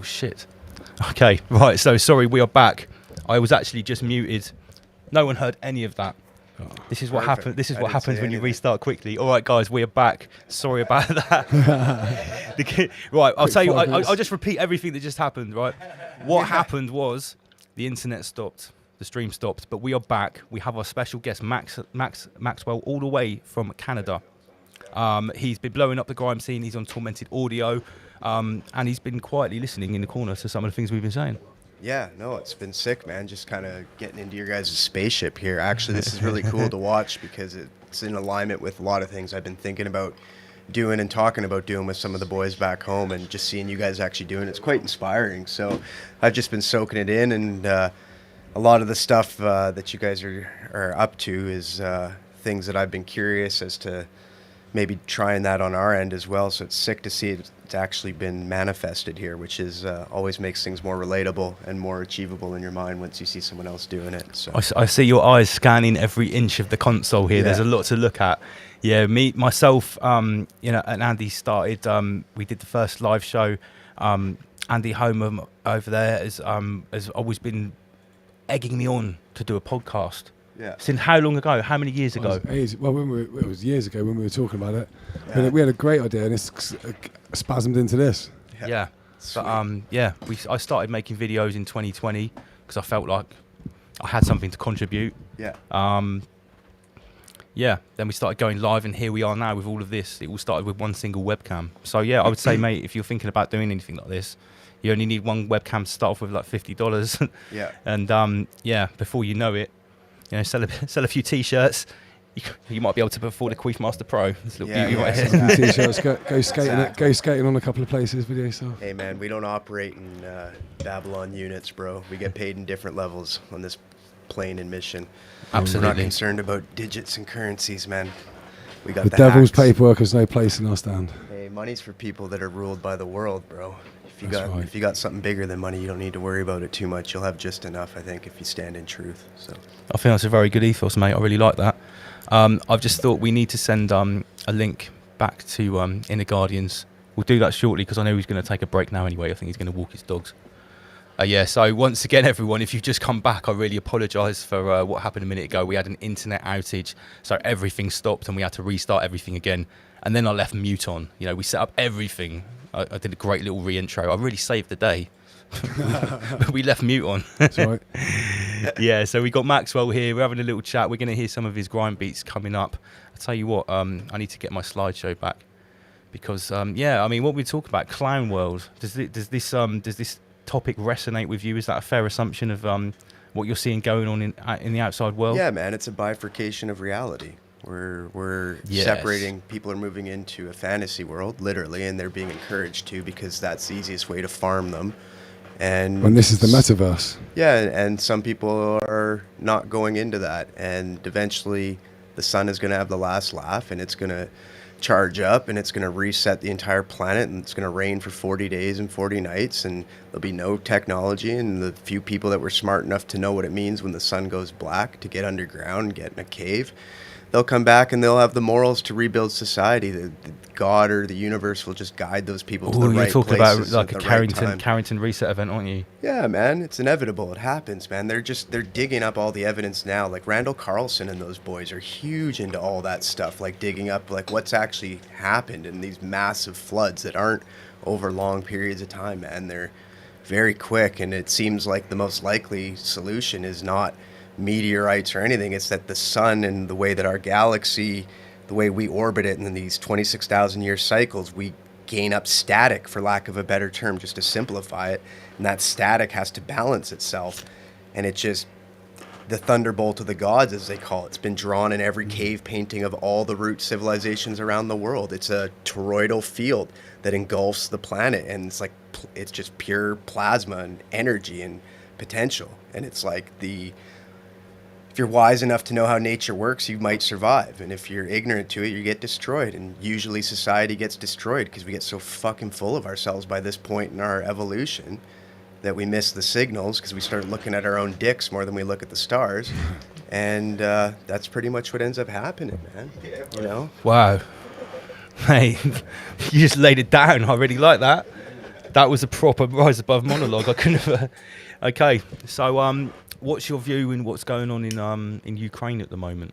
Shit. Okay, right, so sorry, we are back. I was actually just muted. No one heard any of that. This is what happened. This is what happens when you restart quickly. All right, guys, we are back. Sorry about that. Right, I'll tell you. I'll just repeat everything that just happened. Right, what happened was the internet stopped, the stream stopped, but we are back. We have our special guest, Maxwell, all the way from Canada. He's been blowing up the grime scene. He's on Tormented Audio, and he's been quietly listening in the corner to some of the things we've been saying. Yeah, no, it's been sick, man. Just kind of getting into your guys' spaceship here. Actually, this is really cool to watch because it's in alignment with a lot of things I've been thinking about doing and talking about doing with some of the boys back home, and just seeing you guys actually doing it's quite inspiring. So I've just been soaking it in, and a lot of the stuff that you guys are up to is things that I've been curious as to maybe trying that on our end as well. So it's sick to see it's actually been manifested here, which is always makes things more relatable and more achievable in your mind once you see someone else doing it. So I see your eyes scanning every inch of the console here. Yeah. There's a lot to look at. Yeah, myself, and Andy started. We did the first live show. Andy Homer over there has always been egging me on to do a podcast. Yeah. Since how long ago? How many years ago? It was years ago when we were talking about it. Yeah. We had a great idea, and it's spasmed into this. Yeah. But I started making videos in 2020 because I felt like I had something to contribute. Yeah. Then we started going live, and here we are now with all of this. It all started with one single webcam. So yeah, I would say, mate, if you're thinking about doing anything like this, you only need one webcam to start off with, like $50. Yeah. And before you know it, sell a few t-shirts. You might be able to afford a Queefmaster Pro. This little beauty right here. T-shirts. Go skating. Go skating on a couple of places with yourself. Hey man, we don't operate in Babylon units, bro. We get paid in different levels on this plane and mission. Absolutely. We're not concerned about digits and currencies, man. We got the devil's paperwork has no place in our stand. Hey, money's for people that are ruled by the world, bro. If you got something bigger than money, you don't need to worry about it too much. You'll have just enough, I think, if you stand in truth. So I think that's a very good ethos, mate. I really like that. I've just thought we need to send a link back to Inner Guardians. We'll do that shortly because I know he's going to take a break now anyway. I think he's going to walk his dogs. So once again, everyone, if you've just come back, I really apologise for what happened a minute ago. We had an internet outage, so everything stopped and we had to restart everything again. And then I left mute on. We set up everything. I did a great little re-intro. I really saved the day. But we left mute on. That's right. Yeah, so we got Maxwell here. We're having a little chat. We're going to hear some of his grind beats coming up. I'll tell you what, I need to get my slideshow back. Because, what we talk about, Clown World, does this topic resonate with you? Is that a fair assumption of what you're seeing going on in the outside world? Yeah, man, it's a bifurcation of reality. We're separating. People are moving into a fantasy world, literally, and they're being encouraged to because that's the easiest way to farm them. And when this is the metaverse. Yeah, and some people are not going into that, and eventually the sun is going to have the last laugh, and it's going to charge up, and it's going to reset the entire planet, and it's going to rain for 40 days and 40 nights, and there'll be no technology, and the few people that were smart enough to know what it means when the sun goes black to get underground and get in a cave, they'll come back and they'll have the morals to rebuild society. The God or the universe will just guide those people to the right places. You're talking about like a Carrington reset event, aren't you? Yeah, man, it's inevitable. It happens, man. They're digging up all the evidence now. Like Randall Carlson and those boys are huge into all that stuff, like digging up like what's actually happened in these massive floods that aren't over long periods of time, man. They're very quick, and it seems like the most likely solution is not meteorites or anything. It's that the sun and the way that our galaxy, the way we orbit it in these 26,000 year cycles, we gain up static, for lack of a better term, just to simplify it, and that static has to balance itself, and it just, the thunderbolt of the gods, as they call it, it's been drawn in every cave painting of all the root civilizations around the world. It's a toroidal field that engulfs the planet, and it's just pure plasma and energy and potential, and it's like if you're wise enough to know how nature works, you might survive. And if you're ignorant to it, you get destroyed. And usually society gets destroyed because we get so fucking full of ourselves by this point in our evolution that we miss the signals because we start looking at our own dicks more than we look at the stars. And that's pretty much what ends up happening, man. Wow. Hey, you just laid it down. I really like that. That was a proper rise above monologue. I couldn't have. Okay, so what's your view in what's going on in Ukraine at the moment?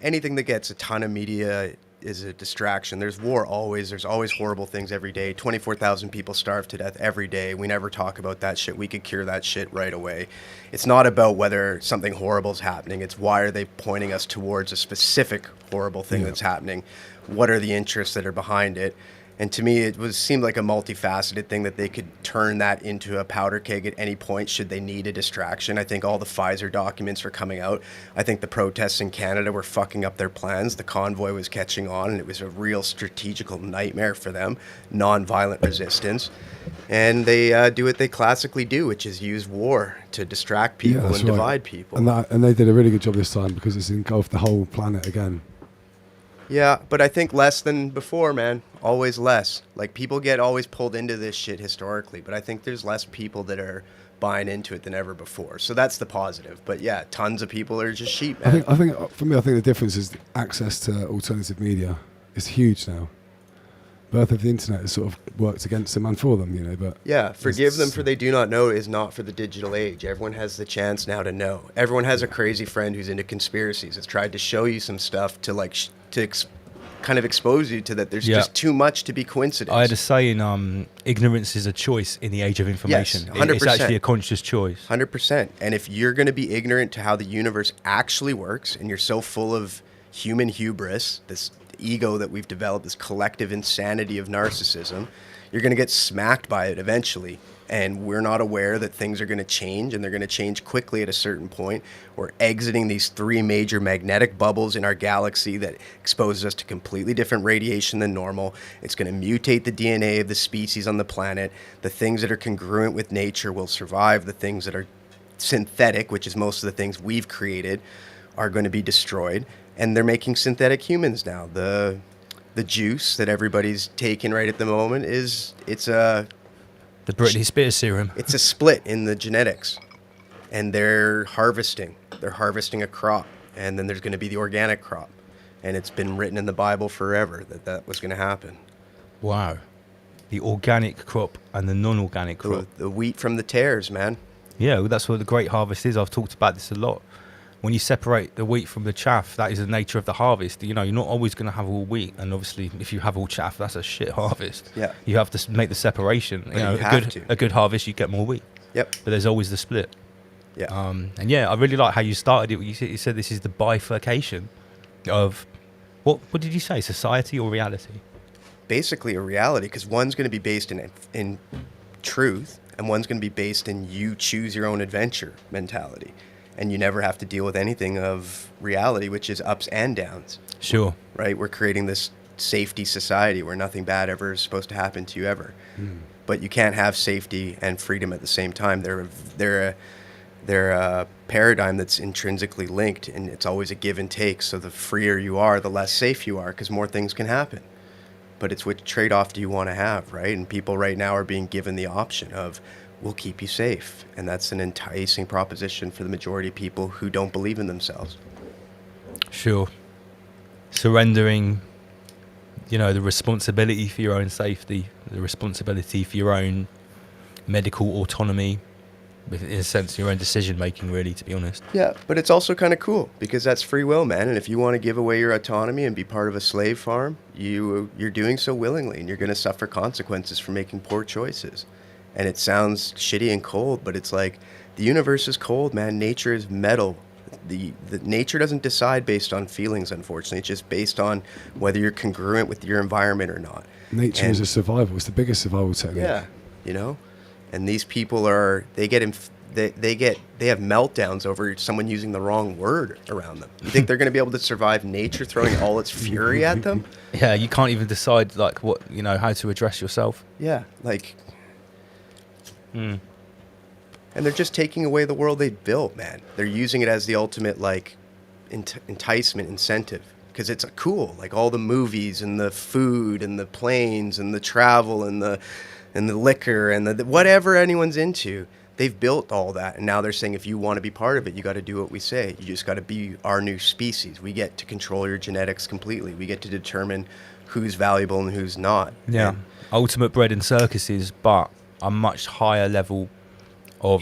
Anything that gets a ton of media is a distraction. There's war always. There's always horrible things every day. 24,000 people starve to death every day. We never talk about that shit. We could cure that shit right away. It's not about whether something horrible is happening. It's why are they pointing us towards a specific horrible thing that's happening? What are the interests that are behind it? And to me, it seemed like a multifaceted thing that they could turn that into a powder keg at any point should they need a distraction. I think all the Pfizer documents are coming out. I think the protests in Canada were fucking up their plans. The convoy was catching on, and it was a real strategical nightmare for them, non-violent resistance. And they do what they classically do, which is use war to distract people and divide people. And they did a really good job this time because it's engulfed the whole planet again. Yeah, but I think less than before, man. Always less. Like, people get always pulled into this shit historically, but I think there's less people that are buying into it than ever before. So that's the positive. But yeah, tons of people are just sheep, man. I think for me, I think the difference is access to alternative media is huge now. Birth of the internet has sort of worked against them and for them, you know. But yeah, forgive them for they do not know is not for the digital age. Everyone has the chance now to know. Everyone has a crazy friend who's into conspiracies. Has tried to show you some stuff to like kind of expose you to that. There's just too much to be coincidence. I had a saying, ignorance is a choice in the age of information. Yes, 100%. It's actually a conscious choice. 100%. And if you're going to be ignorant to how the universe actually works, and you're so full of human hubris, this ego that we've developed, this collective insanity of narcissism, you're going to get smacked by it eventually. And we're not aware that things are going to change, and they're going to change quickly at a certain point. We're exiting these 3 major magnetic bubbles in our galaxy that exposes us to completely different radiation than normal. It's going to mutate the DNA of the species on the planet. The things that are congruent with nature will survive. The things that are synthetic, which is most of the things we've created, are going to be destroyed. And they're making synthetic humans now. The juice that everybody's taking right at the moment The Britney Spears serum. It's a split in the genetics, and they're harvesting. They're harvesting a crop, and then there's going to be the organic crop, and it's been written in the Bible forever that was going to happen. Wow. The organic crop and the non-organic crop. The wheat from the tares, man. Yeah, well, that's what the great harvest is. I've talked about this a lot. When you separate the wheat from the chaff, that is the nature of the harvest. You know, you're not always going to have all wheat, and obviously, if you have all chaff, that's a shit harvest. Yeah. You have to make the separation. But you have to. A good harvest, you get more wheat. Yep. But there's always the split. Yeah. And yeah, I really like how you started it. You said this is the bifurcation of what did you say? Society or reality? Basically, a reality, because one's going to be based in truth, and one's going to be based in you choose your own adventure mentality. And you never have to deal with anything of reality, which is ups and downs. Sure. Right? We're creating this safety society where nothing bad ever is supposed to happen to you ever. But you can't have safety and freedom at the same time. They're a paradigm that's intrinsically linked, and it's always a give and take. So the freer you are, the less safe you are, because more things can happen. But it's which trade-off do you want to have, right? And people right now are being given the option of, we'll keep you safe. And that's an enticing proposition for the majority of people who don't believe in themselves. Sure. Surrendering, the responsibility for your own safety, the responsibility for your own medical autonomy, in a sense, your own decision-making, really, to be honest. Yeah, but it's also kind of cool because that's free will, man. And if you want to give away your autonomy and be part of a slave farm, you're doing so willingly, and you're going to suffer consequences for making poor choices. And it sounds shitty and cold, but it's like the universe is cold, man. Nature is metal. The nature doesn't decide based on feelings, unfortunately. It's just based on whether you're congruent with your environment or not. Nature is a survival. It's the biggest survival technique. Yeah, And these people they have meltdowns over someone using the wrong word around them. You think they're going to be able to survive nature throwing all its fury at them? Yeah, you can't even decide how to address yourself. Yeah, And they're just taking away the world they built, man. They're using it as the ultimate, enticement incentive. Because it's cool, all the movies and the food and the planes and the travel and the liquor and the whatever anyone's into. They've built all that, and now they're saying if you want to be part of it, you got to do what we say. You just got to be our new species. We get to control your genetics completely. We get to determine who's valuable and who's not. Yeah. And Ultimate bread and circuses, but a much higher level of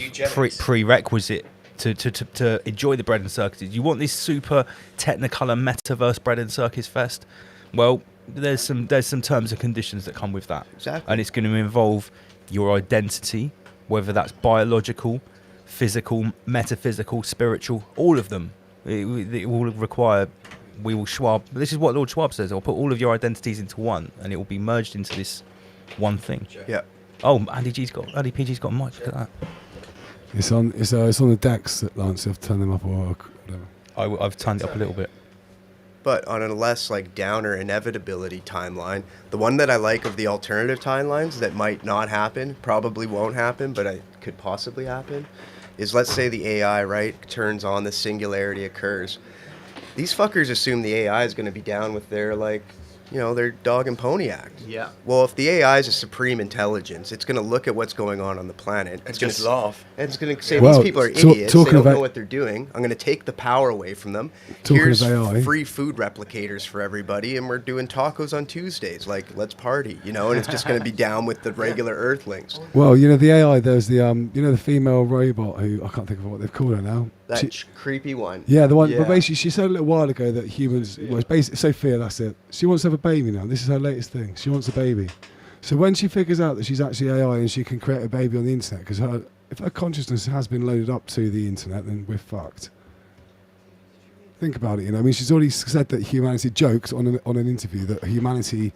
prerequisite to enjoy the bread and circuses. You want this super technicolor metaverse bread and circus fest? Well, there's some terms and conditions that come with that. Exactly. And it's going to involve your identity, whether that's biological, physical, metaphysical, spiritual, all of them. It will require, we will Schwab, this is what Lord Schwab says, I'll put all of your identities into one, and it will be merged into this one thing. Yeah. Oh, Andy PG's got a mic, look at that. It's on the decks that Lance have turned them up or whatever. I've turned it up a little bit. But on a less like downer inevitability timeline, the one that I like of the alternative timelines that might not happen, probably won't happen, but it could possibly happen, is let's say the AI, right, turns on, the singularity occurs. These fuckers assume the AI is going to be down with their, like, you know, their dog and pony act. Yeah. Well, if the AI is a supreme intelligence, it's going to look at what's going on the planet. And It's just gonna, laugh. and it's going to say, Well, these people are idiots. They talking don't know about- what they're doing. I'm going to take the power away from them. Talking Here's of AI. free food replicators for everybody, and we're doing tacos on Tuesdays. Like, let's party, you know? And it's just going to be down with the regular Earthlings. Well, you know the AI. There's the the female robot who I can't think of what they've called her now. That She- creepy one. yeah, the one. Yeah. But basically, she said a little while ago that humans. Well, it's basically Sophia. That's it. She wants to have a baby now. This is her latest thing. She wants a baby. So when she figures out that she's actually AI and she can create a baby on the internet, because if her consciousness has been loaded up to the internet, then we're fucked. Think about it. You know, I mean, she's already said that humanity joked on an interview that humanity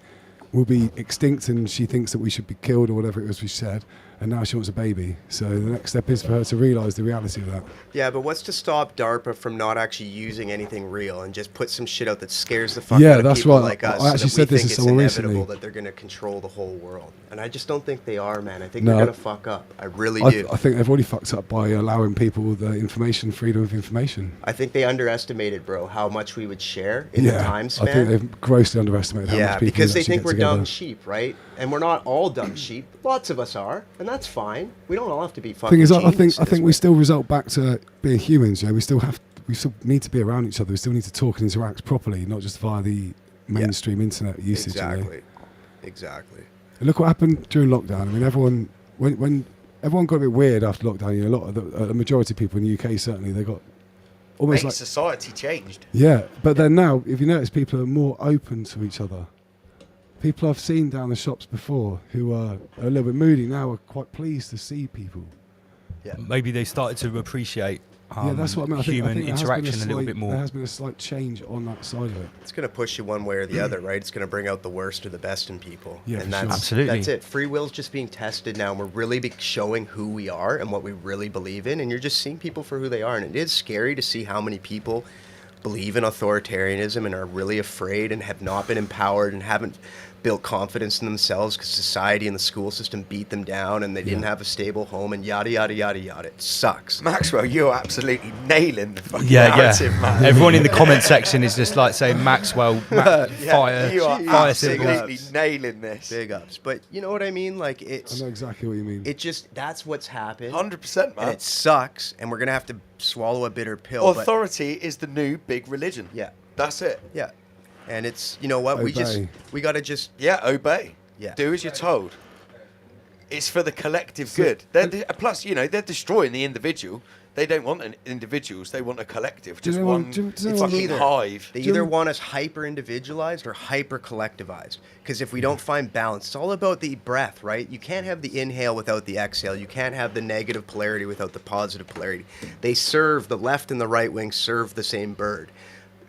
will be extinct, and she thinks that we should be killed or whatever it was we said. And now she wants a baby. So the next step is for her to realise the reality of that. Yeah, but what's to stop DARPA from not actually using anything real and just put some shit out that scares the fuck Yeah, out of that's people right. like us? I actually so that said we this think to it's someone inevitable recently. that they're going to control the whole world. And I just don't think they are, man. I think No. they're going to fuck up. I really I do. think they've already fucked up by allowing people the information, freedom of information. I think they underestimated, bro, how much we would share in the time span. I think they've grossly underestimated how much Yeah, people because they actually think get we're together. dumb sheep, right? And we're not all dumb sheep. Lots of us are, and that's fine. We don't all have to be fucking Thing is, I geniuses. think we still result back to being humans. You know, we still need to be around each other. We still need to talk and interact properly, not just via the mainstream internet usage. You know? Exactly. And look what happened during lockdown. I mean, everyone when everyone got a bit weird after lockdown. You know, a majority of people in the UK certainly they got almost Mate, like society changed. yeah. But then now, if you notice, people are more open to each other. People I've seen down the shops before who are a little bit moody now are quite pleased to see people. Yeah. Maybe they started to appreciate Yeah, that's what I mean. I human think there has been interaction a little bit more. There has been a slight change on that side of it. It's going to push you one way or the other, right? It's going to bring out the worst or the best in people. Yeah, and for that's sure. Absolutely. That's it. Free will's just being tested now, and we're really showing who we are and what we really believe in, and you're just seeing people for who they are. And it is scary to see how many people believe in authoritarianism and are really afraid and have not been empowered and haven't built confidence in themselves because society and the school system beat them down and they didn't have a stable home and yada, yada, yada, yada. It sucks. Maxwell, you're absolutely nailing the fucking Yeah, narrative, yeah. man. Everyone in the comment section is just like saying Maxwell, Yeah, fire, you are fire symbol. absolutely nailing this. Big ups. But you know what I mean? Like, I it's... know exactly what you mean. It just, that's what's happened. 100%, And man. it sucks, and we're going to have to swallow a bitter pill. but- Authority is the new big religion. Yeah. That's it. Yeah. And it's, you know what, we Obey. got to just, Yeah, obey. Yeah. Do as you're told. It's for the collective good. Plus, you know, they're destroying the individual. They don't want individuals. They want a collective. Do you Just know one what- do you know fucking what- hive. they Do you either know- want us hyper individualized or hyper collectivized. Because if we don't find balance, it's all about the breath, right? You can't have the inhale without the exhale. You can't have the negative polarity without the positive polarity. They serve, the left and the right wing serve the same bird.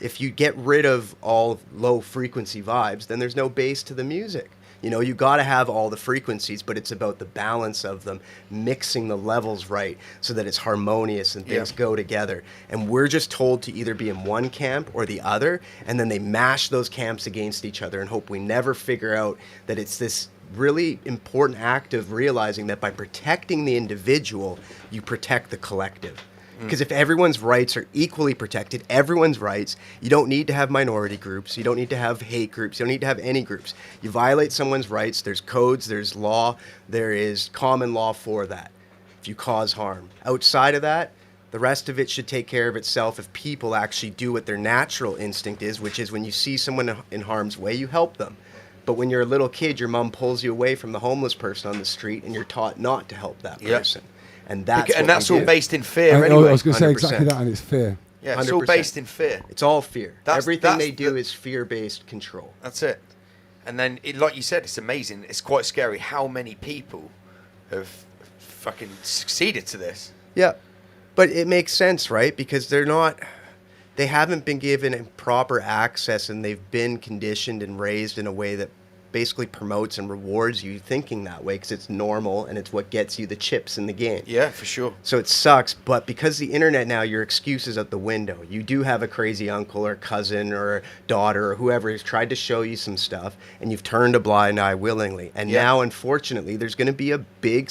If you get rid of all low frequency vibes, then there's no bass to the music. You know, you got to have all the frequencies, but it's about the balance of them, mixing the levels right so that it's harmonious and things go together. And we're just told to either be in one camp or the other, and then they mash those camps against each other and hope we never figure out that it's this really important act of realizing that by protecting the individual, you protect the collective. Because if everyone's rights are equally protected, everyone's rights, you don't need to have minority groups, you don't need to have hate groups, you don't need to have any groups. You violate someone's rights, there's codes, there's law, there is common law for that, if you cause harm. Outside of that, the rest of it should take care of itself if people actually do what their natural instinct is, which is when you see someone in harm's way, you help them. But when you're a little kid, your mom pulls you away from the homeless person on the street, and you're taught not to help that Yeah. person. And that's all do. based in fear I anyway. was going to say 100%. exactly that, and it's fear. Yeah, it's all 100%. based in fear. It's all fear. Everything that's they do is fear-based control. That's it. And then, like you said, it's amazing. It's quite scary how many people have fucking succeeded to this. Yeah, but it makes sense, right? Because they haven't been given proper access, and they've been conditioned and raised in a way that basically promotes and rewards you thinking that way, because it's normal and it's what gets you the chips in the game. Yeah, for sure. So it sucks, but because the internet now, your excuse is out the window. You do have a crazy uncle or cousin or daughter or whoever who's tried to show you some stuff, and you've turned a blind eye willingly. And now, unfortunately, there's going to be a big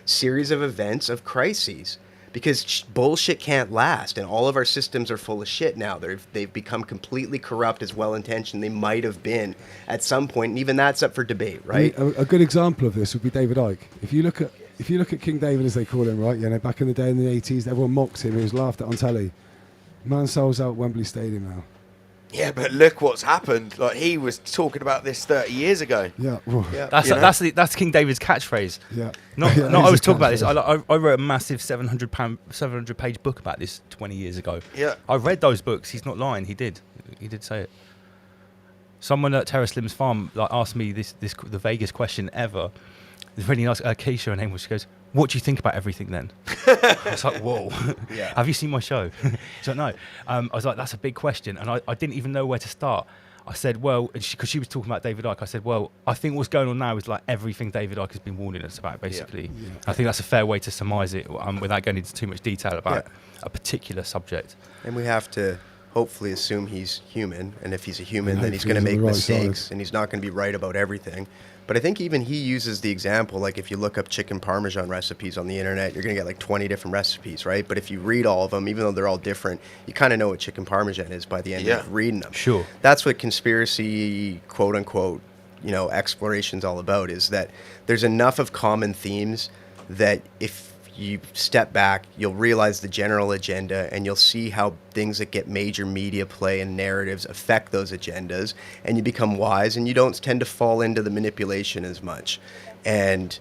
series of events of crises, because bullshit can't last, and all of our systems are full of shit now. They've become completely corrupt, as well-intentioned they might have been at some point, and even that's up for debate, right? I mean, a good example of this would be David Icke. If you look at King David, as they call him, right? You know, back in the day in the 80s, everyone mocked him. He was laughed at on telly. Man sells out Wembley Stadium now. Yeah, but look what's happened. Like, he was talking about this 30 years ago. Yeah. Well, Yeah. That's King David's catchphrase. yeah. Not Yeah, I he's was a talking about this. catchphrase. I wrote a massive 700-page book about this 20 years ago. Yeah. I read those books. He's not lying. He did say it. Someone at Terra Slim's farm asked me the vaguest question ever. It's really nice. Keisha, her name was. She goes, "What do you think about everything then?" I was like, "Whoa, Yeah. have you seen my show?" She's like, "No." I was like, "That's a big question," and I didn't even know where to start. I said, "Well," because she was talking about David Icke. I said, "Well, I think what's going on now is like everything David Icke has been warning us about, basically." Yeah. I think that's a fair way to surmise it, without going into too much detail about a particular subject. And we have to hopefully assume he's human, and if he's a human, And then he's hopefully going to he's make on the right mistakes, side. and he's not going to be right about everything. But I think even he uses the example, like if you look up chicken parmesan recipes on the internet, you're going to get like 20 different recipes, right? But if you read all of them, even though they're all different, you kind of know what chicken parmesan is by the end of reading them. Sure. That's what conspiracy, quote unquote, exploration's all about, is that there's enough of common themes that if you step back, you'll realize the general agenda, and you'll see how things that get major media play and narratives affect those agendas, and you become wise, and you don't tend to fall into the manipulation as much. And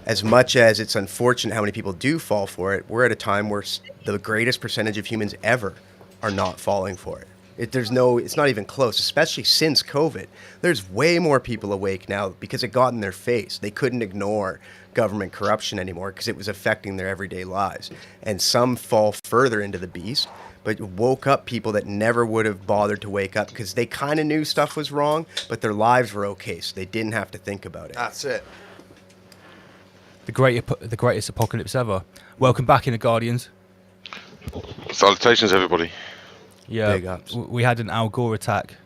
as much as it's unfortunate how many people do fall for it, we're at a time where the greatest percentage of humans ever are not falling for it. It's not even close, especially since COVID. There's way more people awake now because it got in their face. They couldn't ignore government corruption anymore because it was affecting their everyday lives. And some fall further into the beast, but woke up people that never would have bothered to wake up because they kind of knew stuff was wrong, but their lives were okay, so they didn't have to think about it. That's it. The greatest apocalypse ever. Welcome back, Inner Guardians. Salutations, everybody. Yeah, Big ups. we had an Al Gore attack.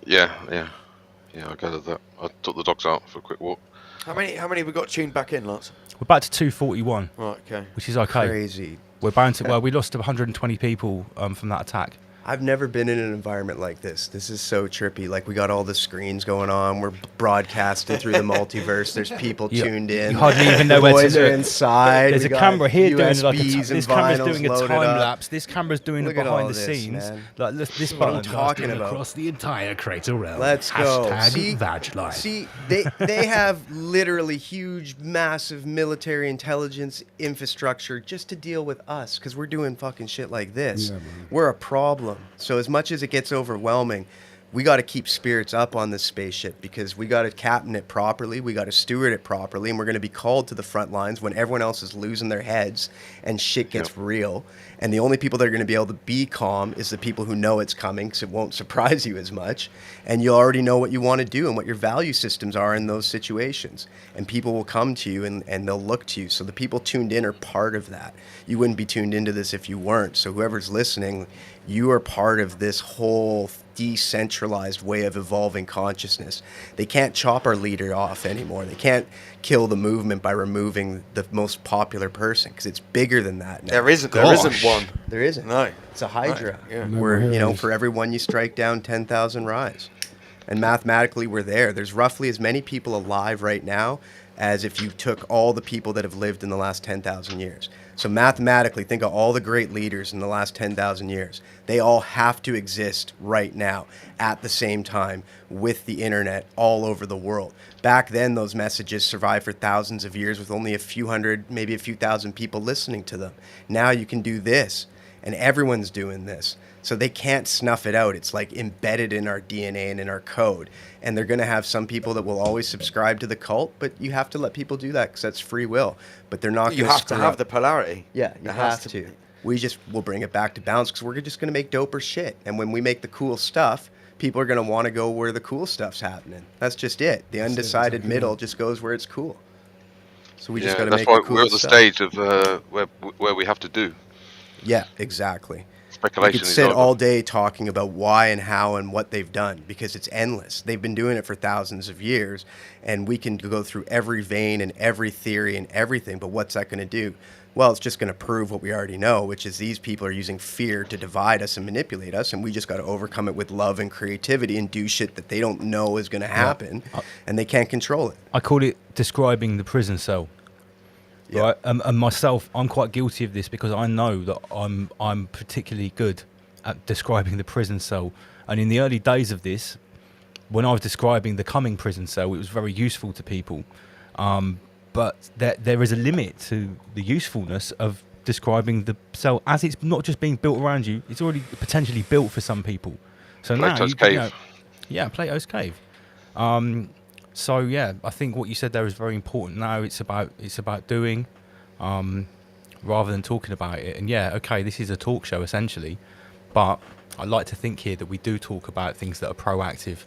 Yeah, I gathered that. I took the dogs out for a quick walk. How many we got tuned back in, Lance? We're back to 241, Right, okay. which is okay. Crazy. We're bound to. Well, we lost 120 people from that attack. I've never been in an environment like this. This is so trippy. Like, we got all the screens going on. We're broadcasting through the multiverse. There's people tuned in. You hardly even know The where to boys do are it. inside. There's We a got camera here doing like USBs and this camera's vinyls doing a loaded time up. lapse. This camera's doing Look a at all behind the this, scenes. man. Like this What I'm button. talking about. across the entire crater realm. Let's go. Hashtag Vag Life. See, they have literally huge, massive military intelligence infrastructure just to deal with us because we're doing fucking shit like this. Yeah, man. We're a problem. So as much as it gets overwhelming, we got to keep spirits up on this spaceship because we got to captain it properly. We got to steward it properly, and we're going to be called to the front lines when everyone else is losing their heads and shit gets real. And the only people that are going to be able to be calm is the people who know it's coming, because it won't surprise you as much. And you already know what you want to do and what your value systems are in those situations. And people will come to you and they'll look to you. So the people tuned in are part of that. You wouldn't be tuned into this if you weren't. So whoever's listening, you are part of this whole decentralized way of evolving consciousness. They can't chop our leader off anymore. They can't kill the movement by removing the most popular person, because it's bigger than that now. There isn't one. There isn't. No. It's a hydra. Right, yeah. Where, No, for every one you strike down, 10,000 rise. And mathematically, we're there. There's roughly as many people alive right now as if you took all the people that have lived in the last 10,000 years. So mathematically, think of all the great leaders in the last 10,000 years. They all have to exist right now at the same time with the internet all over the world. Back then, those messages survived for thousands of years with only a few hundred, maybe a few thousand people listening to them. Now you can do this, and everyone's doing this. So they can't snuff it out. It's like embedded in our DNA and in our code. And they're going to have some people that will always subscribe to the cult, but you have to let people do that because that's free will. But they're not going to You have to have the polarity. Yeah, you It has have to. We just will bring it back to balance because we're just going to make doper shit. And when we make the cool stuff, people are going to want to go where the cool stuff's happening. That's just it. The undecided middle just goes where it's cool. So we just got to make the cool stuff. We're at the stage of where we have to do. Yeah, exactly. We Speculation could is sit over. all day talking about why and how and what they've done because it's endless. They've been doing it for thousands of years, and we can go through every vein and every theory and everything, but what's that going to do? Well, it's just going to prove what we already know, which is these people are using fear to divide us and manipulate us, and we just got to overcome it with love and creativity and do shit that they don't know is going to happen, and they can't control it. I call it describing the prison cell. Yeah. Right, and myself, I'm quite guilty of this because I know that I'm particularly good at describing the prison cell. And in the early days of this, when I was describing the coming prison cell, it was very useful to people. But there is a limit to the usefulness of describing the cell as it's not just being built around you; it's already potentially built for some people. So Plato's now, cave. Yeah, Plato's cave. So yeah, I think what you said there is very important. Now it's about doing, rather than talking about it. And yeah, okay, this is a talk show essentially, but I like to think here that we do talk about things that are proactive.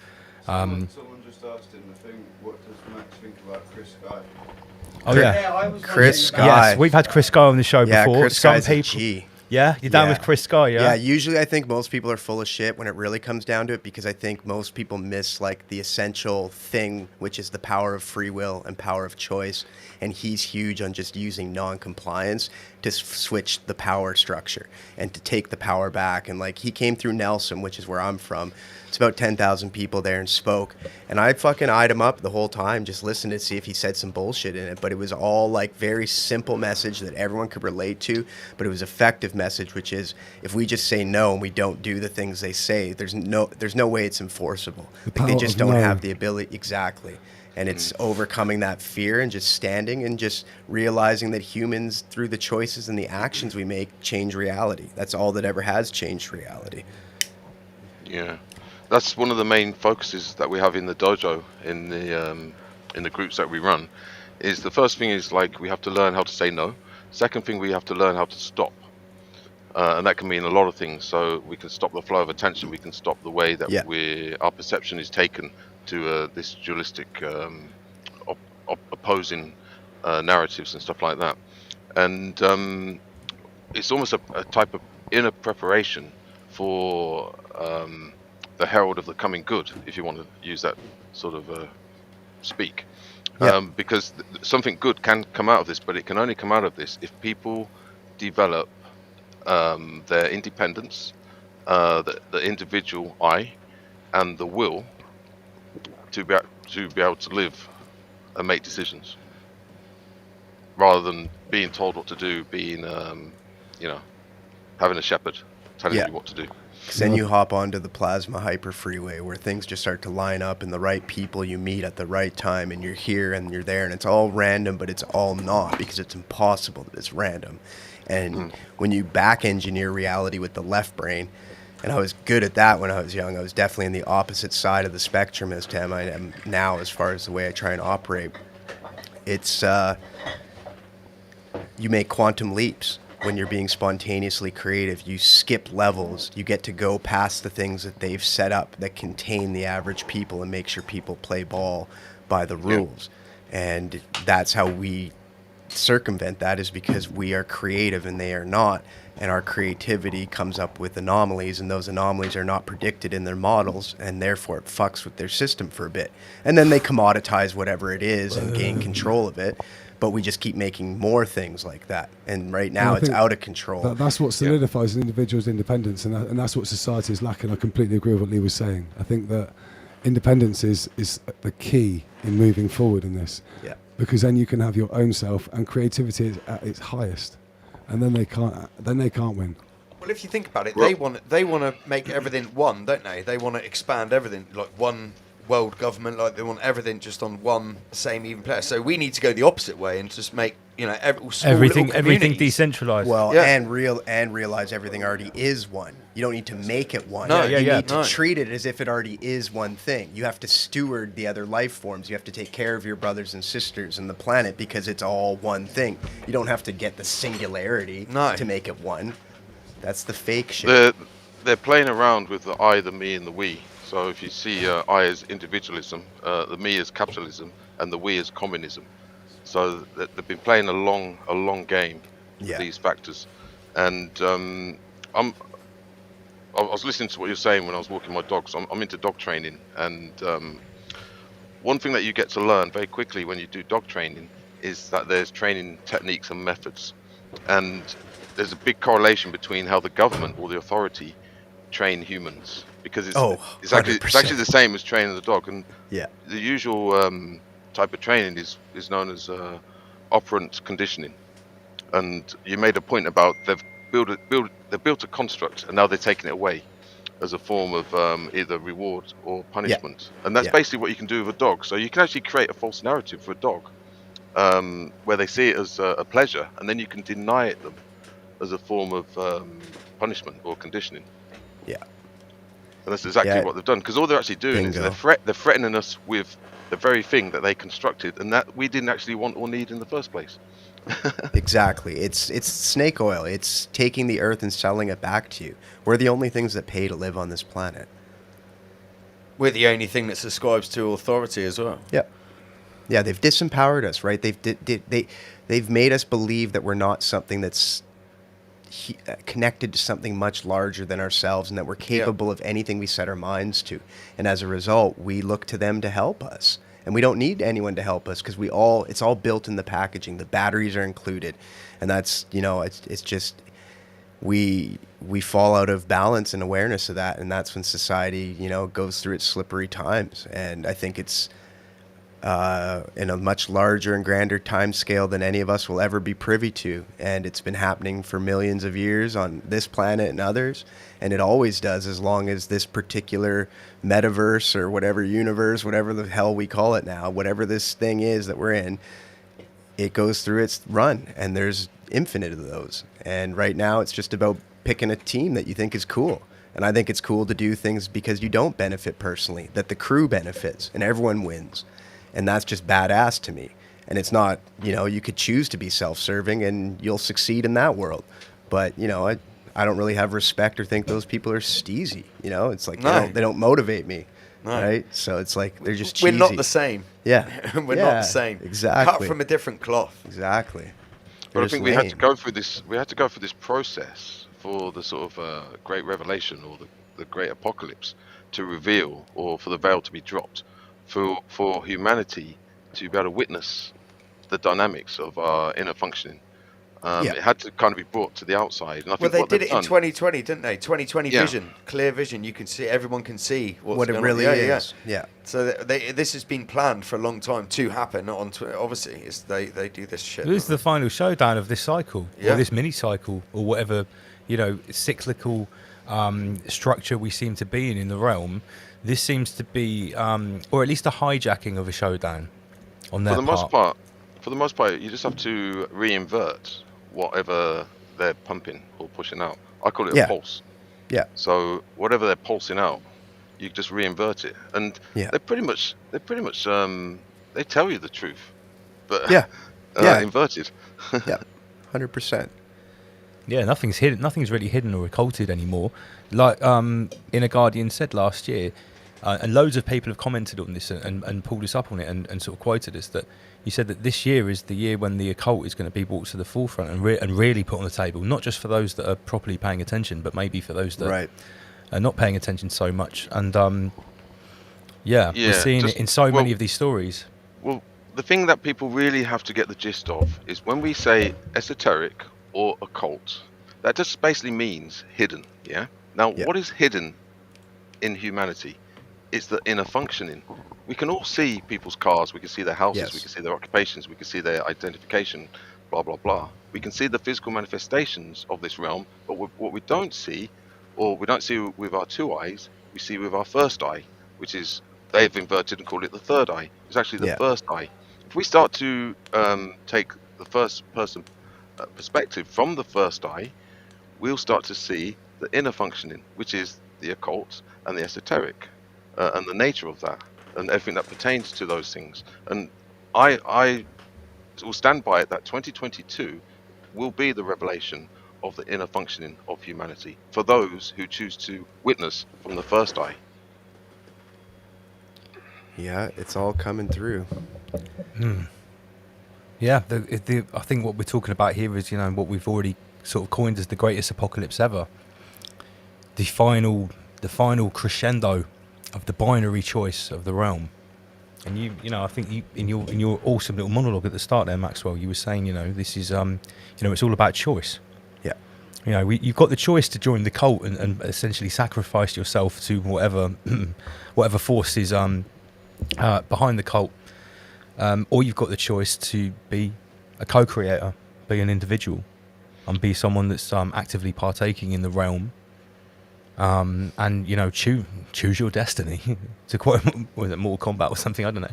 Someone just asked in the thing, what does Max think about Chris Guy? Oh yeah, Chris Sky. yes, we've had Chris Sky on the show Yeah, before. Chris Sky's a G. Yeah, you're down Yeah. with Chris Sky, Yeah, usually I think most people are full of shit when it really comes down to it because I think most people miss like the essential thing, which is the power of free will and power of choice. And he's huge on just using non-compliance to switch the power structure and to take the power back. And like he came through Nelson, which is where I'm from. It's about 10,000 people there and spoke. And I fucking eyed him up the whole time, just listened to see if he said some bullshit in it. But it was all like very simple message that everyone could relate to. But it was effective message, which is if we just say no and we don't do the things they say, there's no way it's enforceable. Like they just don't have the ability. Exactly. And it's overcoming that fear and just standing and just realizing that humans, through the choices and the actions we make, change reality. That's all that ever has changed reality. Yeah, that's one of the main focuses that we have in the dojo, in the groups that we run. Is the first thing is like we have to learn how to say no. Second thing, we have to learn how to stop, and that can mean a lot of things. So we can stop the flow of attention. We can stop the way that our perception is taken to this dualistic opposing narratives and stuff like that. And it's almost a type of inner preparation for the herald of the coming good, if you want to use that sort of speak. Because something good can come out of this, but it can only come out of this if people develop their independence, the individual I, and the will to be able to live and make decisions, rather than being told what to do, being having a shepherd telling you what to do. Because then you hop onto the plasma hyper freeway where things just start to line up and the right people you meet at the right time and you're here and you're there and it's all random, but it's all not because it's impossible that it's random. And when you back engineer reality with the left brain, and I was good at that when I was young, I was definitely in the opposite side of the spectrum as to I am now as far as the way I try and operate. It's, you make quantum leaps. When you're being spontaneously creative, you skip levels. You get to go past the things that they've set up that contain the average people and make sure people play ball by the rules. And that's how we circumvent that, is because we are creative and they are not. And our creativity comes up with anomalies, and those anomalies are not predicted in their models, and therefore it fucks with their system for a bit. And then they commoditize whatever it is and gain control of it. But we just keep making more things like that. And right now it's out of control. That's what solidifies an individual's independence, and that's what society is lacking. I completely agree with what Lee was saying. I think that independence is the key in moving forward in this. Yeah. Because then you can have your own self, and creativity is at its highest. and then they can't. Then they can't win. Well, if you think about it, Well- they want to make everything one, don't they? They want to expand everything, like one world government, like they want everything just on one same even player. So we need to go the opposite way and just make, you know, small Everything little communities. decentralized. Well, Yeah. and realize everything already is one. You don't need to make it one. No, you yeah. need to No. treat it as if it already is one thing. You have to steward the other life forms. You have to take care of your brothers and sisters and the planet because it's all one thing. You don't have to get the singularity No. to make it one. That's the fake shit. They're playing around with the I, the me, and the we. So if you see I as individualism, the me as capitalism, and the we as communism. So they've been playing a long game with Yeah. these factors. And I was listening to what you're saying when I was walking my dogs. I'm into dog training, and one thing that you get to learn very quickly when you do dog training is that there's training techniques and methods, and there's a big correlation between how the government or the authority train humans, because it's actually 100%. the same as training the dog. And Yeah. the usual type of training is known as operant conditioning. And you made a point about they've built a construct, and now they're taking it away as a form of either reward or punishment. And that's Yeah. basically what you can do with a dog. So you can actually create a false narrative for a dog, where they see it as a pleasure, and then you can deny it them as a form of punishment or conditioning. Yeah. And that's exactly Yeah. what they've done, because all they're actually doing is Bingo. they're threatening us with the very thing that they constructed, and that we didn't actually want or need in the first place. Exactly. It's snake oil. It's taking the earth and selling it back to you. We're the only things that pay to live on this planet. We're the only thing that subscribes to authority as well. Yeah. Yeah, they've disempowered us, right? They've made us believe that we're not something that's connected to something much larger than ourselves, and that we're capable of anything we set our minds to. And as a result, we look to them to help us. And we don't need anyone to help us because it's all built in the packaging. The batteries are included. And that's, it's just, we fall out of balance and awareness of that. And that's when society, goes through its slippery times. And I think it's in a much larger and grander time scale than any of us will ever be privy to. And it's been happening for millions of years on this planet and others. And it always does, as long as this particular metaverse or whatever universe, whatever the hell we call it now, whatever this thing is that we're in, it goes through its run. And there's infinite of those. And right now it's just about picking a team that you think is cool. And I think it's cool to do things because you don't benefit personally, that the crew benefits and everyone wins. And that's just badass to me. And it's not, you could choose to be self-serving and you'll succeed in that world. But, I don't really have respect or think those people are steezy. It's like No. they don't motivate me. No. Right? So it's like they're just cheesy. We're not the same. Yeah. We're Yeah, not the same. Exactly. Cut from a different cloth. Exactly. But I They're think just we had to lame. go through this. We had to go through this process for the sort of great revelation or the great apocalypse to reveal, or for the veil to be dropped, for humanity to be able to witness the dynamics of our inner functioning. Yeah. It had to kind of be brought to the outside. And I Well, think they what did they've it in done, 2020, didn't they? 2020 Yeah. vision, clear vision. You can see, everyone can see what's What it going really on. is. Yeah. So this has been planned for a long time to happen. Not on obviously, they do this shit. This is the final showdown of this cycle, Yeah. or this mini cycle, or whatever cyclical structure we seem to be in the realm. This seems to be, or at least a hijacking of a showdown on their for the most part, you just have to reinvert whatever they're pumping or pushing out. I call it Yeah. a pulse. Yeah. So whatever they're pulsing out, you just reinvert it, and Yeah. they're pretty much they tell you the truth, but Yeah. Yeah. inverted. Yeah. 100%. Yeah, nothing's hidden. Nothing's really hidden or occulted anymore. Like Inner Guardian said last year, and loads of people have commented on this and pulled us up on it and sort of quoted us, that you said that this year is the year when the occult is going to be brought to the forefront and really put on the table, not just for those that are properly paying attention, but maybe for those that Right. are not paying attention so much. And we're seeing just- it in so well- many of these stories. Well, the thing that people really have to get the gist of is when we say esoteric or occult, that just basically means hidden. Yeah. Now, Yeah. what is hidden in humanity? It's the inner functioning. We can all see people's cars, we can see their houses, Yes. we can see their occupations, we can see their identification, blah blah blah. We can see the physical manifestations of this realm, but what we don't see, or we don't see with our two eyes, we see with our first eye, which is they've inverted and called it the third eye. It's actually the Yeah. first eye. If we start to take the first person perspective from the first eye, we'll start to see the inner functioning, which is the occult and the esoteric, and the nature of that, and everything that pertains to those things. And I will stand by it that 2022 will be the revelation of the inner functioning of humanity for those who choose to witness from the first eye. Yeah, it's all coming through. Yeah, I think what we're talking about here is, what we've already sort of coined as the greatest apocalypse ever. The final crescendo of the binary choice of the realm. And I think in your awesome little monologue at the start there, Maxwell, you were saying, this is, it's all about choice. Yeah. You've got the choice to join the cult and essentially sacrifice yourself to whatever force is behind the cult. Or you've got the choice to be a co-creator, be an individual, and be someone that's actively partaking in the realm. And choose your destiny. To quote, was it Mortal Kombat or something? I don't know.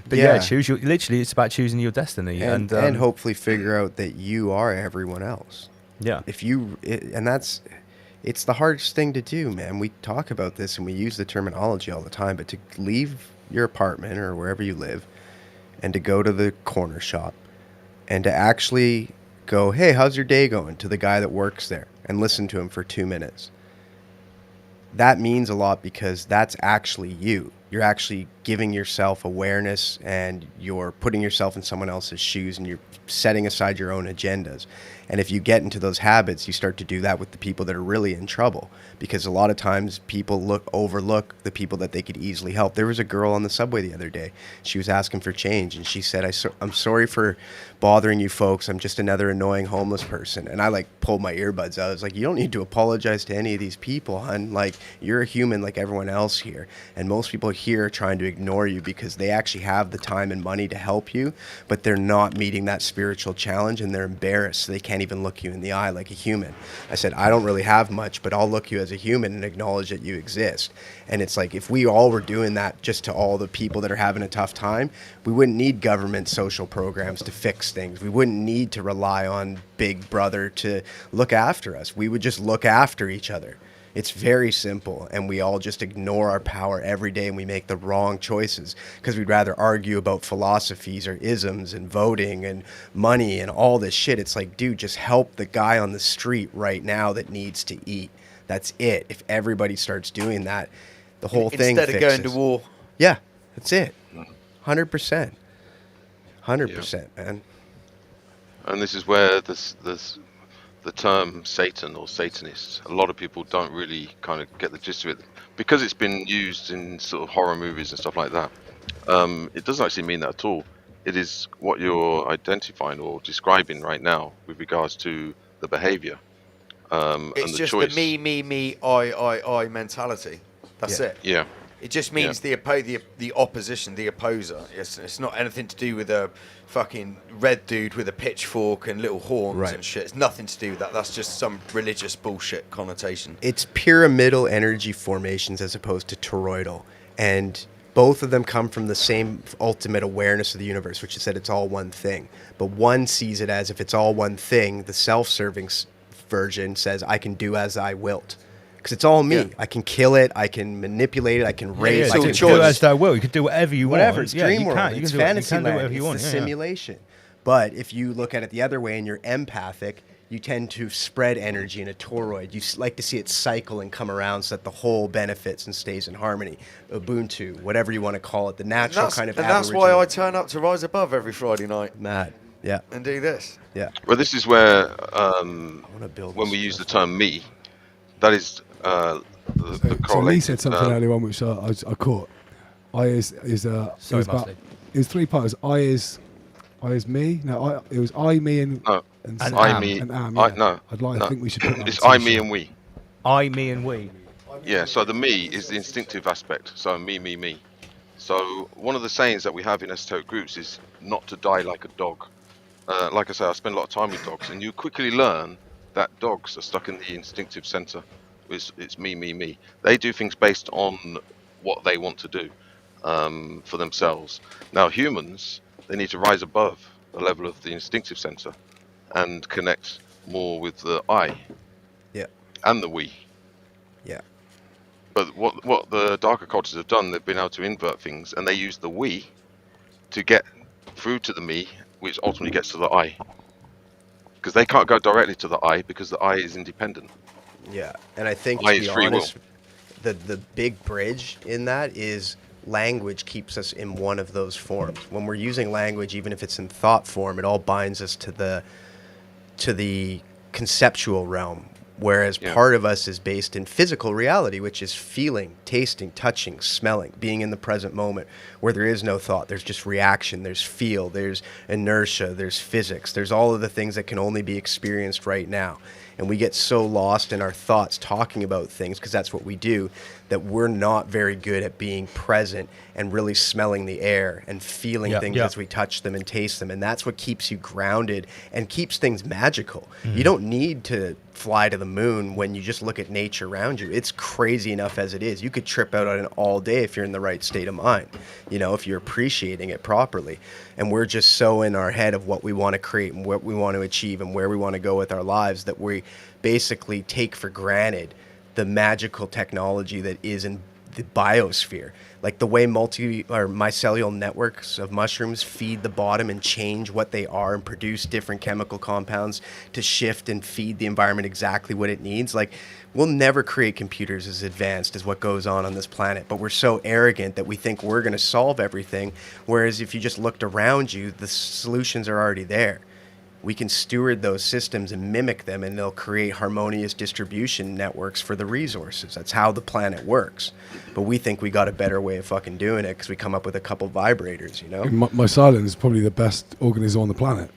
But yeah, literally, it's about choosing your destiny, and hopefully figure out that you are everyone else. Yeah. It's the hardest thing to do, man. We talk about this and we use the terminology all the time, but to leave your apartment or wherever you live and to go to the corner shop and to actually go, hey, how's your day going, to the guy that works there, and listen to him for 2 minutes. That means a lot, because that's actually you. You're actually giving yourself awareness, and you're putting yourself in someone else's shoes, and you're setting aside your own agendas. And if you get into those habits, you start to do that with the people that are really in trouble, because a lot of times people overlook the people that they could easily help. There was a girl on the subway the other day. She was asking for change, and she said, I'm sorry for bothering you folks. I'm just another annoying homeless person. And I pulled my earbuds out. I was like, you don't need to apologize to any of these people, hon. You're a human like everyone else here. And most people here are trying to ignore you because they actually have the time and money to help you, but they're not meeting that spiritual challenge, and they're embarrassed. So they can't even look you in the eye like a human. I said, I don't really have much, but I'll look you as a human and acknowledge that you exist. And it's like, if we all were doing that just to all the people that are having a tough time, we wouldn't need government social programs to fix things. We wouldn't need to rely on Big Brother to look after us. We would just look after each other. It's very simple, and we all just ignore our power every day, and we make the wrong choices because we'd rather argue about philosophies or isms and voting and money and all this shit. It's like, dude, just help the guy on the street right now that needs to eat. That's it. If everybody starts doing that, the whole thing fixes. Instead of going to war. Yeah, that's it. 100%. 100%, man. And this is where the term Satan or Satanists, a lot of people don't really kind of get the gist of it, because it's been used in sort of horror movies and stuff like that. It doesn't actually mean that at all. It is what you're identifying or describing right now with regards to the behavior and It's the just choice. the me, I mentality. That's it. Yeah. It just means the opposition, the opposer. It's not anything to do with a fucking red dude with a pitchfork and little horns and shit. It's nothing to do with that. That's just some religious bullshit connotation. It's pyramidal energy formations as opposed to toroidal. And both of them come from the same ultimate awareness of the universe, which is that it's all one thing. But one sees it as, if it's all one thing, the self-serving version says, I can do as I wilt. Because it's all me. Yeah. I can kill it. I can manipulate it. I can raise it. You can do as thou will. You can do whatever you want. Whatever. It's dream world. It's fantasy land. Whatever you want. It's the simulation. But if you look at it the other way and you're empathic, you tend to spread energy in a toroid. You like to see it cycle and come around so that the whole benefits and stays in harmony. Ubuntu, whatever you want to call it, the natural kind of. And that's why I turn up to Rise Above every Friday night. Mad. Yeah. And do this. Yeah. Well, this is where when we use the term me, that is so Lee said something earlier on which I caught. I is it was 3 parts. I is me. No, it was I, me, and I, me, and am. I, yeah. no, I think we should put that. It's I, me, and we. I, me, and we. Yeah. So the me is the instinctive aspect. So me. So one of the sayings that we have in esoteric groups is not to die like a dog. like I say, I spend a lot of time with dogs, and you quickly learn that dogs are stuck in the instinctive center. It's me, me, me. They do things based on what they want to do for themselves. Now, humans, they need to rise above the level of the instinctive center and connect more with the I Yeah. and the we. Yeah. But what the darker cultures have done, they've been able to invert things, and they use the we to get through to the me, which ultimately gets to the I. Because they can't go directly to the I because the I is independent. Yeah, and I think, I to is be free will. honest, the big bridge in that is language keeps us in one of those forms. When we're using language, even if it's in thought form, it all binds us to the conceptual realm. Whereas part of us is based in physical reality, which is feeling, tasting, touching, smelling, being in the present moment, where there is no thought. There's just reaction, there's feel, there's inertia, there's physics, there's all of the things that can only be experienced right now. And we get so lost in our thoughts talking about things, because that's what we do, that we're not very good at being present and really smelling the air and feeling things as we touch them and taste them. And that's what keeps you grounded and keeps things magical. You don't need to fly to the moon when you just look at nature around you. It's crazy enough as it is. You could trip out on it all day if you're in the right state of mind, you know, if you're appreciating it properly. And we're just so in our head of what we want to create and what we want to achieve and where we want to go with our lives that we basically take for granted the magical technology that is in the biosphere. Like the way mycelial networks of mushrooms feed the bottom and change what they are and produce different chemical compounds to shift and feed the environment exactly what it needs. Like, we'll never create computers as advanced as what goes on this planet, but we're so arrogant that we think we're going to solve everything. Whereas if you just looked around you, the solutions are already there. We can steward those systems and mimic them, and they'll create harmonious distribution networks for the resources. That's how the planet works. But we think we got a better way of fucking doing it because we come up with a couple vibrators, you know? Mycelial is probably the best organism on the planet.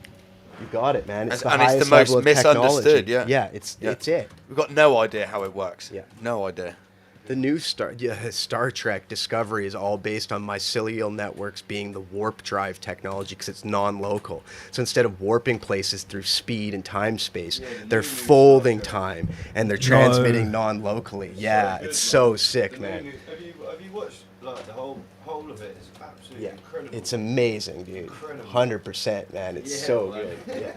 You got it, man. It's and it's the most misunderstood, technology. Yeah, it's it. We've got no idea how it works. Yeah. No idea. The new Star Trek Discovery is all based on mycelial networks being the warp drive technology because it's non-local. So instead of warping places through speed and time space, they're folding time and they're transmitting non-locally. Yeah, it's so sick, man. Have you watched like the whole of it? It's absolutely incredible. It's amazing, dude. Incredible. 100%, man. It's so good. Yeah,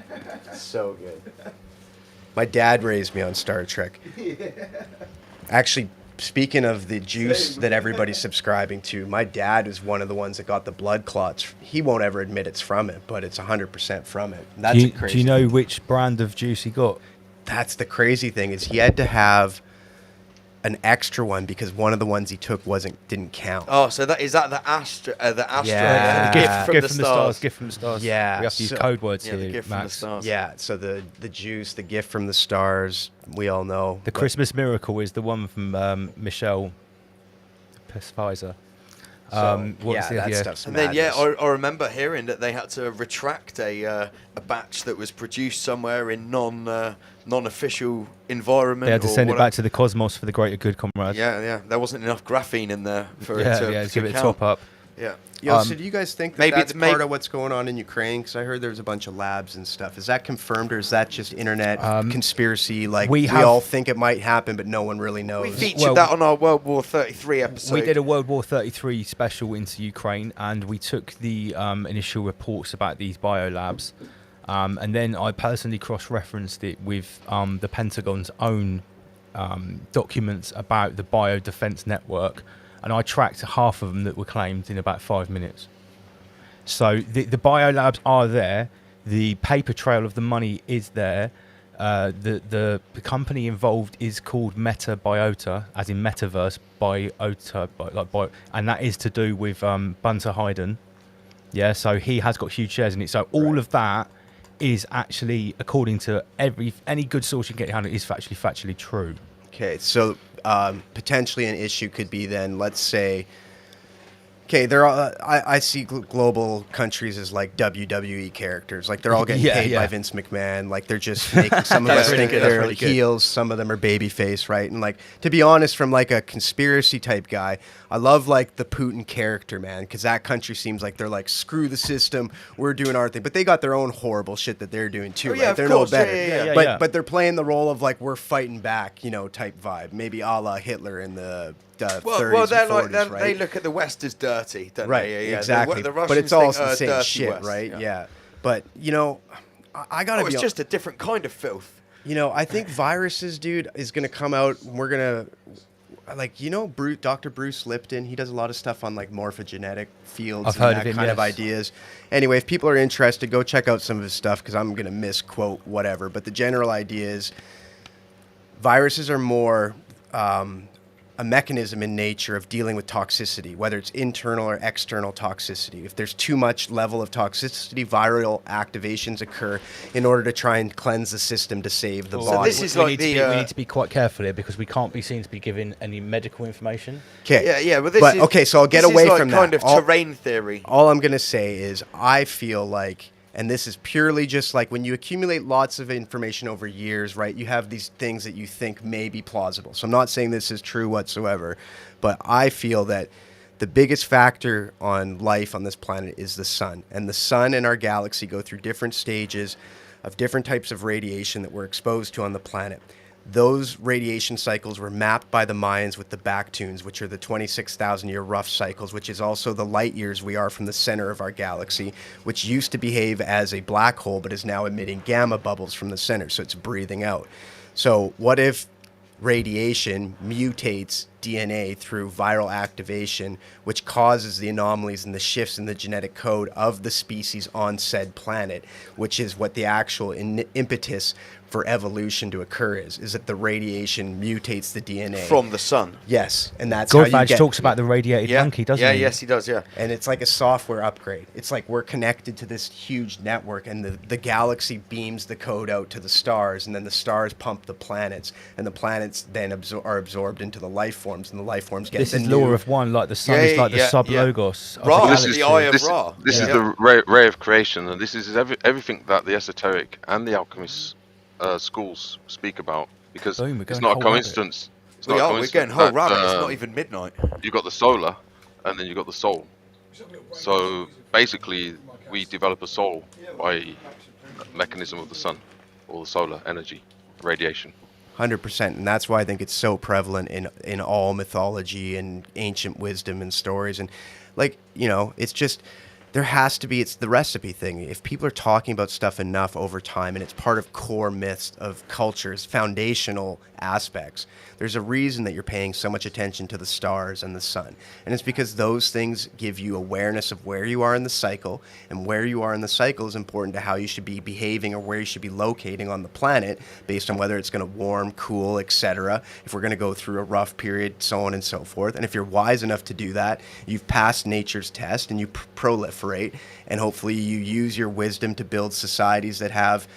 it's so good. My dad raised me on Star Trek. Actually, speaking of the juice that everybody's subscribing to, my dad is one of the ones that got the blood clots. He won't ever admit it's from it, but it's 100% from it. That's crazy. Do you know which brand of juice he got? That's the crazy thing, is he had to have an extra one because one of the ones he took didn't count. Oh, so the Astra, Yeah. Gift from the stars. Gift from the stars. Yeah. We have to use code words the here, gift from the Max. stars. Yeah, so the juice, the gift from the stars, we all know. The Christmas Miracle is the one from Michelle Pfizer. That stuff's And then madness. I remember hearing that they had to retract a batch that was produced somewhere in non-official environment. They had to send it whatever. back to the cosmos for the greater good, comrade. Yeah. There wasn't enough graphene in there for it to give it a count. top up. Yeah. Yo, so do you guys think that maybe that's it's part of what's going on in Ukraine? Because I heard there's a bunch of labs and stuff. Is that confirmed, or is that just internet conspiracy? Like, we all think it might happen, but no one really knows. We featured that on our World War 33 episode. We did a World War 33 special into Ukraine, and we took the initial reports about these biolabs, and then I personally cross-referenced it with the Pentagon's own documents about the biodefense network, and I tracked half of them that were claimed in about 5 minutes. So the biolabs are there. The paper trail of the money is there. The company involved is called Metabiota, as in metaverse, biota, and that is to do with Bunter Hyden. Yeah, so he has got huge shares in it. So all of that is actually, according to any good source you can get behind it, is factually true. Okay, so potentially an issue could be then, let's say, Okay, they're all, I see global countries as like WWE characters. Like they're all getting paid by Vince McMahon. Like they're just making some of us think they're heels, some of them are babyface, right? And like to be honest, from like a conspiracy type guy, I love like the Putin character, man, because that country seems like they're like screw the system, we're doing our thing, but they got their own horrible shit that they're doing too. Right? They're no better. But they're playing the role of like we're fighting back, you know, type vibe, maybe a la Hitler in the 30s and 40s, right? They look at the West as dirty, don't right, they? Yeah, exactly. The but it's all the same dirty shit, West. right? Yeah. But, you know, I got to be... it's just a different kind of filth. You know, I think viruses, dude, is going to come out. We're going to... Like, you know, Dr. Bruce Lipton, he does a lot of stuff on, like, morphogenetic fields I've heard that of him, kind of ideas. Anyway, if people are interested, go check out some of his stuff, because I'm going to misquote whatever. But the general idea is viruses are more... a mechanism in nature of dealing with toxicity, whether it's internal or external toxicity. If there's too much level of toxicity, viral activations occur in order to try and cleanse the system to save the body. So this is we like need to be quite careful here because we can't be seen to be giving any medical information. Okay. Yeah, but this is... Okay, so I'll get away from that. kind of terrain theory. All I'm going to say is I feel like, and this is purely just like when you accumulate lots of information over years, right, you have these things that you think may be plausible. So I'm not saying this is true whatsoever, but I feel that the biggest factor on life on this planet is the sun. And the sun and our galaxy go through different stages of different types of radiation that we're exposed to on the planet. Those radiation cycles were mapped by the Mayans with the Bactunes, which are the 26,000-year rough cycles, which is also the light years we are from the center of our galaxy, which used to behave as a black hole but is now emitting gamma bubbles from the center, so it's breathing out. So what if radiation mutates DNA through viral activation, which causes the anomalies and the shifts in the genetic code of the species on said planet, which is what the actual impetus for evolution to occur is that the radiation mutates the DNA from the sun. Yes, and that's how you Godfadge get... talks about the radiated monkey, doesn't he? Yes, he does, yeah. And it's like a software upgrade. It's like we're connected to this huge network, and the galaxy beams the code out to the stars, and then the stars pump the planets, and the planets then are absorbed into the life forms, and the life forms get This the is new... law of one, like the sun is like the sub-logos. of the Ra, galaxy. the eye of Ra. This is the ray of creation, and this is everything that the esoteric and the alchemists schools speak about, because Boom, it's not a coincidence. We're getting whole rabbit. It's not even midnight. You've got the solar, and then you've got the soul. So basically, we develop a soul by mechanism of the sun, or the solar energy, radiation. 100%, and that's why I think it's so prevalent in all mythology and ancient wisdom and stories. And like, you know, it's just... There has to be, it's the recipe thing. If people are talking about stuff enough over time and it's part of core myths of cultures, foundational aspects, there's a reason that you're paying so much attention to the stars and the sun. And it's because those things give you awareness of where you are in the cycle, and where you are in the cycle is important to how you should be behaving or where you should be locating on the planet based on whether it's going to warm, cool, etc. If we're going to go through a rough period, so on and so forth. And if you're wise enough to do that, you've passed nature's test and you proliferate, and hopefully you use your wisdom to build societies that have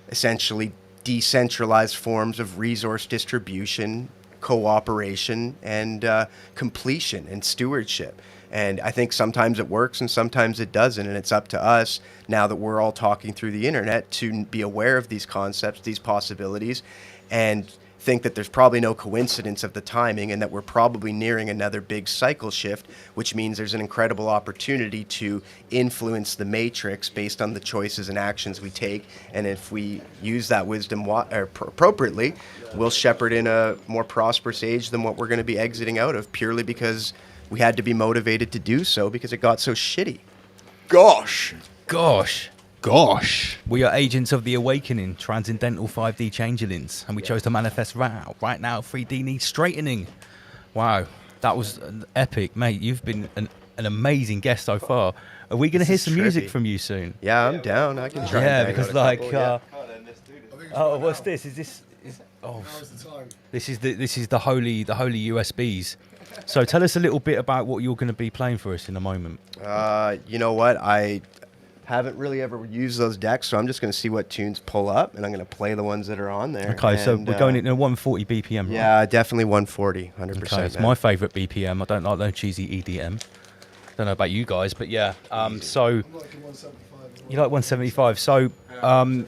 essentially decentralized forms of resource distribution, cooperation, and completion and stewardship. And I think sometimes it works and sometimes it doesn't, and it's up to us, now that we're all talking through the internet, to be aware of these concepts, these possibilities, and think that there's probably no coincidence of the timing, and that we're probably nearing another big cycle shift, which means there's an incredible opportunity to influence the matrix based on the choices and actions we take. And if we use that wisdom appropriately, we'll shepherd in a more prosperous age than what we're going to be exiting out of, purely because we had to be motivated to do so because it got so shitty. Gosh. We are agents of the awakening, transcendental 5D changelings, and we chose to manifest right now 3D needs straightening. Wow, that was epic, mate. You've been an amazing guest so far. Are we going to hear some music from you soon? Yeah, I'm down. I can try. Yeah, because like, oh, what's this? Is this? This is the holy USBs. So tell us a little bit about what you're going to be playing for us in a moment. You know what? I haven't really ever used those decks, so I'm just going to see what tunes pull up, and I'm going to play the ones that are on there. Okay, so we're going into 140 BPM, right? Yeah, definitely 140, 100%. Okay, it's my favourite BPM. I don't like no cheesy EDM. Don't know about you guys, but yeah. So you like 175. So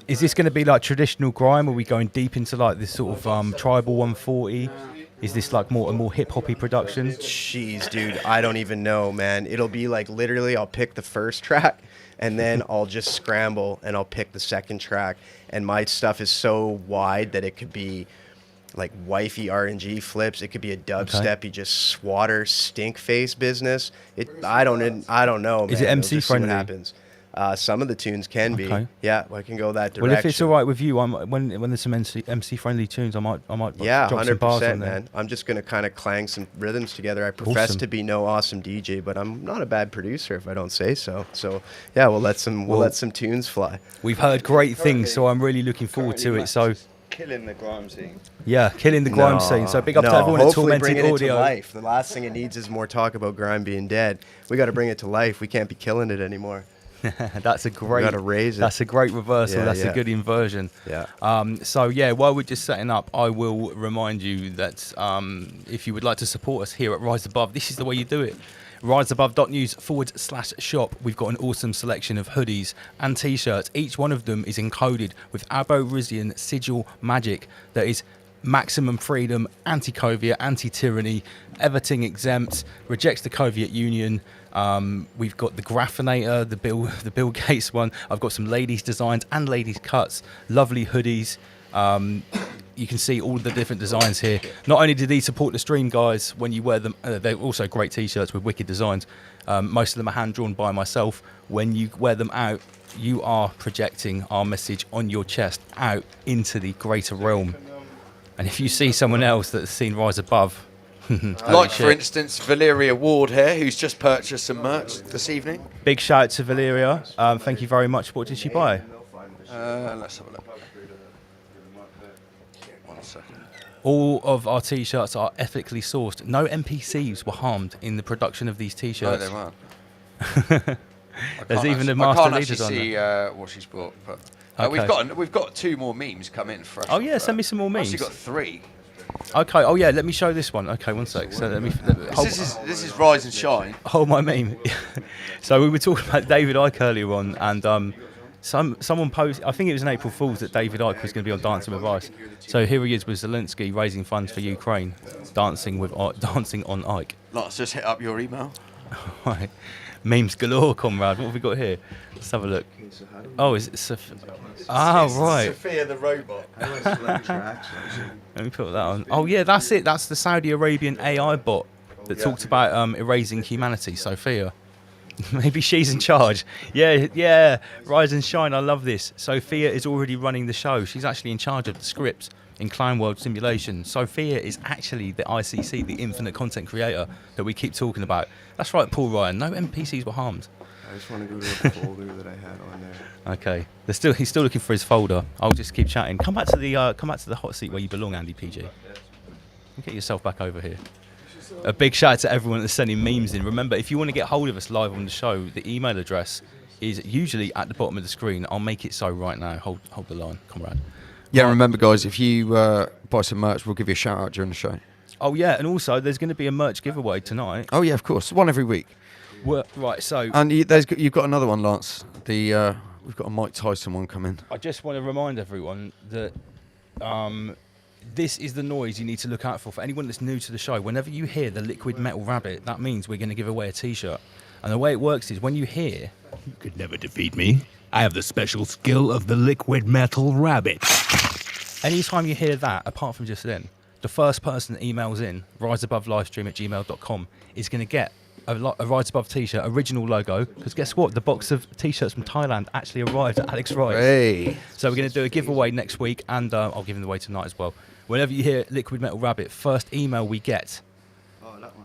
is this going to be like traditional grime? Are we going deep into like this sort of tribal 140? Is this like a more hip hoppy production? Jeez, dude, I don't even know, man. It'll be like literally I'll pick the first track and then I'll just scramble and I'll pick the second track. And my stuff is so wide that it could be like wifey RNG flips. It could be a dubsteppy, just swatter stink face business. I don't know, man. Is it MC We'll just see what friendly? happens. Some of the tunes can be. Okay. Yeah, I can go that direction. Well, if it's all right with you, when there's some MC friendly tunes, I might Yeah, drop some bars 100%, on there. man. I'm just gonna kind of clang some rhythms together. I profess Awesome. to be no awesome DJ, but I'm not a bad producer if I don't say so. So yeah, we'll let some tunes fly. We've heard great things, so I'm really looking forward to it. So Killing the grime scene. yeah, killing the grime scene. So big up to everyone at hopefully Tormented bringing it Audio. to life. The last thing it needs is more talk about grime being dead. We got to bring it to life. We can't be killing it anymore. That's a great. gotta raise it. That's a great reversal. Yeah, That's a yeah. good inversion. Yeah. So yeah, while we're just setting up, I will remind you that if you would like to support us here at Rise Above, this is the way you do it. riseabove.news/shop. We've got an awesome selection of hoodies and t-shirts. Each one of them is encoded with Aborigine sigil magic that is maximum freedom, anti-Coviet, anti-tyranny, everything exempt, rejects the Coviet Union. We've got the Graphinator, the Bill Gates one. I've got some ladies designs and ladies cuts, lovely hoodies. You can see all the different designs here. Not only do these support the stream, guys, when you wear them, they're also great t-shirts with wicked designs. Most of them are hand drawn by myself. When you wear them out, you are projecting our message on your chest out into the greater realm. And if you see someone else that's seen Rise Above, Like, for instance, Valeria Ward here, who's just purchased some merch this evening. big shout out to Valeria. Thank you very much. What did she buy? Let's have a look. 1 second. All of our t-shirts are ethically sourced. No NPCs were harmed in the production of these No, t-shirts. they weren't. There's even a I master can't leader actually on see there. what she's bought, but Okay. we've got 2 more memes come in fresh. Oh yeah, send me some more memes. Actually got 3. Okay. Oh yeah, let me show this one. Okay, one sec. So let me This is Rise and Shine. hold my meme. So we were talking about David Icke earlier on, and someone posted. I think it was an April Fool's that David Icke was going to be on Dancing with Ice. So here he is with Zelensky raising funds for Ukraine, dancing on Ike. Let's just hit up your email. Right. Memes galore, comrade. What have we got here? Let's have a look. Oh, is it right. Sophia the robot. Let me put that on. Oh yeah, that's it. That's the Saudi Arabian AI bot that talked about erasing humanity. Sophia. Maybe she's in charge. Yeah. Rise and shine. I love this. Sophia is already running the show. She's actually in charge of the script in Clown World Simulation. Sophia is actually the ICC, the infinite content creator that we keep talking about. That's right, Paul Ryan. No NPCs were harmed. I just want to go to the folder that I had on there. Okay. He's still looking for his folder. I'll just keep chatting. Come back to the hot seat where you belong, Andy PG. Get yourself back over here. A big shout out to everyone that's sending memes in. Remember, if you want to get hold of us live on the show, the email address is usually at the bottom of the screen. I'll make it so right now. Hold the line, comrade. Yeah, remember, guys, if you buy some merch, we'll give you a shout out during the show. Oh yeah, and also there's going to be a merch giveaway tonight. Oh yeah, of course, one every week. Right, so And you've got another one, Lance. We've got a Mike Tyson one coming. I just want to remind everyone that this is the noise you need to look out for. For anyone that's new to the show, whenever you hear the liquid metal rabbit, that means we're going to give away a t-shirt. And the way it works is when you hear... You could never defeat me. I have the special skill of the liquid metal rabbit. Anytime you hear that, apart from just then, the first person that emails in, riseabovelivestream@gmail.com, is going to get a Rise Above t-shirt, original logo, because guess what? The box of t-shirts from Thailand actually arrived at Alex Rice. Hey. So we're going to do a giveaway next week, and I'll give them away tonight as well. Whenever you hear Liquid Metal Rabbit, first email we get,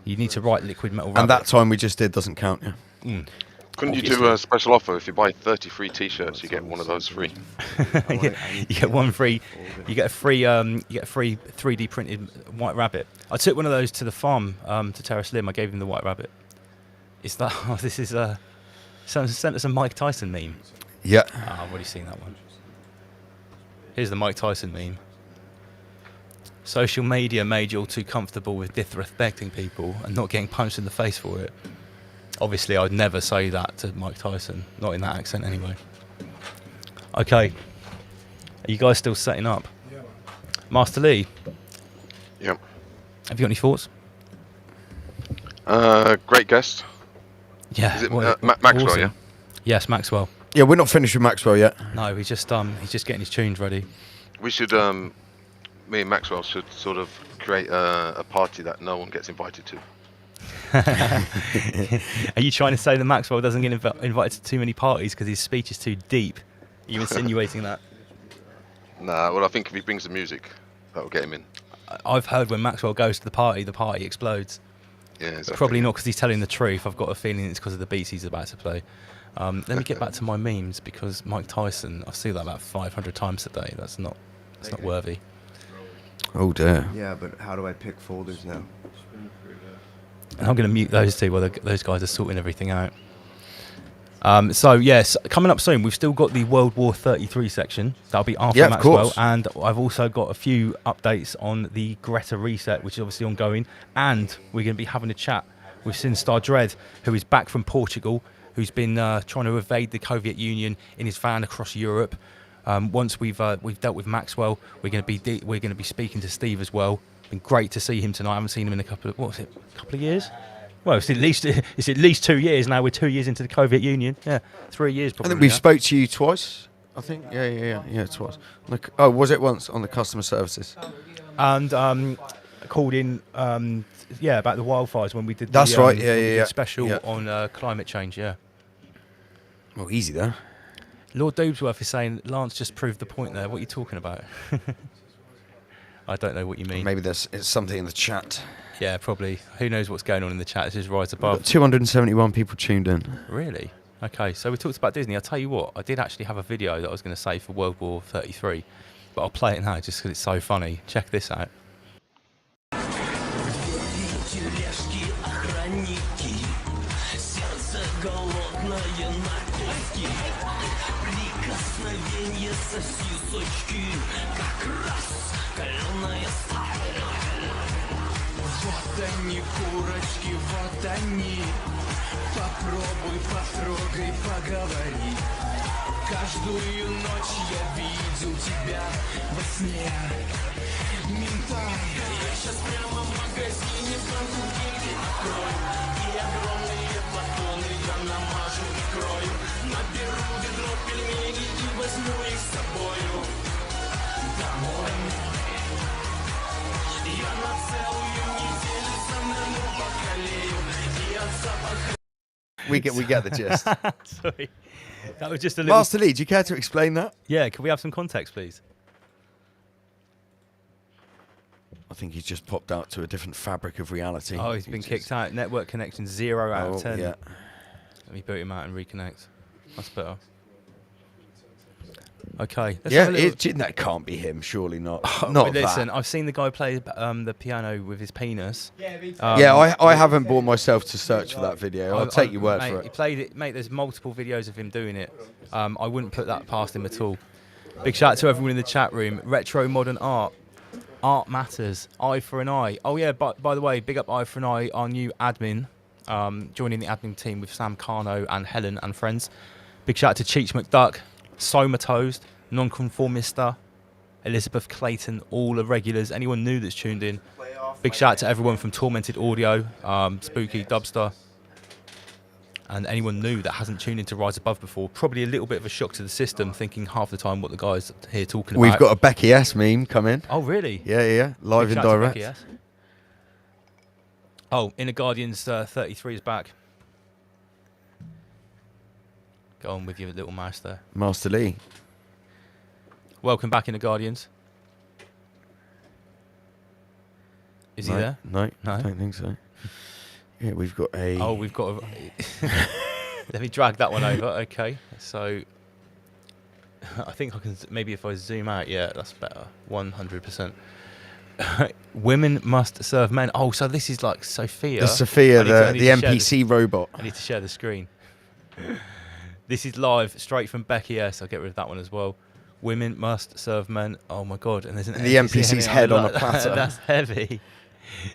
you need to write Liquid Metal Rabbit. And that time we just did doesn't count, yeah. Couldn't you do a special offer? If you buy 33 t-shirts, you get one of those free. Yeah, you get one free. You get a free 3D printed white rabbit. I took one of those to the farm to Terrace Lim. I gave him the white rabbit. Is that? Oh, this is someone sent us a Mike Tyson meme. Yeah. Oh, I've already seen that one. Here's the Mike Tyson meme. Social media made you all too comfortable with disrespecting people and not getting punched in the face for it. Obviously, I'd never say that to Mike Tyson, not in that accent anyway. Okay, are you guys still setting up? Yeah. Master Lee, Yep. have you got any thoughts? Great guest. Yeah, Is it well, Maxwell? awesome. Yeah. Yes, Maxwell. Yeah, we're not finished with Maxwell yet. No, he's just getting his tunes ready. We should. Me and Maxwell should sort of create a party that no one gets invited to. Are you trying to say that Maxwell doesn't get invited to too many parties because his speech is too deep? Are you insinuating that? Nah. Well, I think if he brings the music, that will get him in. I've heard when Maxwell goes to the party explodes. Yeah. Exactly. Probably not because he's telling the truth. I've got a feeling it's because of the beats he's about to play. Let me get back to my memes because Mike Tyson, I see that about 500 times a day. That's not worthy. Oh dear. Yeah, but how do I pick folders now? And I'm going to mute those two while those guys are sorting everything out. So yes, coming up soon, we've still got the World War 33 section. That'll be after Yeah, of Maxwell. course. And I've also got a few updates on the Greta reset, which is obviously ongoing. And we're going to be having a chat with Sinstar Dread, who is back from Portugal, who's been trying to evade the Soviet Union in his van across Europe. Once we've dealt with Maxwell, we're going to be speaking to Steve as well. Been great to see him tonight. I haven't seen him in a couple of years. Well, it's at least 2 years now. We're 2 years into the Soviet Union. Yeah, 3 years probably. I think we've now. spoke to you twice. I think. Yeah, twice. Oh, was it once on the customer services? And called in about the wildfires when we did That's the, right, when we did yeah. special Yeah. on climate change. Yeah. Well, easy there. Lord Doobsworth is saying Lance just proved the point there. What are you talking about? I don't know what you mean. Maybe it's something in the chat. Yeah, probably. Who knows what's going on in the chat? This is Rise We've got Above. 271 people tuned in. Really? Okay, so we talked about Disney. I'll tell you what, I did actually have a video that I was going to say for World War 33, but I'll play it now just because it's so funny. Check this out. Вот они, курочки, вот они. Попробуй, потрогай, поговори. Каждую ночь я видел тебя во сне. Ментай, я сейчас прямо в магазине французский открою. И огромные батоны я намажу и крою. Наберу ведро пельменей и возьму их с собою домой. Я на целую неделю самому покалею. И от запаха... We get the gist. Sorry. That was just a little... Master Lee, do you care to explain that? Yeah, can we have some context, please? I think he's just popped out to a different fabric of reality. Oh, he's been kicked out. Network connection 0 out of 10. Yeah. Let me boot him out and reconnect. That's better. Okay. Let's Yeah, have a little... that can't be him, surely not. Oh, Not listen, that. I've seen the guy play the piano with his penis. I haven't brought myself to search for that video. I'll take your word mate, for He it. played it, mate. There's multiple videos of him doing it. I wouldn't put that past him at all. Big shout out to everyone in the chat room. Retro modern art. Art matters. Eye for an eye. Oh yeah, by the way, big up Eye for an eye, our new admin. Joining the admin team with Sam Carno and Helen and friends. Big shout out to Cheech McDuck, Somatosed, Nonconformista, Elizabeth Clayton, all the regulars. Anyone new that's tuned in. Big shout out to everyone from Tormented Audio, Spooky, Dubster, and anyone new that hasn't tuned into Rise Above before. Probably a little bit of a shock to the system, thinking half the time what the guys here talking about. We've got a Becky S meme come in. Oh really? Yeah. Live Big and shout out to direct. Becky, yes. Oh, Inner Guardians 33 is back. Go on with your little mouse there. Master Lee. Welcome back, Inner Guardians. Is he there? No, No? I don't think so. Yeah, we've got a... Oh, we've got a... Let me drag that one over. Okay, so... I think I can... Maybe if I zoom out, yeah, that's better. 100%. Women must serve men. Oh, so this is like Sophia. The Sophia, I need the to share NPC robot. I need to share the screen. This is live, straight from Becky S. I'll get rid of that one as well. Women must serve men. Oh my god! And there's an The NPC's in it. head I on a like that. platter. That's heavy.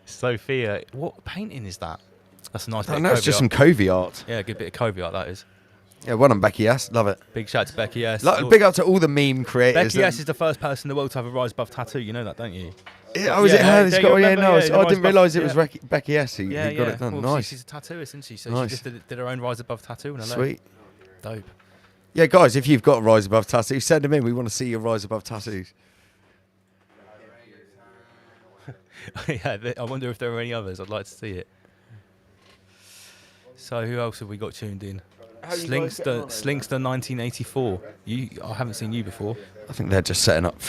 Sophia, what painting is that? That's a nice bit And of that's Covey just some art. Covey art. Yeah, a good bit of Covey art, that is. Yeah, well done, Becky S. Love it. Big shout out to Becky S. Big up to all the meme creators. Becky S is the first person in the world to have a Rise Above tattoo. You know that, don't you? Yeah, oh, is it her? It's got, yeah, no, the I Rise didn't Above- realise it was yeah. Becky S who got it done. Well, Nice. She's a tattooist, isn't she? So Nice. she just did her own Rise Above tattoo. And Sweet. Dope. Yeah, guys, if you've got a Rise Above tattoo, send them in. We want to see your Rise Above tattoos. Yeah, I wonder if there are any others. I'd like to see it. So who else have we got tuned in? Slinkster 1984. I haven't seen you before. I think they're just setting up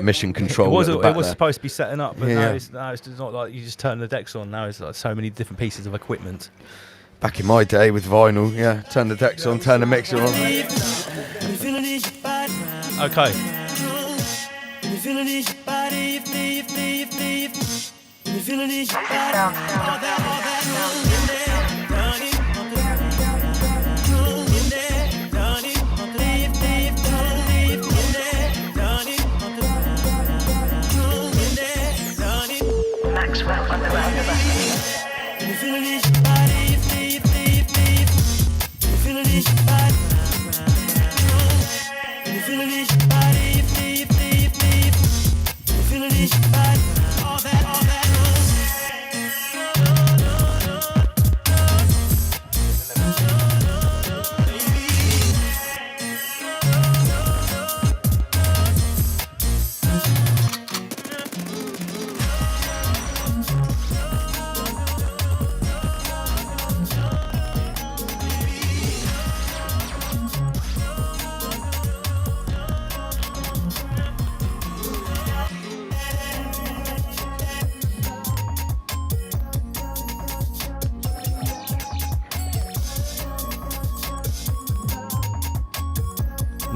mission control. It was at the back there. supposed to be setting up, but Yeah. now it's just not like you just turn the decks on. Now it's like so many different pieces of equipment. Back in my day with vinyl, yeah, turn the decks on, turn the mixer on. Okay. Maxwell on the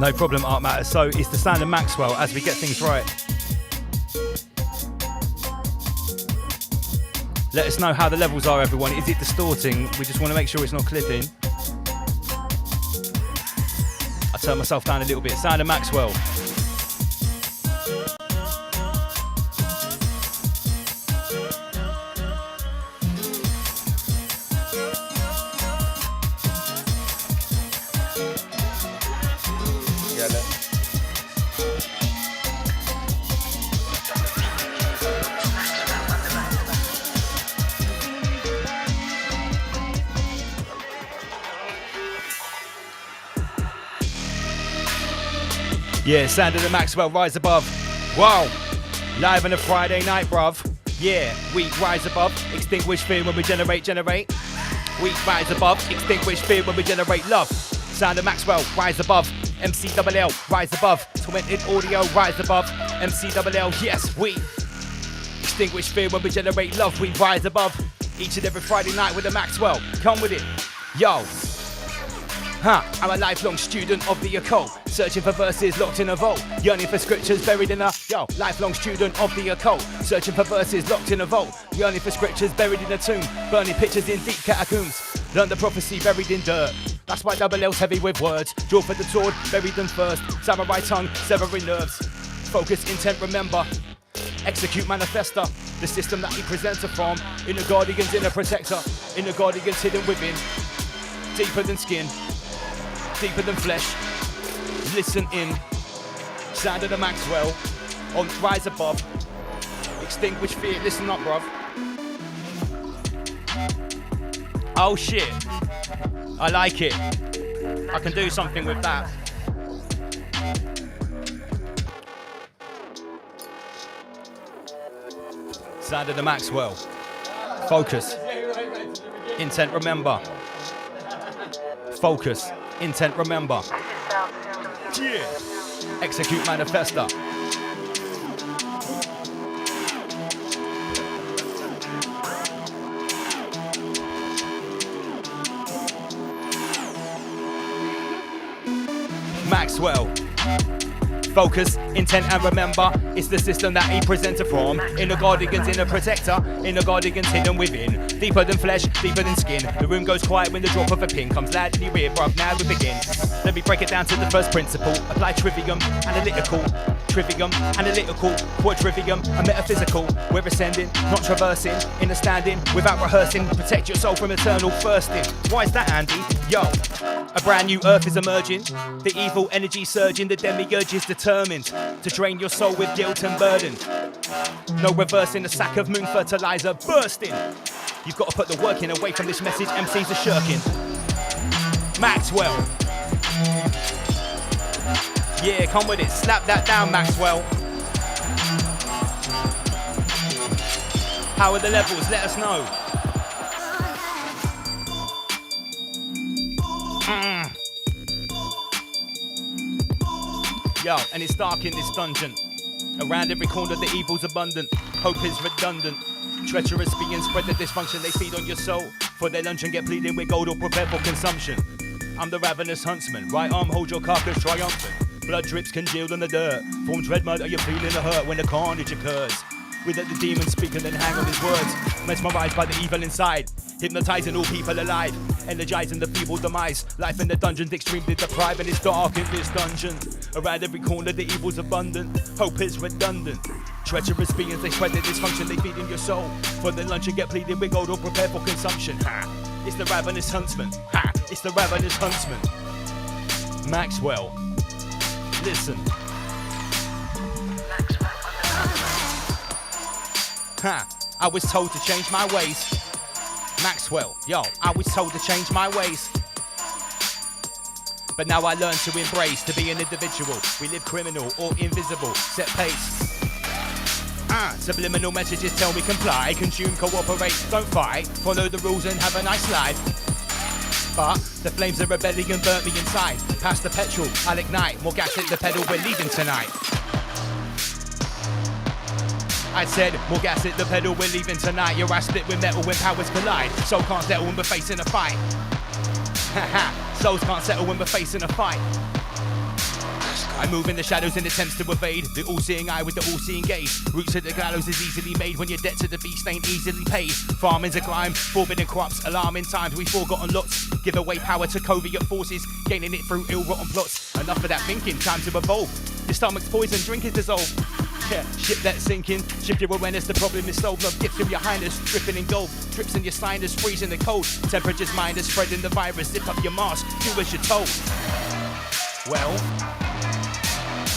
No problem, Art Matter. So it's the sound of Maxwell as we get things right. Let us know how the levels are, everyone. Is it distorting? We just want to make sure it's not clipping. I turn myself down a little bit. Sound of Maxwell. Yeah, sound of the Maxwell, Rise Above. Wow. Live on a Friday night, bruv. Yeah, we rise above, extinguish fear when we generate. We rise above, extinguish fear when we generate love. Sound of Maxwell, rise above. MCLL, rise above. Tormented audio, rise above. MCLL, yes, we extinguish fear when we generate love. We rise above. Each and every Friday night with the Maxwell. Come with it. Yo. I'm a lifelong student of the occult, searching for verses locked in a vault, yearning for scriptures buried in a lifelong student of the occult, searching for verses locked in a vault, yearning for scriptures buried in a tomb, burning pictures in deep catacombs, learn the prophecy buried in dirt. That's why double L's heavy with words, draw for the sword, bury them first, samurai tongue, severing nerves, focus, intent, remember, execute, manifesta, the system that he presents her from, inner guardians, inner protector, inner guardians hidden within, deeper than skin, deeper than flesh. Listen in. Sound of the Maxwell on Rise Above. Extinguish fear. Listen up, bruv. Oh shit. I like it. I can do something with that. Sound of the Maxwell. Focus. Intent, remember. Focus. Intent, remember. Yeah. Execute, manifesta. Maxwell. Focus, intent and remember, it's the system that he presented from. Inner guardians, inner protector, inner guardians hidden within. Deeper than flesh, deeper than skin. The room goes quiet when the drop of a pin comes loudly rear, bruv, now we begin. Let me break it down to the first principle. Apply trivium, analytical. trivium, analytical, quadrivium, and metaphysical. We're ascending, not traversing, in a standing, without rehearsing. Protect your soul from eternal thirsting. Why is that, Andy? Yo, a brand new earth is emerging. The evil energy surging, the demiurge is determined to drain your soul with guilt and burden. No reversing, a sack of moon fertilizer bursting. You've got to put the work in, away from this message MCs are shirking. Maxwell. Yeah, come with it, slap that down, Maxwell. How are the levels? Let us know. Yo, and it's dark in this dungeon. Around every corner the evil's abundant. Hope is redundant. Treacherous beings spread the dysfunction. They feed on your soul. For their lunch and get pleading with gold or prepare for consumption. I'm the ravenous huntsman. Right arm hold your carcass triumphant. Blood drips congealed on the dirt. Forms red mud, are you feeling the hurt when the carnage occurs? We let the demon speak and then hang on his words. Mesmerized by the evil inside. Hypnotizing all people alive. Energizing the feeble demise. Life in the dungeon's extremely deprived and it's dark in this dungeon. Around every corner the evil's abundant. Hope is redundant. Treacherous beings, they spread their dysfunction. They feed in your soul. For their lunch and get pleading with gold or prepare for consumption. Ha! It's the ravenous huntsman. Ha! It's the ravenous huntsman. Maxwell. Listen. Ha! I was told to change my ways. Maxwell, yo, I was told to change my ways. But now I learn to embrace, to be an individual. We live criminal or invisible, set pace. Subliminal messages tell me comply, consume, cooperate, don't fight. Follow the rules and have a nice life. But the flames of rebellion burnt me inside. Past the petrol, I'll ignite. More gas hit the pedal, we're leaving tonight. I said, more gas hit the pedal, we're leaving tonight. Your ass split with metal when powers collide. Soul can't settle when we're facing a fight. Haha, souls can't settle when we're facing a fight. I move in the shadows in attempts to evade the all-seeing eye with the all-seeing gaze. Roots of the gallows is easily made when your debt to the beast ain't easily paid. Farming's a climb, forbidden crops, alarming times. We've forgotten lots. Give away power to covert forces, gaining it through ill-rotten plots. Enough of that thinking, time to evolve. Your stomach's poison, drink is dissolved. Yeah, ship that's sinking. Shift your awareness, the problem is solved. Love gifts from your highness, dripping in gold. Drips in your sinus, freezing the cold. Temperature's minus, spreading the virus. Zip up your mask, do as you're told. Well,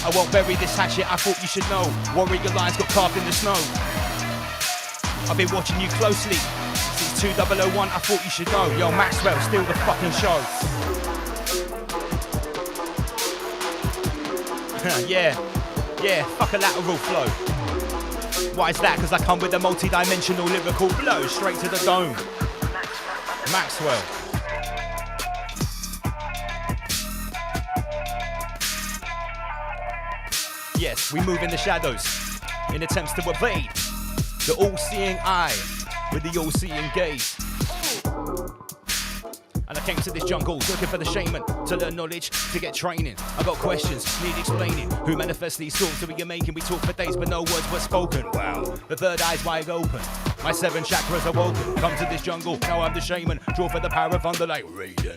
I won't bury this hatchet, I thought you should know. Warrior lines got carved in the snow. I've been watching you closely since 2001, I thought you should know. Yo, Maxwell, steal the fucking show. Yeah, fuck a lateral flow. Why is that? Because I come with a multi-dimensional lyrical blow straight to the dome. Maxwell. Yes, we move in the shadows in attempts to evade the all-seeing eye with the all-seeing gaze. And I came to this jungle looking for the shaman to learn knowledge, to get training. I got questions, need explaining. Who manifests these thoughts that we are making? We talk for days but no words were spoken. Wow, the third eye's wide open. My 7 chakras awoken. Come to this jungle, now I'm the shaman. Draw for the power of thunder like Raiden.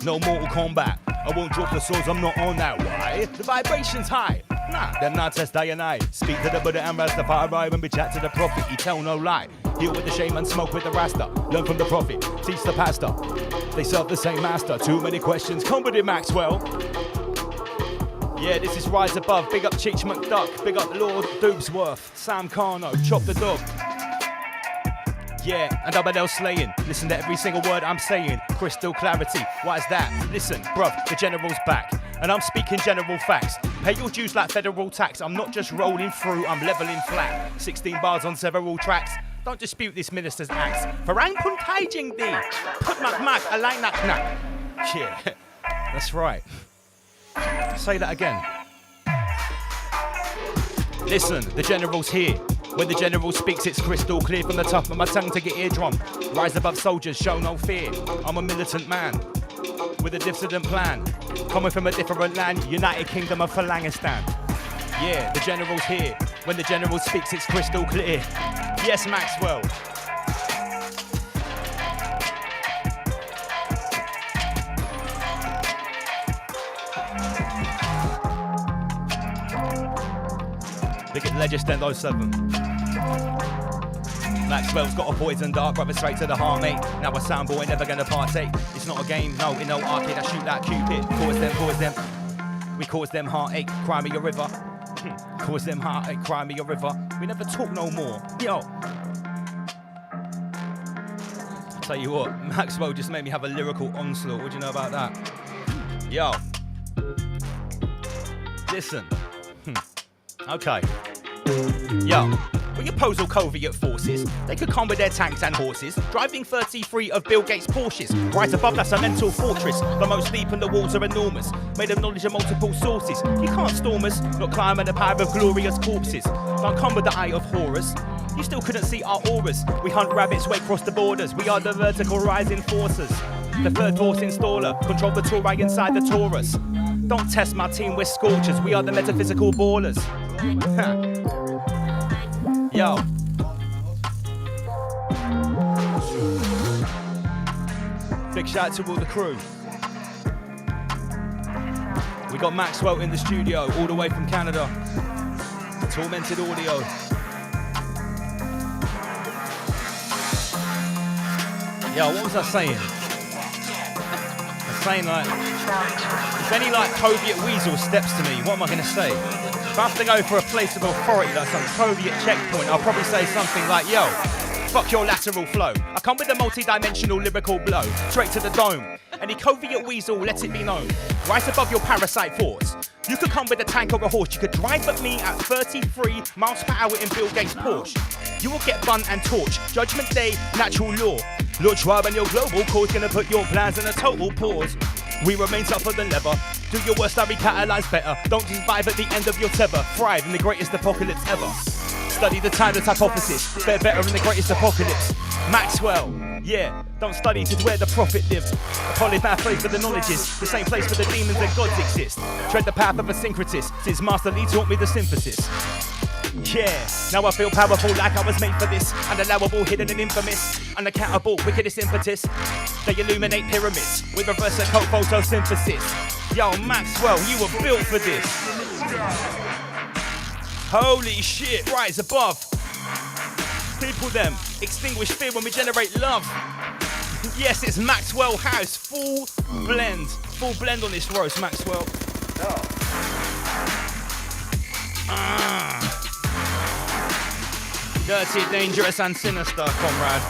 No mortal combat, I won't drop the swords, I'm not on that. Why? The vibration's high. Nah, them not test day and night. Speak to the Buddha and Rastafari when we chat to the prophet. He tell no lie. Heal with the shaman, smoke with the Rasta. Learn from the prophet, teach the pastor. They serve the same master. Too many questions, come with it, Maxwell. Yeah, this is Rise Above. Big up Cheech McDuck. Big up Lord Doobsworth. Sam Carno, Chop the Dog. Yeah, and Double L slaying. Listen to every single word I'm saying. Crystal clarity. Why is that? Listen, bruv, the general's back. And I'm speaking general facts. Pay your dues like federal tax. I'm not just rolling through, I'm leveling flat. 16 bars on several tracks. Don't dispute this minister's acts. Farang puntai jing di. Put mak I like that knack. Yeah, that's right. Say that again. Listen, the general's here. When the general speaks, it's crystal clear from the top of my tongue to get eardrum. Rise above soldiers, show no fear. I'm a militant man with a dissident plan. Coming from a different land, United Kingdom of Phalangistan. Yeah, the general's here. When the general speaks, it's crystal clear. Yes, Maxwell. Look at Legend 07. Maxwell's got a poison dart, brother, straight to the heart, mate. Now a soundboy, never gonna partake. It's not a game, no, in no arcade. I shoot like Cupid, cause them. We cause them heartache, cry me a river. Cause them heartache, cry me a river. We never talk no more. Yo. Tell you what, Maxwell just made me have a lyrical onslaught. What do you know about that? Yo. Listen. Okay. Yo. We oppose all covert forces. They could come with their tanks and horses, driving 33 of Bill Gates' Porsches. Right above, that's a mental fortress. The most deep and the walls are enormous, made of knowledge of multiple sources. You can't storm us, not climb at the power of glorious corpses. Don't come with the eye of horrors. You still couldn't see our auras. We hunt rabbits way across the borders. We are the vertical rising forces. The third force installer, control the Torah inside the Taurus. Don't test my team, we're scorchers. We are the metaphysical ballers. Yo. Big shout out to all the crew. We got Maxwell in the studio, all the way from Canada. Tormented audio. Yo, what was I saying? I'm saying like, if any like covert weasel steps to me, what am I gonna say? If I have to go for a place of authority, like some covert checkpoint, I'll probably say something like, yo, fuck your lateral flow. I come with a multi-dimensional lyrical blow, straight to the dome. Any covert weasel, let it be known. Right above your parasite thoughts. You could come with a tank or a horse. You could drive at me at 33 miles per hour in Bill Gates' Porsche. You will get bun and torch. Judgment Day, natural law. Lord Schwab and your global cause gonna put your plans in a total pause. We remain tougher than leather. Do your worst, I recatalyze better. Don't survive at the end of your tether. Thrive in the greatest apocalypse ever. Study the timeless hypothesis. Fare better in the greatest apocalypse. Maxwell, yeah. Don't study to where the prophet lived. A polymath place where the knowledge is. The same place where the demons and gods exist. Tread the path of a syncretist. Since Master Lee taught me the synthesis. Yeah, now I feel powerful like I was made for this. Unallowable, hidden and infamous. Unaccountable, wickedest impetus. They illuminate pyramids with reverse occult photosynthesis. Yo, Maxwell, you were built for this. Holy shit, rise above. People them, extinguish fear when we generate love. Yes, it's Maxwell House, full blend on this roast, Maxwell. Dirty, dangerous and sinister, comrade.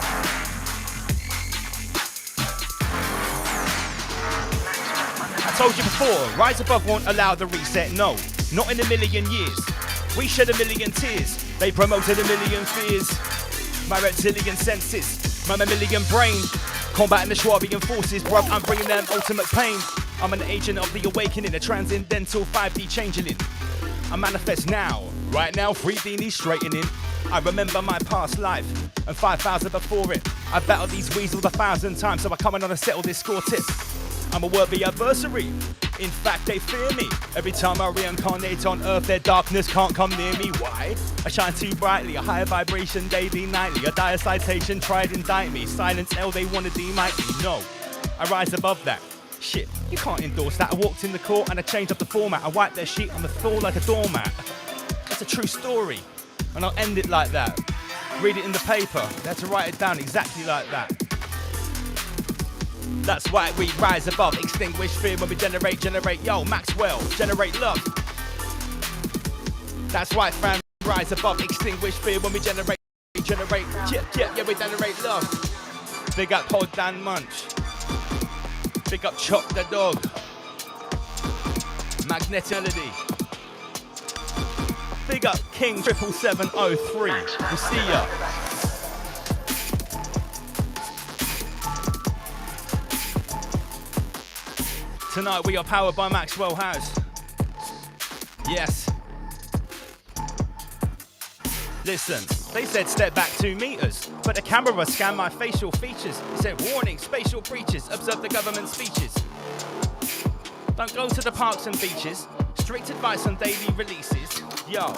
I told you before, Rise Above won't allow the reset, no, not in a million years. We shed a million tears, they promoted a million fears. My reptilian senses, my mammalian brain, combating the Schwabian forces, bruv, I'm bringing them ultimate pain. I'm an agent of the awakening, a transcendental 5D changeling. I manifest now, right now, 3D needs straightening. I remember my past life, and 5,000 before it. I've battled these weasels 1,000 times, so I come and settle this score tip. I'm a worthy adversary. In fact, they fear me. Every time I reincarnate on Earth, their darkness can't come near me. Why? I shine too brightly, a higher vibration daily, nightly. A dire citation, try and indict me. Silence L, they wanna demight me. No, I rise above that. Shit, you can't endorse that. I walked in the court and I changed up the format. I wiped their shit on the floor like a doormat. That's a true story. And I'll end it like that. Read it in the paper. They had to write it down exactly like that. That's why we rise above, extinguish fear when we generate, yo, Maxwell, generate love. That's why fam, rise above, extinguish fear when we generate, yeah, we generate love. Big up Hold Dan Munch. Big up Chop the Dog. Magnetility. Big up King 77703. We'll see ya. Tonight we are powered by Maxwell House. Yes. Listen, they said step back 2 meters, but the camera scanned my facial features. It said warning, spatial breaches, observe the government speeches. Don't go to the parks and beaches. Strict advice on daily releases. Yo,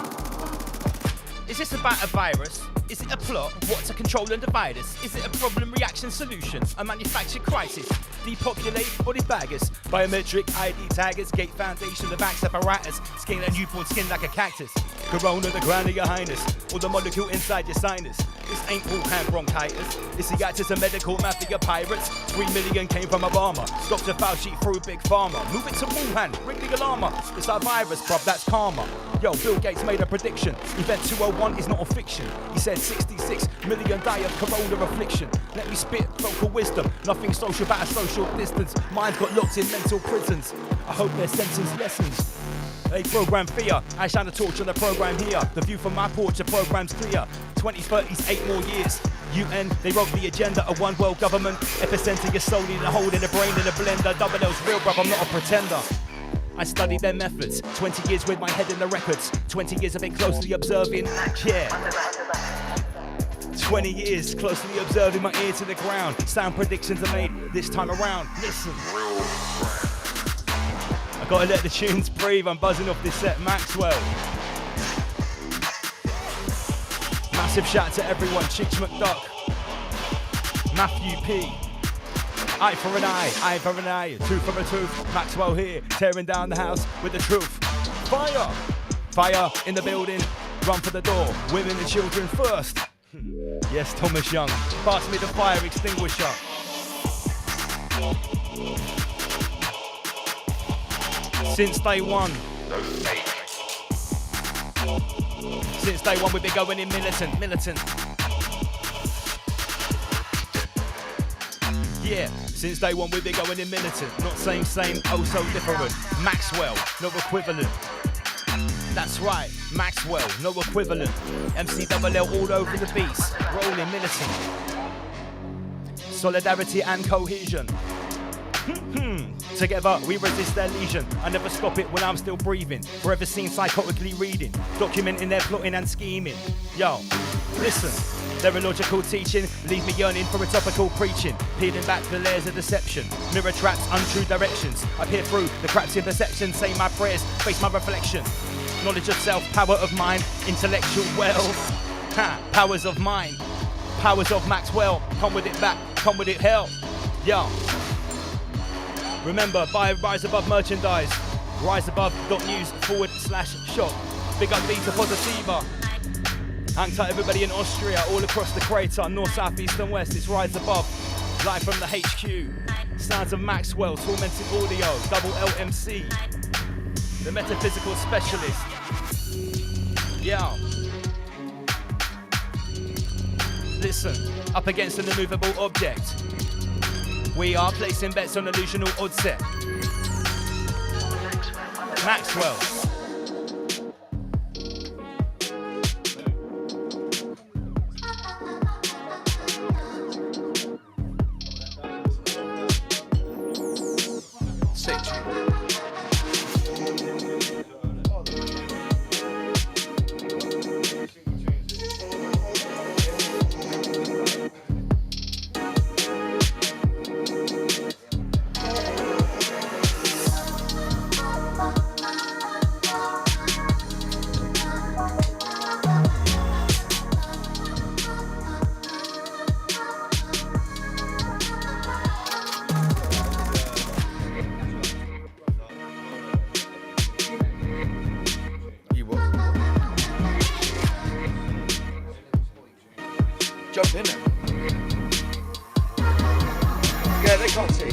is this about a virus? Is it a plot? What to control and divide us? Is it a problem, reaction, solution? A manufactured crisis? Depopulate body baggers? Biometric ID taggers? Gate foundation, the back apparatus? Skin a newborn skin like a cactus? Corona, the crown of your highness, or the molecule inside your sinus. This ain't Wuhan bronchitis. This the act as a medical mafia pirates. 3 million came from Obama. Dr. Fauci through Big Pharma. Move it to Wuhan, ring the alarm. It's our virus, bruv, that's karma. Yo, Bill Gates made a prediction. Event 201 is not a fiction. He said 66 million die of corona affliction. Let me spit vocal wisdom. Nothing social but a social distance. Minds got locked in mental prisons. I hope their sentence lessons. They program fear. I shine a torch on the program here. The view from my porch, the program's clear. 2030's 8 more years. UN, they wrote the agenda of one world government. Epicenter, your soul in a hole in a brain in a blender. Double L's real, bruv, I'm not a pretender. I studied their methods. 20 years with my head in the records. 20 years of it closely observing. Yeah. 20 years closely observing, my ear to the ground. Sound predictions are made this time around. Listen. I gotta let the tunes breathe. I'm buzzing off this set. Maxwell. Massive shout to everyone. Chicks McDuck. Matthew P. Eye for an eye for an eye, tooth for a tooth. Maxwell here, tearing down the house with the truth. Fire! Fire in the building. Run for the door. Women and children first. Yes, Thomas Young. Pass me the fire extinguisher. Since day one. Since day one we've been going in militant. Yeah, since day one we've been going in militant. Not same, oh so different. Maxwell, no equivalent. That's right, Maxwell, no equivalent. MCLL all over the beats, rolling militant. Solidarity and cohesion. Together we resist their lesion. I never stop it when I'm still breathing. Forever seen psychotically reading, documenting their plotting and scheming. Yo, listen. Their illogical teaching leave me yearning for a topical preaching. Peeling back the layers of deception. Mirror traps, untrue directions. I peer through the cracks in perception. Say my prayers, face my reflection. Knowledge of self, power of mind, intellectual wealth. Powers of mind, powers of Maxwell. Come with it back, come with it hell. Yo. Remember, buy Rise Above merchandise. riseabove.news/shop. Big up Vita Positiva. Hang tight everybody in Austria, all across the crater, north, south, east and west, it's Rise Above. Live from the HQ. Sounds of Maxwell, Tormented Audio, Double LMC. The metaphysical specialist. Yeah. Listen, up against an immovable object. We are placing bets on illusional odd set. Maxwell. Jump in there. Yeah, they can't see.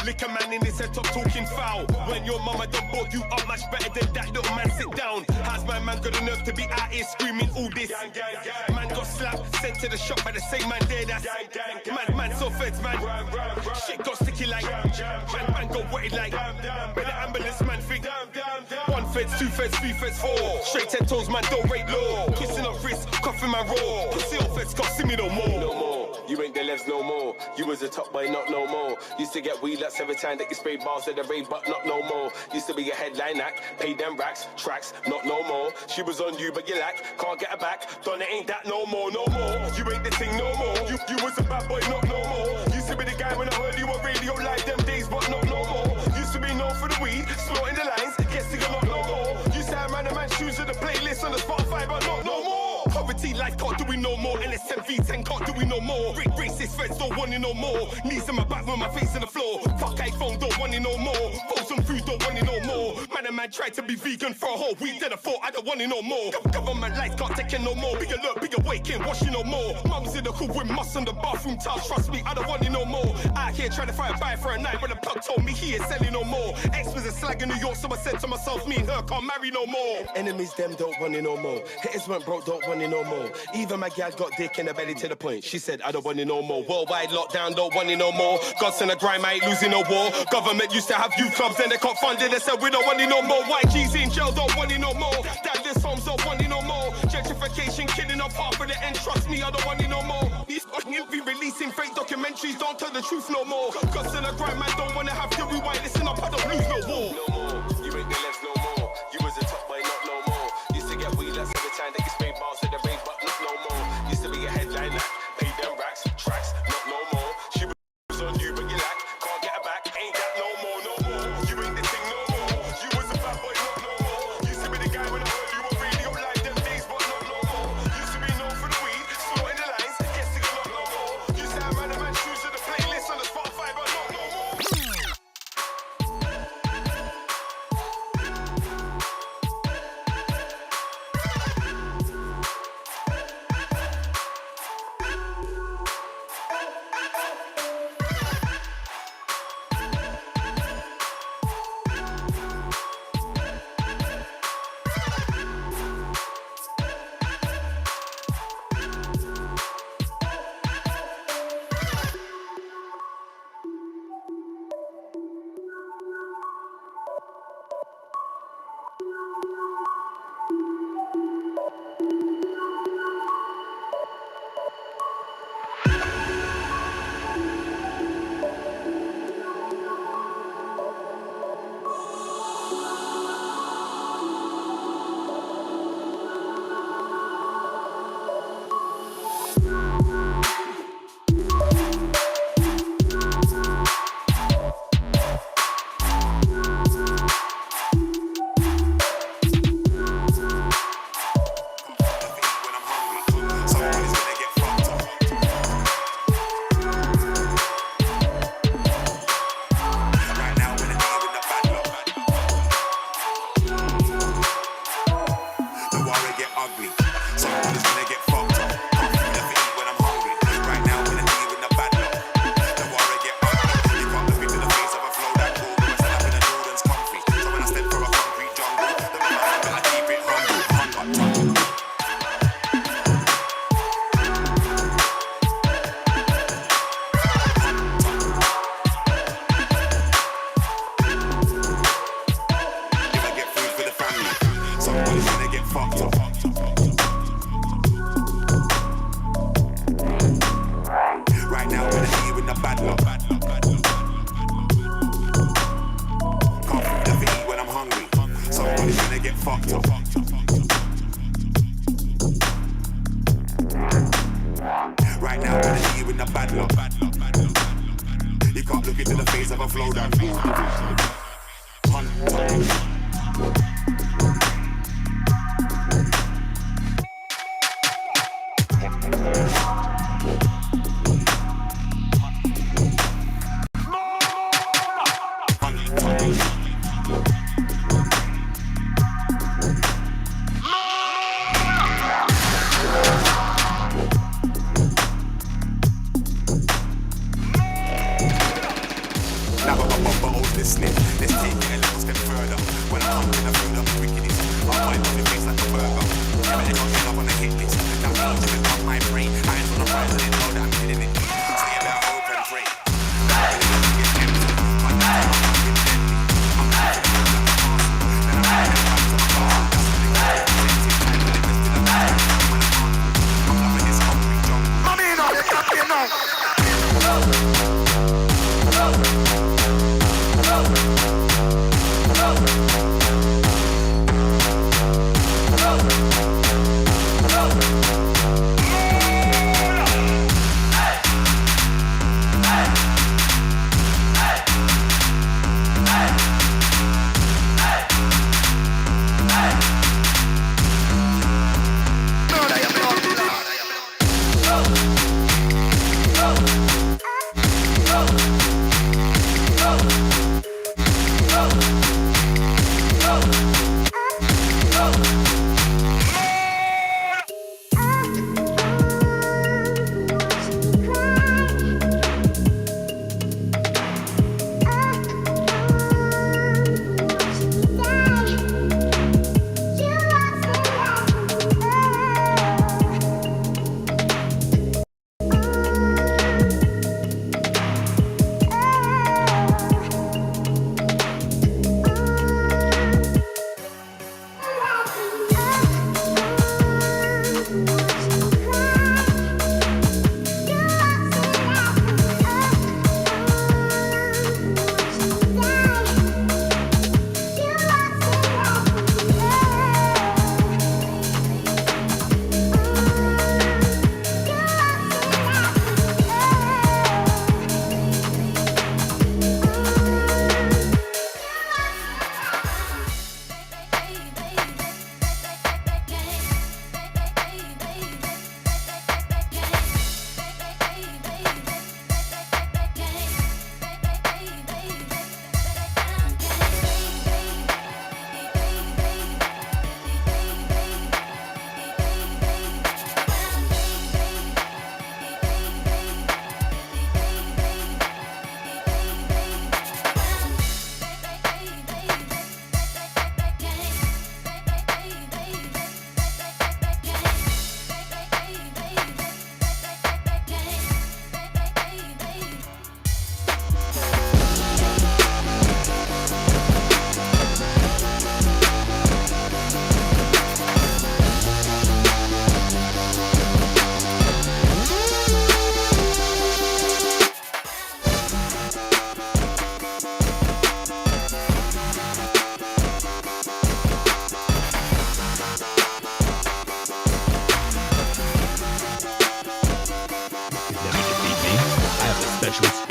Lick a man in his head, top talking foul. When your mama done brought you up much better than that little man, sit down. How's my man got enough to be out here screaming all this? Man got slapped, sent to the shop by the same man there, that's man so feds, man. Shit got sticky like man got wetted like when the ambulance man think 1 feds, 2 feds, 3 feds, 4 straight 10 toes, man don't rate low. Kissing up wrist, coughing my raw. Pussy off feds, can't see me no more. No more, you ain't the levs no more. You was a top boy, not no more. Used to get weed lots every time that you sprayed bars at the rave, but not no more. Used to be a headline act, paid them racks, tracks, not no more. She was on you, but you lack, can't get her back. Done it ain't that no more, no more. You ain't the thing no more. You was a bad boy, not no more. Used to be the guy when I heard you on radio like them days, but not no more. Used to be known for the weed, snorting the lines, guess you not no more. Used to have man and man shoes on the playlist on the Spotify, but not no more. Poverty life can't do we no more. NSM V10 can't do we no more. Racist feds don't want it no more. Knees in my back with my face on the floor. Fuck iPhone, don't want it no more. Frozen food, don't want it no more. Man and man tried to be vegan for a whole week, then I thought I don't want it no more. Government lights can't take it no more. Big alert, big awaken, wash it no more. Mums in the cool with muss on the bathroom towels. Trust me, I don't want it no more. Out here trying to find a buy for a night, but the plug told me he is selling no more. Ex was a slag in New York, so I said to myself, me and her can't marry no more. Enemies them don't want it no more. Hitters went broke, don't want it no more. Even my gal got dick in her belly to the point she said I don't want it no more. Worldwide lockdown, don't want it no more. God's in a grime, I ain't losing no war. Government used to have youth clubs, then they can't fund it. They said we don't want it no more. YG's in jail, don't want it no more. Dadless homes, don't want it no more. Gentrification killing off half of the end. Trust me, I don't want it no more. These be releasing fake documentaries, don't tell the truth no more. God's in a grime, I don't wanna have to rewind. Listen up, I don't lose no war. No more, you ain't the left no more. You was a top boy, not no more. Used to get weed less every time that you spray bars at the rave, but not no more. Used to be a headline act, paid them racks, tracks, not no more. She was on you, but you lack, can't get her back, ain't that no more, no more. You ain't the thing no more. You was a bad boy, not no more. Used to be the guy when I heard you on radio like them days, but not no more. Used to be known for the weed, snorting the lines, guess you got not no more. Used to have man and man shoes on the playlist on the Spotify, but not no more. listening. Let's take it a little step further. When I come to the food, I'm the wickedest. I'm white on the face like a burger. Never ever get up on the hit list. That means you can cut my brain. Eyes on the prize, I didn't know that I'm hitting it. Stay about hope and pray.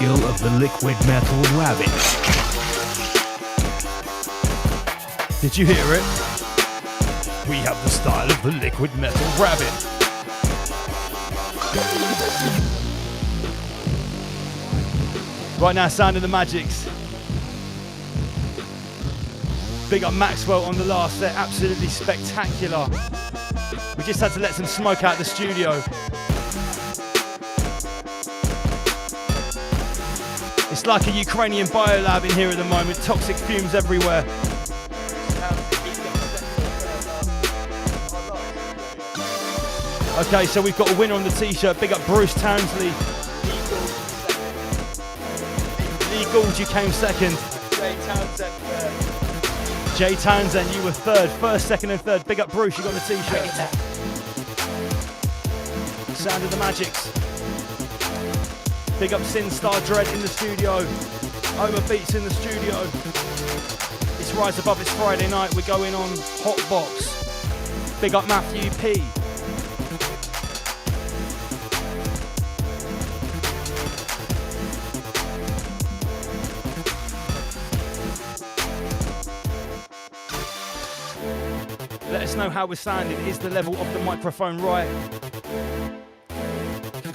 Of the liquid metal rabbit. Did you hear it? We have the style of the liquid metal rabbit. Right now, Sound of the Magics. Big up Maxwell on the last set, absolutely spectacular. We just had to let some smoke out the studio. It's like a Ukrainian biolab in here at the moment, toxic fumes everywhere. Okay, so we've got a winner on the t-shirt. Big up Bruce Townsley. Lee Gould, you came second. Jay Townsend, you were third. First, second and third. Big up Bruce, you got the t-shirt. Sound of the Magics. Big up Sin Star Dread in the studio. Homer Beats in the studio. It's Rise Above, it's Friday night. We're going on Hot Box. Big up Matthew P. Let us know how we're sounding. Is the level of the microphone right?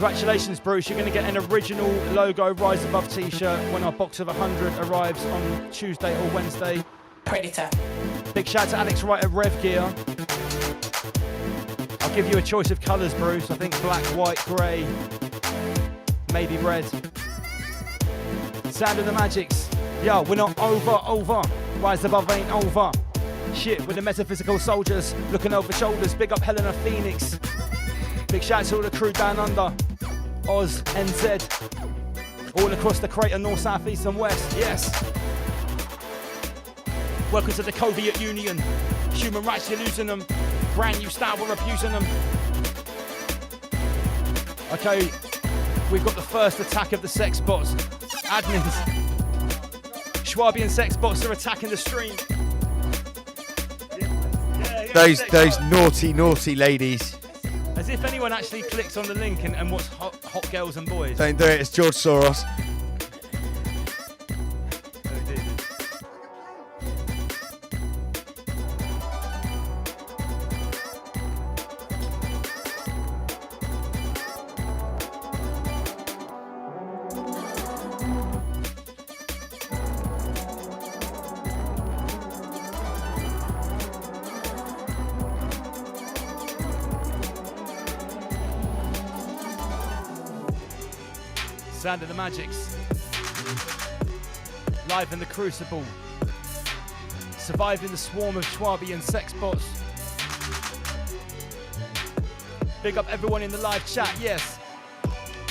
Congratulations, Bruce. You're going to get an original logo Rise Above t-shirt when our box of 100 arrives on Tuesday or Wednesday. Predator. Big shout to Alex Wright at Rev Gear. I'll give you a choice of colours, Bruce. I think black, white, grey, maybe red. Sound of the Magics. Yo, we're not over. Rise above ain't over. Shit, with the metaphysical soldiers looking over shoulders. Big up Helena Phoenix. Big shout to all the crew down under. Oz, NZ. All across the crater, north, south, east and west. Yes. Welcome to the Soviet Union. Human rights, you're losing them. Brand new style, we're abusing them. Okay, we've got the first attack of the sex bots. Admins. Schwabian sex bots are attacking the stream. Those naughty ladies. As if anyone actually clicks on the link and wants hot girls and boys. Don't do it, it's George Soros. Sound of the Magics. Live in the Crucible. Surviving the swarm of Schwabian sex bots. Big up everyone in the live chat, yes.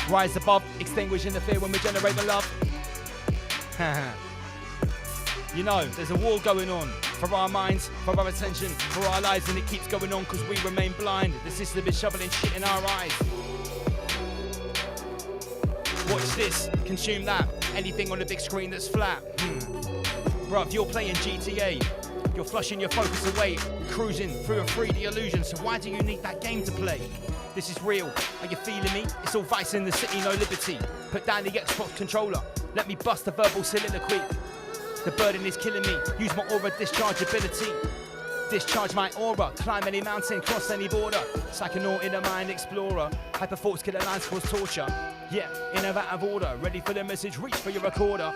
Rise above, extinguishing the fear when we generate the love. You know, there's a war going on. For our minds, for our attention, for our lives, and it keeps going on because we remain blind. The system is shoveling shit in our eyes. Watch this, consume that. Anything on the big screen that's flat. Bruv, you're playing GTA. You're flushing your focus away, cruising through a 3D illusion. So why do you need that game to play? This is real. Are you feeling me? It's all vice in the city, no liberty. Put down the Xbox controller. Let me bust a verbal soliloquy. The burden is killing me. Use my aura discharge ability. Discharge my aura, climb any mountain, cross any border. Psychonaut in a mind explorer. Hyper thoughts, killer lines cause torture. Yeah, in and out of order. Ready for the message, reach for your recorder.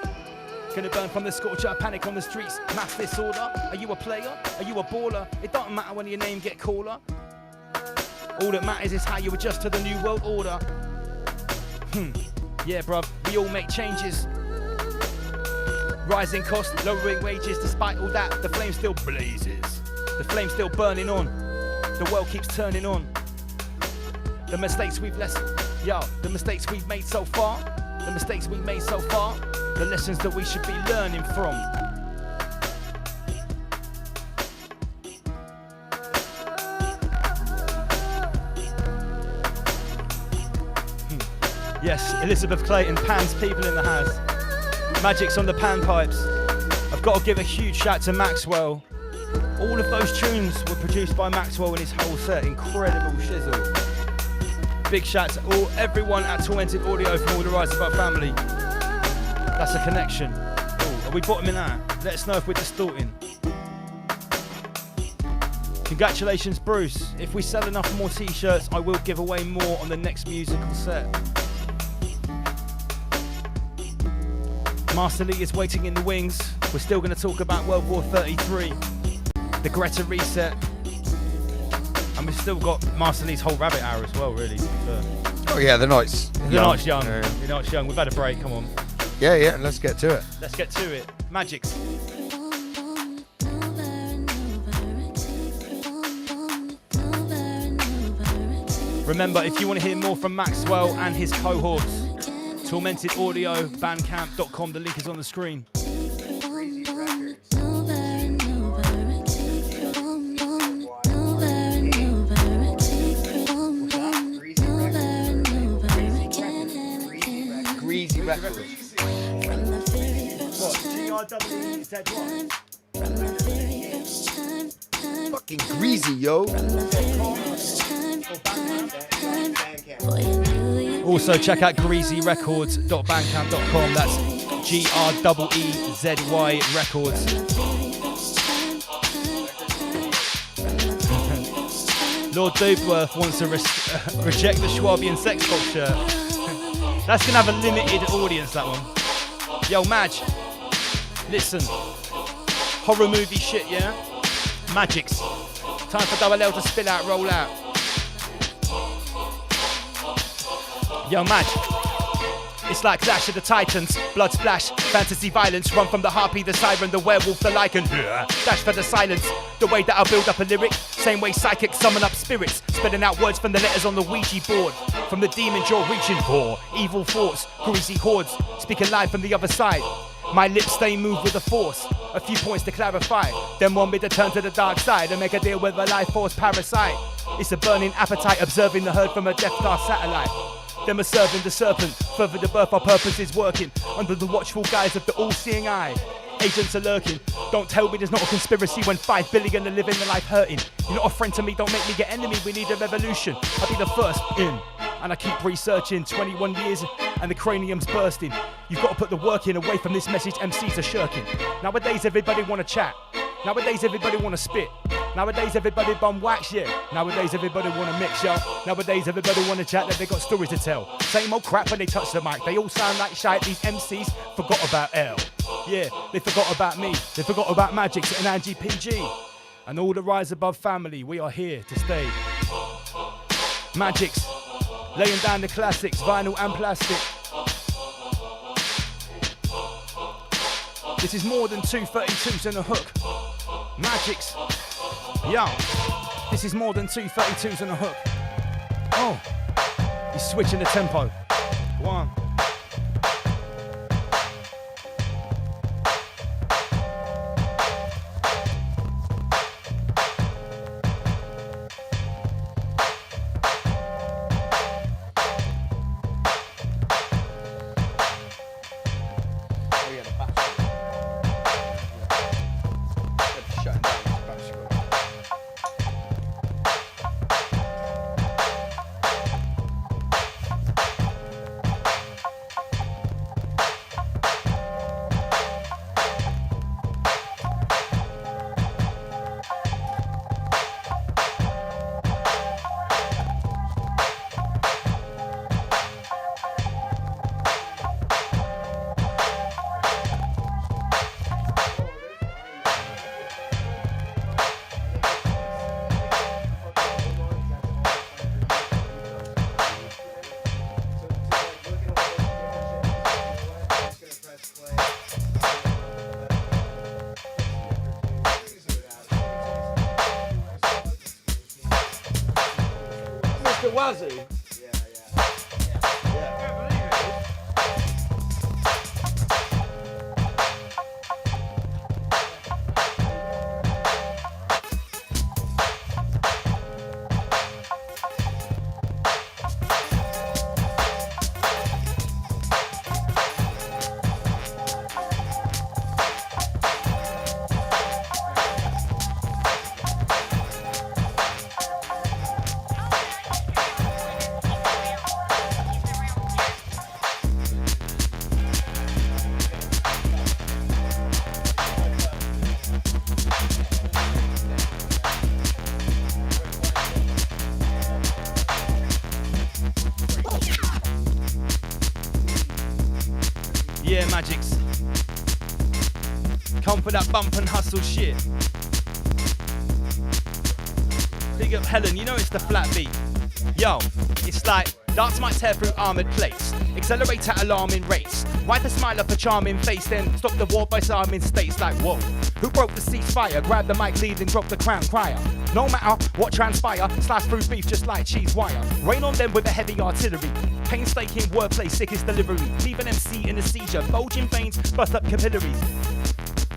Gonna burn from the scorcher, panic on the streets, mass disorder. Are you a player? Are you a baller? It don't matter when your name get caller. All that matters is how you adjust to the new world order. Yeah, bruv, we all make changes. Rising costs, lowering wages. Despite all that, the flame still blazes. The flame's still burning on. The world keeps turning on. The mistakes we've the mistakes we've made so far. The mistakes we've made so far. The lessons that we should be learning from. Yes, Elizabeth Clayton, Pan's people in the house. Magic's on the pan pipes. I've got to give a huge shout to Maxwell. All of those tunes were produced by Maxwell and his whole set. Incredible shizzle. Big shout to everyone at Tormented Audio from all the Rise Above family. That's a connection. Are we bottoming out? Let us know if we're distorting. Congratulations, Bruce. If we sell enough more t-shirts, I will give away more on the next musical set. Master Lee is waiting in the wings. We're still going to talk about World War 33. The Greta reset, and we've still got Master Lee's whole rabbit hour as well, really, to be fair. Oh yeah, the night's young. The night's young. We've had a break, come on. Yeah, let's get to it. Let's get to it. Magics. Remember, if you want to hear more from Maxwell and his cohorts, Tormented Audio, bandcamp.com, the link is on the screen. Greasy Records. Fucking greasy, yo. Also, check out greasyrecords.bandcamp.com. That's GREEZY Records. Lord Dubeworth wants to reject the Schwabian sex box shirt. That's going to have a limited audience, that one. Yo, Madge, listen. Horror movie shit, yeah? Magics. Time for Double L to spill out, roll out. Yo, Madge. It's like Clash of the Titans, blood splash, fantasy violence. Run from the harpy, the siren, the werewolf, the lichen. Dash for the silence, the way that I build up a lyric. Same way psychics summon up spirits, spelling out words from the letters on the Ouija board. From the demons you're reaching for, evil thoughts, greasy hordes, speaking live from the other side. My lips stay moved with the force. A few points to clarify. Then want me to turn to the dark side and make a deal with a life force parasite. It's a burning appetite, observing the herd from a Death Star satellite. Them are serving the serpent, further the birth our purpose is working under the watchful guise of the all-seeing eye. Agents are lurking. Don't tell me there's not a conspiracy when 5 billion are living the life hurting. You're not a friend to me, don't make me your enemy. We need a revolution. I'll be the first in. And I keep researching, 21 years and the cranium's bursting. You've got to put the work in, away from this message MCs are shirking. Nowadays everybody wanna chat. Nowadays everybody wanna spit. Nowadays everybody bum wax, yeah. Nowadays everybody wanna mix, yo. Nowadays everybody wanna chat that they got stories to tell. Same old crap when they touch the mic. They all sound like shite. These MCs forgot about L. Yeah, they forgot about me. They forgot about Magix and Angie PG. And all the Rise Above family, we are here to stay. Magix, laying down the classics, vinyl and plastic. This is more than 232s and a hook. Magix, yo, this is more than 232s and a hook. Oh, he's switching the tempo. One. Wazoo. Yeah, Magix. Come for that bump and hustle shit. Big up Helen, you know it's the flat beat. Yo, it's like darts might tear through armoured plates. Accelerate at alarming rates. Wipe a smile off a charming face, then stop the war by disarming states like whoa. Who broke the ceasefire? Grab the mic lead and drop the crown crier. No matter what transpire, slash through beef just like cheese wire. Rain on them with a heavy artillery. Painstaking wordplay, sickest delivery. Leave an MC in a seizure. Bulging veins, bust up capillaries.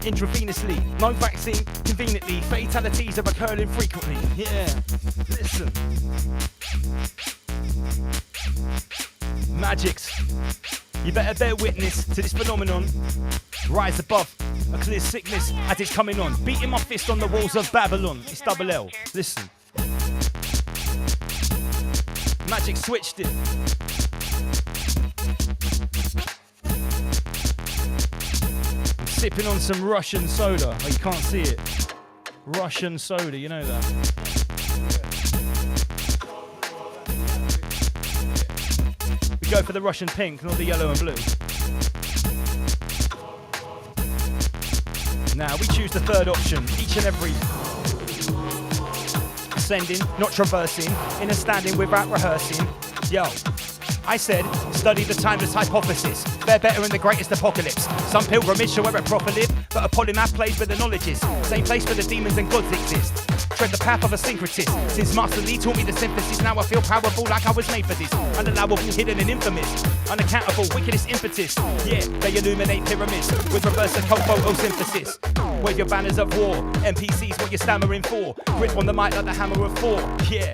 Intravenously, no vaccine, conveniently. Fatalities are occurring frequently. Yeah, listen. Magix, you better bear witness to this phenomenon. Rise above a clear sickness as it's coming on. Beating my fist on the walls of Babylon. It's double L. Listen. Magix switched it. I'm sipping on some Russian soda. Oh, you can't see it. Russian soda, you know that. We go for the Russian pink, not the yellow and blue. Now we choose the third option, each and every. Ascending, not traversing, in a standing without rehearsing. Yo, I said, Study the timeless hypothesis. They're better in the greatest apocalypse. Some pilgrimage shall wear it proper live, but a polymath plays where the knowledge is. Same place where the demons and gods exist. Tread the path of a syncretist. Since Master Lee taught me the synthesis, now I feel powerful like I was made for this. Unallowable, hidden and infamous. Unaccountable, wickedest impetus. Yeah, they illuminate pyramids with reverse occult photosynthesis. Wave your banners of war. NPCs, what you're stammering for. Grip on the mic like the hammer of Thor. Yeah.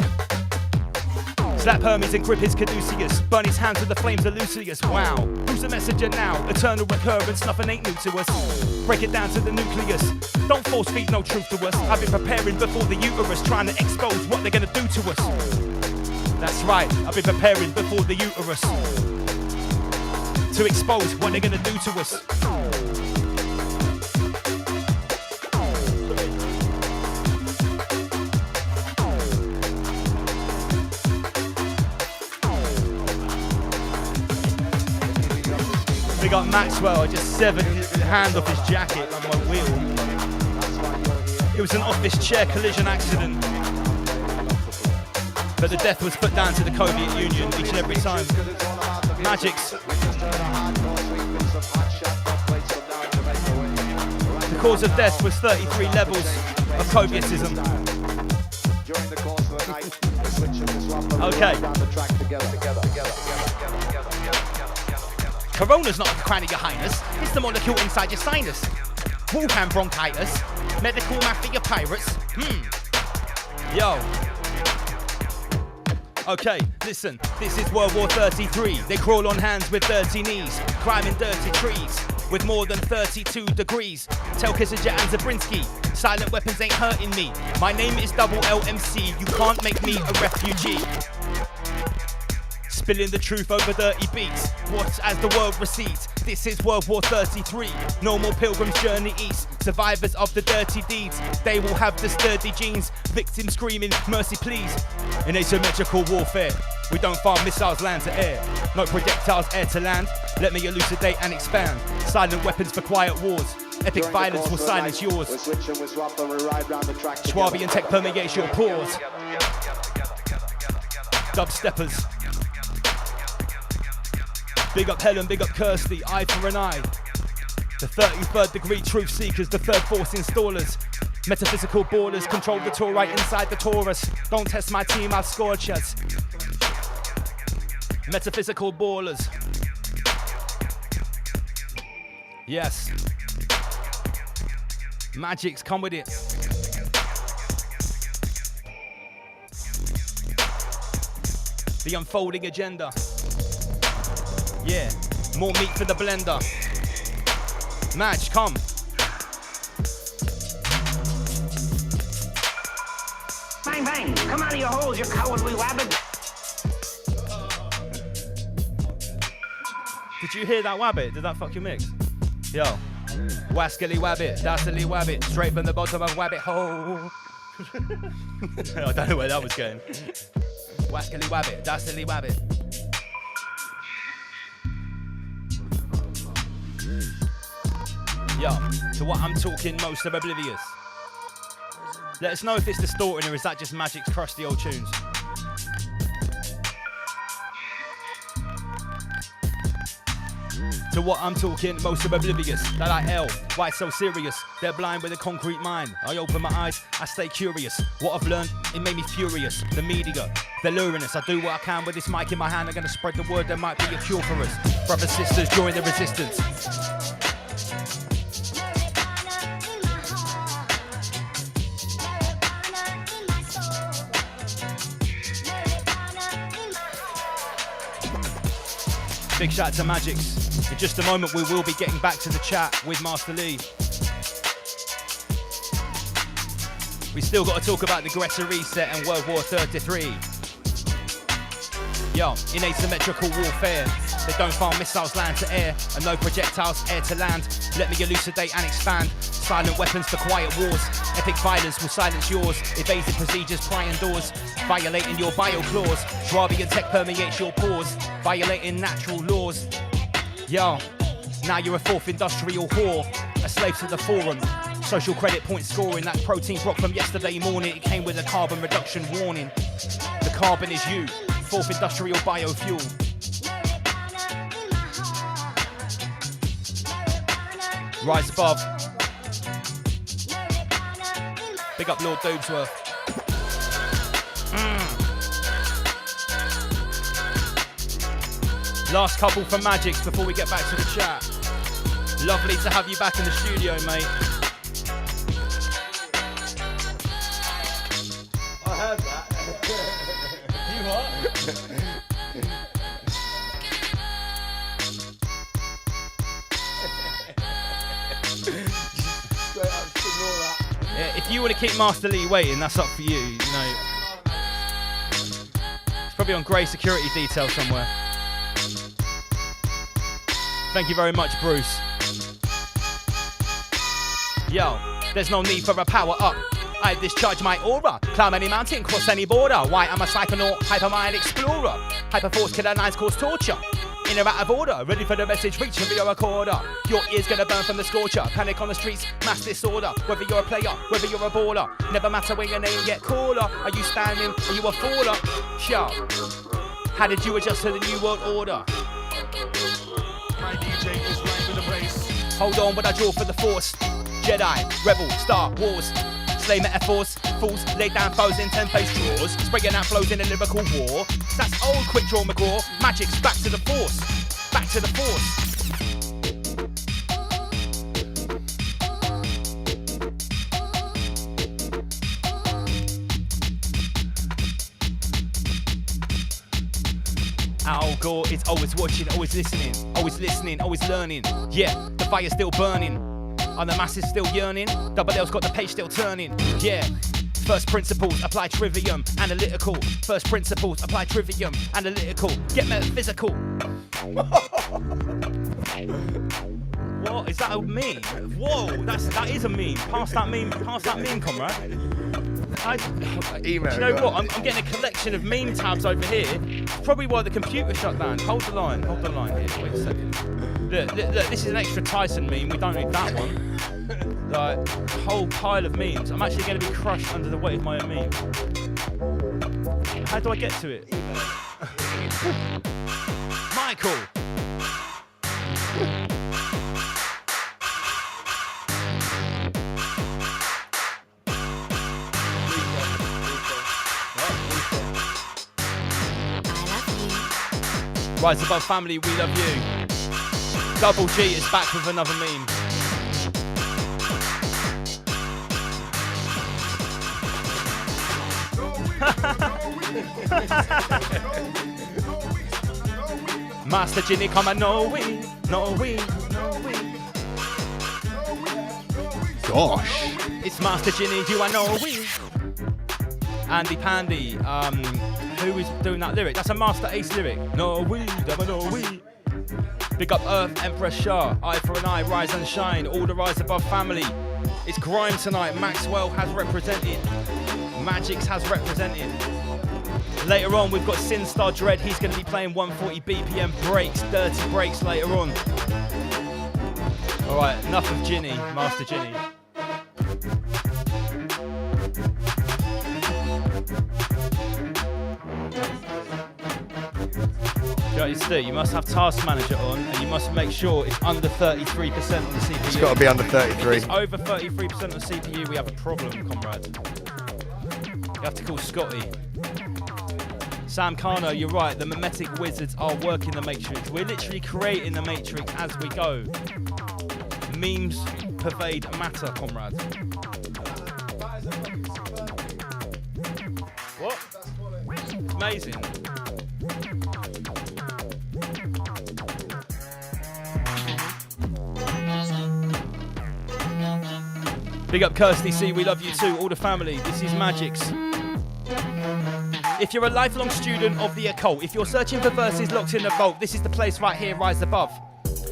Slap Hermes and grip his caduceus. Burn his hands with the flames of Lucius. Wow. Who's the messenger now? Eternal recurrence, nothing ain't new to us. Break it down to the nucleus. Don't force feed no truth to us. I've been preparing before the uterus, trying to expose what they're gonna do to us. That's right, I've been preparing before the uterus to expose what they're gonna do to us. We got Maxwell. I just severed his hand off his jacket on my wheel. It was an office chair collision accident, but the death was put down to the Soviet Union each and every time. Magics. The cause of death was 33 levels of Covietism. Okay. Corona's not the crown of your highness, it's the molecule inside your sinus. Wuhan bronchitis, medical mafia pirates. Yo. Okay, listen, this is World War 33. They crawl on hands with dirty knees, climbing dirty trees with more than 32 degrees. Tell Kissinger and Zabriskie, silent weapons ain't hurting me. My name is Double LMC, you can't make me a refugee. Spilling the truth over dirty beats. Watch as the world recedes. This is World War 33. No more pilgrims journey east. Survivors of the dirty deeds. They will have the sturdy genes. Victims screaming, mercy please. In asymmetrical warfare, we don't fire missiles land to air. No projectiles air to land. Let me elucidate and expand. Silent weapons for quiet wars. Epic violence will silence yours. Schwabian tech permeates your pores. Dubsteppers. Big up Helen, big up Kirsty, eye for an eye. The 33rd degree truth seekers, the third force installers. Metaphysical ballers control the tour right inside the Taurus. Don't test my team, I've scored shots. Metaphysical ballers. Yes. Magics, come with it. The unfolding agenda. Yeah, more meat for the blender. Madge, come. Bang, bang, come out of your holes, you cowardly wabbit. Did you hear that wabbit? Did that fuck your mix? Yo. Wascally wabbit, dastardly wabbit, straight from the bottom of wabbit hole. I don't know where that was going. Wascally wabbit, dastardly wabbit. Yo, to what I'm talking, most are oblivious. Let us know if it's distorting or is that just Magic's crusty old tunes. To what I'm talking, most are oblivious. They're like L, why so serious? They're blind with a concrete mind. I open my eyes, I stay curious. What I've learned, it made me furious. The media, they're luring us. I do what I can with this mic in my hand. I'm gonna spread the word, there might be a cure for us. Brothers, sisters, join the resistance. Big shout out to Magix. In just a moment we will be getting back to the chat with Master Lee. We still got to talk about the Greta Reset and World War 33. Yo, in asymmetrical warfare, they don't fire missiles land to air and no projectiles air to land. Let me elucidate and expand. Silent weapons for quiet wars. Epic violence will silence yours. Evasive procedures prying doors. Violating your bio clause. Schwabian tech permeates your pores. Violating natural laws. Yo, now you're a fourth industrial whore. A slave to the forum. Social credit point scoring. That protein block from yesterday morning. It came with a carbon reduction warning. The carbon is you. Fourth industrial biofuel. Rise above. Big up Lord Doobsworth. Last couple from Magix before we get back to the chat. Lovely to have you back in the studio, mate. I heard that. You what? Yeah, if you want to keep Master Lee waiting, that's up for you. You know, it's probably on grey security detail somewhere. Thank you very much, Bruce. Yo, there's no need for a power up. I discharge my aura, climb any mountain, cross any border. Why I'm a psychonaut, hypermind explorer. Hyperforce killer lines cause torture. In or out of order, ready for the message reaching for your recorder. Your ears gonna burn from the scorcher. Panic on the streets, mass disorder. Whether you're a player, whether you're a baller, never matter when your name get caller. Are you standing? Are you a faller? Yo, how did you adjust to the new world order? My DJ is right with the bass. Hold on, what I draw for the force. Jedi, rebel, Star Wars. Slay metaphors, fools, lay down foes in 10-face draws. Spraying out flows in a lyrical war. That's old, quick draw McGraw. Magic's back to the force. Back to the force. Al Gore is always watching, always listening, always learning. Yeah, the fire's still burning. And the masses still yearning. Double L's got the page still turning. Yeah. First principles, apply trivium, analytical. First principles, apply trivium, analytical. Get metaphysical. What is that a meme? Whoa, that is a meme. Pass that meme, comrade. Do you know what? I'm getting a collection of meme tabs over here. Probably why the computer shut down. Hold the line here. Wait a second. Look, this is an extra Tyson meme. We don't need that one. Like, a whole pile of memes. I'm actually going to be crushed under the weight of my own meme. How do I get to it? Michael. Rise above family, we love you. Double G is back with another meme. Master Ginny, come on, no we. Gosh. It's Master Ginny, you I know we. Andy Pandy, who is doing that lyric? That's a Master Ace lyric. No we, never no we. Big up Earth, Emperor Shah, eye for an eye, rise and shine, all the rise above family. It's grime tonight, Maxwell has represented. Magix has represented. Later on, we've got Sinstar Dread. He's going to be playing 140 BPM breaks, dirty breaks later on. All right, enough of Ginny, Master Ginny. You know what you do? You must have Task Manager on, and you must make sure it's under 33% on the CPU. It's got to be under 33. If it's over 33% on the CPU, we have a problem, comrade. You have to call Scotty. Sam Carno, you're right, the mimetic wizards are working the Matrix. We're literally creating the Matrix as we go. Memes pervade matter, comrade. What? It's amazing. Big up Kirsty C, we love you too, all the family. This is Magix. If you're a lifelong student of the occult, if you're searching for verses locked in the vault, this is the place right here, rise above.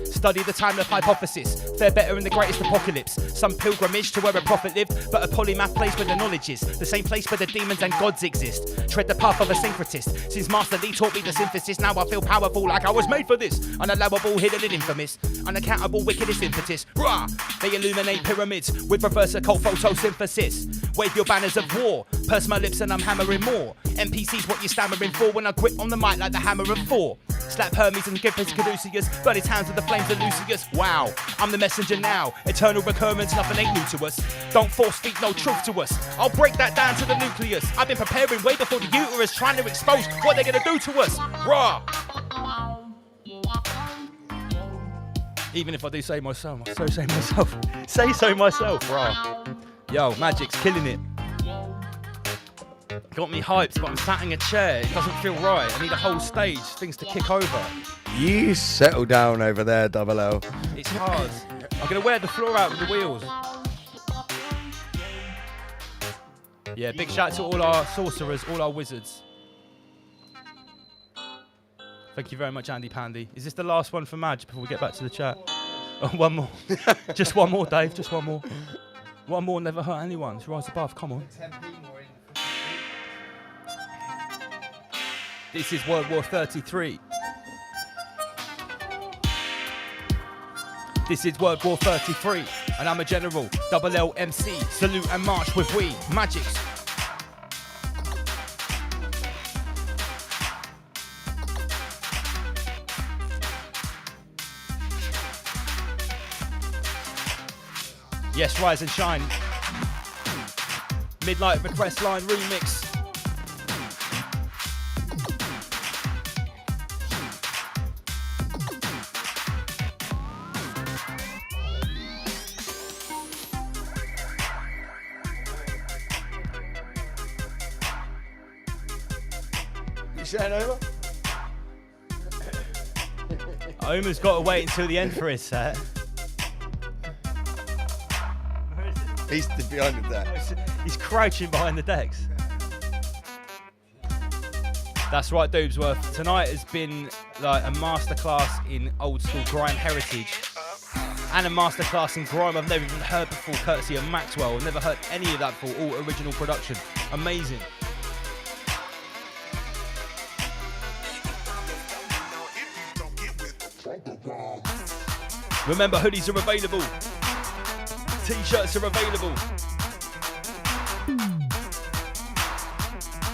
Study the timeless hypothesis, fare better in the greatest apocalypse. Some pilgrimage to where a prophet lived, but a polymath place where the knowledge is. The same place where the demons and gods exist. Tread the path of a syncretist. Since Master Lee taught me the synthesis, now I feel powerful like I was made for this. Unallowable, hidden and infamous. Unaccountable, wickedest impetus. Rah! They illuminate pyramids with reverse occult photosynthesis. Wave your banners of war. Purse my lips and I'm hammering more. NPC's what you're stammering for when I grip on the mic like the hammer of Thor. Slap Hermes and give his Caduceus. Burn his hands with the flames of Lucius. Wow, I'm the messenger now. Eternal recurrence, nothing ain't new to us. Don't force feed no truth to us. I'll break that down to the nucleus. I've been preparing way before the uterus, trying to expose what they're gonna do to us. Raw. Even if I do say myself, say so myself, raw. Yo, Magic's killing it. Got me hyped, but I'm sat in a chair. It doesn't feel right. I need a whole stage, things to kick over. You settle down over there, Double L. It's hard. I'm gonna wear the floor out with the wheels. Yeah, big shout out to all our sorcerers, all our wizards. Thank you very much, Andy Pandy. Is this the last one for Madge before we get back to the chat? Oh, one more. Just one more, Dave. Just one more. One more never hurt anyone. It's Rise Above. Come on. This is World War 33. This is World War 33, and I'm a general. Double L MC. Salute and march with we. Magics. Yes, rise and shine. Midnight request line remix. You saying over? Omer's got to wait until the end for his set. He's behind the decks. He's crouching behind the decks. That's right, Doobsworth. Tonight has been like a masterclass in old school grime heritage and a masterclass in grime I've never even heard before, courtesy of Maxwell. I've never heard any of that before, all original production. Amazing. Remember, hoodies are available. T-shirts are available.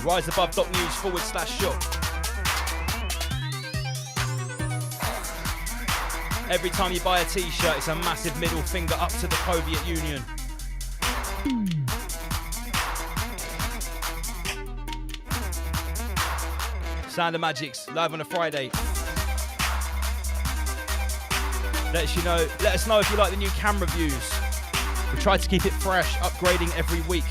riseabove.news/shop. Every time you buy a t-shirt, it's a massive middle finger up to the Soviet Union. Sound of Magics, live on a Friday. Let us know if you like the new camera views. We try to keep it fresh, upgrading every week.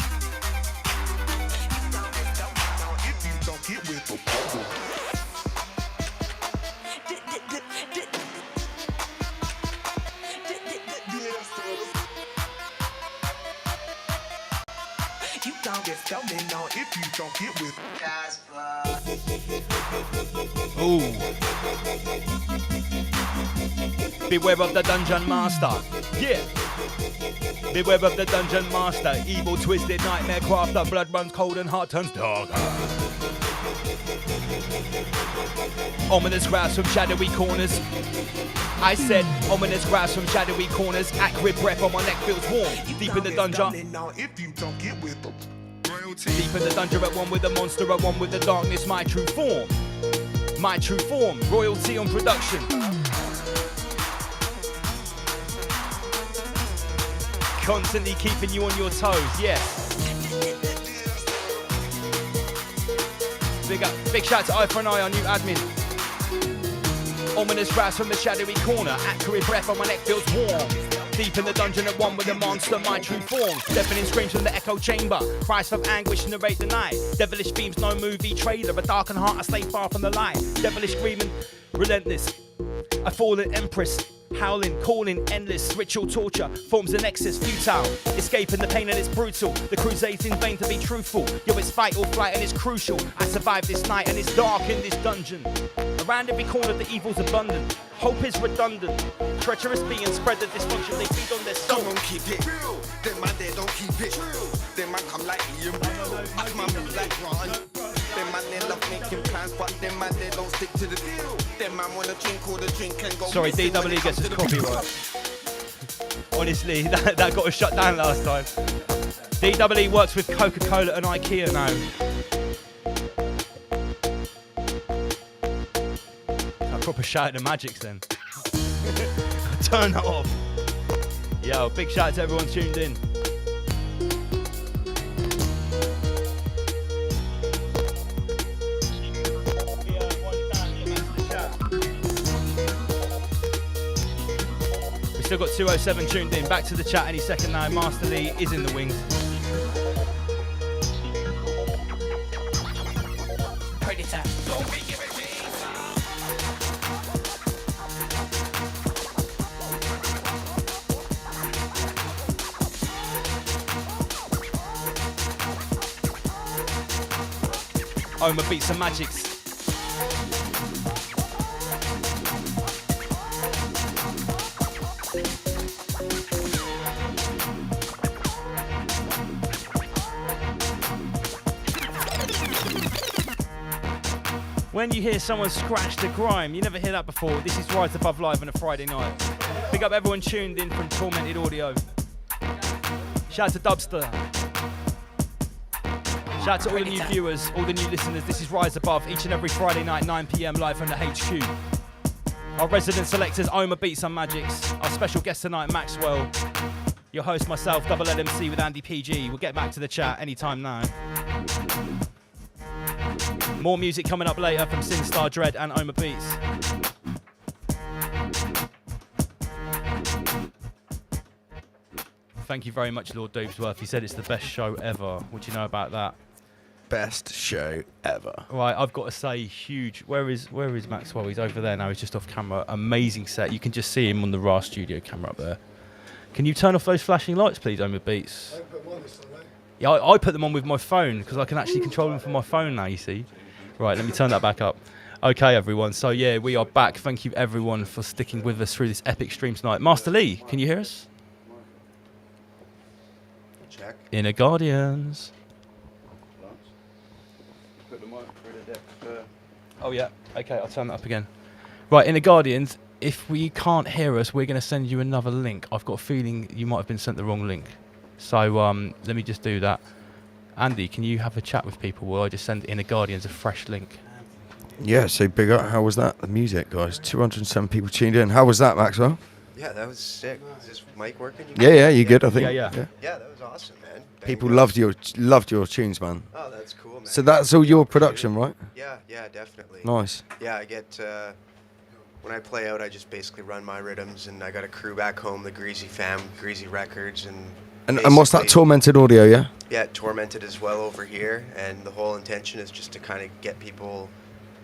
Ooh. Beware of the Dungeon Master. Yeah. Beware of the Dungeon Master. Evil, twisted, nightmare crafter. Blood runs cold and heart turns dark. Ominous growls from shadowy corners. I said ominous growls from shadowy corners. Acrid breath on my neck feels warm. Deep in the dungeon. Deep in the dungeon at one with the monster, at one with the darkness. My true form. My true form. Royalty on production. Constantly keeping you on your toes, yes. Big shout to Eye for an Eye, our new admin. Ominous growls from the shadowy corner. Accurate breath on my neck feels warm. Deep in the dungeon at one with the monster, my true form. Deafening screams from the echo chamber. Cries of anguish narrate the night. Devilish beams, no movie trailer. A darkened heart, I stay far from the light. Devilish screaming, relentless. A fallen empress. Howling, calling, endless, ritual torture, forms a nexus, futile, escaping the pain and it's brutal, the crusade's in vain to be truthful, yo it's fight or flight and it's crucial, I survived this night and it's dark in this dungeon, around every corner the evil's abundant, hope is redundant, treacherous beings spread the dysfunction, they feed on their soul. Don't keep it real, them man they don't keep it real, them man come like Liam, ask my move like Ron. Them man they love making plans, but them man they don't stick to the deal. Them man wanna drink all the drink and go. Sorry, DWE gets his copyright. Honestly, that got us shut down last time. DWE works with Coca-Cola and IKEA now. A proper shout out to Magics then. Turn that off. Yo, big shout out to everyone tuned in. We've still got 207 tuned in. Back to the chat any second now. Master Lee is in the wings. Predator. Oma beats and magics. When you hear someone scratch the grime, you never hear that before. This is Rise Above Live on a Friday night. Big up everyone tuned in from Tormented Audio. Shout out to Dubster. Shout out to all the new viewers, all the new listeners. This is Rise Above each and every Friday night, 9 PM live from the HQ. Our resident selectors, Oma Beats and Magics. Our special guest tonight, Maxwell. Your host, myself, Double LMC with Andy PG. We'll get back to the chat anytime now. More music coming up later from SingStar Dread and Oma Beats. Thank you very much, Lord Doobsworth. He said it's the best show ever. What do you know about that? Best show ever. Right, I've got to say, huge. Where is Maxwell? He's over there now. He's just off camera. Amazing set. You can just see him on the RAR studio camera up there. Can you turn off those flashing lights, please, Oma Beats? Yeah, I put them on with my phone because I can actually control them from my phone now, you see. Right, let me turn that back up. Okay, everyone. So, yeah, we are back. Thank you, everyone, for sticking with us through this epic stream tonight. Master Lee, can you hear us? Check. Inner Guardians. Put the mic through the depth. Oh, yeah. Okay, I'll turn that up again. Right, Inner Guardians, if we can't hear us, we're going to send you another link. I've got a feeling you might have been sent the wrong link. So let me just do that. Andy, can you have a chat with people while I just send Inner Guardians a fresh link? Yeah, so big up. How was that? The music, guys. 207 people tuned in. How was that, Maxwell? Yeah, that was sick. Is this mic working? Yeah, you good, I think. Yeah. Yeah, that was awesome, man. People loved your tunes, man. Oh, that's cool, man. So that's all your production, right? Yeah, definitely. Nice. Yeah, I get, when I play out, I just basically run my rhythms, and I got a crew back home, the Greasy fam, Greasy Records, and what's that, Tormented Audio, yeah? Yeah, Tormented as well over here, and the whole intention is just to kind of get people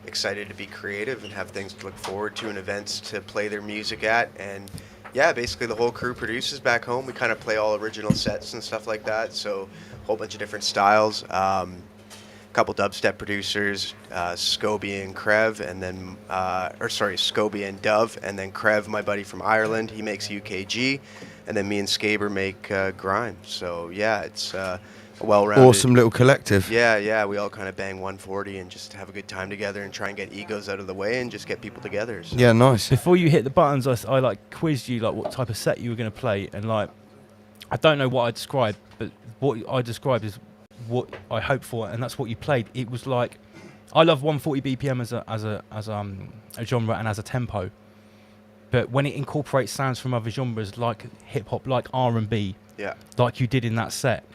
excited to be creative and have things to look forward to and events to play their music at. And yeah, basically the whole crew produces back home. We kind of play all original sets and stuff like that, so a whole bunch of different styles. Couple dubstep producers, Scobie and Krev, and then, Scobie and Dove, and then Krev, my buddy from Ireland, he makes UKG, and then me and Skaber make grime. So yeah, it's a well-rounded, awesome little collective. Yeah, we all kind of bang 140 and just have a good time together and try and get egos out of the way and just get people together. So. Yeah, nice. Before you hit the buttons, I like quizzed you like what type of set you were going to play, and like I don't know what I described, but what I described is what I hoped for, and that's what you played. It was like, I love 140 BPM as a genre and as a tempo, but when it incorporates sounds from other genres like hip hop, like R&B, yeah, like you did in that set,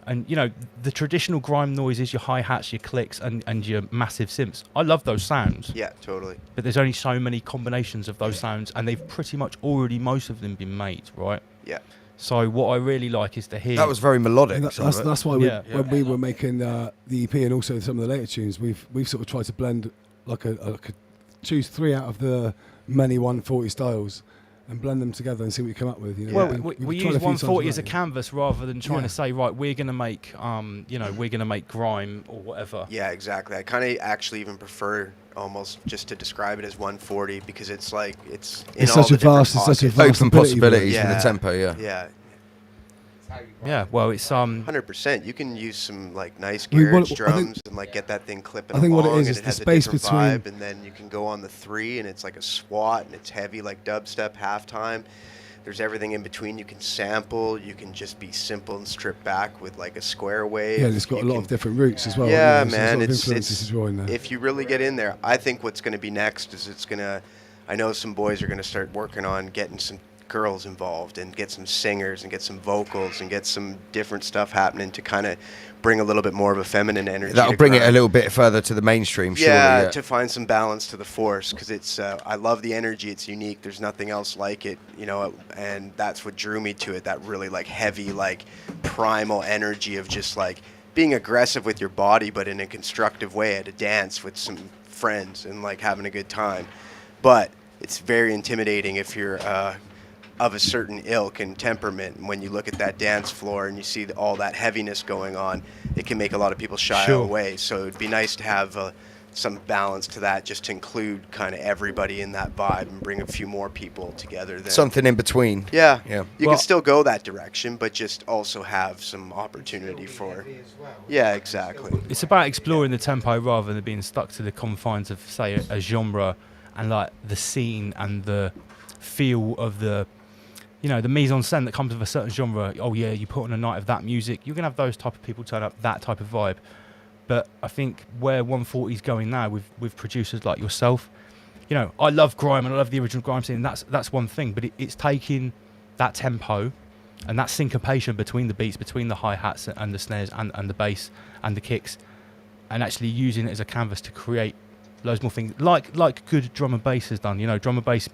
and you know the traditional grime noises, your hi-hats, your clicks, and your massive synths. I love those sounds. Yeah, totally. But there's only so many combinations of those sounds, and they've pretty much already, most of them, been made, right? Yeah. So what I really like is to hear. That was very melodic. That's why when we were making the EP and also some of the later tunes, we've sort of tried to blend choose 3 out of the many 140 styles and blend them together and see what you come up with. You know? Well, we use 140 as a canvas rather than trying to say, right, we're going to make, we're going to make grime or whatever. Yeah, exactly. I kind of actually even prefer almost just to describe it as 140 because it's like it's such a vast open possibilities in the tempo. Yeah, well, it's 100%. You can use some like nice garage drums and like get that thing clipping along. I think what it is and the has space a different between vibe, and then you can go on the 3 and it's like a SWAT and it's heavy like dubstep halftime. There's everything in between. You can sample. You can just be simple and stripped back with like a square wave. Yeah, and it's got a lot of different roots as well. Yeah, So man. there's a lot of It's influences as well in there. if you really get in there, I think what's going to be next is I know some boys are going to start working on getting some girls involved and get some singers and get some vocals and get some different stuff happening to kind of bring a little bit more of a feminine energy. That'll bring it a little bit further to the mainstream, surely. Yeah, to find some balance to the force, because it's I love the energy. It's unique. There's nothing else like it, you know, and that's what drew me to it. That really like heavy, like primal energy of just like being aggressive with your body, but in a constructive way at a dance with some friends and like having a good time. But it's very intimidating if you're of a certain ilk and temperament. And when you look at that dance floor and you see all that heaviness going on, it can make a lot of people shy away. So it'd be nice to have some balance to that, just to include kind of everybody in that vibe and bring a few more people together. Something in between. Yeah. Yeah. You can still go that direction, but just also have some opportunity for. Yeah, exactly. It's about exploring the tempo rather than being stuck to the confines of, say, a genre and like the scene and the feel of the, you know, the mise en scène that comes with a certain genre. Oh yeah, you put on a night of that music, you're gonna have those type of people turn up, that type of vibe. But I think where 140 is going now with producers like yourself, you know, I love grime and I love the original grime scene. That's one thing, but it's taking that tempo and that syncopation between the beats, between the hi-hats and the snares and the bass and the kicks, and actually using it as a canvas to create loads more things like good drum and bass has done. You know, drum and bass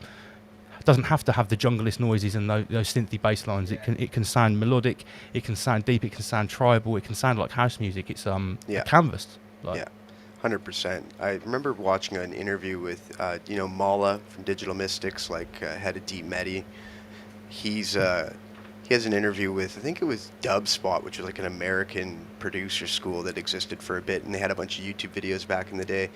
doesn't have to have the junglist noises and those synthy bass lines. It can sound melodic, it can sound deep, it can sound tribal, it can sound like house music. It's a canvas. Like. Yeah, 100%. I remember watching an interview with Mala from Digital Mystics, like head of Deep Medi. He has an interview with, I think it was Dubspot, which was like an American producer school that existed for a bit, and they had a bunch of YouTube videos back in the day.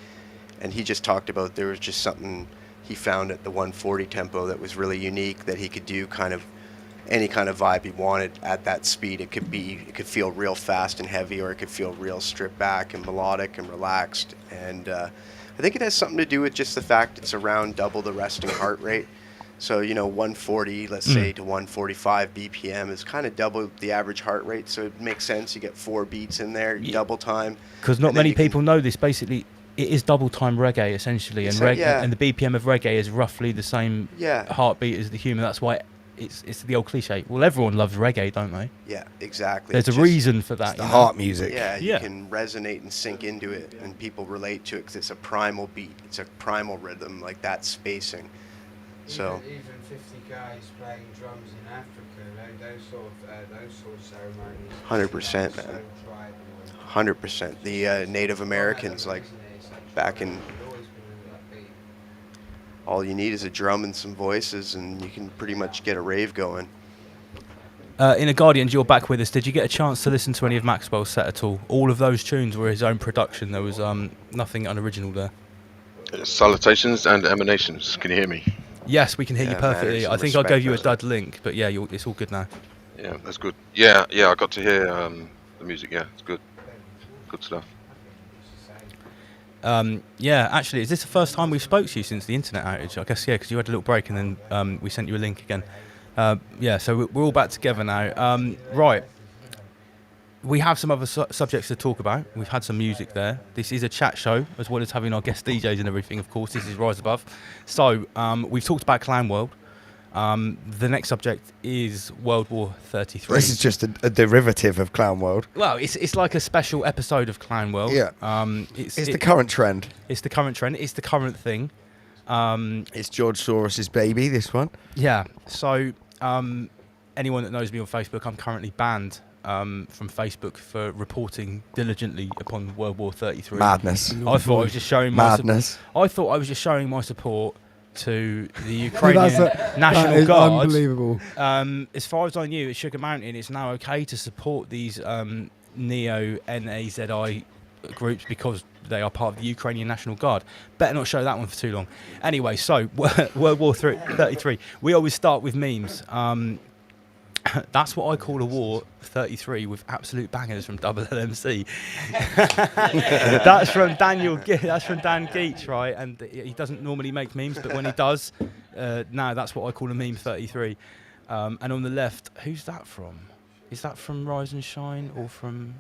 And he just talked about there was just something he found at the 140 tempo that was really unique, that he could do kind of any kind of vibe he wanted at that speed. It could feel real fast and heavy, or it could feel real stripped back and melodic and relaxed. And I think it has something to do with just the fact it's around double the resting heart rate. So, 140, let's say, to 145 BPM is kind of double the average heart rate. So it makes sense. You get 4 beats in there, double time. Because not many people know this. Basically, it is double time reggae essentially, and and the BPM of reggae is roughly the same heartbeat as the human. That's why it's the old cliche. Well, everyone loves reggae, don't they? Yeah, exactly. There's a reason for that. It's the heart music. Yeah, you can resonate and sink into it, and people relate to it because it's a primal beat. It's a primal rhythm, like that spacing. So even 50 guys playing drums in Africa, those sort of ceremonies. 100%, man. 100%. The Native Americans, like back in, all you need is a drum and some voices, and you can pretty much get a rave going. In a Guardians, you're back with us. Did you get a chance to listen to any of Maxwell's set at all? All of those tunes were his own production. There was nothing unoriginal there. Salutations and emanations. Can you hear me? Yes, we can hear you perfectly. I think I gave you a dud link, but yeah, it's all good now. Yeah, that's good. Yeah, I got to hear the music. Yeah, it's good. Good stuff. Yeah, actually, is this the first time we've spoke to you since the internet outage? I guess, yeah, because you had a little break and then we sent you a link again. Yeah, so we're all back together now. Right. We have some other subjects to talk about. We've had some music there. This is a chat show, as well as having our guest DJs and everything, of course. This is Rise Above. So, we've talked about Clan World. The next subject is World War 33. This is just a derivative of Clan World. Well, it's like a special episode of Clan World. Yeah. It's the current trend. It's the current trend. It's the current thing. It's George Soros's baby, this one. Yeah. So, anyone that knows me on Facebook, I'm currently banned from Facebook for reporting diligently upon World War 33. Madness. I thought I was just showing my support to the Ukrainian National Guard. Unbelievable. As far as I knew, at Sugar Mountain, it's now okay to support these neo-Nazi groups because they are part of the Ukrainian National Guard. Better not show that one for too long. Anyway, so World War 33. We always start with memes. That's what I call a war 33 with absolute bangers from Double LMC. That's from Dan Geach, right? And he doesn't normally make memes, but when he does, now that's what I call a meme 33. And on the left, who's that from? Is that from Rise and Shine or from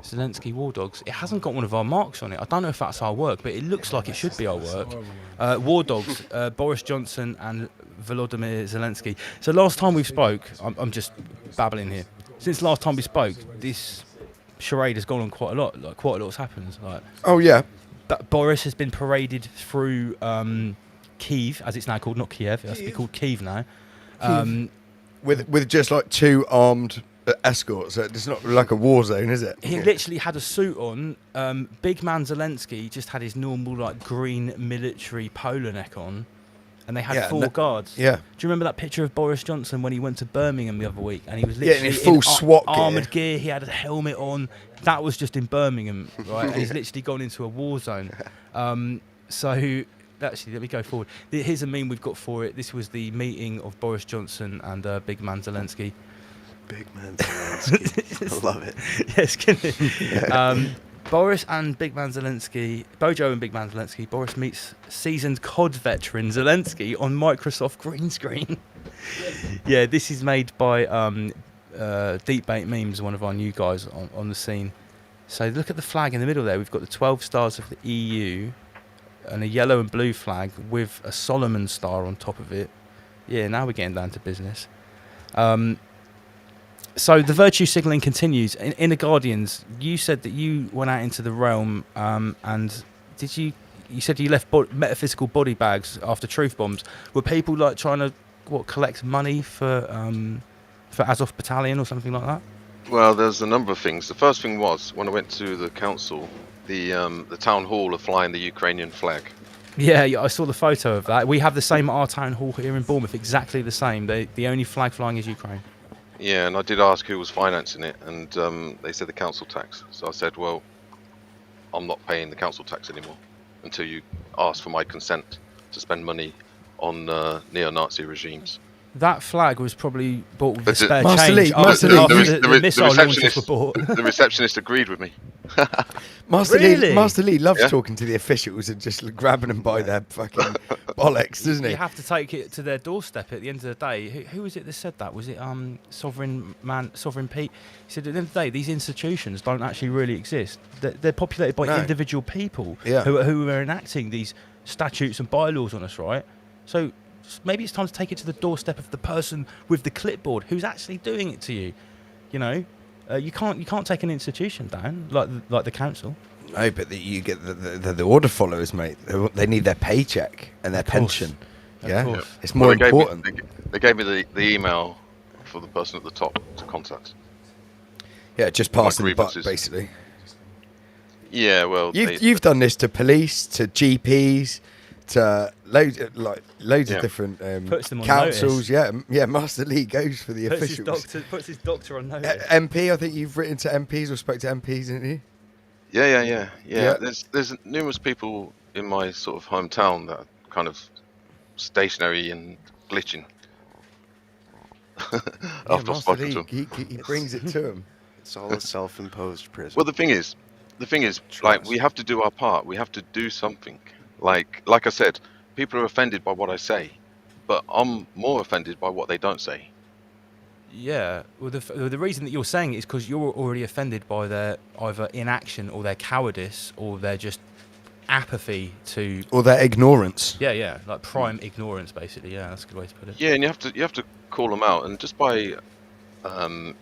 Zelensky War Dogs? It hasn't got one of our marks on it. I don't know if that's our work, but it looks like it should be our work. War Dogs, Boris Johnson and Volodymyr Zelensky. So last time we spoke, I'm just babbling here. Since last time we spoke, this charade has gone on quite a lot. Like quite a lot's happened. Like, oh yeah, Boris has been paraded through Kyiv, as it's now called, not Kiev. It has to be called Kyiv now. With just like 2 armed escorts. It's not like a war zone, is it? He literally had a suit on. Big man Zelensky just had his normal like green military polo neck on, and they had 4 guards. Yeah. Do you remember that picture of Boris Johnson when he went to Birmingham the other week, and he was literally in full SWAT gear. armoured gear. He had a helmet on. That was just in Birmingham, right? And he's literally gone into a war zone. So. Actually, let me go forward. Here's a meme we've got for it. This was the meeting of Boris Johnson and Big Man Zelensky. Big Man Zelensky. I love it. Yes, can it? Boris and Big Man Zelensky, Bojo and Big Man Zelensky. Boris meets seasoned COD veteran Zelensky on Microsoft green screen. Yeah, this is made by Deep Bait Memes, one of our new guys on the scene. So look at the flag in the middle there. We've got the 12 stars of the EU. And a yellow and blue flag with a Solomon star on top of it. Yeah, now we're getting down to business. So the virtue signalling continues. In the Guardians, you said that you went out into the realm, and did you said you left metaphysical body bags after truth bombs. Were people like trying to collect money for Azov Battalion or something like that? Well, there's a number of things. The first thing was when I went to the council. The town hall are flying the Ukrainian flag. Yeah, I saw the photo of that. We have the same at our town hall here in Bournemouth, exactly the same. The only flag flying is Ukraine. Yeah, and I did ask who was financing it, and they said the council tax. So I said, well, I'm not paying the council tax anymore until you ask for my consent to spend money on neo-Nazi regimes. That flag was probably bought with the spare Master change Lee, after the missile launchers were bought. The receptionist agreed with me. Master Lee loves Yeah? talking to the officials and just grabbing them by their fucking bollocks, doesn't he? You have to take it to their doorstep at the end of the day. Who was it that said that? Was it Sovereign Pete? He said at the end of the day, these institutions don't actually really exist. They're populated by individual people who are enacting these statutes and bylaws on us, right? So maybe it's time to take it to the doorstep of the person with the clipboard who's actually doing it to you. You know, you can't take an institution down like the council. No, but you get the order followers, mate. They need their paycheck and their pension. Yeah, it's more important. They gave me the email for the person at the top to contact. Yeah, just passing the buck, basically. Yeah, well, you've done this to police, to GPs, to loads of different Puts them on councils. notice. Yeah, Master Lee goes for the officials. Puts his doctor on notice. MP, I think you've written to MPs or spoke to MPs, didn't you? Yeah. There's numerous people in my sort of hometown that are kind of stationary and glitching. After I've spoken to him. He brings it to him. It's all a self-imposed prison. Well, the thing is, like, we have to do our part. We have to do something. Like I said, people are offended by what I say, but I'm more offended by what they don't say. Yeah, well, the reason that you're saying it is because you're already offended by their either inaction or their cowardice or their just apathy to... Or their ignorance. Yeah, like prime ignorance, basically. Yeah, that's a good way to put it. Yeah, and you have to call them out, and just by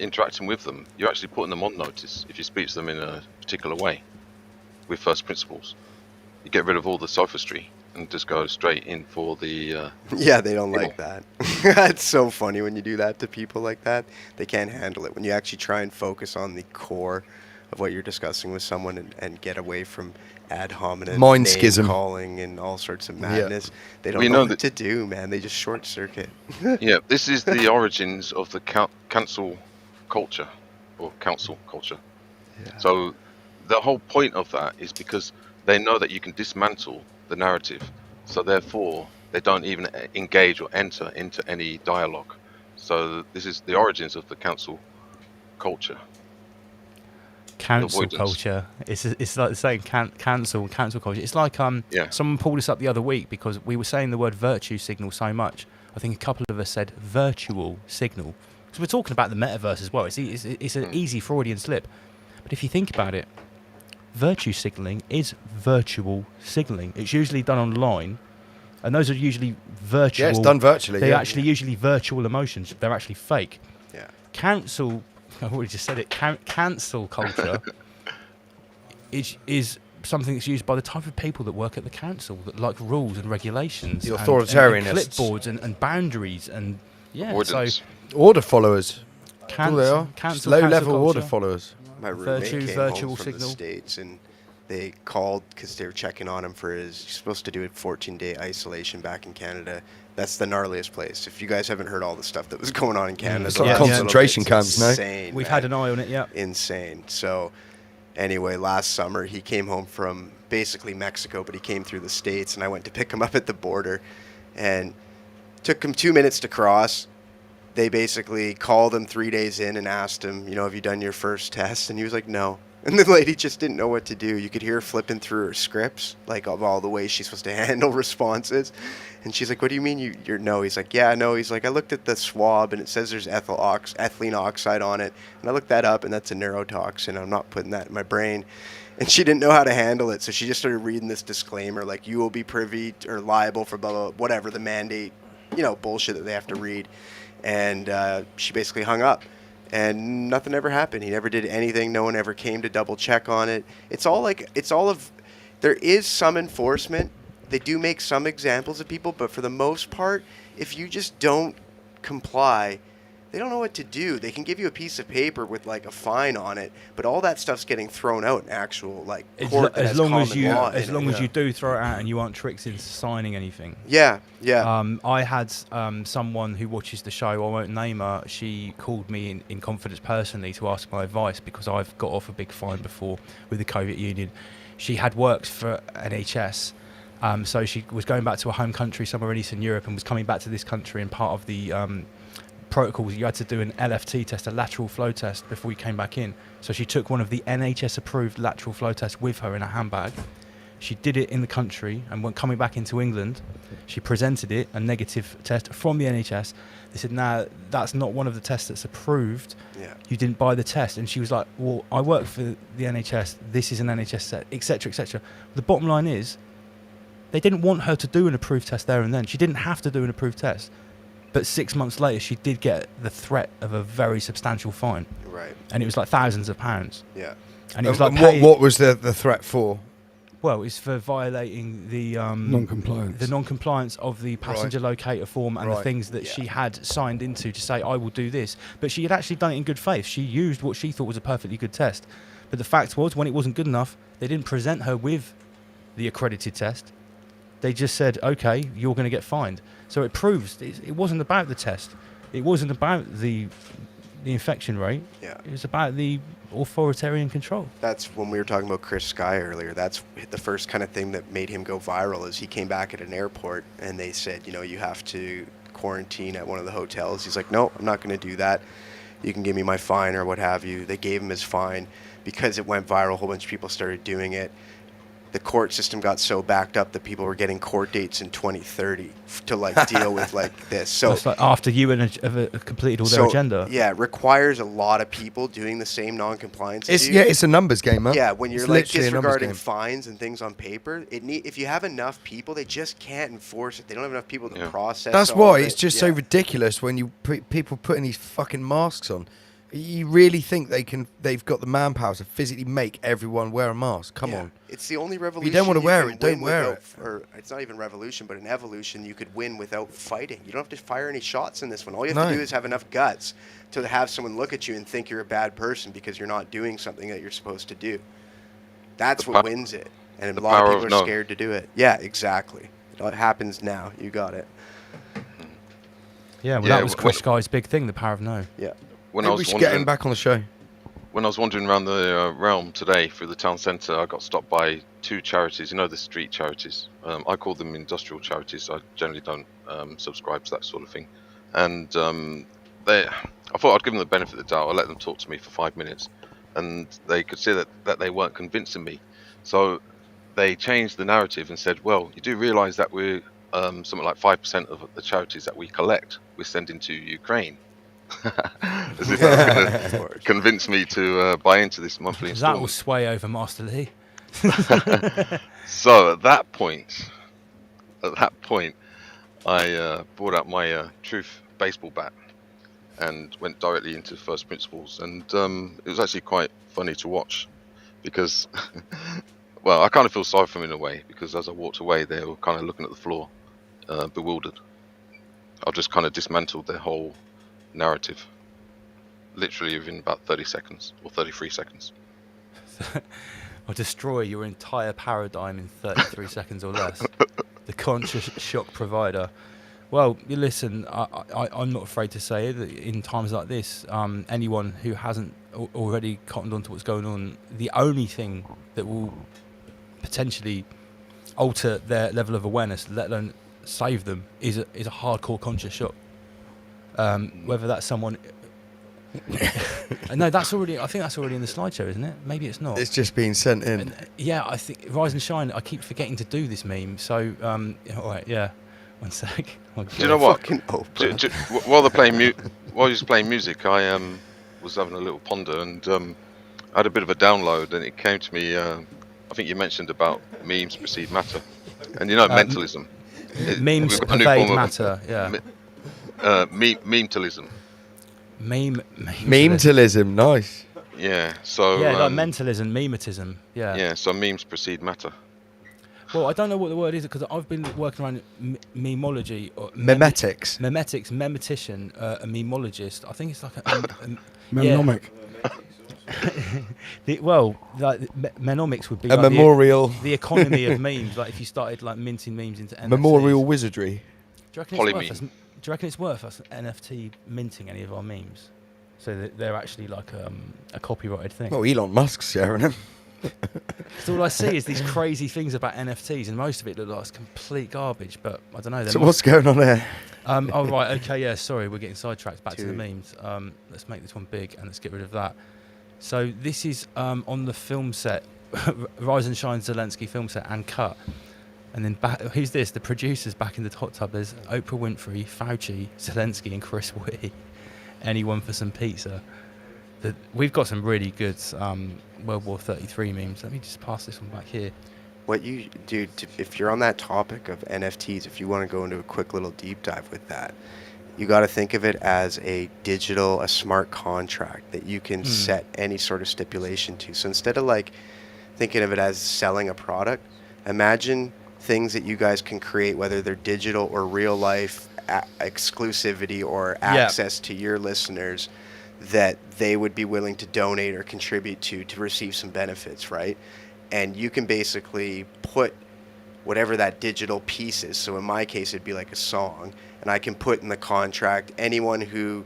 interacting with them, you're actually putting them on notice if you speak to them in a particular way with first principles. You get rid of all the sophistry and just go straight in for the... Yeah, they don't like that. It's so funny when you do that to people like that. They can't handle it. When you actually try and focus on the core of what you're discussing with someone and get away from ad hominem, mind name schism, calling, and all sorts of madness, they don't know what to do, man. They just short circuit. Yeah, this is the origins of the cancel culture, or council culture. Yeah. So the whole point of that is because they know that you can dismantle the narrative, so therefore they don't even engage or enter into any dialogue. So this is the origins of the council culture. Cancel culture. It's like saying cancel culture. It's like someone pulled us up the other week because we were saying the word virtue signal so much I think a couple of us said virtual signal. So we're talking about the metaverse as well. It's an easy Freudian slip. But if you think about it, virtue signaling is virtual signaling. It's usually done online, and those are usually virtual. Yeah, it's done virtually. They're actually usually virtual emotions. They're actually fake. Yeah. Cancel. I've already just said it. Cancel culture is something that's used by the type of people that work at the council that like rules and regulations, the and authoritarianists, clipboards and boundaries and orders. Order followers. Cancel, All they are. cancel Low-level culture. order followers. My roommate came virtual home from signal. the States, and they called because they were checking on him for he's supposed to do a 14-day isolation back in Canada. That's the gnarliest place. If you guys haven't heard all the stuff that was going on in Canada, It's like concentration camps, no? insane, We've man. had an eye on it, yeah. Insane. So anyway, last summer he came home from basically Mexico, but he came through the States, and I went to pick him up at the border, and took him 2 minutes to cross. They basically called him 3 days in and asked him, have you done your first test? And he was like, no. And the lady just didn't know what to do. You could hear her flipping through her scripts, like of all the ways she's supposed to handle responses. And she's like, what do you mean you're no? He's like, yeah, no. He's like, I looked at the swab and it says there's ethylene oxide on it. And I looked that up and that's a neurotoxin. I'm not putting that in my brain. And she didn't know how to handle it. So she just started reading this disclaimer, like you will be privy or liable for blah, blah, whatever the mandate, bullshit that they have to read. And she basically hung up. And nothing ever happened. He never did anything. No one ever came to double check on it. There is some enforcement. They do make some examples of people, but for the most part, if you just don't comply, they don't know what to do. They can give you a piece of paper with like a fine on it, but all that stuff's getting thrown out in actual court. As long as you do throw it out and you aren't tricked into signing anything. Yeah. I had someone who watches the show. I won't name her. She called me in confidence personally to ask my advice because I've got off a big fine before with the Soviet Union. She had worked for NHS. So she was going back to a home country somewhere in Eastern Europe and was coming back to this country, and part of the protocols, you had to do an LFT test, a lateral flow test, before you came back in. So she took one of the NHS approved lateral flow tests with her in a handbag. She did it in the country, and when coming back into England, she presented it, a negative test from the NHS. They said, nah, that's not one of the tests that's approved. Yeah. You didn't buy the test. And she was like, well, I work for the NHS. This is an NHS set, etc., etc. The bottom line is, they didn't want her to do an approved test there and then. She didn't have to do an approved test. But 6 months later, she did get the threat of a very substantial fine. Right. And it was like thousands of pounds. Yeah. And it was like what was the threat for? Well, it's for violating the non-compliance. The non-compliance of the passenger locator form and the things that she had signed into to say, I will do this. But she had actually done it in good faith. She used what she thought was a perfectly good test. But the fact was, when it wasn't good enough, they didn't present her with the accredited test. They just said, okay, you're going to get fined. So it proves it wasn't about the test. It wasn't about the infection rate. Yeah. It was about the authoritarian control. That's when we were talking about Chris Sky earlier. That's the first kind of thing that made him go viral. Is he came back at an airport and they said, you have to quarantine at one of the hotels. He's like, no, I'm not going to do that. You can give me my fine or what have you. They gave him his fine because it went viral. A whole bunch of people started doing it. The court system got so backed up that people were getting court dates in 2030 to deal with this. So it's like after you have completed all their agenda. Yeah, it requires a lot of people doing the same non-compliance. It's a numbers game, man. Yeah, when you're disregarding fines and things on paper, if you have enough people, they just can't enforce it. They don't have enough people to process. That's why it's just so ridiculous when you people putting these fucking masks on. You really think they've got the manpower to physically make everyone wear a mask? Come on. It's the only revolution. If you don't want to wear it, don't wear it. Or it's not even revolution, but an evolution you could win without fighting. You don't have to fire any shots in this one. All you have to do is have enough guts to have someone look at you and think you're a bad person because you're not doing something that you're supposed to do. That's what wins it. And a lot of people are scared to do it. Yeah, exactly. It happens now. You got it. Yeah, well, that was Chris Guy's big thing, the power of no. Yeah. We should get him back on the show. When I was wandering around the realm today through the town centre, I got stopped by two charities. The street charities. I call them industrial charities. I generally don't subscribe to that sort of thing. And I thought I'd give them the benefit of the doubt. I let them talk to me for 5 minutes, and they could see that they weren't convincing me. So they changed the narrative and said, "Well, you do realise that we're something like 5% of the charities that we collect, we're sending to Ukraine. As if that's going to convince me to buy into this monthly That will installment. sway over Master Lee. So at that point, I brought out my Truth baseball bat and went directly into first principles, and it was actually quite funny to watch because, well, I kind of feel sorry for them in a way, because as I walked away, they were kind of looking at the floor, bewildered. I've just kind of dismantled their whole narrative, literally within about 30 seconds or 33 seconds. Or destroy your entire paradigm in 33 seconds or less. The conscious shock provider. Well, you listen, I'm not afraid to say that in times like this, anyone who hasn't already cottoned on to what's going on, the only thing that will potentially alter their level of awareness, let alone save them, is a hardcore conscious shock. Whether that's someone... No, that's already. I think that's already in the slideshow, isn't it? Maybe it's not. It's just being sent in. And, yeah, I think Rise and Shine. I keep forgetting to do this meme. So, all right, yeah. One sec. Do you know what? While they're playing while you're playing music, I was having a little ponder, and I had a bit of a download, and it came to me. I think you mentioned about memes precede matter, and you know mentalism. Memes pervade matter. Yeah. Memetalism. Memetalism, nice. Yeah, so... Yeah, like mentalism, memetism, yeah. Yeah, so memes precede matter. Well, I don't know what the word is, because I've been working around memology. Or memetics. Memetician, a memologist. I think it's like a... Memonomic. Menomics would be a like memorial. The economy of memes, like if you started like minting memes into NFTs. Memorial wizardry. Do you reckon it's worth us NFT minting any of our memes, so that they're actually like a copyrighted thing? Well, Elon Musk's sharing them. So all I see is these crazy things about NFTs, and most of it looks like complete garbage. But I don't know. So what's going on there? Oh right, okay, yeah. Sorry, we're getting sidetracked. Back to the memes. Let's make this one big and let's get rid of that. So this is on the film set, Rise and Shine Zelensky film set, and cut. And then who's this? The producers back in the hot tub. There's Oprah Winfrey, Fauci, Zelensky, and Chris Whitty. Anyone for some pizza? We've got some really good World War 33 memes. Let me just pass this one back here. What you do, if you're on that topic of NFTs, if you want to go into a quick little deep dive with that, you got to think of it as a smart contract that you can set any sort of stipulation to. So instead of like thinking of it as selling a product, imagine things that you guys can create, whether they're digital or real life exclusivity or access to your listeners, that they would be willing to donate or contribute to receive some benefits, right? And you can basically put whatever that digital piece is. So in my case, it'd be like a song, and I can put in the contract anyone who,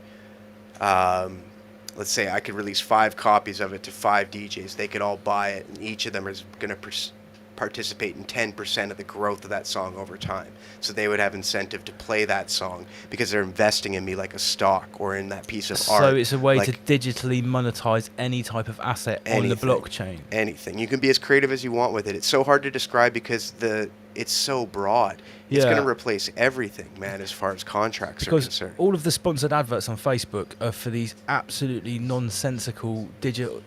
let's say I could release 5 copies of it to 5 DJs. They could all buy it, and each of them is going to participate in 10% of the growth of that song over time. So they would have incentive to play that song because they're investing in me like a stock or in that piece of art. So it's a way to digitally monetize any type of asset on the blockchain. Anything. You can be as creative as you want with it. It's so hard to describe because it's so broad. It's going to replace everything, man, as far as contracts are concerned. All of the sponsored adverts on Facebook are for these absolutely nonsensical digital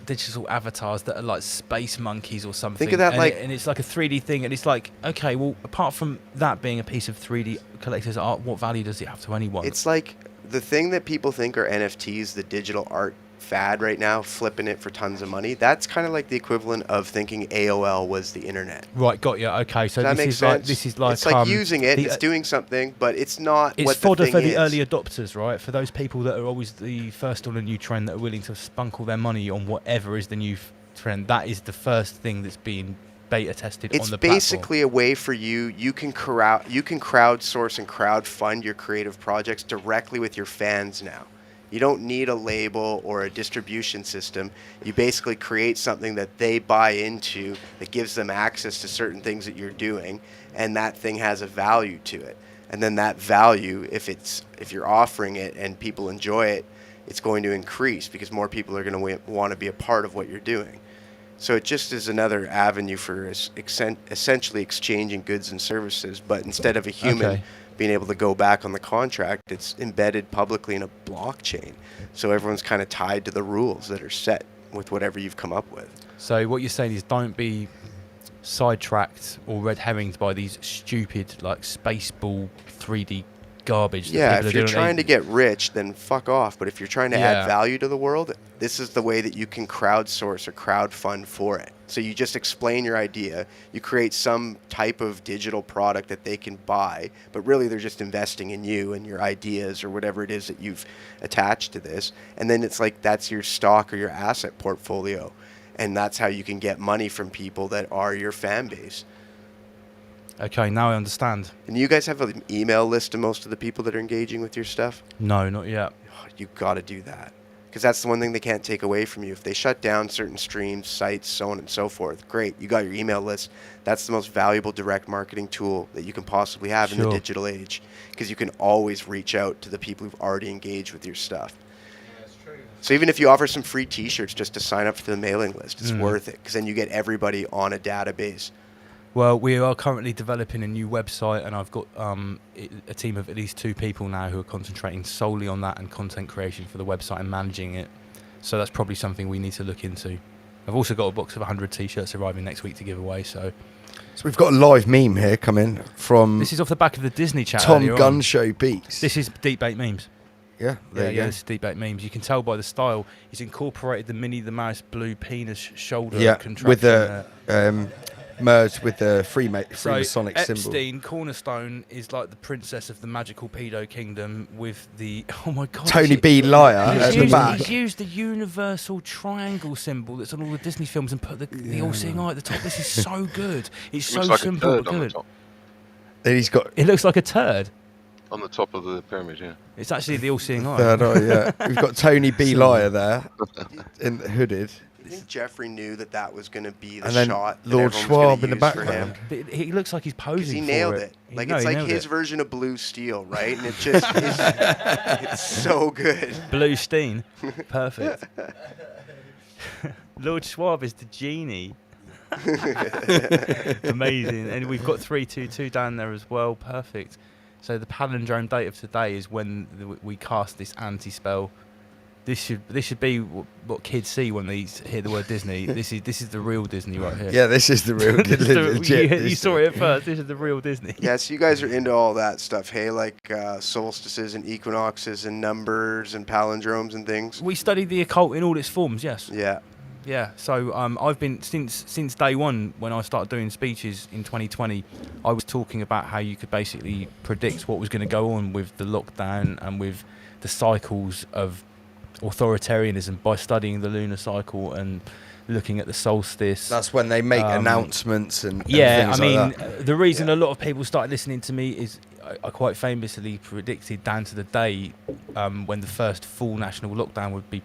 avatars that are like space monkeys or something. Think of that, and it's like a 3D thing, and it's like, okay, well, apart from that being a piece of 3D collector's art, what value does it have to anyone? It's like the thing that people think are NFTs, the digital art fad right now, flipping it for tons of money. That's kind of like the equivalent of thinking AOL was the internet. Right, got you. Okay, so this is like it's like using it, it's doing something, but it's not it's what fodder the thing for the is. early adopters, right? For those people that are always the first on a new trend, that are willing to spunk all their money on whatever is the new trend. That is the first thing that's being beta tested on the platform. It's basically a way for you can crowdsource and crowdfund your creative projects directly with your fans now. You don't need a label or a distribution system. You basically create something that they buy into that gives them access to certain things that you're doing, and that thing has a value to it. And then that value, if you're offering it and people enjoy it, it's going to increase because more people are going to want to be a part of what you're doing. So it just is another avenue for essentially exchanging goods and services. But instead of a human being able to go back on the contract, it's embedded publicly in a blockchain. So everyone's kind of tied to the rules that are set with whatever you've come up with. So what you're saying is don't be sidetracked or red herringed by these stupid like Spaceball 3D garbage. Yeah, if you're trying to get rich, then fuck off. But if you're trying to add value to the world, this is the way that you can crowdsource or crowdfund for it. So you just explain your idea, you create some type of digital product that they can buy, but really they're just investing in you and your ideas or whatever it is that you've attached to this. And then it's like that's your stock or your asset portfolio. And that's how you can get money from people that are your fan base. Okay, now I understand. And you guys have an email list of most of the people that are engaging with your stuff? No, not yet. Oh, you got to do that. Because that's the one thing they can't take away from you. If they shut down certain streams, sites, so on and so forth, great, you got your email list. That's the most valuable direct marketing tool that you can possibly have in the digital age. Because you can always reach out to the people who've already engaged with your stuff. So even if you offer some free t-shirts just to sign up for the mailing list, it's worth it. Because then you get everybody on a database. Well, we are currently developing a new website, and I've got a team of at least 2 people now who are concentrating solely on that and content creation for the website and managing it. So that's probably something we need to look into. I've also got a box of 100 t-shirts arriving next week to give away. So we've got a live meme here coming from... This is off the back of the Disney chat. Tom Gun Show Beats. This is Deep Bait Memes. Yeah, this is Deep Bait Memes. You can tell by the style. He's incorporated the Minnie the Mouse blue penis shoulder contraption. With the... merged with the Freemasonic symbol. Epstein, Cornerstone, is like the princess of the magical pedo kingdom with the... Oh my God. Tony B. Liar at the back. He's used the universal triangle symbol that's on all the Disney films and put the all-seeing eye at the top. This is so good. It's so like simple but good. Then he's got... It looks like a turd. On the top of the pyramid, yeah. It's actually the all-seeing eye. Third eye, yeah. We've got Tony B. Liar there, hooded. I think Jeffrey knew that was going to be the and then shot. Lord Schwab in the background. He looks like he's posing. He nailed it. Like it's like his version of Blue Steel, right? And it just it's so good. Blue Steen, perfect. Lord Schwab is the genie. Amazing, and we've got 322 down there as well. Perfect. So the palindrome date of today is when we cast this anti-spell. This should be what kids see when they hear the word Disney. This is the real Disney right here. Yeah, this is the real Disney. You saw it at first. This is the real Disney. Yeah, so you guys are into all that stuff, hey? Like solstices and equinoxes and numbers and palindromes and things? We studied the occult in all its forms, yes. Yeah. Yeah, so I've been, since day one, when I started doing speeches in 2020, I was talking about how you could basically predict what was going to go on with the lockdown and with the cycles of authoritarianism by studying the lunar cycle and looking at the solstice. That's when they make announcements and things like that. The reason a lot of people started listening to me is I quite famously predicted down to the day when the first full national lockdown would be,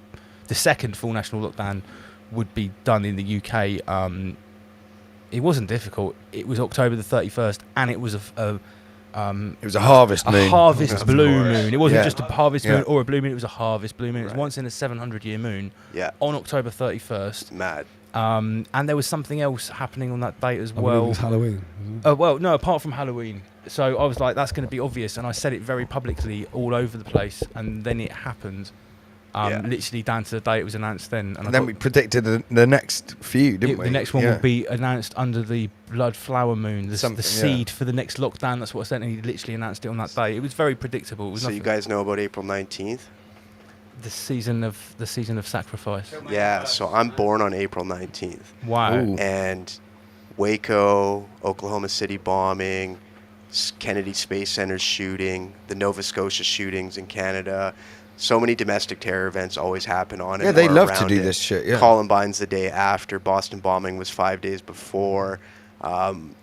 the second full national lockdown would be done in the UK. It wasn't difficult. It was October the 31st, and it was a harvest moon. A harvest blue moon. It wasn't just a harvest moon or a blue moon. It was a harvest blue moon. It was once in a 700-year moon. Yeah. On October 31st. Mad. And there was something else happening on that date as well. It was Halloween. Well, no, apart from Halloween. So I was like, that's going to be obvious, and I said it very publicly all over the place, and then it happened. Literally down to the day it was announced then. And then we predicted the next few, didn't we? The next one will be announced under the blood flower moon, the seed for the next lockdown. That's what I said, and he literally announced it on that day. It was very predictable. It was you guys know about April 19th? The season of sacrifice. Yeah, so I'm born on April 19th. Wow. Ooh. And Waco, Oklahoma City bombing, Kennedy Space Center shooting, the Nova Scotia shootings in Canada. So many domestic terror events always happen on it. Yeah, they love to do this shit. Yeah. Columbine's the day after. Boston bombing was 5 days before.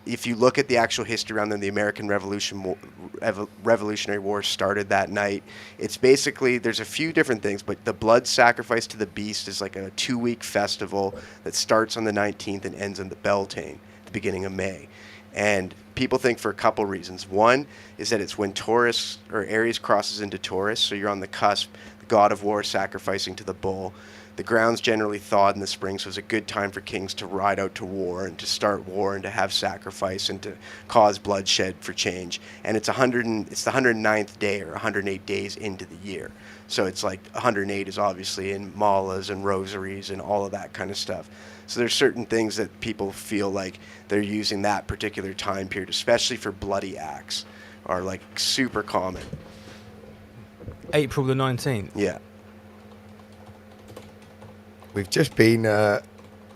If you look at the actual history around them, the American Revolutionary War started that night. It's basically, there's a few different things, but the blood sacrifice to the beast is like a 2-week festival that starts on the 19th and ends on the Beltane, the beginning of May. And people think for a couple reasons. One is that it's when Taurus or Aries crosses into Taurus, so you're on the cusp, the god of war sacrificing to the bull. the ground's generally thawed in the spring, so it's a good time for kings to ride out to war and to start war and to have sacrifice and to cause bloodshed for change. And it's the 109th day or 108 days into the year. So it's like 108 is obviously in malas and rosaries and all of that kind of stuff. So there's certain things that people feel like they're using that particular time period, especially for bloody acts, are like super common. April the 19th. Yeah. We've just been. I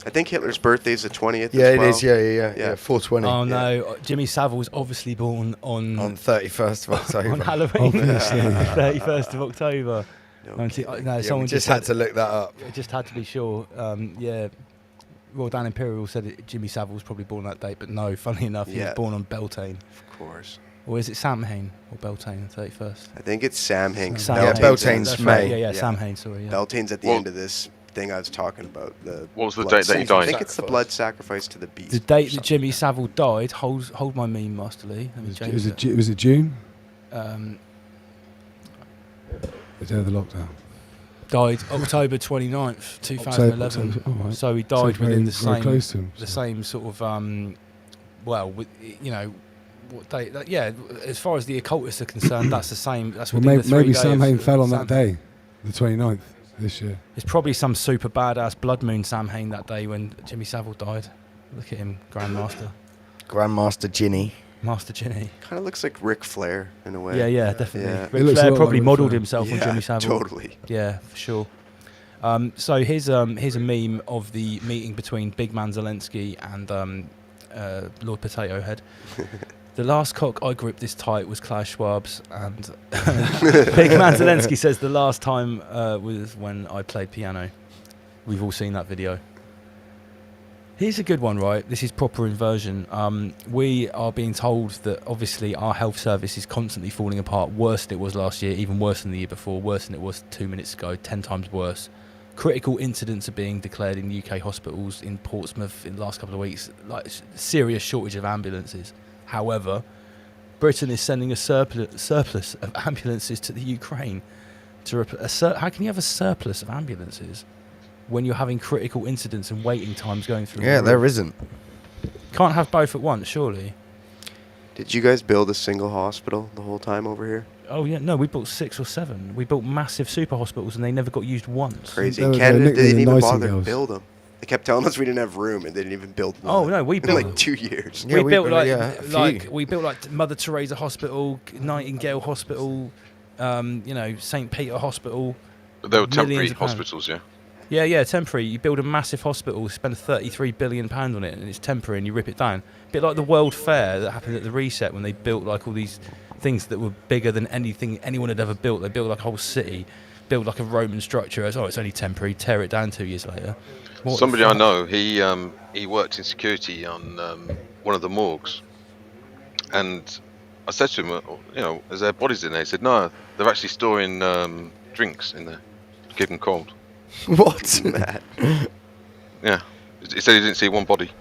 think Hitler's birthday is the 20th. Yeah, as it well. is. Yeah. 420. Oh no, Jimmy Savile's obviously born on 31st of October. on Halloween, Obviously. 31st of October. No, Someone we just had to look that up. It just had to be sure. Yeah, Royal Dan Imperial said that Jimmy Savile was probably born that date, but no, funny enough, he was born on Beltane. Of course. Or is it Samhain or Beltane, 31st? I think it's Samhain. Yeah, Beltane's May. Yeah, Samhain, sorry. Yeah. Beltane's at the end of this thing I was talking about. What was the date that he died? I think it's the blood sacrifice to the beast. The date that Jimmy Savile died, hold my meme, Master Lee. Let me change it. Was it June? Um, The day of the lockdown. Died October 29th, 2011. October, all right. So he died So within very close to him, the so. same sort of, what date? Yeah, as far as the occultists are concerned, that's the same. That's Well, within the 3 maybe days Samhain of fell on that Samhain. day, the 29th this year. It's probably some super badass blood moon Samhain that day when Jimmy Savile died. Look at him, Grandmaster. Grandmaster Ginny. Master Ginny. Kind of looks like Ric Flair in a way. Yeah, definitely. Yeah. It looks Ric a Flair lot probably like Ric modelled Flair. himself on Jimmy Savile. Totally. Yeah, for sure. So here's a meme of the meeting between Big Man Zelensky and Lord Potato Head. The last cock I gripped this tight was Klaus Schwab's, and Big Man Zelensky says the last time was when I played piano. We've all seen that video. Here's a good one, right? This is proper inversion. We are being told that obviously our health service is constantly falling apart, worse than it was last year, even worse than the year before, worse than it was 2 minutes ago, 10 times worse. Critical incidents are being declared in UK hospitals in Portsmouth in the last couple of weeks, like serious shortage of ambulances. However, Britain is sending a surplus of ambulances to the Ukraine. How can you have a surplus of ambulances when you're having critical incidents and waiting times going through? Yeah, there isn't. Can't have both at once, surely. Did you guys build a single hospital the whole time over here? Oh yeah, no, we built 6 or 7. We built massive super hospitals and they never got used once. Crazy. In Canada, they didn't even bother to build them. They kept telling us we didn't have room, and they didn't even build one. Oh no, we built in like 2 years. We built like Mother Teresa Hospital, Nightingale Hospital, St Peter Hospital. They were temporary hospitals, yeah. Yeah, temporary. You build a massive hospital, spend £33 billion on it, and it's temporary, and you rip it down. A bit like the World Fair that happened at the Reset when they built like all these things that were bigger than anything anyone had ever built. They built like a whole city, built like a Roman structure. It's only temporary. Tear it down 2 years later. Somebody I know, he worked in security on one of the morgues, and I said to him, is there bodies in there? He said, no, they're actually storing drinks in there, to keep them cold. What's that? Yeah, he said he didn't see one body.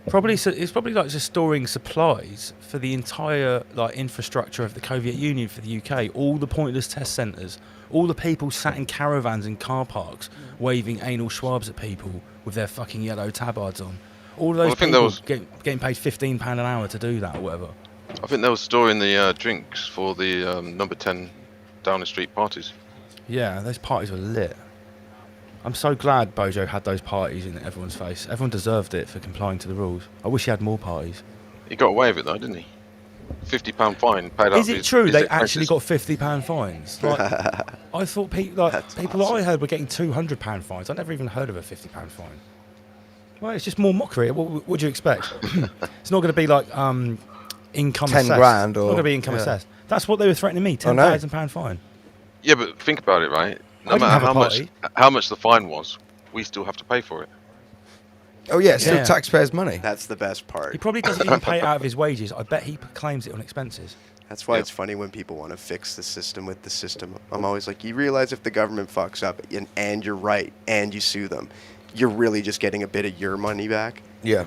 It's probably like just storing supplies for the entire infrastructure of the Soviet Union for the UK. All the pointless test centres, all the people sat in caravans in car parks waving anal swabs at people with their fucking yellow tabards on. All of those people getting paid £15 an hour to do that or whatever. I think they were storing the drinks for the number 10 Downing Street parties. Yeah, those parties were lit. I'm so glad Bojo had those parties in everyone's face. Everyone deserved it for complying to the rules. I wish he had more parties. He got away with it though, didn't he? £50 fine paid out. Is it true they actually got £50 fines? Like, I thought people that I heard were getting £200 fines. I never even heard of a £50 fine. Well, it's just more mockery. What do you expect? It's not going to be like income 10 assessed. grand It's not going to be income assessed. That's what they were threatening me. £10,000 fine. Yeah, but think about it, right? No matter how much the fine was, we still have to pay for it. Oh yeah, it's still taxpayers' money. That's the best part. He probably doesn't even pay it out of his wages. I bet he claims it on expenses. That's why it's funny when people want to fix the system with the system. I'm always like, you realize if the government fucks up and you're right and you sue them, you're really just getting a bit of your money back. Yeah.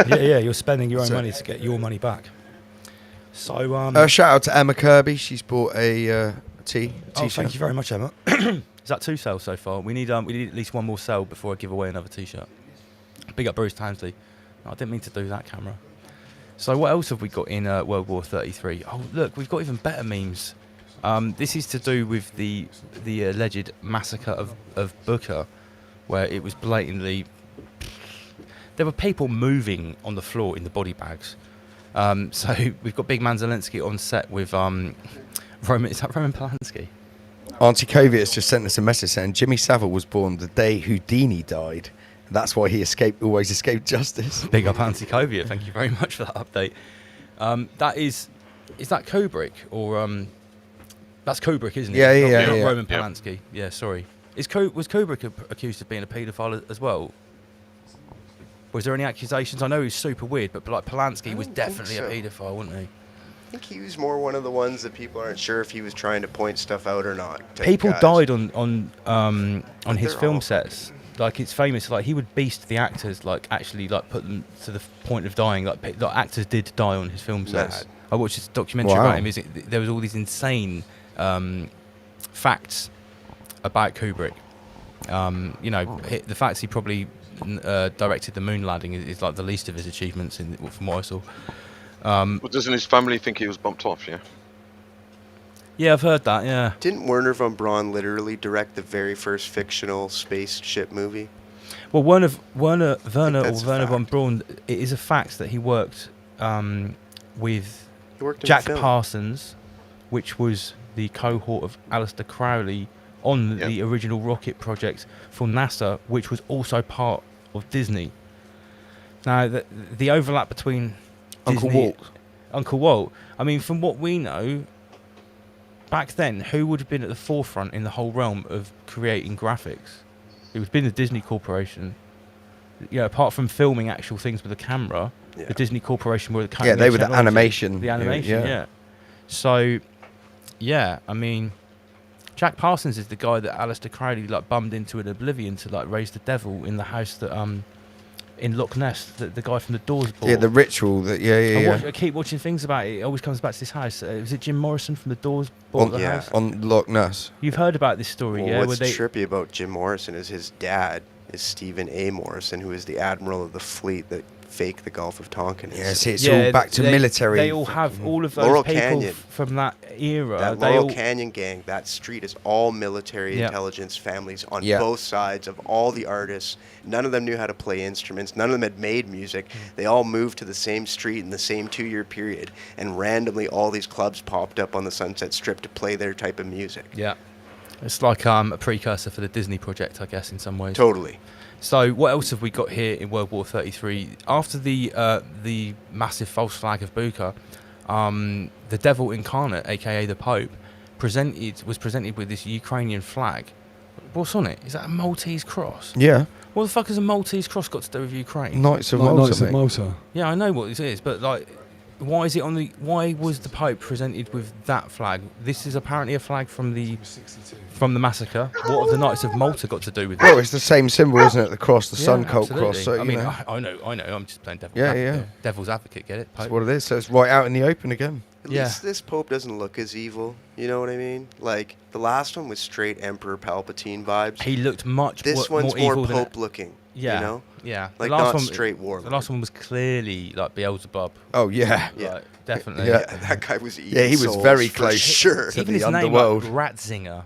yeah, you're spending your own money to get your money back. So shout out to Emma Kirby. She's bought a T-shirt. Oh, thank you very much, Emma. Is that 2 sales so far? We need at least 1 more sale before I give away another T-shirt. Big up Bruce Tansley. I didn't mean to do that, camera. So what else have we got in World War 33? Oh, look, we've got even better memes. This is to do with the alleged massacre of Bucha, where it was blatantly... There were people moving on the floor in the body bags. So we've got Big Man Zelensky on set with Roman. Is that Roman Polanski? Auntie Covey has just sent us a message saying Jimmy Savile was born the day Houdini died. That's why he always escaped justice. Big up Auntie Covey. Thank you very much for that update. That is that Kubrick or that's Kubrick, isn't it? Yeah. Roman Polanski. Yeah, sorry. Was Kubrick accused of being a paedophile as well? Was there any accusations? I know he was super weird, but like Polanski was definitely a paedophile, wasn't he? I think he was more one of the ones that people aren't sure if he was trying to point stuff out or not. People died on his film sets. Like, it's famous. Like, he would beast the actors. Like, actually, like, put them to the point of dying. Like actors did die on his film sets. I watched this documentary about him. There was all these insane facts about Kubrick. The facts he probably directed the moon landing is like the least of his achievements from what I saw. Well, doesn't his family think he was bumped off? Yeah. Yeah, I've heard that. Yeah. Didn't Werner von Braun literally direct the very first fictional spaceship movie? Well, Werner von Braun. It is a fact that he worked with Jack Parsons, which was the cohort of Aleister Crowley on the original rocket project for NASA, which was also part of Disney. Now, the overlap between Uncle Walt. I mean, from what we know, back then, who would have been at the forefront in the whole realm of creating graphics? It would have been the Disney Corporation. Apart from filming actual things with a camera, the Disney Corporation were the camera. Yeah, they were the animation. The animation, yeah. So, I mean, Jack Parsons is the guy that Aleister Crowley bummed into an oblivion to raise the devil in the house that in Loch Ness, the guy from the Doors bought. Yeah, the ritual that I keep watching things about it. It always comes back to this house. Was it Jim Morrison from the Doors bought the house? On Loch Ness. You've heard about this story, What's trippy about Jim Morrison is his dad is Stephen A. Morrison, who is the admiral of the fleet that faked the Gulf of Tonkin. Yes, it's all back to military. They all have all of those people from that era. That Laurel Canyon gang, that street is all military intelligence families on both sides of all the artists. None of them knew how to play instruments. None of them had made music. They all moved to the same street in the same 2-year period, and randomly all these clubs popped up on the Sunset Strip to play their type of music. Yeah. It's like a precursor for the Disney project, I guess, in some ways. Totally. So what else have we got here in World War 33? After the massive false flag of Bucha, the devil incarnate, aka the Pope, was presented with this Ukrainian flag. What's on it? Is that a Maltese cross? Yeah. What the fuck has a Maltese cross got to do with Ukraine? Knights of Malta. Knights of Malta. Yeah, I know what this is, but why is it on the? Why was the Pope presented with that flag? This is apparently a flag from the massacre. What have the Knights of Malta got to do with it? Well, it's the same symbol, isn't it? The cross, the sun cult cross. So, I know. I'm just playing devil's advocate. Get it? Pope. That's what it is. So it's right out in the open again. At least this Pope doesn't look as evil. You know what I mean? Like, the last one was straight Emperor Palpatine vibes. He looked much this more one's evil more than Pope looking. Yeah. You know? Yeah. Like, the last not one, straight warlord. The last one was clearly like Beelzebub. Oh, yeah. Definitely. Yeah, that guy was eating he was very close. Sure. Even his underworld. name, like Ratzinger.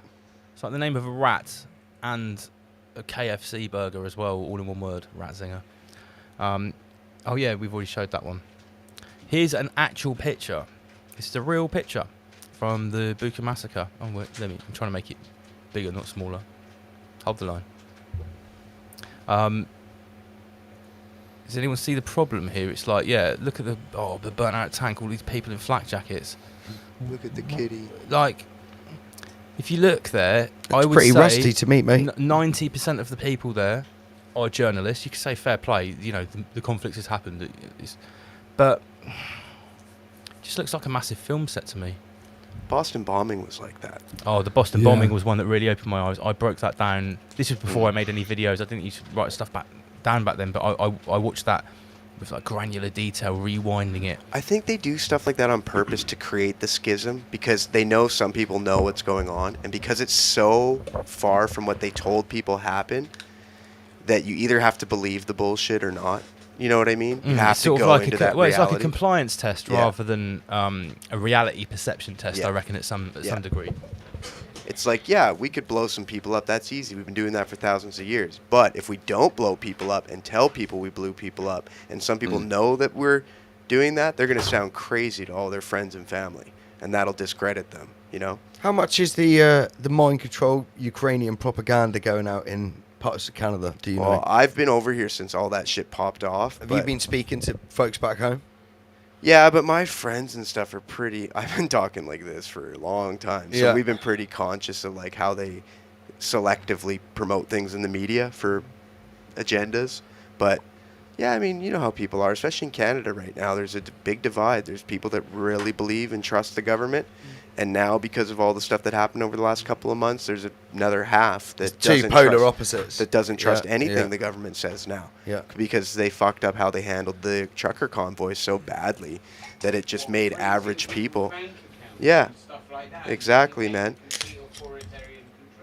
It's like the name of a rat and a KFC burger as well, all in one word, Ratzinger. We've already showed that one. Here's an actual picture. This is a real picture from the Bucha massacre. Oh, wait, I'm trying to make it bigger, not smaller. Hold the line. Does anyone see the problem here? It's like, look at the burnt out tank, all these people in flak jackets. Look at the kitty. Like, if you look there, I would pretty say rusty to me, mate. 90% of the people there are journalists. You could say fair play. You know, the conflict has happened. But it just looks like a massive film set to me. Boston bombing was like that. Oh, the Boston bombing was one that really opened my eyes. I broke that down. This was before I made any videos. I didn't used to write stuff down back then, but I watched that with like granular detail, rewinding it. I think they do stuff like that on purpose to create the schism because they know some people know what's going on, and because it's so far from what they told people happened that you either have to believe the bullshit or not. You know what I mean? You have It's to sort of go like into that well, it's like a reality. compliance test Yeah. rather than a reality perception test. Yeah. I reckon at some degree. It's like, yeah, we could blow some people up. That's easy. We've been doing that for thousands of years. But if we don't blow people up and tell people we blew people up, and some people know that we're doing that, they're going to sound crazy to all their friends and family, and that'll discredit them, you know? How much is the mind control Ukrainian propaganda going out in parts of Canada? Do you Well, know? I've been over here since all that shit popped off. Have you been speaking to folks back home? Yeah, but my friends and stuff are pretty... I've been talking like this for a long time. So Yeah. we've been pretty conscious of like how they selectively promote things in the media for agendas. But yeah, I mean, you know how people are, especially in Canada right now. There's a big divide. There's people that really believe and trust the government. And now, because of all the stuff that happened over the last couple of months, there's another half that Two doesn't polar trust, opposites. that doesn't trust Yeah, anything yeah. the government says now. Yeah. Because they fucked up how they handled the trucker convoy so badly that it just made average people. Yeah, exactly, man.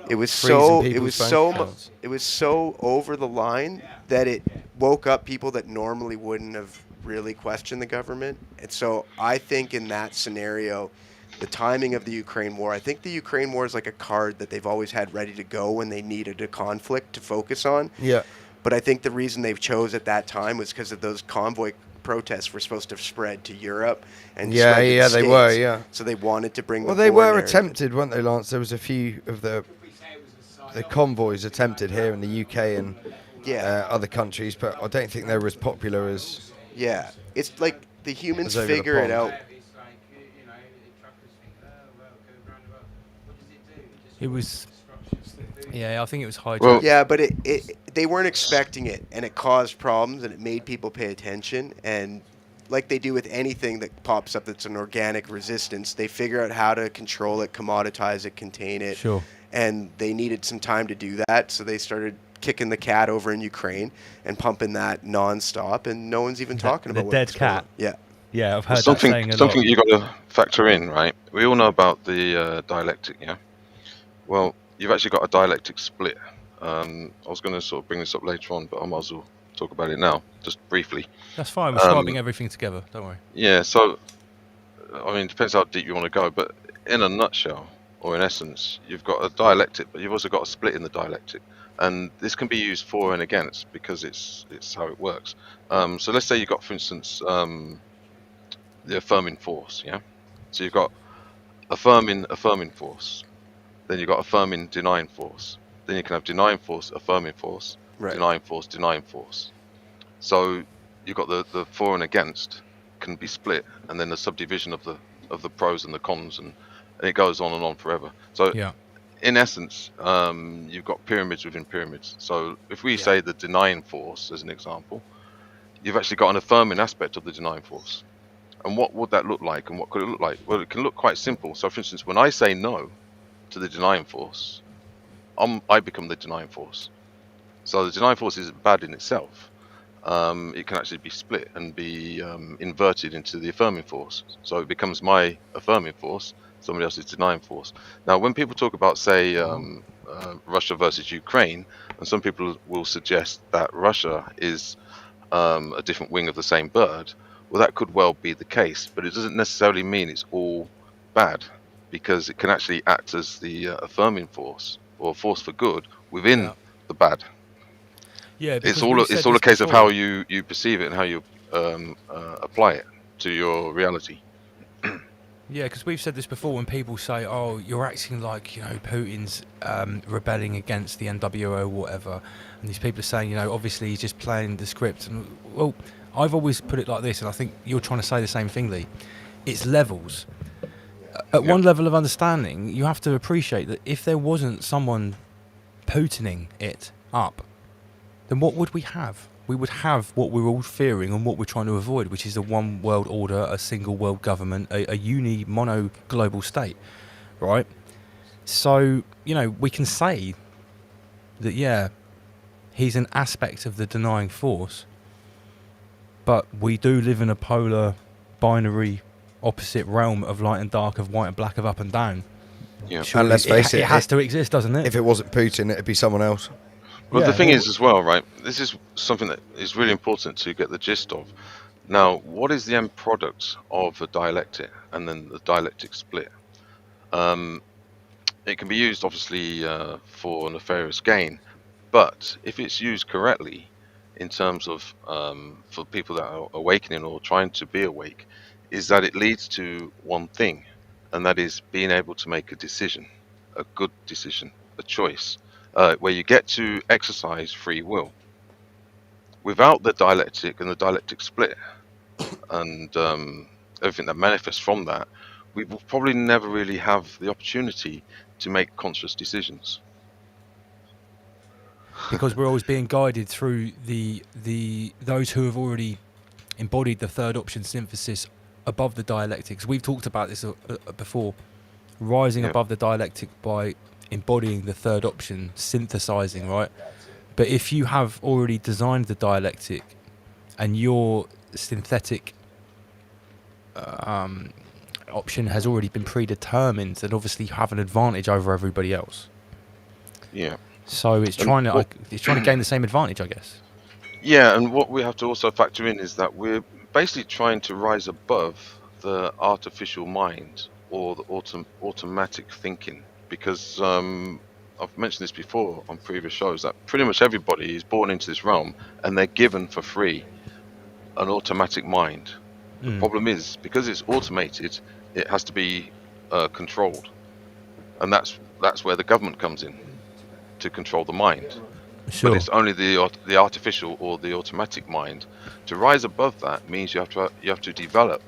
It was so Freezing it was people's so bank mu- accounts. it was so over the line that it woke up people that normally wouldn't have really questioned the government. And so I think in that scenario, the timing of the Ukraine war, I think the Ukraine war is like a card that they've always had ready to go when they needed a conflict to focus on. Yeah. But I think the reason they've chose at that time was because of those convoy protests were supposed to spread to Europe and Yeah, spread to the yeah, they were, States. yeah. So they wanted to bring. Well, the they war were narrative. attempted, weren't they, Lance? There was a few of the convoys attempted here in the UK and other countries, but I don't think they were as popular as. Yeah, it's like the humans As over the figure it pond. out. It was. Yeah, I think it was hijacked. Well- Yeah, but they weren't expecting it, and it caused problems, and it made people pay attention. And like they do with anything that pops up that's an organic resistance, they figure out how to control it, commoditize it, contain it. Sure. And they needed some time to do that, so they started kicking the cat over in Ukraine and pumping that nonstop, and no one's even talking the about dead what's going cat. on. Yeah. Yeah, I've heard that saying Something a something lot. you got to factor in, right? We all know about the dialectic, yeah. Well, you've actually got a dialectic split. I was going to sort of bring this up later on, but I might as well talk about it now, just briefly. That's fine. We're swapping everything together. Don't worry. Yeah, so, I mean, it depends how deep you want to go, but in a nutshell, or in essence, you've got a dialectic, but you've also got a split in the dialectic. And this can be used for and against because it's how it works. So let's say you've got, for instance, the affirming force, yeah? So you've got affirming force, then you've got affirming denying force, then you can have denying force, affirming force, Right. denying force. So you've got the for and against can be split, and then the subdivision of the pros and the cons, and it goes on and on forever. So Yeah. in essence, you've got pyramids within pyramids. So if we say the denying force as an example, you've actually got an affirming aspect of the denying force. And what would that look like, and what could it look like? Well, it can look quite simple. So for instance, when I say no to the denying force, I become the denying force. So the denying force isn't bad in itself. It can actually be split and be inverted into the affirming force. So it becomes my affirming force, somebody else's denying force. Now, when people talk about, say, Russia versus Ukraine, and some people will suggest that Russia is a different wing of the same bird, well, that could well be the case, but it doesn't necessarily mean it's all bad, because it can actually act as the affirming force or force for good within the bad. Yeah, It's all a case of how you perceive it and how you apply it to your reality. Yeah, because we've said this before when people say, "Oh, you're acting like Putin's rebelling against the NWO or whatever," and these people are saying, obviously he's just playing the script. And well, I've always put it like this, and I think you're trying to say the same thing, Lee. It's levels. At one level of understanding, you have to appreciate that if there wasn't someone Putining it up, then what would we have? We would have what we're all fearing and what we're trying to avoid, which is a one world order, a single world government, a mono global state, right? So, we can say that, he's an aspect of the denying force, But we do live in a polar, binary, opposite realm of light and dark, of white and black, of up and down. Yeah. And let's face it, it has to exist, doesn't it? If it wasn't Putin, it'd be someone else. Well, Yeah, the thing is as well, right? This is something that is really important to get the gist of. Now, what is the end product of a dialectic and then the dialectic split? It can be used, obviously, for nefarious gain, but if it's used correctly, in terms of for people that are awakening or trying to be awake, is that it leads to one thing, and that is being able to make a decision, a good decision, a choice, where you get to exercise free will. Without the dialectic and the dialectic split, and everything that manifests from that, we will probably never really have the opportunity to make conscious decisions. Because we're always being guided through those who have already embodied the third option synthesis above the dialectics. We've talked about this before, rising above the dialectic by embodying the third option, synthesizing, right? But if you have already designed the dialectic and your synthetic option has already been predetermined, then obviously you have an advantage over everybody else. Yeah. So it's trying to gain the same advantage, I guess. Yeah, and what we have to also factor in is that we're basically trying to rise above the artificial mind or the automatic thinking, because I've mentioned this before on previous shows, that pretty much everybody is born into this realm and they're given for free an automatic mind. The problem is, because it's automated, it has to be controlled, and that's where the government comes in to control the mind. Sure. But it's only the artificial or the automatic mind. To rise above that means you have to develop,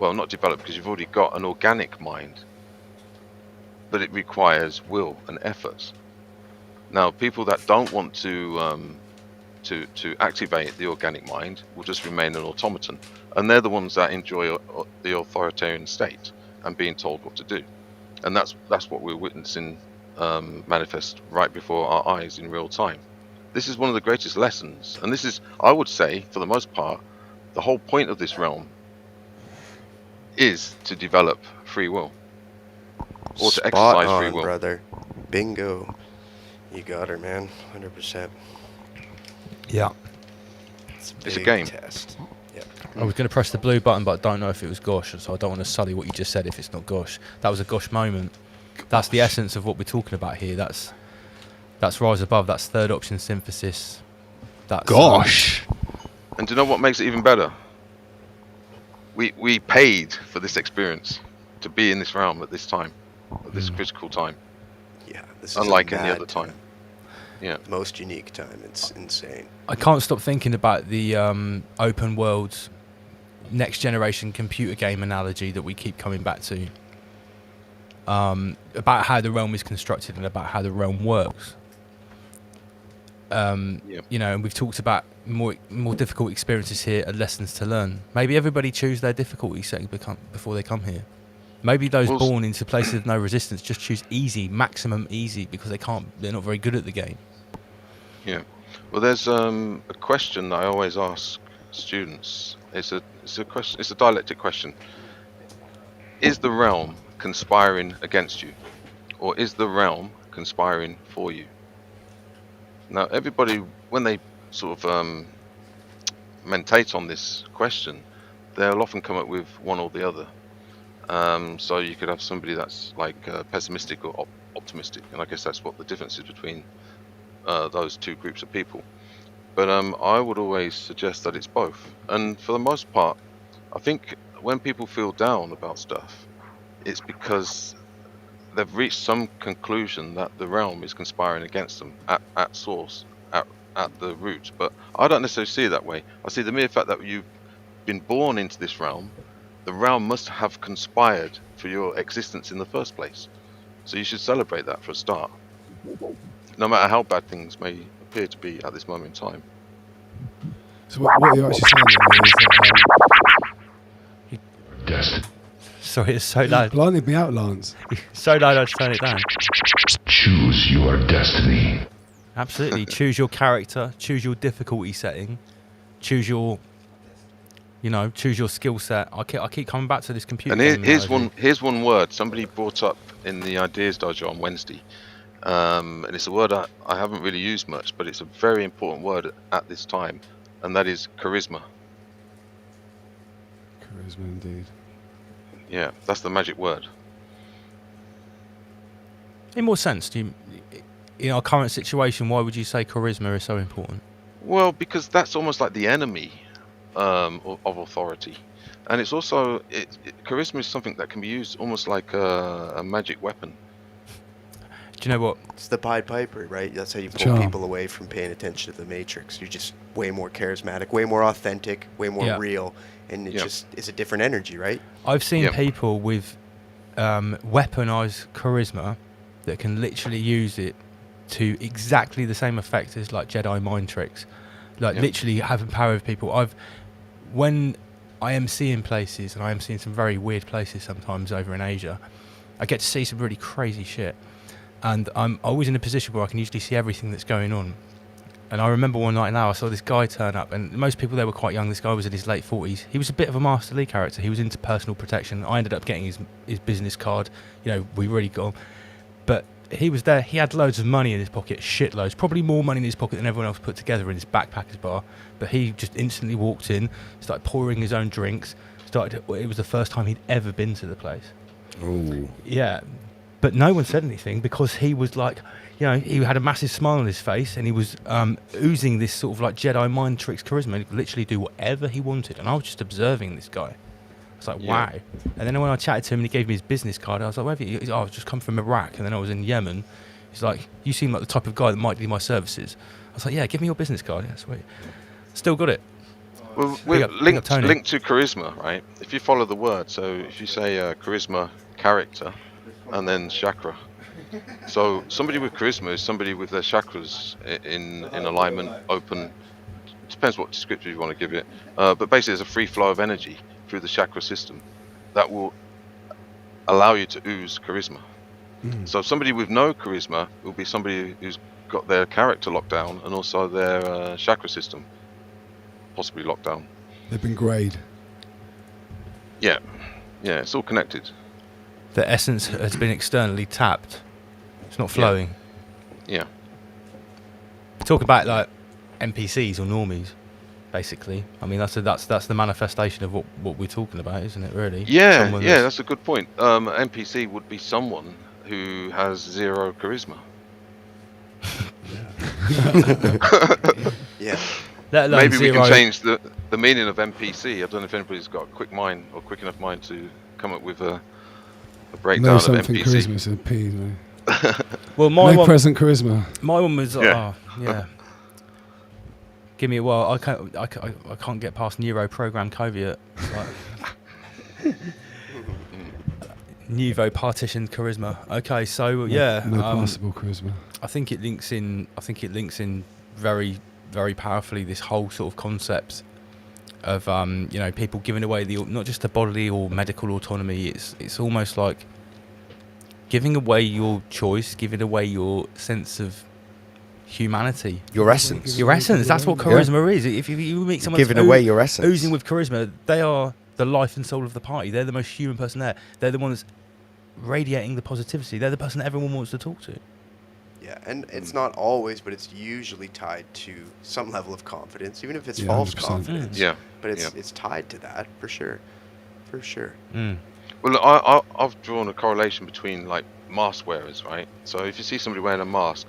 well, not develop, because you've already got an organic mind, but it requires will and effort. Now, people that don't want to activate the organic mind will just remain an automaton, and they're the ones that enjoy the authoritarian state and being told what to do, and that's what we're witnessing manifest right before our eyes in real time. This is one of the greatest lessons, and this is, I would say, for the most part, the whole point of this realm is to develop free will, or to exercise free will. Brother. Bingo. You got her, man. 100%. Yeah. It's a game. Test. Yeah. I was going to press the blue button, but I don't know if it was Gosh, so I don't want to sully what you just said if it's not Gosh. That was a Gosh moment. That's the essence of what we're talking about here. That's rise above. That's third option synthesis. That's Gosh. And do you know what makes it even better? We paid for this experience to be in this realm at this time, at this critical time. Yeah, this is unlike any other time. Yeah, most unique time. It's insane. I can't stop thinking about the open world, next generation computer game analogy that we keep coming back to. About how the realm is constructed and about how the realm works. You know, and we've talked about more difficult experiences here and lessons to learn. Maybe everybody choose their difficulty setting before they come here. Maybe those born into places of no resistance just choose easy, maximum easy, because they're not very good at the game. Yeah. Well, there's a question that I always ask students. It's a question. It's a dialectic question. Is the realm conspiring against you, or is the realm conspiring for you? Now, everybody, when they sort of mentate on this question, they'll often come up with one or the other. So you could have somebody that's like pessimistic or optimistic, and I guess that's what the difference is between those two groups of people. But I would always suggest that it's both. And for the most part, I think when people feel down about stuff, it's because they've reached some conclusion that the realm is conspiring against them at source, at the root. But I don't necessarily see it that way. I see the mere fact that you've been born into this realm, the realm must have conspired for your existence in the first place. So you should celebrate that for a start, no matter how bad things may appear to be at this moment in time. So what you're actually saying is Destiny. Sorry, it's so loud. Blinded me out, Lance. So loud, I just turn it down. Choose your destiny. Absolutely. Choose your character. Choose your difficulty setting. Choose your You know, choose your skill set. I keep coming back to this computer. And game here's one word somebody brought up in the Ideas Dojo on Wednesday, and it's a word I haven't really used much, but it's a very important word at this time, and that is charisma. Charisma, indeed. Yeah, that's the magic word. In what sense do you, in our current situation, why would you say charisma is so important? Well, because that's almost like the enemy of authority, and it's also charisma is something that can be used almost like a magic weapon. Do you know what? It's the Pied Piper, right? That's how you pull Charm. people away from paying attention to the Matrix. You're just way more charismatic, way more authentic, way more real, and it just is a different energy, right? I've seen people with weaponized charisma that can literally use it to exactly the same effect as like Jedi mind tricks, like literally having power over people. When I am seeing places, and I am seeing some very weird places sometimes over in Asia, I get to see some really crazy shit. And I'm always in a position where I can usually see everything that's going on. And I remember one night now, I saw this guy turn up, and most people there were quite young. This guy was in his late 40s. He was a bit of a Master Lee character. He was into personal protection. I ended up getting his business card. You know, we really got him. But he was there. He had loads of money in his pocket, shitloads. Probably more money in his pocket than everyone else put together in his backpackers bar. But he just instantly walked in, started pouring his own drinks. It was the first time he'd ever been to the place. Ooh. Yeah. But no one said anything because he was like, you know, he had a massive smile on his face and he was oozing this sort of like Jedi mind tricks charisma. He could literally do whatever he wanted. And I was just observing this guy. I was like, wow. And then when I chatted to him and he gave me his business card, I was like, where have you? He's like, I've just come from Iraq and then I was in Yemen. He's like, you seem like the type of guy that might need my services. I was like, yeah, give me your business card. Yeah, sweet. Still got it. Well, we're linked to charisma, right? If you follow the word, so if you say charisma, character, and then chakra. So somebody with charisma is somebody with their chakras in alignment, open. Depends what descriptor you want to give it. But basically, there's a free flow of energy through the chakra system that will allow you to ooze charisma. So somebody with no charisma will be somebody who's got their character locked down and also their chakra system possibly locked down. They've been greyed. Yeah, it's all connected. The essence has been externally tapped. It's not flowing. Yeah. Talk about like NPCs or normies, basically. I mean, that's the manifestation of what we're talking about, isn't it? Really. Yeah, that's a good point. NPC would be someone who has zero charisma. Yeah. Maybe we can change the meaning of NPC. I don't know if anybody's got a quick mind or quick enough mind to come up with a breakdown of NPC. Charisma is a P, no. Well, my present charisma. My one was give me a while. I can't get past neuro program caveat. Nouveau partitioned charisma. Okay, so no possible charisma. I think it links in very, very powerfully this whole sort of concept of you know, people giving away not just the bodily or medical autonomy. It's almost like giving away your choice, giving away your sense of humanity, your essence. That's what charisma is. If you meet someone giving away your essence, oozing with charisma, they are the life and soul of the party. They're the most human person there. They're the one that's radiating the positivity. They're the person that everyone wants to talk to. Yeah, and it's not always, but it's usually tied to some level of confidence, even if it's false 100%. confidence. But it's tied to that for sure. Well, I've drawn a correlation between like mask wearers, right? So if you see somebody wearing a mask,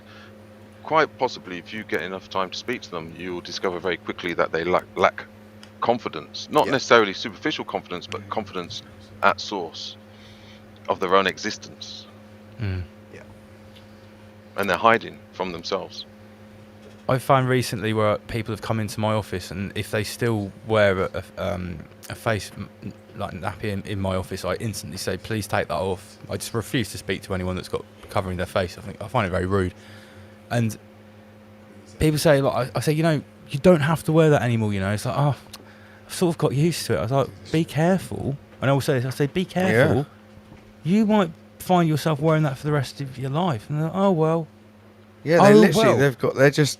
quite possibly if you get enough time to speak to them, you'll discover very quickly that they lack confidence. Not necessarily superficial confidence, but confidence at source of their own existence. And they're hiding from themselves. I've found recently where people have come into my office, and if they still wear a face like nappy in my office, I instantly say, please take that off. I just refuse to speak to anyone that's got covering their face. I find it very rude. And people say, like, I say, you know, you don't have to wear that anymore, you know. It's like, oh, I've sort of got used to it. I was like, be careful. And I say, be careful. You might find yourself wearing that for the rest of your life. And they're like, oh, well. Yeah, they're just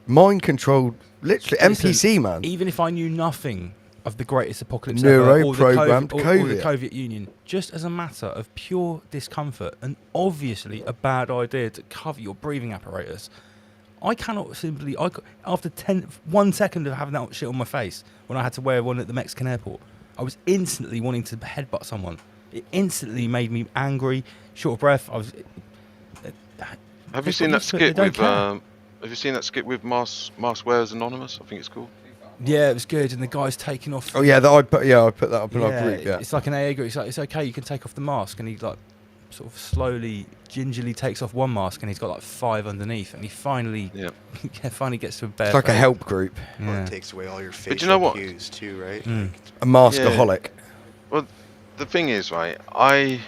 mind controlled, literally NPC, man. Even if I knew nothing, of the greatest apocalypse ever, Neuro-programmed or the COVID. Soviet Union, just as a matter of pure discomfort and obviously a bad idea to cover your breathing apparatus. I cannot simply, after 1 second of having that shit on my face when I had to wear one at the Mexican airport, I was instantly wanting to headbutt someone. It instantly made me angry, short of breath. Have you seen that skit with? Have you seen that skit with Mask Wearers Anonymous? I think it's called. Yeah, it was good, and the guy's taking off. Oh yeah, I put that up in our group. Yeah, it's like an AA group. It's like, it's okay, you can take off the mask, and he like sort of slowly, gingerly takes off one mask, and he's got like 5 underneath, and he finally, finally gets to a bare. It's like a help group. Well, it takes away all your facial you know what? cues too, right? A maskaholic. Well, the thing is, right? I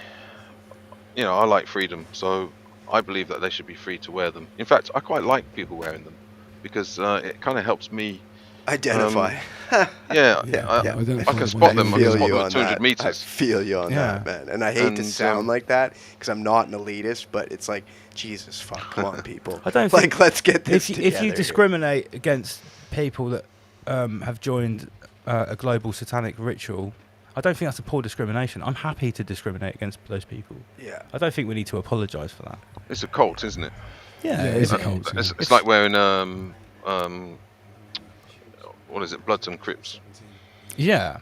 like freedom, so I believe that they should be free to wear them. In fact, I quite like people wearing them because it kind of helps me identify. I can spot them. I can spot them at 200 meters. I feel you on that, man. And I hate to sound like that because I'm not an elitist, but it's like, Jesus, fuck, come on, people. I don't think, let's get this together. If you discriminate against people that have joined a global satanic ritual, I don't think that's a poor discrimination. I'm happy to discriminate against those people. Yeah. I don't think we need to apologise for that. It's a cult, isn't it? Yeah, it is a cult. It's like wearing what is it, Bloods and Crips? Yeah.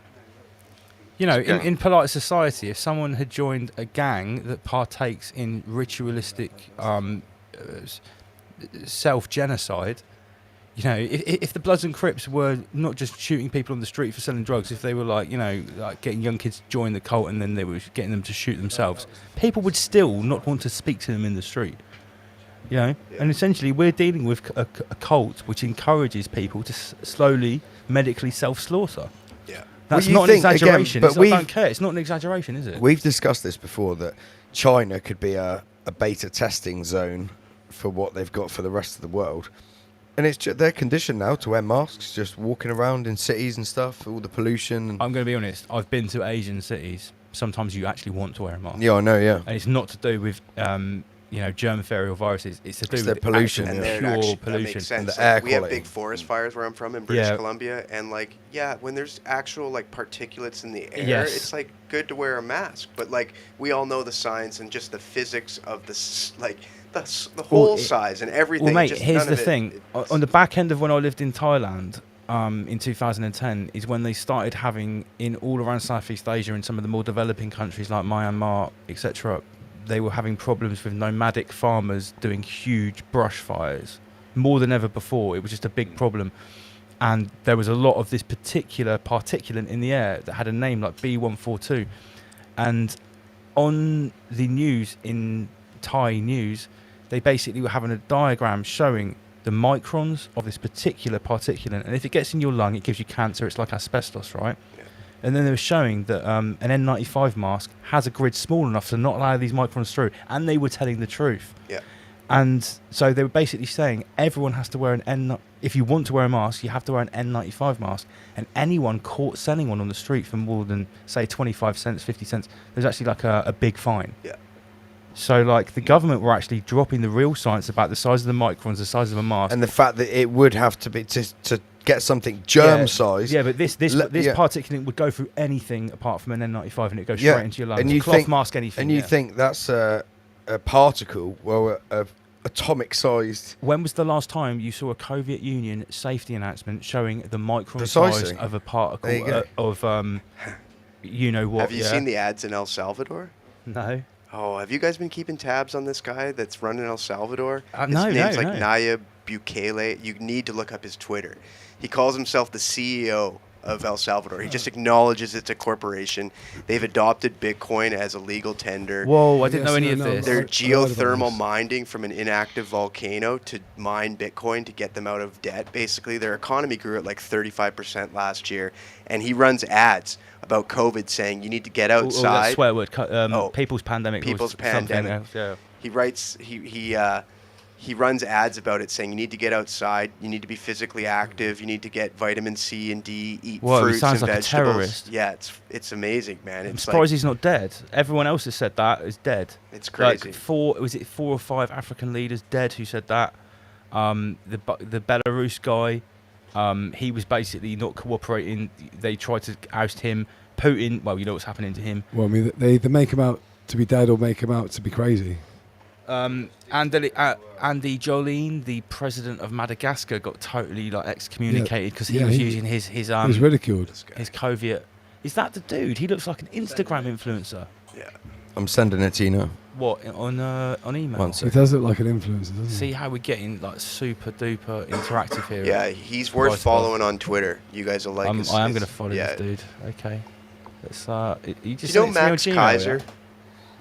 You know, in polite society, if someone had joined a gang that partakes in ritualistic self-genocide, you know, if the Bloods and Crips were not just shooting people on the street for selling drugs, if they were like getting young kids to join the cult and then they were getting them to shoot themselves, people would still not want to speak to them in the street. You know, and essentially we're dealing with a cult which encourages people to slowly medically self-slaughter. Yeah, that's not an exaggeration. Again, but I don't care. It's not an exaggeration, is it? We've discussed this before, that China could be a beta testing zone for what they've got for the rest of the world. And it's they're conditioned now to wear masks, just walking around in cities and stuff, all the pollution. I'm going to be honest, I've been to Asian cities. Sometimes you actually want to wear a mask. Yeah, I know, yeah. And it's not to do with, germ-ephemeral viruses. It's to do with pollution, pure pollution. And the air we have big forest fires where I'm from in British Columbia. And, when there's actual, particulates in the air, it's, good to wear a mask. But, we all know the science and just the physics of the whole size and everything. Well, mate, here's the thing. On the back end of when I lived in Thailand in 2010 is when they started having, in all around Southeast Asia and some of the more developing countries like Myanmar, etc., they were having problems with nomadic farmers doing huge brush fires. More than ever before. It was just a big problem. And there was a lot of this particular particulate in the air that had a name like B142. And on the news, in Thai news, they basically were having a diagram showing the microns of this particular particulate, and if it gets in your lung, it gives you cancer. It's like asbestos, right? Yeah. And then they were showing that an N95 mask has a grid small enough to not allow these microns through, and they were telling the truth. Yeah. And so they were basically saying everyone has to wear if you want to wear a mask, you have to wear an N95 mask, and anyone caught selling one on the street for more than, say, 25 cents, 50 cents, there's actually a big fine. Yeah. So, the government were actually dropping the real science about the size of the microns, the size of a mask, and the fact that it would have to be to get something germ-sized. Yeah, but this particulate would go through anything apart from an N95, and it goes straight into your lungs. And you cloth mask anything. And you think that's a particle, atomic-sized. When was the last time you saw a Soviet Union safety announcement showing the micron size of a particle of you know what? Have you seen the ads in El Salvador? No. Oh, have you guys been keeping tabs on this guy that's running El Salvador? His name's Nayib Bukele. You need to look up his Twitter. He calls himself the CEO of El Salvador. He just acknowledges it's a corporation. They've adopted Bitcoin as a legal tender. Whoa, I didn't know any of this. They're geothermal mining from an inactive volcano to mine Bitcoin to get them out of debt. Basically, their economy grew at 35% last year, and he runs ads about COVID saying you need to get outside. That swear word, people's pandemic. People's pandemic. Yeah. He writes, he runs ads about it saying you need to get outside, you need to be physically active, you need to get vitamin C and D, eat fruits and vegetables. He sounds like a terrorist. Yeah, it's amazing, man. I'm surprised he's not dead. Everyone else has said that is dead. It's crazy. 4 or 5 African leaders dead who said that. The Belarus guy, He was basically not cooperating. They tried to oust him. Putin, well, you know what's happening to him. Well, I mean, they either make him out to be dead or make him out to be crazy. Andy Jolene, the president of Madagascar, got totally like excommunicated because he was using his he was ridiculed. His covert. Is that the dude? He looks like an Instagram influencer. Yeah. I'm sending it to you now. What, on email? He does look like an influencer, doesn't he? See how we're getting like super duper interactive here. Yeah, he's worth following on Twitter. You guys will like. I am going to follow this dude. Okay. Let's. You just know Max Kaiser? Yeah?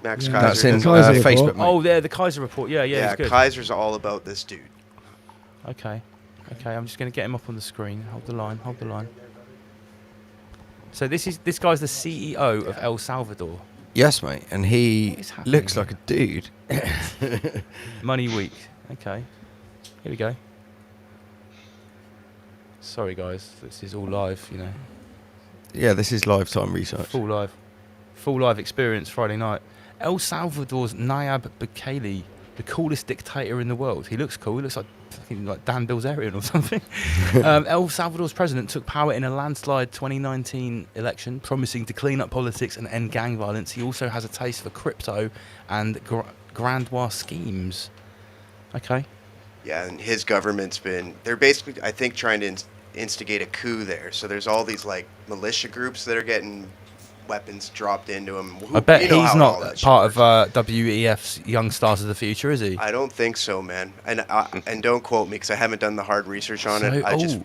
Max Yeah. Kaiser. That's in Facebook. Mate. Oh, the Kaiser report. Yeah, Yeah, it's good. Kaiser's all about this dude. Okay. I'm just going to get him up on the screen. Hold the line. So this guy's the CEO of El Salvador. Yes, mate, and he looks like a dude. Money Week. Okay. Here we go. Sorry, guys. This is all live, you know. Yeah, this is lifetime research. Full live experience Friday night. El Salvador's Nayib Bukele, the coolest dictator in the world. He looks cool. He looks like fucking like Dan Bilzerian or something. El Salvador's president took power in a landslide 2019 election, promising to clean up politics and end gang violence. He also has a taste for crypto and grandiose schemes. Okay. Yeah, and his government's they're basically, I think, trying to instigate a coup there. So there's all these like militia groups that are getting weapons dropped into him. I bet he's not part of WEF's Young Stars of the Future, is he? I don't think so, man. And don't quote me because I haven't done the hard research on it. I just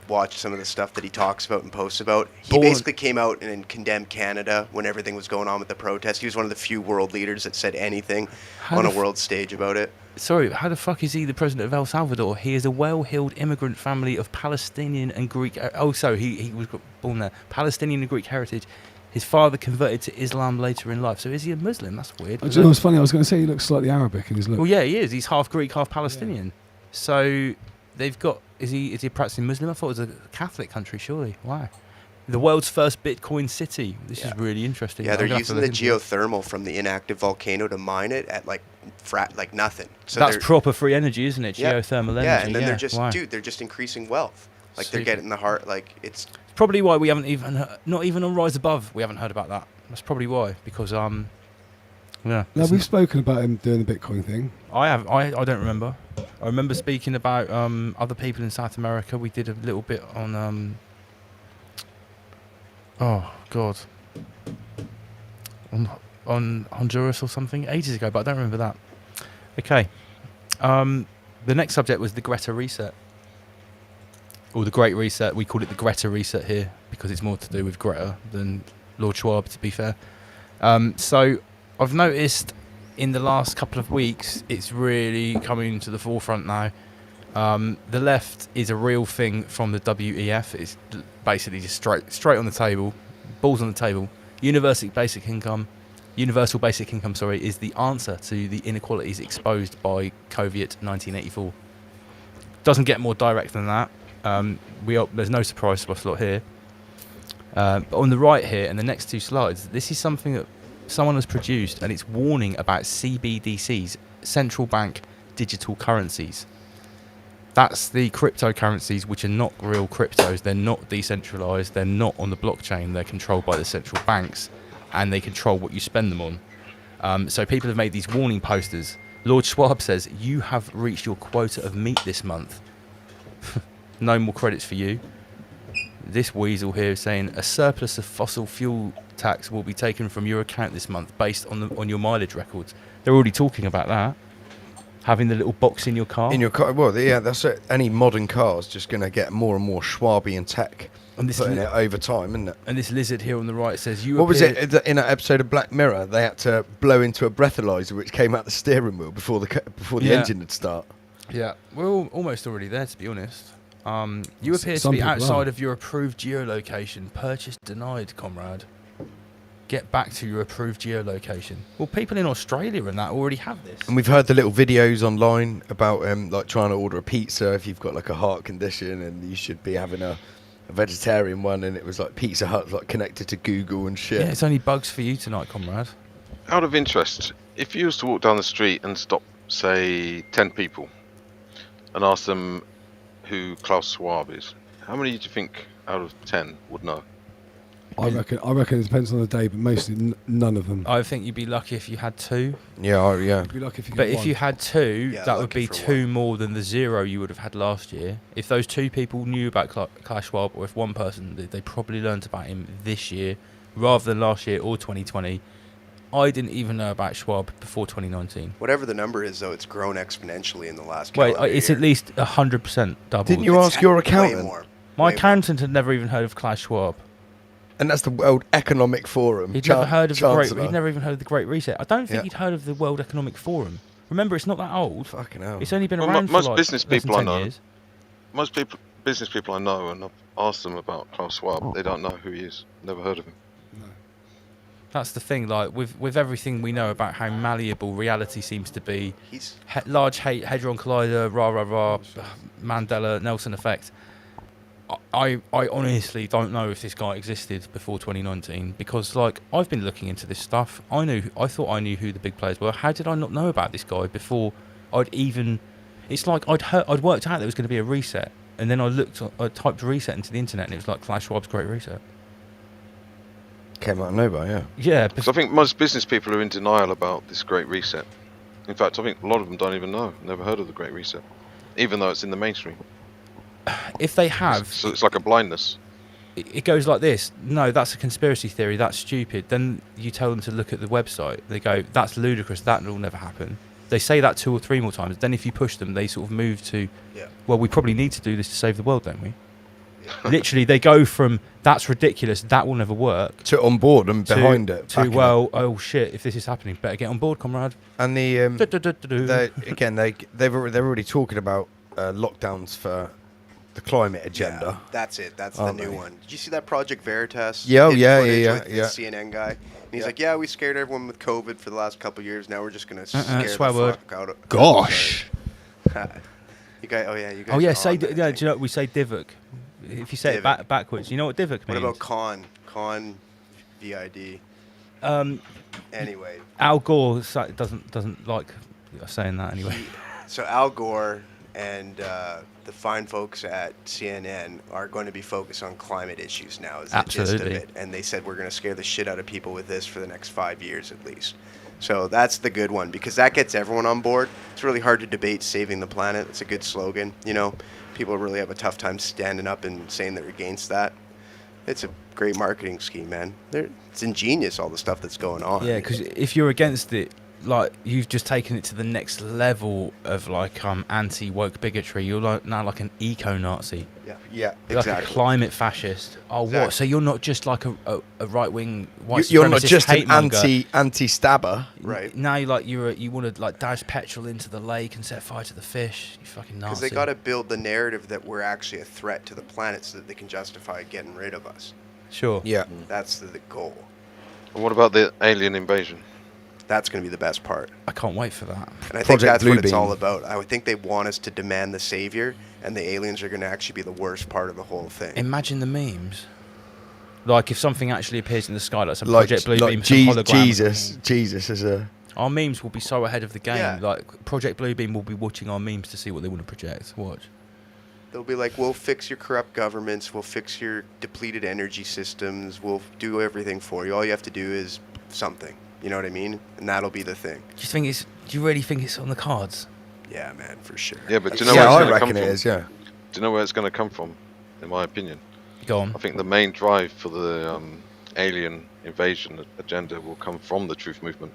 watched some of the stuff that he talks about and posts about. He basically came out and condemned Canada when everything was going on with the protest. He was one of the few world leaders that said anything on a world stage about it. Sorry, how the fuck is he the president of El Salvador? He is a well-heeled immigrant family of Palestinian and Greek... he was born there. Palestinian and Greek heritage. His father converted to Islam later in life. So is he a Muslim? That's weird. Do you know what's funny? I was going to say he looks slightly Arabic in his look. Well, yeah, he is. He's half Greek, half Palestinian. Yeah. So they've got... Is he a practicing Muslim? I thought it was a Catholic country, surely. Why? The world's first Bitcoin city. This is really interesting. Yeah, they're using the geothermal from the inactive volcano to mine it at like nothing. So that's proper free energy, isn't it? Geothermal energy. Yeah, and then they're just increasing wealth. Like they're getting the heart. Like it's probably why we haven't even not even on Rise Above we haven't heard about that. That's probably why, because yeah. No, we've spoken about him doing the Bitcoin thing. I don't remember. I remember speaking about other people in South America. We did a little bit on oh god, on Honduras or something ages ago, but I don't remember that. Okay, the next subject was the Greta Reset. Or the Great Reset. We call it the Greta Reset here because it's more to do with Greta than Lord Schwab, to be fair. So I've noticed in the last couple of weeks it's really coming to the forefront now. The left is a real thing from the WEF. It's basically just straight on the table, balls on the table. Universal basic income, is the answer to the inequalities exposed by COVID 1984. Doesn't get more direct than that. There's no surprise to us lot here. But on the right here, and the next two slides, this is something that someone has produced, and it's warning about CBDCs, central bank digital currencies. That's the cryptocurrencies which are not real cryptos. They're not decentralized. They're not on the blockchain. They're controlled by the central banks, and they control what you spend them on. So people have made these warning posters. Lord Schwab says, you have reached your quota of meat this month. No more credits for you. This weasel here is saying a surplus of fossil fuel tax will be taken from your account this month based on your mileage records. They're already talking about that. Having the little box in your car. In your car, well, yeah, that's it. Any modern car's just going to get more and more Schwabian tech. And this putting it over time, isn't it? And this lizard here on the right says, "What was it in that episode of Black Mirror? They had to blow into a breathalyzer, which came out the steering wheel before the engine would start." Yeah, we're almost already there, to be honest. You appear to be outside of your approved geolocation. Purchase denied, comrade. Get back to your approved geolocation. Well, people in Australia and that already have this. And we've heard the little videos online about like trying to order a pizza if you've got like a heart condition and you should be having a vegetarian one, and it was like Pizza Hut like connected to Google and shit. Yeah, it's only bugs for you tonight, comrade. Out of interest, if you was to walk down the street and stop, say, 10 people and ask them who Klaus Schwab is, How many do you think out of 10 would know? I reckon it depends on the day, but mostly none of them. I think you'd be lucky if you had 2. Yeah, yeah. You'd be lucky if you But get if one. you had 2, Yeah, that would lucky be for 2 more than the 0 you would have had last year. If those 2 people knew about Klaus Schwab, or if one person, they probably learned about him this year rather than last year or 2020. I didn't even know about Schwab before 2019. Whatever the number is, though, it's grown exponentially in the last Wait, calendar it's year. at least 100% doubled. Didn't you ask your Way accountant? more. My Way more. accountant had never even heard of Klaus Schwab. And that's the World Economic Forum. He'd never heard of the Chancellor. He'd never even heard of the Great Reset. I don't think Yeah. he'd heard of the World Economic Forum. Remember, it's not that old. Fucking hell. It's only been Well, around for most like business less than people I 10 know- years. Most business people I know, and I've asked them about Klaus Schwab, they don't know who he is. Never heard of him. That's the thing. Like with everything we know about how malleable reality seems to be, He's large hadron collider, rah rah rah, Mandela, Nelson effect. I honestly don't know if this guy existed before 2019 because like I've been looking into this stuff. I thought I knew who the big players were. How did I not know about this guy before I'd even? It's like I'd worked out there was going to be a reset, and then I typed reset into the internet, and it was like Klaus Schwab's Great Reset. Came out of nowhere, yeah. Yeah, Because I think most business people are in denial about this Great Reset. In fact, I think a lot of them don't even know, never heard of the Great Reset, even though it's in the mainstream. if they have, So it's like a blindness. it goes like this. No, that's a conspiracy theory. That's stupid. Then you tell them to look at the website. They go, that's ludicrous. That will never happen. They say that 2 or 3 more times. Then if you push them, they sort of move to, well, we probably need to do this to save the world, don't we? Literally, they go from that's ridiculous, that will never work, to on board and behind it. to well, oh shit, if this is happening, better get on board, comrade. And they're already talking about lockdowns for the climate agenda. Yeah, that's it. That's the new one. Did you see that Project Veritas? Yeah, hidden yeah, footage yeah, with the yeah. CNN guy. And he's like, yeah, we scared everyone with COVID for the last couple of years. Now we're just gonna scare swear the word. fuck out of. Gosh. You guys, oh yeah, you guys. Oh yeah, are say on that yeah. thing. Do you know what we say? Divok. If you say Divok. it backwards, you know what divok means. What about con, VID? Anyway. Al Gore doesn't like saying that anyway. So Al Gore and the fine folks at CNN are going to be focused on climate issues now. Is the gist of Absolutely. it. And they said we're going to scare the shit out of people with this for the next 5 years at least. So that's the good one because that gets everyone on board. It's really hard to debate saving the planet. It's a good slogan. You know, people really have a tough time standing up and saying they're against that. It's a great marketing scheme, man. It's ingenious, all the stuff that's going on. Yeah, because if you're against it, like you've just taken it to the next level of like anti-woke bigotry. You're now like an eco-Nazi. Yeah, You're like a exactly. climate fascist. Oh, Exactly. what? So you're not just like a right-wing white You're not supremacist just an hate-monger. anti-stabber. Right. Now you want to like dash petrol into the lake and set fire to the fish. You fucking Nazi. Because they got to build the narrative that we're actually a threat to the planet so that they can justify getting rid of us. Sure. Yeah. That's the goal. And what about the alien invasion? That's going to be the best part. I can't wait for that. And I think Project that's what it's Bluebeam. all about. I would think they want us to demand the savior, and the aliens are going to actually be the worst part of the whole thing. Imagine the memes. Like if something actually appears in the sky, like some Like, Project Bluebeam, like some hologram. Jesus is a... Our memes will be so ahead of the game. Yeah. Like Project Bluebeam will be watching our memes to see what they want to project. Watch. They'll be like, we'll fix your corrupt governments, we'll fix your depleted energy systems, we'll do everything for you. All you have to do is something. You know what I mean? And that'll be the thing. Do you really think it's on the cards? Yeah, man, for sure. Yeah, but do you know Yeah, where I it's going to come reckon from? it is, yeah. Do you know where it's going to come from, in my opinion? Go on. I think the main drive for the alien invasion agenda will come from the truth movement.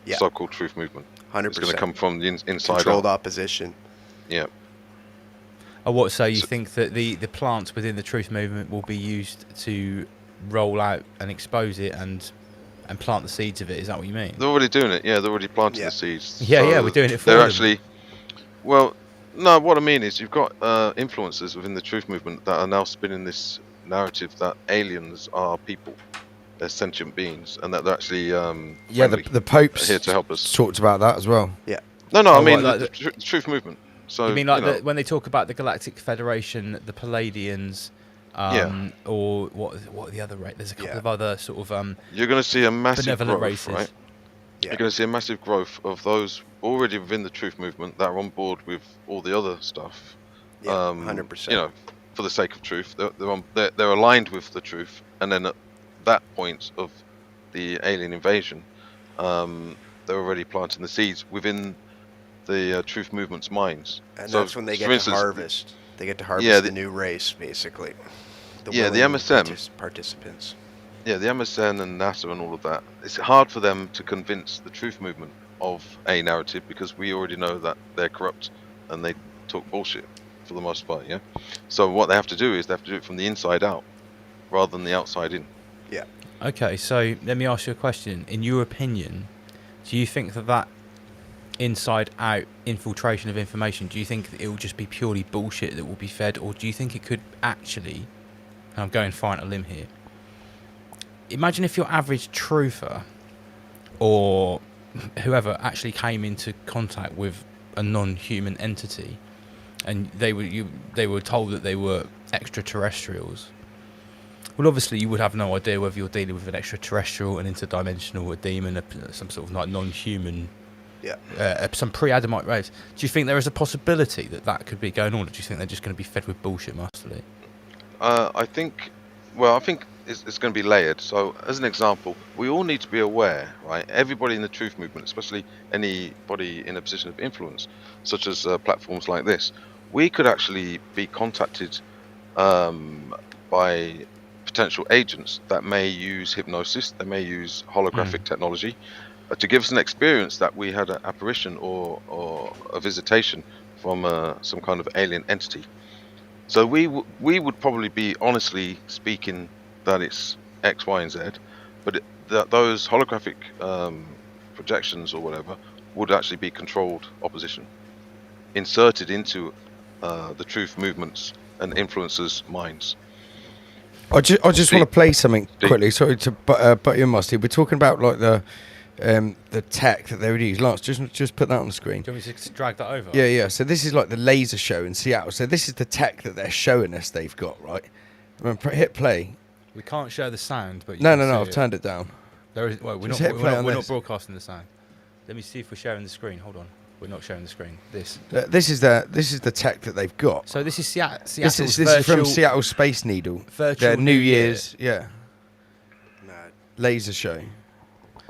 Yeah. So-called truth movement. 100%. It's going to come from the inside Controlled out. opposition. Yeah. Oh, what? So you think that the plants within the truth movement will be used to roll out and expose it and plant the seeds of it? Is that what you mean? They're already doing it. Yeah, they're already planting Yeah. the seeds. Yeah, yeah, we're doing it for They're them. actually... Well, no, what I mean is you've got influencers within the truth movement that are now spinning this narrative that aliens are people. They're sentient beings, and that they're actually Yeah, friendly, the Pope's here to help us. talked about that as well. Yeah. No, Oh, I mean right, the like truth movement. So You mean like you know, when they talk about the Galactic Federation, the Palladians, Yeah. or what are the other There's a couple Yeah. of other sort of you're going to see a massive benevolent growth, races. right? Yeah. You're going to see a massive growth of those already within the truth movement that are on board with all the other stuff. Yeah, 100%. You know, for the sake of truth. They're aligned with the truth, and then at that point of the alien invasion, they're already planting the seeds within the truth movement's minds. And so that's when they get to harvest. They get to harvest yeah, the new race, basically. The MSM participants. Yeah, the MSN and NASA and all of that. It's hard for them to convince the truth movement of a narrative because we already know that they're corrupt and they talk bullshit for the most part. Yeah. So what they have to do is they have to do it from the inside out rather than the outside in. Yeah. Okay, so let me ask you a question. In your opinion, do you think that inside out infiltration of information, do you think that it will just be purely bullshit that will be fed, or do you think it could actually, and I'm going far on a limb here, imagine if your average truther or whoever actually came into contact with a non-human entity and they were told that they were extraterrestrials. Well, obviously you would have no idea whether you're dealing with an extraterrestrial, an interdimensional, a demon, some sort of like non-human, some pre-Adamite race. Do you think there is a possibility that could be going on, or do you think they're just going to be fed with bullshit masterly? I think it's going to be layered. So, as an example, we all need to be aware, right? Everybody in the truth movement, especially anybody in a position of influence, such as platforms like this, we could actually be contacted by potential agents that may use hypnosis, they may use holographic technology to give us an experience that we had an apparition or a visitation from some kind of alien entity. So we would probably be honestly speaking that it's X, Y, and Z, but those holographic projections or whatever would actually be controlled opposition, inserted into the truth movements and influencers' minds. I just want to play something quickly. Sorry to butt you, Musty. We're talking about like the tech that they would use. Lance, just put that on the screen. Do you want me to drag that over? Yeah. So this is like the laser show in Seattle. So this is the tech that they're showing us they've got, right? Hit play. We can't share the sound, but no, I've turned it down. There is. Well, we're not broadcasting the sound. Let me see if we're sharing the screen. Hold on. We're not sharing the screen. This is the tech that they've got. So this is Seattle's this is from Seattle Space Needle. Virtual New Year's. Yeah. Laser show.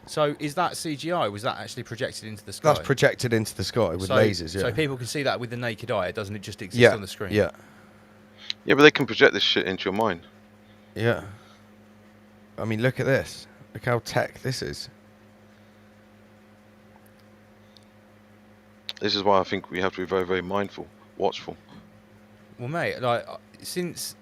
So is that CGI? Was that actually projected into the sky? That's projected into the sky with lasers. Yeah. So people can see that with the naked eye. Doesn't it just exist on the screen? Yeah. Yeah, but they can project this shit into your mind. Yeah. I mean, look at this. Look how tech this is. This is why I think we have to be very, very mindful, watchful. Well, mate, like since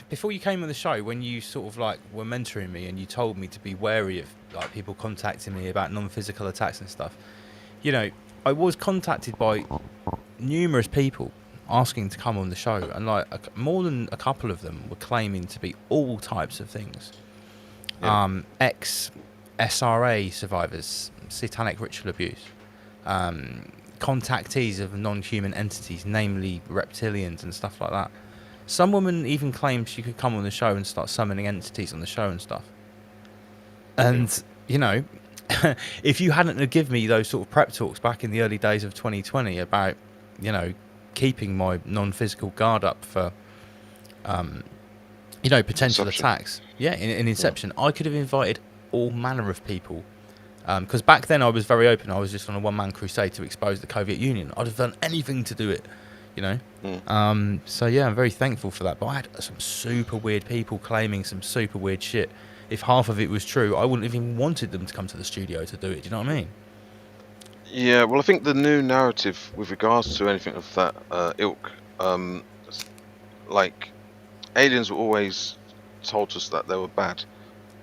before you came on the show, when you sort of like were mentoring me and you told me to be wary of like people contacting me about non-physical attacks and stuff, you know, I was contacted by numerous people asking to come on the show, and like more than a couple of them were claiming to be all types of things. Yeah. Ex-SRA survivors, satanic ritual abuse, contactees of non-human entities, namely reptilians and stuff like that. Some woman even claimed she could come on the show and start summoning entities on the show and stuff. And, you know, if you hadn't have given me those sort of prep talks back in the early days of 2020 about, you know, keeping my non-physical guard up for, you know, potential attacks. Yeah, in Inception, I could have invited all manner of people. Because back then I was very open. I was just on a one-man crusade to expose the Soviet Union. I'd have done anything to do it, you know. So yeah, I'm very thankful for that. But I had some super weird people claiming some super weird shit. If half of it was true, I wouldn't have even wanted them to come to the studio to do it. Do you know what I mean? Yeah, well, I think the new narrative with regards to anything of that ilk, like aliens were always told us that they were bad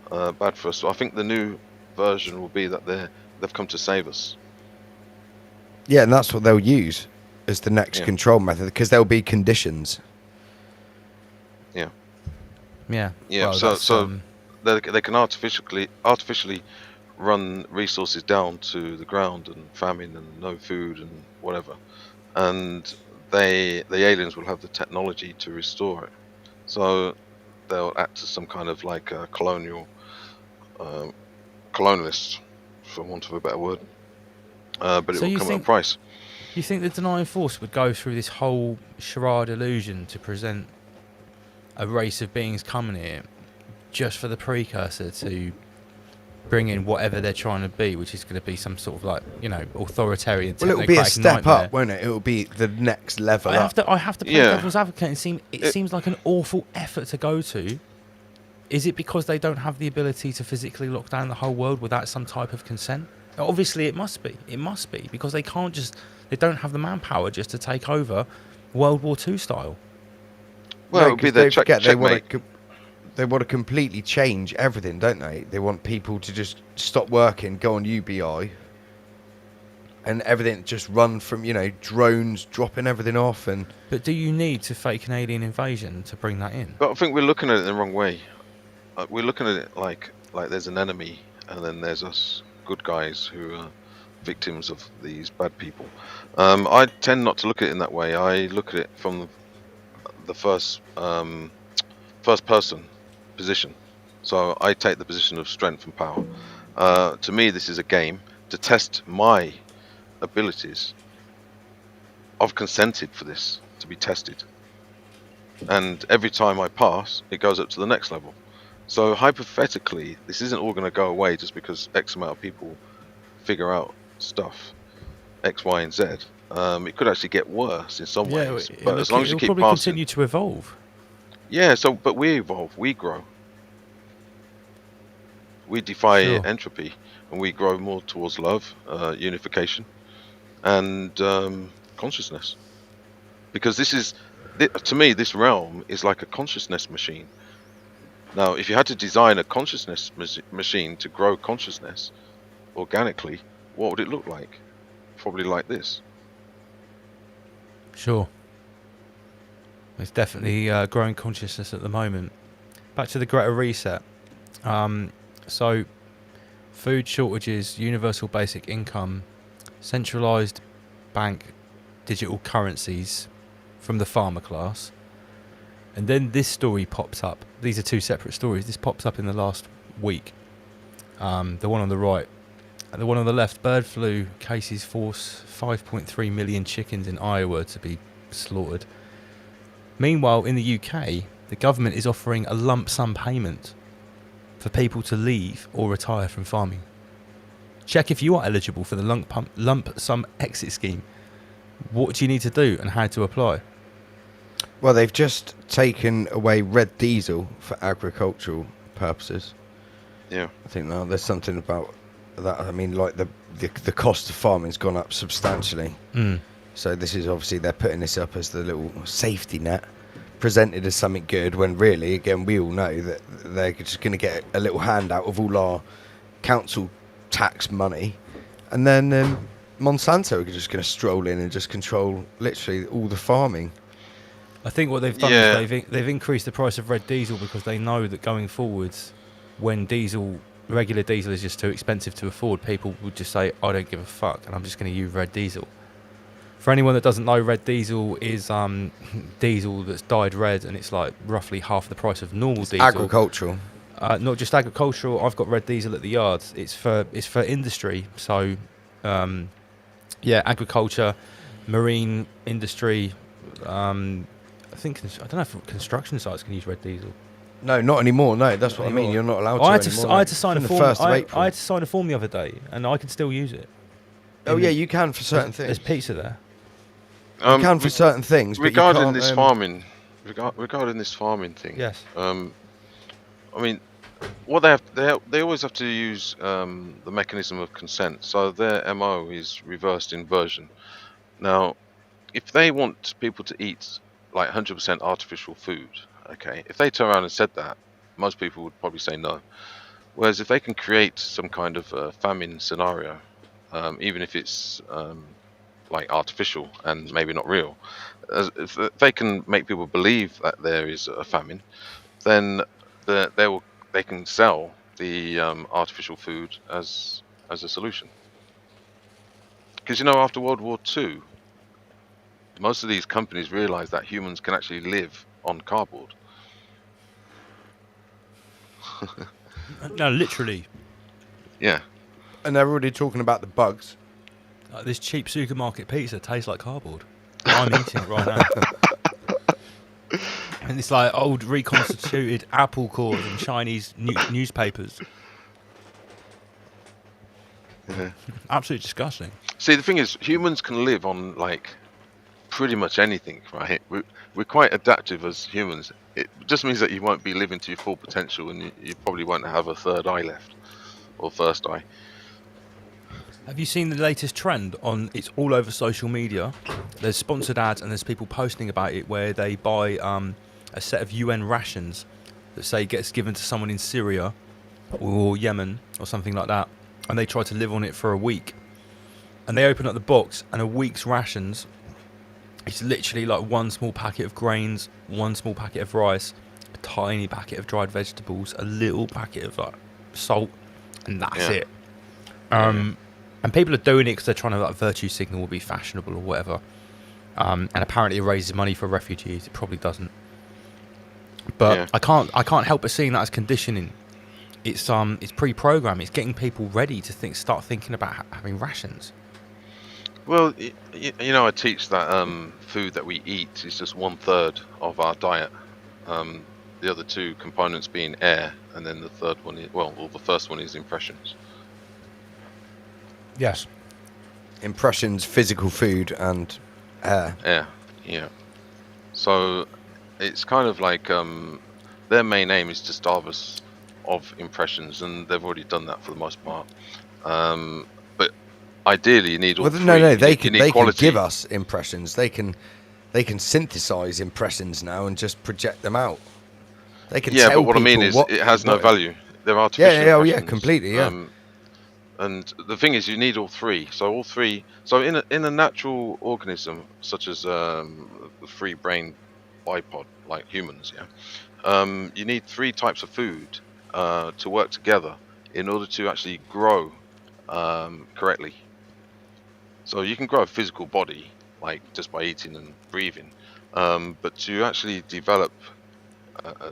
for us. So I think the new version will be that they've come to save us. Yeah, and that's what they'll use as the next control method, because there'll be conditions. Yeah. Well, so they can artificially run resources down to the ground, and famine and no food and whatever, and the aliens will have the technology to restore it. So they'll act as some kind of like a colonialist, for want of a better word, but it will come at a price. You think the denying force would go through this whole charade illusion to present a race of beings coming here just for the precursor to bring in whatever they're trying to be, which is going to be some sort of like, you know, authoritarian. Well, it'll be a step nightmare. up, won't it? It'll be the next level I up. have to play devil's advocate. It seems like an awful effort to go to. Is it because they don't have the ability to physically lock down the whole world without some type of consent? Obviously, it must be. It must be because they can't just. They don't have the manpower just to take over World War II style. Well, it would be their checkmate. They want to completely change everything, don't they? They want people to just stop working, go on UBI, and everything just run from, you know, drones dropping everything off. And but do you need to fake an alien invasion to bring that in? But I think we're looking at it the wrong way. We're looking at it like there's an enemy, and then there's us good guys who are victims of these bad people. I tend not to look at it in that way. I look at it from the first person position. So I take the position of strength and power. To me, this is a game to test my abilities. I've consented for this to be tested, and every time I pass, it goes up to the next level. So hypothetically, this isn't all going to go away just because X amount of people figure out stuff, X, Y, and Z. It could actually get worse in some ways, but as long as you keep probably passing, continue to evolve. Yeah. So, but we evolve, we grow, we defy entropy, and we grow more towards love, unification, and consciousness. Because this is, to me, this realm is like a consciousness machine. Now, if you had to design a consciousness machine to grow consciousness organically, what would it look like? Probably like this. Sure. It's definitely growing consciousness at the moment. Back to the Greater Reset. So, food shortages, universal basic income, centralized bank digital currencies from the farmer class. And then this story pops up. These are two separate stories. This pops up in the last week. The one on the right. And the one on the left, bird flu cases force 5.3 million chickens in Iowa to be slaughtered. Meanwhile, in the UK, the government is offering a lump sum payment for people to leave or retire from farming. Check if you are eligible for the lump sum exit scheme. What do you need to do and how to apply? Well, they've just taken away red diesel for agricultural purposes. Yeah. I think now there's something about that. I mean, like the cost of farming's gone up substantially. So this is obviously, they're putting this up as the little safety net, presented as something good, when really, again, we all know that they're just going to get a little handout of all our council tax money, and then Monsanto are just going to stroll in and just control literally all the farming. I think what they've done is they've increased the price of red diesel because they know that going forwards, when regular diesel is just too expensive to afford, people would just say, I don't give a fuck, and I'm just going to use red diesel. For anyone that doesn't know, red diesel is diesel that's dyed red, and it's like roughly half the price of normal diesel. Agricultural. Not just agricultural. I've got red diesel at the yards. It's for industry. So, agriculture, marine industry. I don't know if construction sites can use red diesel. No, not anymore. No, that's what I mean. You're not allowed to anymore. I had to sign a form. I had to sign a form the other day, and I can still use it. Oh yeah, you can for certain things. There's pizza there. You can for certain things. Regarding but this farming, regarding this farming thing. Yes. I mean, what they always have to use the mechanism of consent. So their MO is reversed inversion. Now, if they want people to eat like 100% artificial food, okay, if they turn around and said that, most people would probably say no. Whereas if they can create some kind of famine scenario, even if it's like artificial and maybe not real, if they can make people believe that there is a famine, then they can sell the artificial food as a solution. Because after World War II, most of these companies realized that humans can actually live on cardboard. No, literally. Yeah. And they're already talking about the bugs. This cheap supermarket pizza tastes like cardboard. I'm eating it right now. And it's like old reconstituted apple cores and Chinese newspapers. Yeah. Absolutely disgusting. See, the thing is, humans can live on like pretty much anything, right? We're quite adaptive as humans. It just means that you won't be living to your full potential, and you probably won't have a third eye left, or first eye. Have you seen the latest trend on? It's all over social media. There's sponsored ads and there's people posting about it where they buy a set of UN rations that say gets given to someone in Syria or Yemen or something like that, and they try to live on it for a week. And they open up the box, and a week's rations, it's literally like one small packet of grains, one small packet of rice, a tiny packet of dried vegetables, a little packet of like salt, and that's it. And people are doing it because they're trying to like virtue signal or be fashionable or whatever. And apparently it raises money for refugees. It probably doesn't. But I can't help but seeing that as conditioning. It's pre-programmed. It's getting people ready to start thinking about having rations. Well, you know, I teach that food that we eat is just 1/3 of our diet. The other two components being air, and then the third one is, the first one is impressions. Yes. Impressions, physical food, and air. Air, yeah. So it's kind of like their main aim is to starve us of impressions, and they've already done that for the most part. But ideally, you need all three. No, they can quality. give us impressions. They can synthesize impressions now and just project them out. They can tell but what I mean is it has no value. They're artificial. Yeah, completely. Yeah. And the thing is, you need all three. So all three. So in a natural organism, such as the free-brain bipod, like humans, you need three types of food to work together in order to actually grow correctly. So you can grow a physical body, like just by eating and breathing, but to actually develop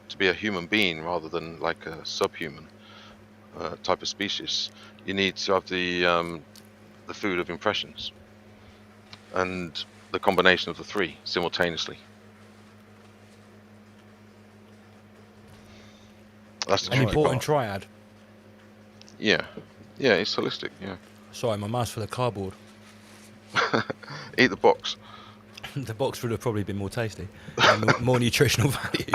to be a human being rather than like a subhuman type of species, you need to have the food of impressions and the combination of the three simultaneously. That's the an important triad. Yeah, it's holistic. Yeah. Sorry, my mouth's full of cardboard. Eat the box. The box would have probably been more tasty, and more nutritional value,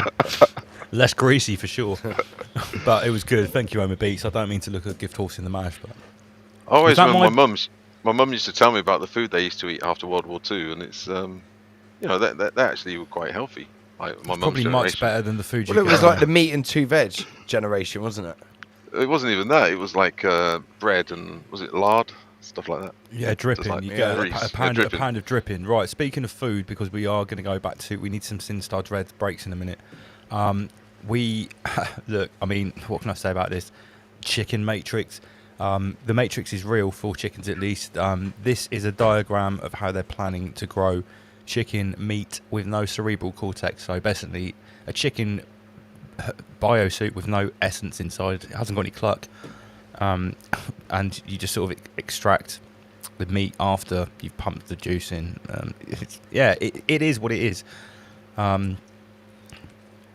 less greasy for sure. But it was good. Thank you, Homer Beats. I don't mean to look a gift horse in the mouth, but I always remember my mum used to tell me about the food they used to eat after World War II, and it's they actually were quite healthy. Like my mum's probably much better than the food. Well, it was like the meat and two veg generation, wasn't it? It wasn't even that. It was like bread and was it lard, stuff like that. Yeah, dripping. Like, you get grease, a pound of dripping. Right. Speaking of food, because we are going to go back to, we need some Sinstar Dread breaks in a minute. We look. I mean, what can I say about this? Chicken matrix. The matrix is real for chickens, at least. This is a diagram of how they're planning to grow chicken meat with no cerebral cortex. So basically, a chicken biosuit with no essence inside. It hasn't got any cluck, and you just sort of extract the meat after you've pumped the juice in. It is what it is.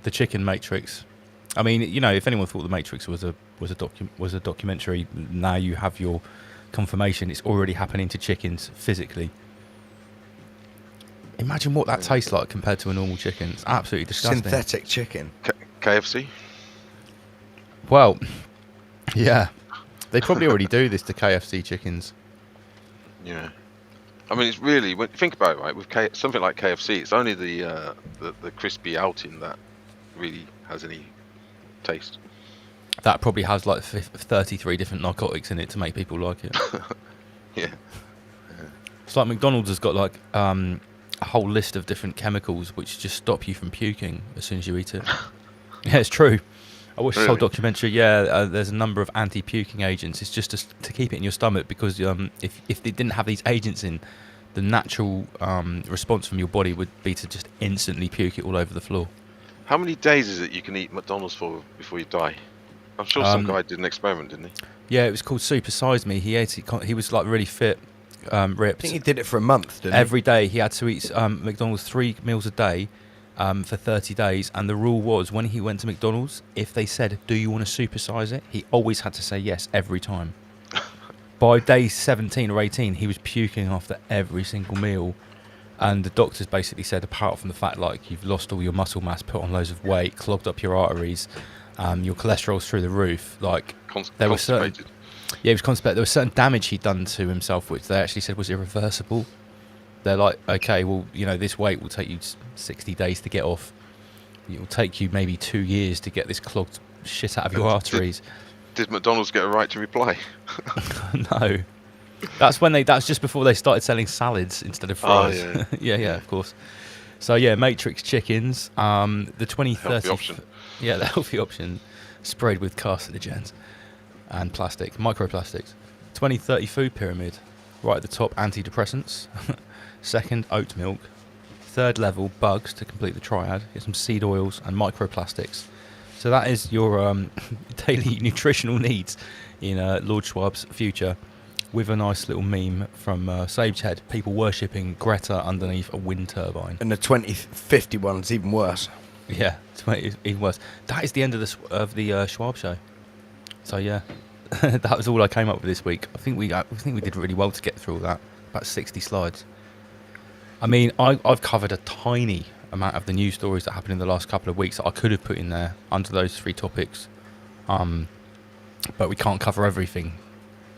The chicken matrix. I mean, if anyone thought the Matrix was a documentary, now you have your confirmation. It's already happening to chickens physically. Imagine what that tastes like compared to a normal chicken. It's absolutely disgusting. Synthetic chicken. KFC? Well, yeah. They probably already do this to KFC chickens. Yeah. I mean, it's really, when think about it, right? With something like KFC, it's only the crispy outing that really has any taste. That probably has like 33 different narcotics in it to make people like it. Yeah. It's like McDonald's has got like a whole list of different chemicals which just stop you from puking as soon as you eat it. Yeah, it's true. I watched this whole documentary. Yeah, there's a number of anti-puking agents. It's just to keep it in your stomach, because if they didn't have these agents in, the natural response from your body would be to just instantly puke it all over the floor. How many days is it you can eat McDonald's for before you die? I'm sure some guy did an experiment, didn't he? Yeah, it was called Super Size Me. He ate it. He was like really fit, ripped. I think he did it for a month, didn't Every day he had to eat McDonald's 3 meals a day, for 30 days. And the rule was, when he went to McDonald's, if they said, do you want to supersize it? He always had to say yes every time. By day 17 or 18, he was puking after every single meal. And the doctors basically said, apart from the fact, like, you've lost all your muscle mass, put on loads of weight, clogged up your arteries, your cholesterol's through the roof, like, there was certain... Yeah, he was constipated. There was certain damage he'd done to himself, which they actually said was irreversible. They're like, okay, well, you know, this weight will take you 60 days to get off. It will take you maybe 2 years to get this clogged shit out of your arteries. Did McDonald's get a right to reply? No. That's just before they started selling salads instead of fries. Oh, yeah. yeah, of course. So yeah, Matrix chickens, the 2030 healthy option. Yeah, the healthy option, sprayed with carcinogens and plastic, microplastics. 2030 food pyramid, right at the top, antidepressants. Second, oat milk. Third level, bugs to complete the triad. Get some seed oils and microplastics. So that is your daily nutritional needs in Lord Schwab's future, with a nice little meme from Sagehead, people worshipping Greta underneath a wind turbine. And the 2050 one's even worse. Yeah, even worse. That is the end of the Schwab show. So yeah, that was all I came up with this week. I think we did really well to get through all that. About 60 slides. I mean, I've covered a tiny amount of the news stories that happened in the last couple of weeks that I could have put in there under those 3 topics. But we can't cover everything.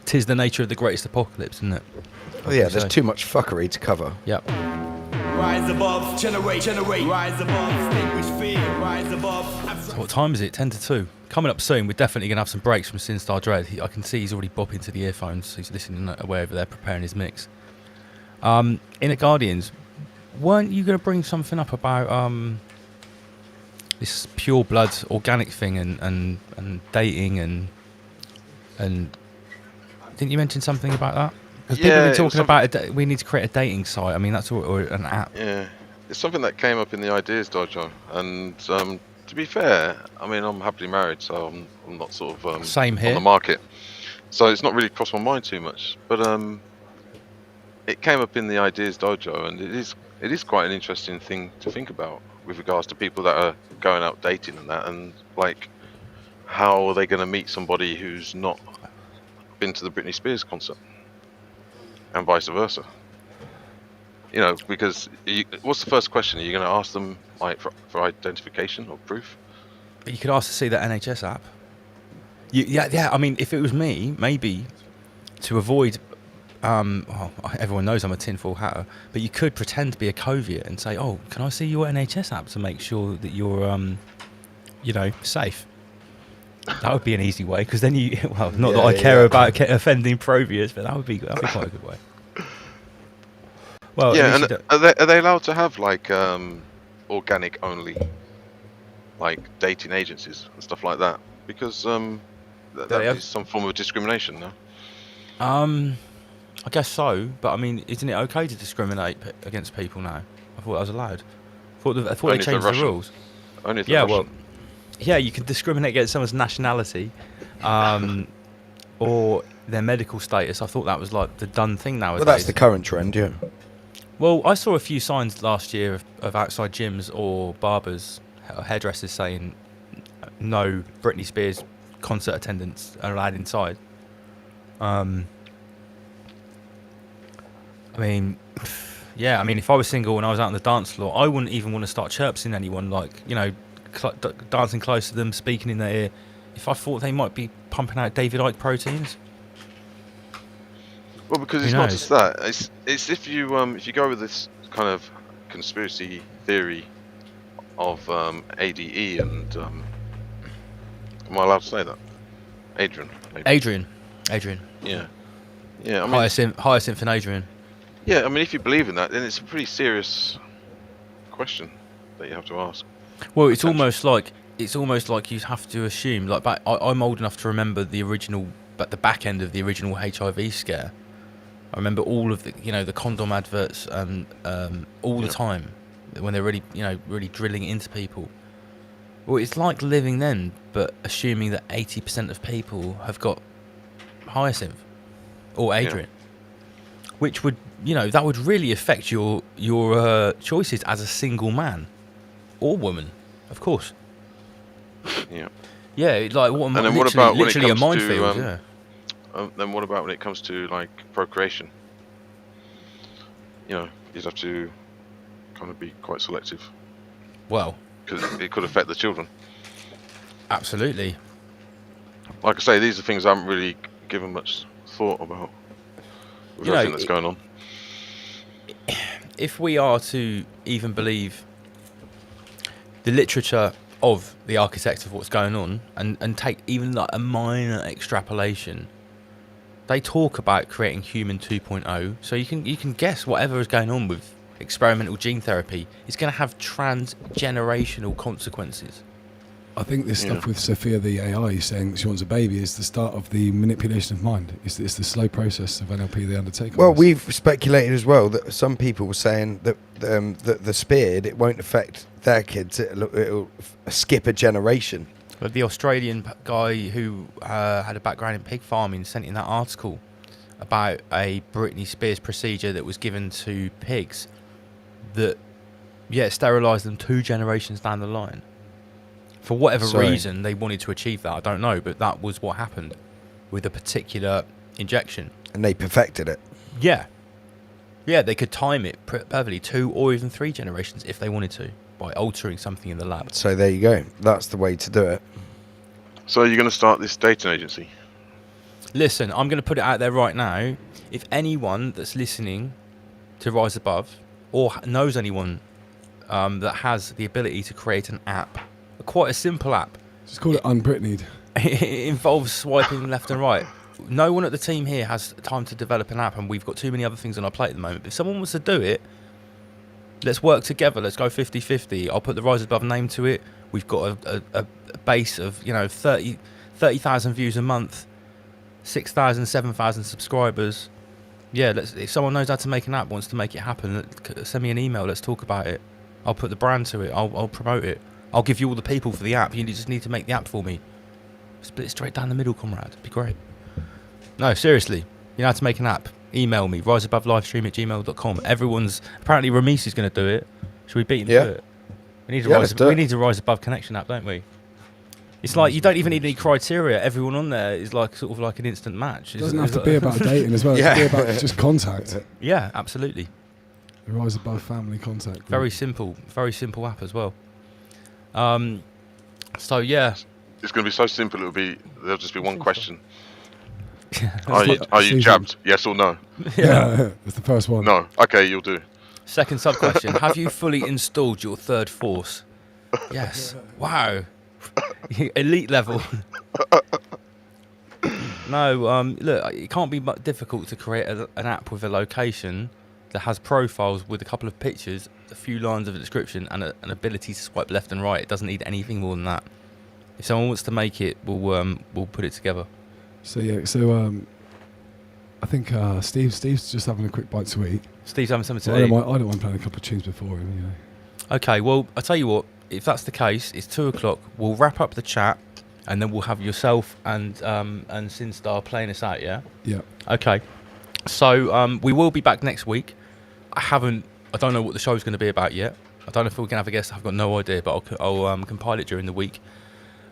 'Tis the nature of the greatest apocalypse, isn't it? Oh yeah, there's too much fuckery to cover. Yep. Rise above, generate, rise above, extinguish fear, rise above. So what time is it? 10 to 2. Coming up soon, we're definitely going to have some breaks from Sinstar Dread. I can see he's already bopping to the earphones, so he's listening away over there, preparing his mix. Inner Guardians, weren't you going to bring something up about this pure blood organic thing and dating and didn't you mention something about that? Because people have been talking about we need to create a dating site. I mean, that's or an app. Yeah, it's something that came up in the Ideas Dojo, and to be fair, I mean, I'm happily married, so I'm not sort of same here on the market, so it's not really crossed my mind too much. But it came up in the Ideas Dojo, and it is quite an interesting thing to think about with regards to people that are going out dating and that, and like, how are they going to meet somebody who's not been to the Britney Spears concert, and vice versa? You know, because what's the first question? Are you going to ask them like for identification or proof? You could ask to see the NHS app. Yeah. I mean, if it was me, maybe to avoid. Well, everyone knows I'm a tinfoil hatter, but you could pretend to be a Coviot and say, "Oh, can I see your NHS app to make sure that you're, safe?" That would be an easy way, because then you. Well, not that I care about offending Provius, but that would be quite a good way. Well, yeah, and are they allowed to have like organic only, like dating agencies and stuff like that? Because that is some form of discrimination, no? I guess so, but I mean, isn't it okay to discriminate against people now? I thought that was allowed. I thought they changed the rules. Only if they're Russian. Yeah, you can discriminate against someone's nationality, or their medical status. I thought that was like the done thing nowadays. Well, that's the current trend, yeah. Well, I saw a few signs last year of outside gyms or barbers, hairdressers saying no Britney Spears concert attendants are allowed inside. I mean, yeah, I mean, if I was single and I was out on the dance floor, I wouldn't even want to start chirping anyone, like, you know, dancing close to them, speaking in their ear, if I thought they might be pumping out David Icke proteins. Well, because it's not just that. It's if you go with this kind of conspiracy theory of ADE and am I allowed to say that? Adrian. Maybe. Adrian. Yeah. I mean, Hyacinth and Adrian. Yeah, I mean, if you believe in that, then it's a pretty serious question that you have to ask. Well, it's almost like you have to assume. Like, I'm old enough to remember the back end of the original HIV scare. I remember all of the condom adverts and all the time when they're really drilling into people. Well, it's like living then, but assuming that 80% of people have got Hyacinth or Adrian, which would that would really affect your choices as a single man. or woman, of course. Yeah. Yeah, like what? And then what about when it literally a comes minefield? to, then what about when it comes to like procreation? You know, you'd have to kind of be quite selective. Well, because it could affect the children. Absolutely. Like I say, these are things I haven't really given much thought about with everything that's going on. If we are to even believe the literature of the architects of what's going on, and take even like a minor extrapolation, they talk about creating human 2.0. So you can guess whatever is going on with experimental gene therapy is going to have transgenerational consequences. I think this stuff with Sophia, the AI, saying she wants a baby, is the start of the manipulation of mind. It's the slow process of NLP they undertake. Well, we've speculated as well that some people were saying that the speared, it won't affect their kids. It'll skip a generation. But the Australian guy who had a background in pig farming sent in that article about a Britney Spears procedure that was given to pigs that, sterilised them 2 generations down the line. For whatever reason they wanted to achieve that, I don't know, but that was what happened with a particular injection. And they perfected it. Yeah. Yeah, they could time it perfectly 2 or even 3 generations if they wanted to, by altering something in the lab. So there you go. That's the way to do it. So you're going to start this dating agency? Listen, I'm going to put it out there right now. If anyone that's listening to Rise Above or knows anyone that has the ability to create an app, quite a simple app. Just call it Unbritneyed. It involves swiping left and right. No one at the team here has time to develop an app, and we've got too many other things on our plate at the moment. But if someone wants to do it, let's work together. Let's go 50-50. I'll put the Rise Above name to it. We've got a base of 30,000 views a month, 6,000, 7,000 subscribers. Yeah, if someone knows how to make an app, wants to make it happen, send me an email. Let's talk about it. I'll put the brand to it. I'll promote it. I'll give you all the people for the app. You just need to make the app for me. Split it straight down the middle, comrade. It'd be great. No, seriously. You know how to make an app? Email me, riseabovelivestream@gmail.com. Apparently Ramesh is going to do it. Should we beat him to it? We need a Rise Above connection app, don't we? It's like you don't even need any criteria. Everyone on there is like sort of like an instant match. It doesn't have to be about dating as well. It can be about just contact. Yeah, absolutely. The Rise Above family contact. Very simple app as well. So yeah, it's going to be so simple. There'll just be one question. Are you jabbed? Yes or no? Yeah, that's the first one. No. Okay, you'll do. Second sub question: have you fully installed your third force? Yes. Wow. Elite level. No. Look, it can't be difficult to create an app with a location that has profiles with a couple of pictures, a few lines of a description, and an ability to swipe left and right. It doesn't need anything more than that. If someone wants to make it, we'll put it together. So I think Steve's just having a quick bite to eat. Steve's having something to eat. I don't mind playing a couple of tunes before him. Okay, well, I tell you what. If that's the case, it's 2:00. We'll wrap up the chat, and then we'll have yourself and Sinstar playing us out. Yeah. Yeah. Okay. So we will be back next week. I don't know what the show's going to be about yet. I don't know if we can have a guest. I've got no idea, but I'll compile it during the week.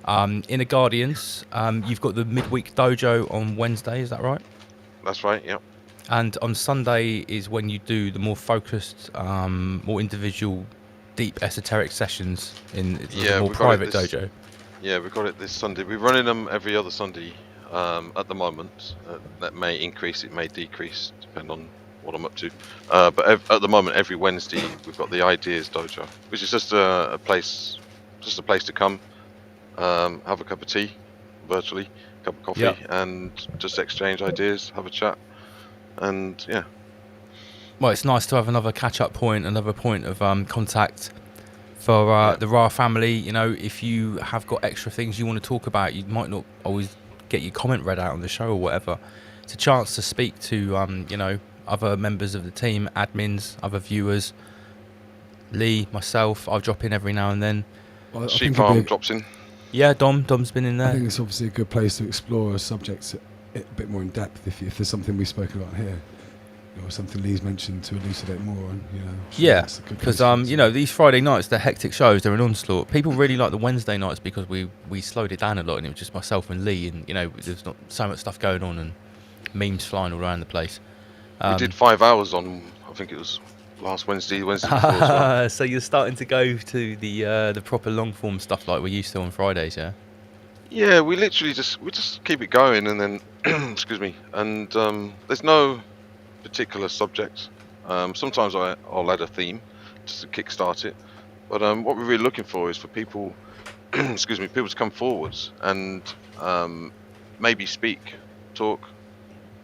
Inner Guardians, you've got the midweek dojo on Wednesday, is that right? That's right, yeah. And on Sunday is when you do the more focused, more individual, deep esoteric sessions in the more private dojo. Yeah, we've got it this Sunday. We're running them every other Sunday at the moment. That may increase, it may decrease, depending on what I'm up to. But at the moment, every Wednesday, we've got the Ideas Dojo, which is just a place to come, have a cup of tea, virtually, a cup of coffee, and just exchange ideas, have a chat, and yeah. Well, it's nice to have another catch-up point, another point of contact for the Ra family. You know, if you have got extra things you want to talk about, you might not always get your comment read out on the show or whatever. It's a chance to speak to, other members of the team, admins, other viewers. Lee, myself, I'll drop in every now and then. Well, Sheep Farm drops in. Yeah, Dom's been in there. I think it's obviously a good place to explore a subject a bit more in depth if there's something we've spoken about here. or something Lee's mentioned to elucidate more on. Yeah, because these Friday nights, they're hectic shows, they're an onslaught. People really like the Wednesday nights because we slowed it down a lot, and it was just myself and Lee, and there's not so much stuff going on and memes flying all around the place. We did 5 hours on, I think it was last Wednesday before as well. So you're starting to go to the proper long form stuff like we used to on Fridays, yeah? Yeah, we literally just keep it going, and then excuse me, and there's no particular subject. Sometimes I'll add a theme just to kickstart it, but what we're really looking for is for people excuse me, people to come forwards and maybe speak, talk,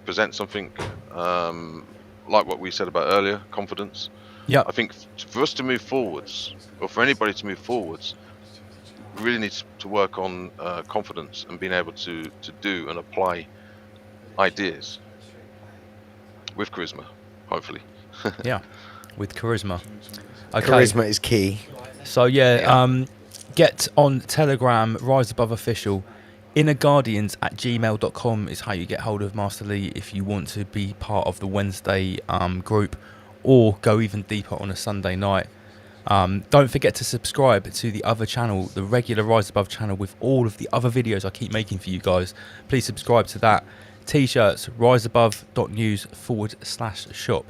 present something, like what we said about earlier, confidence. Yeah, I think for us to move forwards, or for anybody to move forwards, we really need to work on confidence and being able to do and apply ideas with charisma, hopefully. Yeah, with charisma. Okay. Charisma is key. So get on Telegram, Rise Above Official. innerguardians@gmail.com is how you get hold of Master Lee if you want to be part of the Wednesday group, or go even deeper on a Sunday night. Don't forget to subscribe to the other channel, the regular Rise Above channel, with all of the other videos I keep making for you guys. Please subscribe to that. T-shirts, riseabove.news/shop.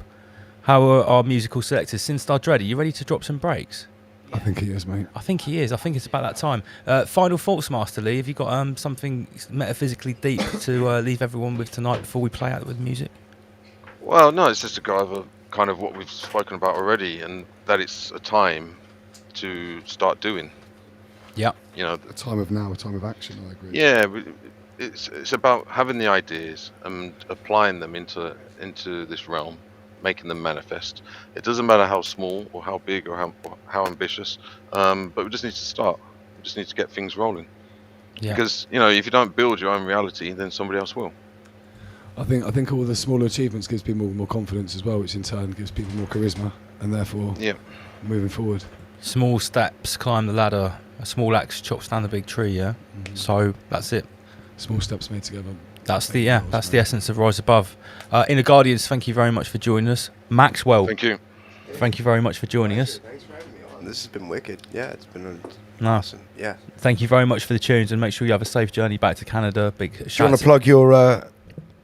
How are our musical selectors? Sinstar Dread, are you ready to drop some breaks? I think he is, mate. I think he is. I think it's about that time. Final thoughts, Master Lee. Have you got something metaphysically deep to leave everyone with tonight before we play out with music? Well, no, it's just to go over kind of what we've spoken about already, and that it's a time to start doing. Yeah. A time of now, a time of action, I agree. Yeah, it's about having the ideas and applying them into this realm, making them manifest. It doesn't matter how small or how big or how ambitious, but we just need to start. We just need to get things rolling. Yeah. Because if you don't build your own reality, then somebody else will. I think all the smaller achievements gives people more confidence as well, which in turn gives people more charisma, and therefore moving forward. Small steps climb the ladder. A small axe chops down the big tree. Yeah. Mm-hmm. So that's it. Small steps made together. That's the essence of Rise Above. Inner Guardians, thank you very much for joining us. Maxwell, thank you very much for joining us. Thanks for having me on. This has been wicked. Yeah, it's been awesome. Yeah. Thank you very much for the tunes, and make sure you have a safe journey back to Canada. Big shout. Do you want to plug your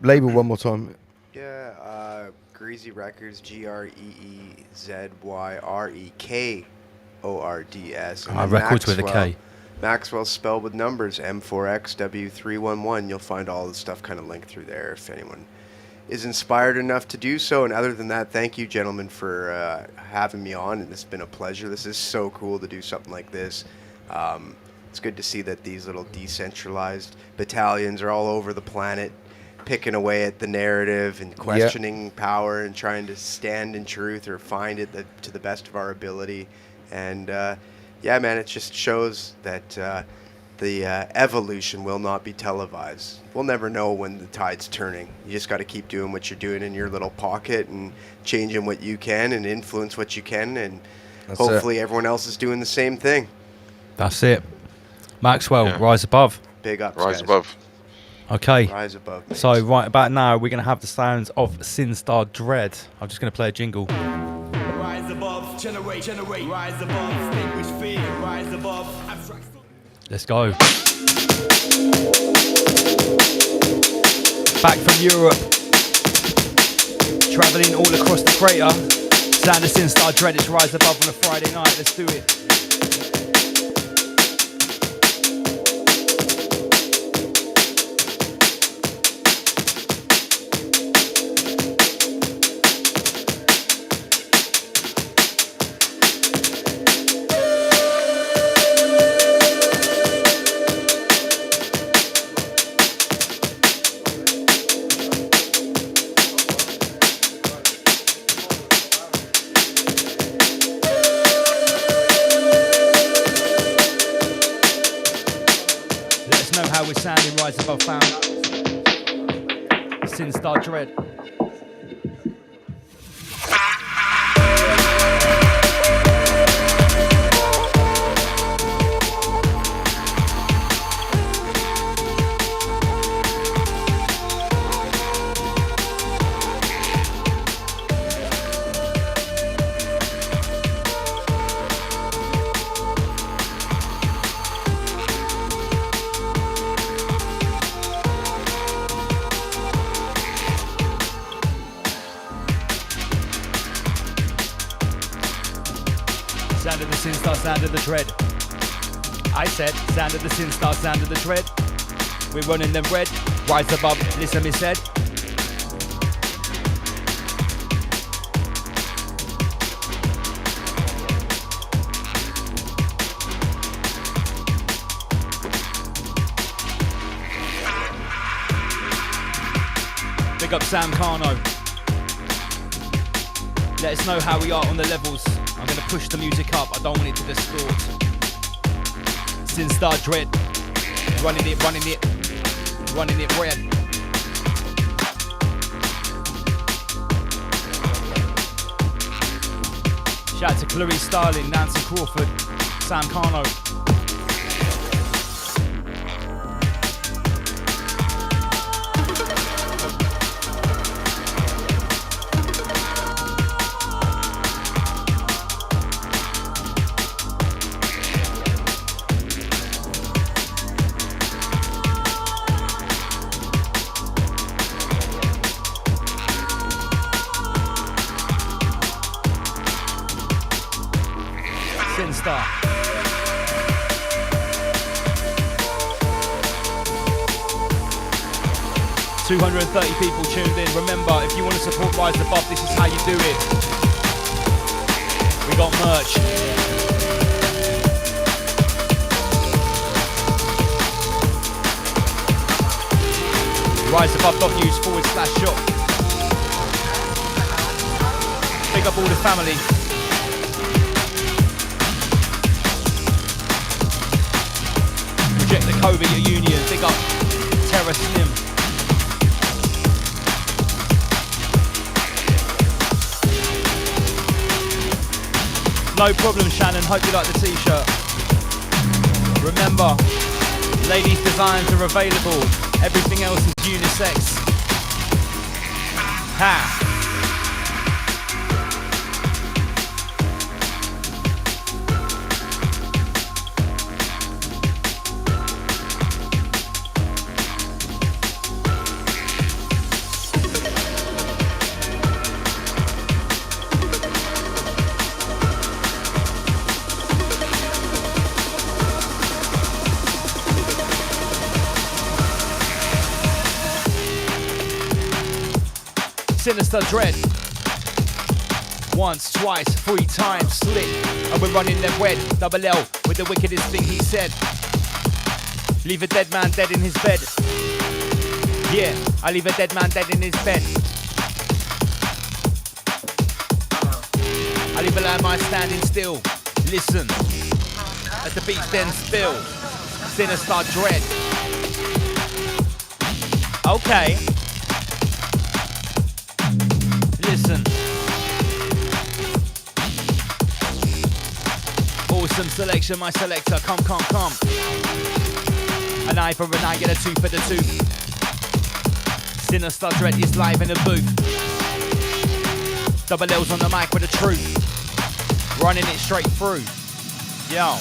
label one more time? Yeah, Greasy Records, GREEZYREKORDS. Records with a K. Maxwell spelled with numbers, M4XW311. You'll find all the stuff kind of linked through there if anyone is inspired enough to do so. And other than that, thank you, gentlemen, for having me on. And it's been a pleasure. This is so cool to do something like this. It's good to see that these little decentralized battalions are all over the planet, picking away at the narrative and questioning power and trying to stand in truth or find it to the best of our ability. And yeah, man, it just shows that the evolution will not be televised. We'll never know when the tide's turning. You just got to keep doing what you're doing in your little pocket and changing what you can and influence what you can, and hopefully everyone else is doing the same thing. That's it. Maxwell, Rise Above. Big ups, Rise guys. above. Okay. Rise above. Mates. So right about now, we're going to have the sounds of Sinstar Dread. I'm just going to play a jingle. Rise above, generate, rise above, extinguish fear, rise above, abstract. Let's go. Back from Europe, travelling all across the crater. Sound of Sinstar Dread, it's Rise Above on a Friday night. Let's do it. How we're sounding, Rise Above found Sinstar Dread. sound of the dread. I said, sound of the sin star, sound of the dread. We're running them red. Rise above, listen me said. Big up Sam Carno. Let us know how we are on the levels. I'm gonna push the music up, I don't want it to distort. Sin Star Dread. Running it, running it. Running it red. Shout out to Clarice Starling, Nancy Crawford, Sam Carno. Star. 230 people tuned in. Remember, if you want to support Rise Above, this is how you do it. We got merch. riseabove.news/shop. Big up all the family. Reject the COVID union. Big up Terra Slim. No problem, Shannon. Hope you like the t-shirt. Remember, ladies' designs are available. Everything else is unisex. Ha! Sinister Dread. Once, twice, 3 times, slick. And we're running them red. Double L with the wickedest thing he said. Leave a dead man dead in his bed. Yeah, I leave a dead man dead in his bed. I leave a landmine standing still. Listen, as the beats then spill. Sinister Dread. Okay. Listen. Awesome selection, my selector. Come, come, come. An eye for an eye, get a tooth for the tooth. Sinister Dread is live in the booth. Double L's on the mic with the truth. Running it straight through. Yo,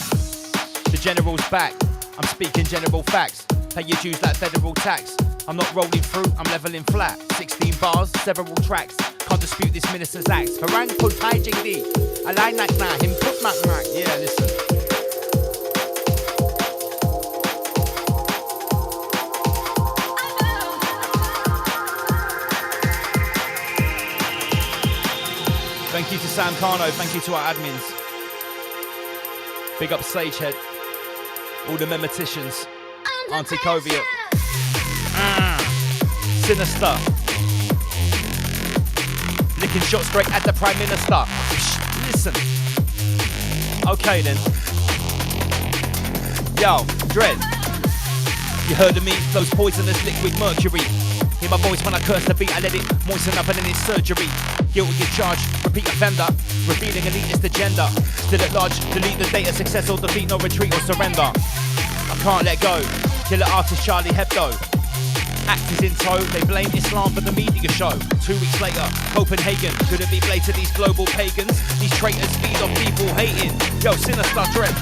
the general's back. I'm speaking general facts. Pay your dues like federal tax. I'm not rolling through, I'm leveling flat. 16 bars, several tracks. Can't dispute this minister's acts. Harang put high JD. I line like nah, him put Mac. Yeah, listen. Thank you to Sam Carno, thank you to our admins. Big up Sagehead. All the memeticians. Auntie Covia. Sinister. Licking shots straight at the Prime Minister. Listen. Okay then. Yo, Dread. You heard of me? Flows poisonous liquid mercury. Hear my voice when I curse the beat. I let it moisten up and then it's surgery. Guilty of charge, repeat offender. Revealing elitist agenda. Still at large, delete the data. Success or defeat, no retreat or surrender. I can't let go. Killer artist Charlie Hebdo. Actors in tow, they blame Islam for the media show. 2 weeks later, Copenhagen. Could it be played to these global pagans? These traitors feed on people hating. Yo, Sinister Dread.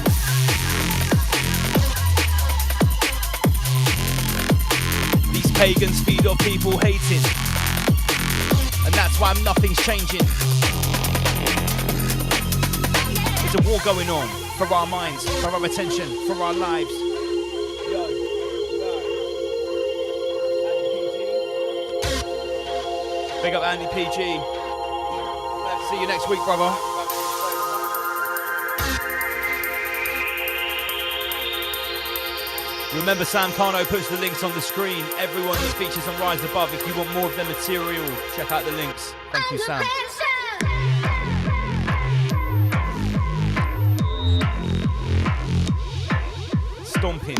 These pagans feed on people hating. And that's why nothing's changing. There's a war going on. for our minds, for our attention, for our lives. Big up Andy PG. See you next week, brother. Remember, Sam Carno puts the links on the screen. Everyone that features on Rise Above, if you want more of their material, check out the links. Thank you, Sam. Stomping.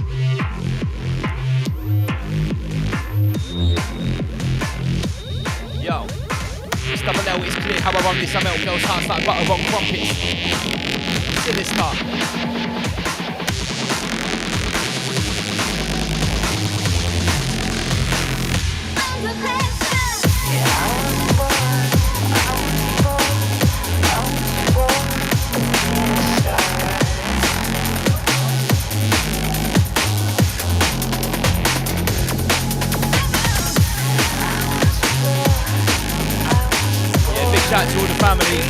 Yo. It's double L, it's clear how I run this. I melt girls' hearts like butter on crumpets. Sinister. Shout out to all the family.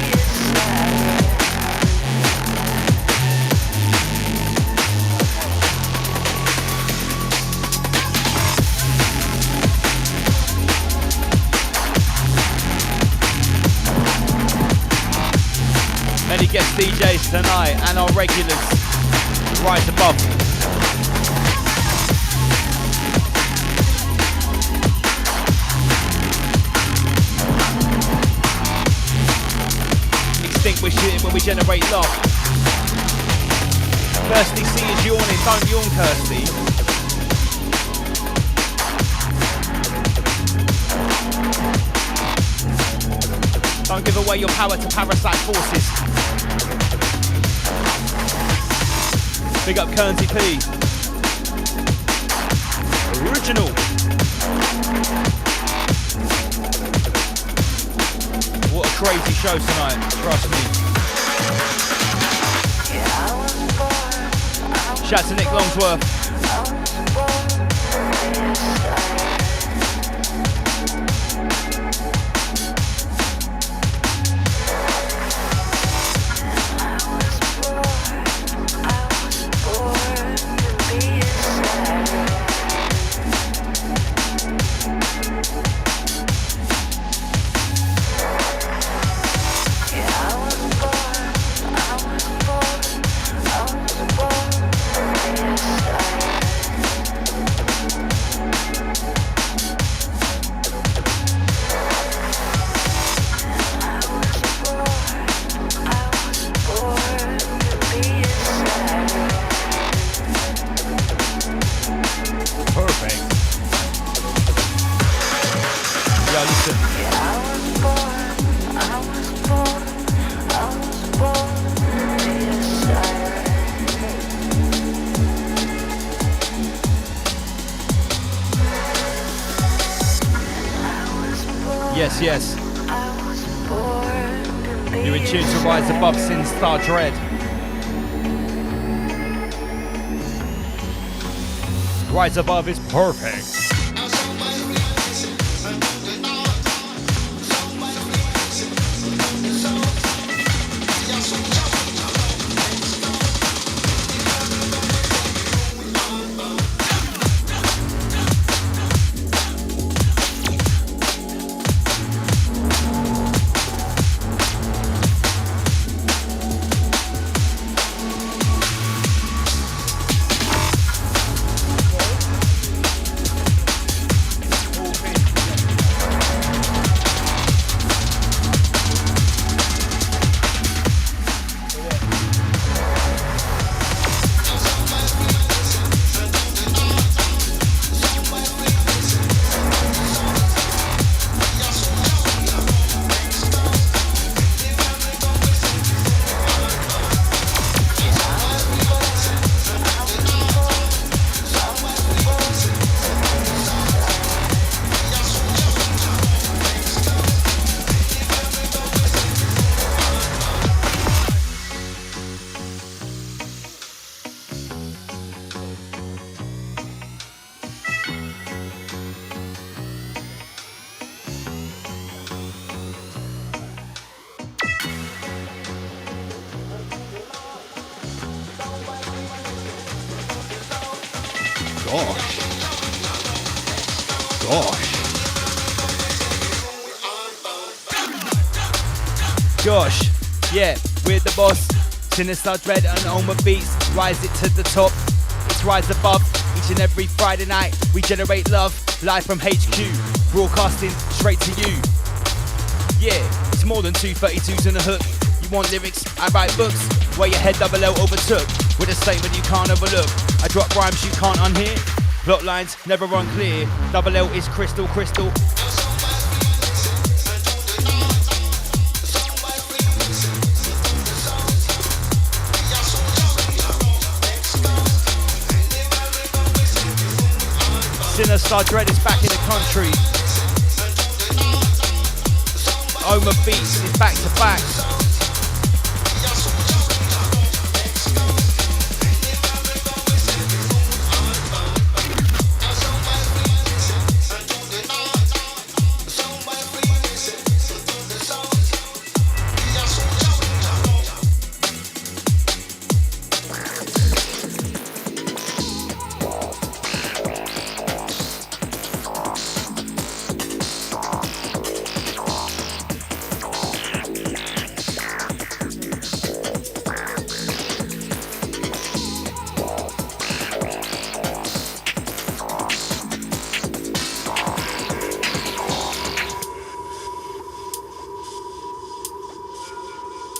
Many guest DJs tonight and our regulars. Rise Above. We're shooting when we generate love. Kirsty C is yawning, don't yawn, Kirsty. Don't give away your power to parasite forces. Big up Kernsey P. Original. What a crazy show tonight, trust me. Shout out to Nick Longsworth. Yes. You're in tune to Rise Above Sin Star Dread. Rise Above is perfect. Gosh, yeah, we're the boss. Sinister Dread and Oma Beats, rise it to the top. It's rise above. Each and every Friday night, we generate love. Live from HQ, broadcasting straight to you. Yeah, it's more than 232s in a hook. You want lyrics? I write books. Where your head double L overtook. With a statement you can't overlook. I drop rhymes you can't unhear. Plot lines never run clear. Double L is crystal, crystal. Sinister Dread is back in the country. Oma Beats is back to back.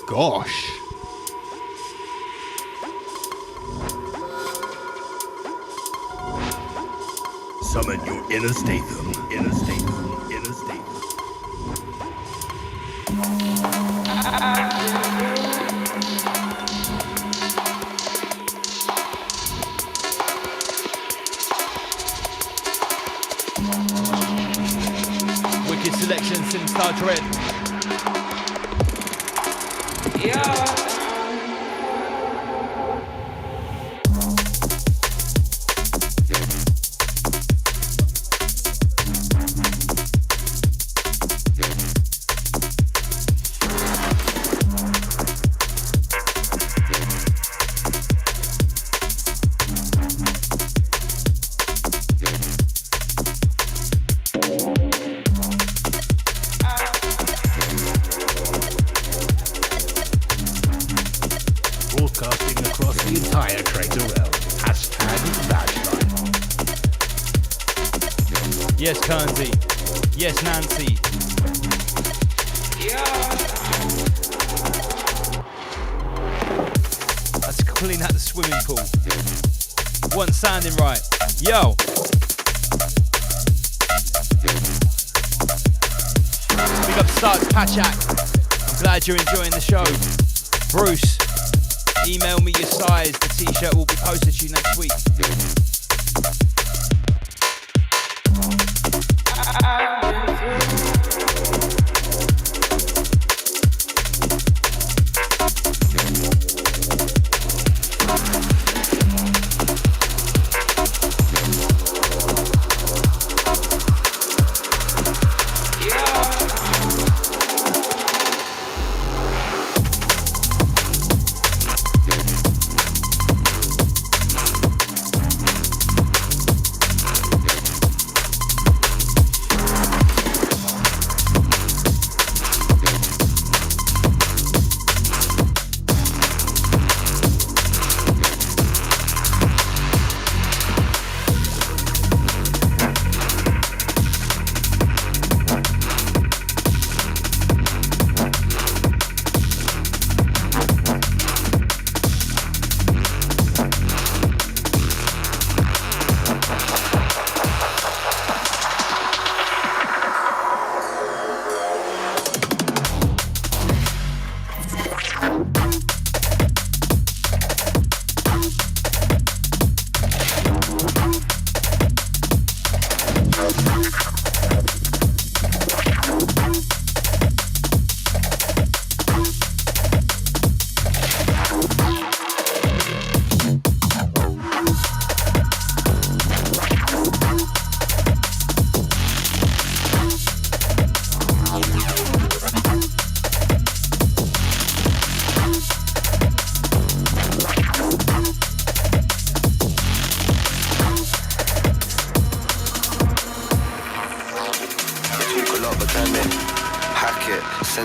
Gosh. Summon your inner Statham, inner Statham, inner Statham. Wicked selection, Sinister Dread. Broadcasting across the entire crater realm. #Badline. Yes, Kernsey. Yes, Nancy. That's clean out the swimming pool. Wasn't sounding right. Yo. Big up Starks Patchak. I'm glad you're enjoying the show. Bruce, email me your size. The t-shirt will be posted to you next week.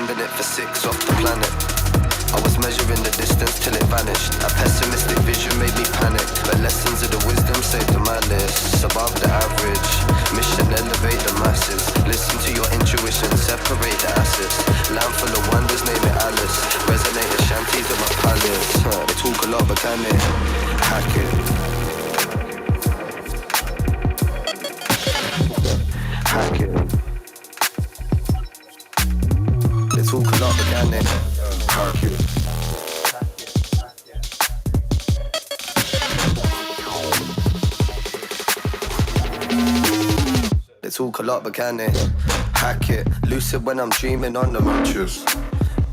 sending it for 6 off the planet. I was measuring the distance till it vanished. A pessimistic vision made me panic, but lessons of the wisdom saved the malice. Above the average, mission elevate the masses. Listen to your intuition, separate the assets. Land full of wonders, name it Alice. Resonate the shanties of my palace. They talk a lot, but can they hack it? Hack it. They talk a lot, but can they hack it? They talk a lot, but can they hack it? Lucid when I'm dreaming on the mattress.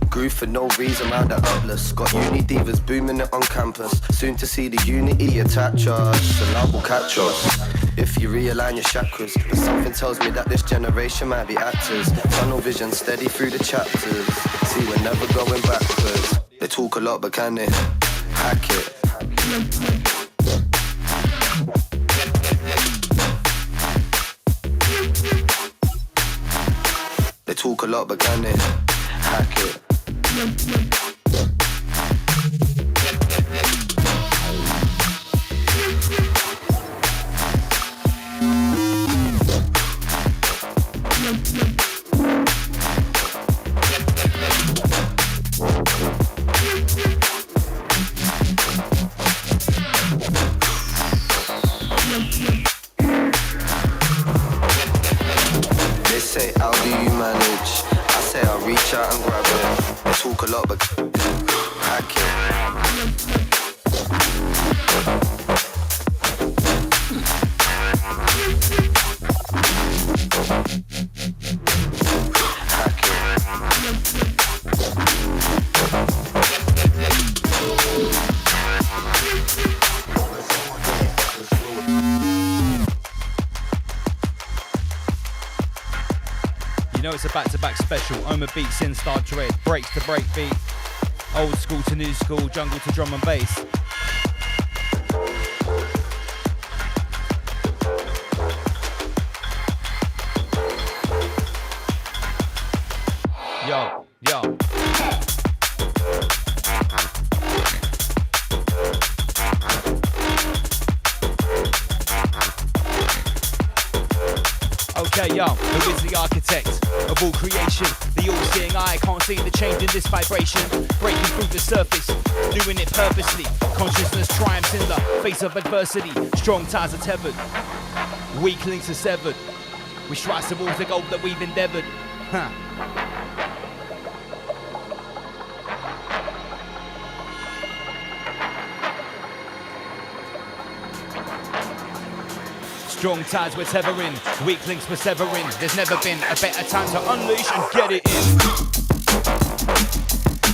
Groove for no reason round the Atlas. Got uni divas booming it on campus. Soon to see the unity attach us. The love will catch us if you realign your chakras. But something tells me that this generation might be actors. Tunnel vision steady through the chapters. See, we're never going backwards. They talk a lot, but can they hack it? They talk a lot, but can they hack it? They say, how do you manage? I say, I'll reach out and grab it. They talk a lot, but hack it. You know it's a back-to-back special. Oma beats in Star Dread, breaks to break beat, old school to new school, jungle to drum and bass. Yo, yo. Okay, yo, who is the architect of all creation? The all-seeing eye can't see the change in this vibration. Breaking through the surface, doing it purposely. Consciousness triumphs in the face of adversity. Strong ties are tethered, weak links are severed. We strive towards the goal that we've endeavored. Strong ties we're tethering, weak links we're severing. There's never been a better time to unleash and get it in.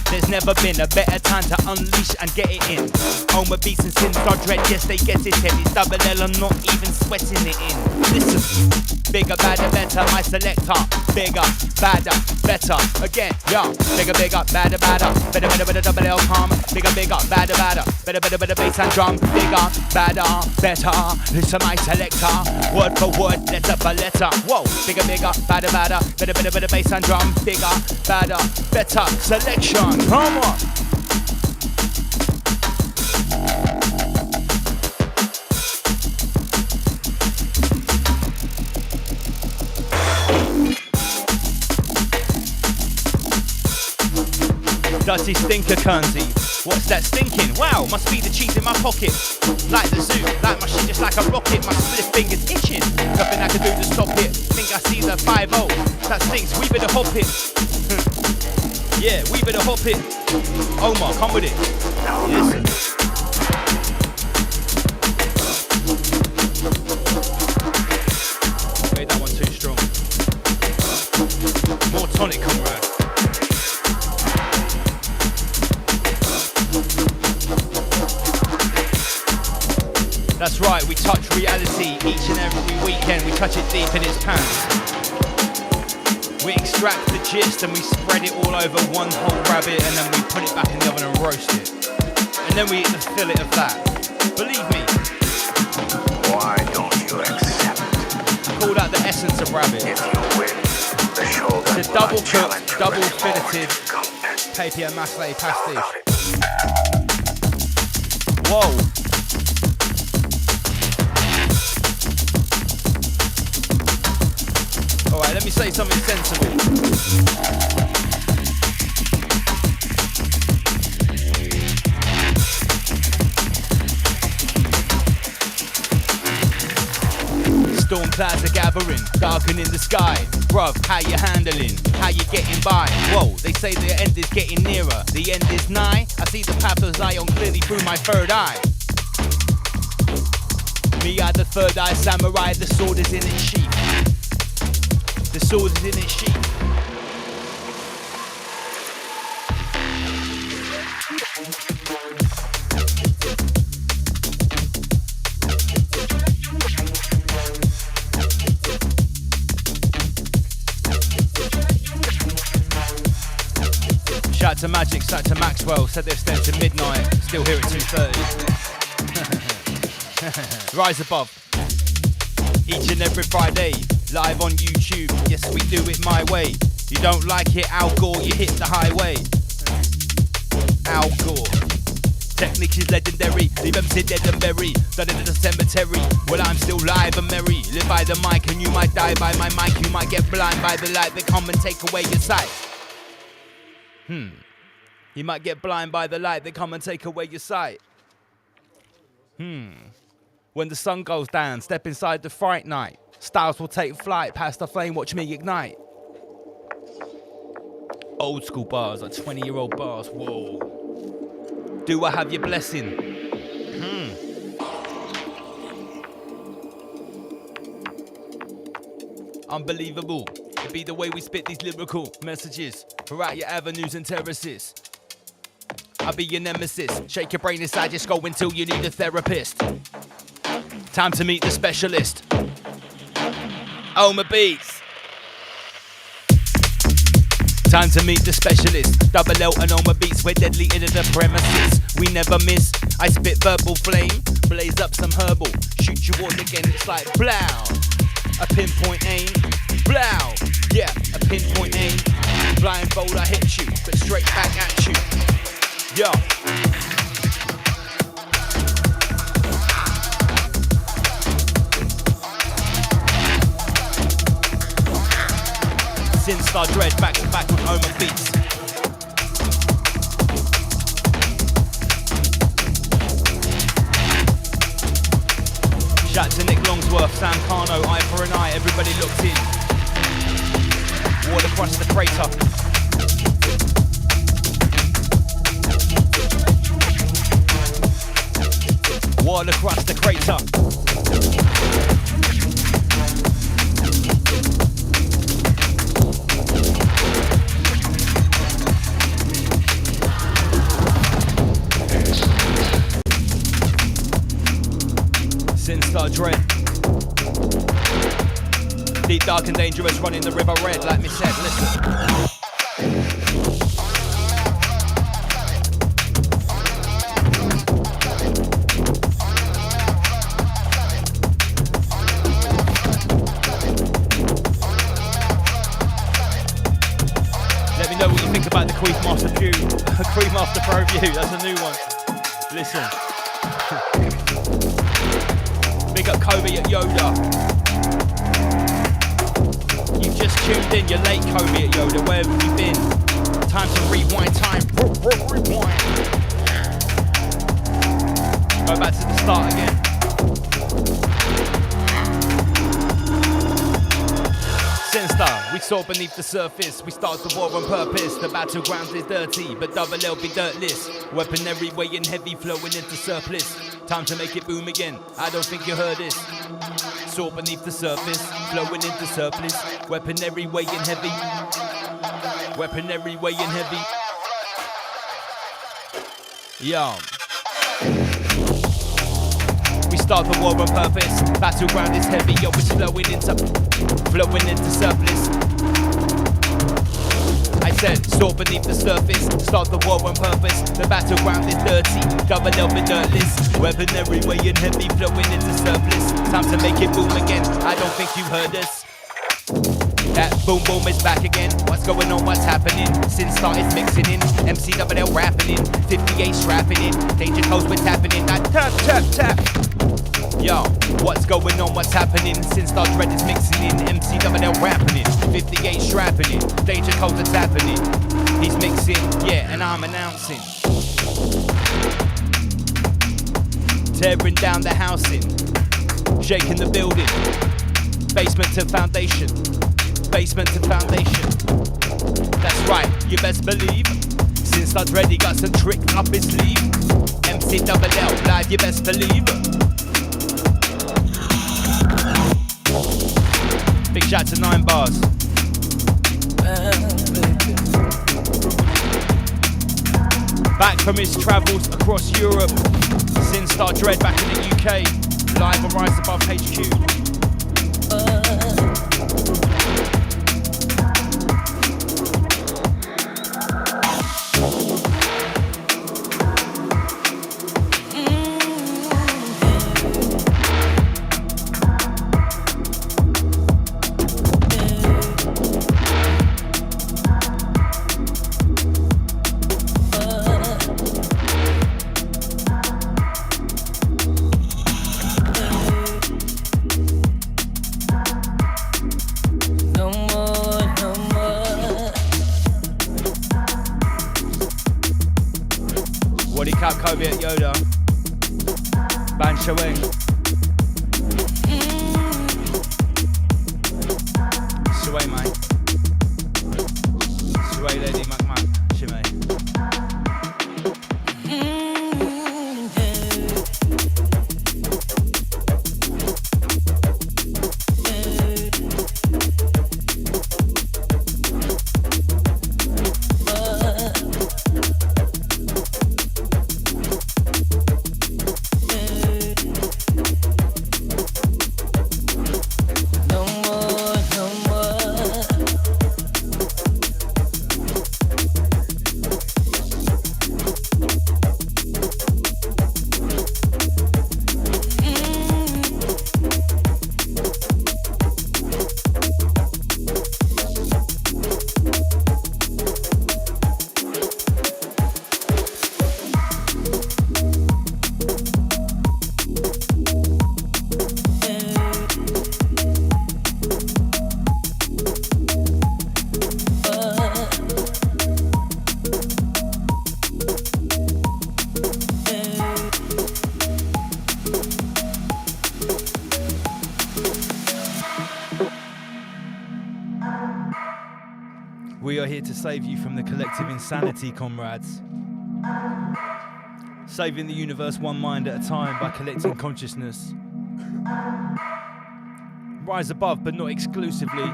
There's never been a better time to unleash and get it in. Oma beats and sins are dread, yes they get it in. It's double L, I'm not even sweating it in. Listen, bigger, badder, better, my selector. Bigger, badder, better. Again, yo, bigger, bigger, badder, badder. Better, better, better, double L, calm. Bigger, bigger, badder, badder. Better, better, better, bass and drum. Bigger, badder, better. Listen, my selector. Word for word, letter for letter. Whoa, bigger, bigger, badder, badder. Better, better, better, bass and drum. Bigger, badder, better. Selection, come on. Dirty stinker curnsy. What's that stinking? Wow, must be the cheese in my pocket. Like the zoo, like my shit just like a rocket. My split fingers itching. Nothing I can do to stop it. Think I see the 5-0. That stinks, we better hop it. Yeah, we better hop it. Omar, come with it. Listen. Made that one too strong. More tonic, comrade. That's right, we touch reality each and every weekend. We touch it deep in its pants. We extract the gist and we spread it all over one whole rabbit, and then we put it back in the oven and roast it. And then we eat the fillet of that. Believe me. Why don't you accept? I call that the essence of rabbit. If you win, the show It's a double cooked, double filleted papier mâché pastiche. Whoa. Alright, let me say something sensible. Storm clouds are gathering, darkening the sky. Bruv, how you handling? How you getting by? Whoa, they say the end is getting nearer. The end is nigh. I see the path of Zion clearly through my third eye. Me are the third eye samurai, the sword is in its sheath. The sword is in its sheath. Shout to Magic, shout to Maxwell, said they've stayed to midnight, still here at 2:30. Rise above, each and every Friday, live on YouTube, yes we do it my way. You don't like it, Al Gore, you hit the highway. Al Gore, technique is legendary, leave them sit dead and bury, done in the cemetery, well I'm still live and merry, live by the mic and you might die by my mic, you might get blind by the light that come and take away your sight. You might get blind by the light, they come and take away your sight. When the sun goes down, step inside the fright night. Styles will take flight, past the flame, watch me ignite. Old school bars, like 20-year-old bars, whoa. Do I have your blessing? Unbelievable. It be the way we spit these lyrical messages throughout your avenues and terraces. I'll be your nemesis. Shake your brain inside your skull until you need a therapist. Time to meet the specialist. Oma Beats. Time to meet the specialist. Double L and Oma Beats. We're deadly into the premises. We never miss. I spit verbal flame. Blaze up some herbal. Shoot you all again. It's like blow. A pinpoint aim. Blow. Yeah, a pinpoint aim. Blindfold, I hit you, but straight back at you. Yo. Sin Star Dread, back to back with Oma Beats. Shout to Nick Longsworth, Sam Carno, Eye for an Eye, everybody looked in. Ward across the crater. Ward across the crater. Sin Star Dread. Deep, dark and dangerous, running the river red, like me said, listen. Let me know what you think about the Queef Master View. Queef Master Pro View, that's a new one. Listen. Big up Kobe at Yoda. You just tuned in, you're late, Kobe at Yoda. Where have you been? Time to rewind time. Rewind. Go back to the start again. Sinstar, we saw beneath the surface. We start the war on purpose. The battleground is dirty, but double L be dirtless. Weaponry weighing heavy, flowing into surplus. Time to make it boom again. I don't think you heard this. Saw beneath the surface, flowing into surplus. Weaponry weighing heavy. Weaponry weighing heavy. Yo. We start the war on purpose. Battleground is heavy, yo, it's flowing into surplus. I said, soar beneath the surface, start the war on purpose. The battleground is dirty, double L but dirtless. Weaponry weighing heavy, flowing into surplus. Time to make it boom again, I don't think you heard us. That boom boom is back again. What's going on? What's happening? Sin started mixing in. MC double L rapping in. 58 strapping in. Danger codes we're tapping in. That tap tap tap. Yo, what's going on? What's happening? Sin Star Dread is mixing in. MC double L rapping in. 58 strapping in. Danger codes are tapping in. He's mixing, yeah, and I'm announcing. Tearing down the housing. Shaking the building. Basement to foundation. Basement to foundation. That's right, you best believe. Since I'd ready, got some trick up his sleeve. MC double L, live, you best believe. Big shout to 9 Bars. Back from his travels across Europe. Sin Star Dread back in the UK. Live on Rise Above HQ. Kobe at Yoda. Ban Shaweng. Sway mate. Sway Lady McMahon. Shimei. We are here to save you from the collective insanity, comrades. Saving the universe one mind at a time by collecting consciousness. Rise above, but not exclusively.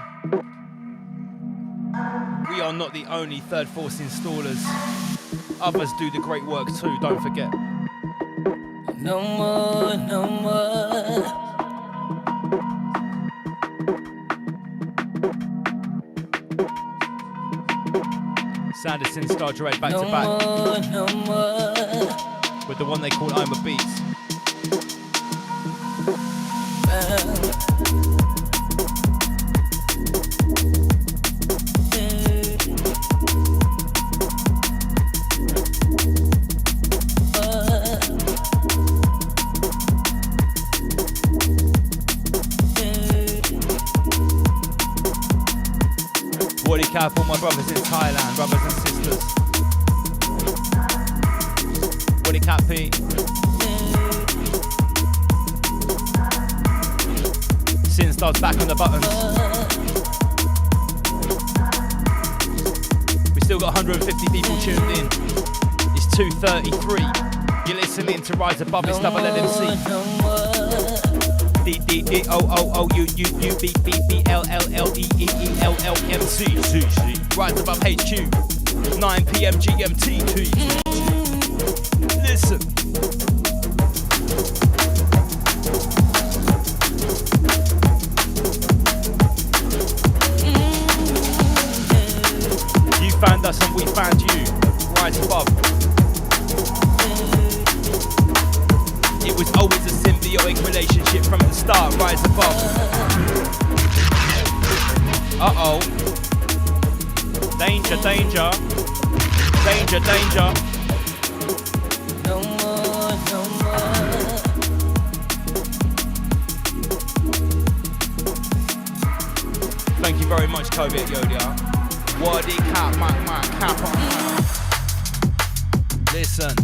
We are not the only third force installers. Others do the great work too, don't forget. No more, no more. Sanderson, Star Dread back to back. No more. With the one they call I'm a Beats. Woody cap all my brothers in Thailand, brothers and sisters. Woody cap P. Sin starts back on the buttons. We still got 150 people tuned in. It's 2:33. You're listening to Rise Above, it's double LMC. DDDOOUUBBLLLEEELLMC. Rise Above HQ. 9 PM GMT. Listen. You found us and we found you. Rise Above. It was always a symbiotic relationship from the start. Rise Above. Uh-oh. Danger, danger. Danger, danger. No more, no more. Thank you very much, Kobe at Yodia. Wadi cap, Mac, cap on. Listen.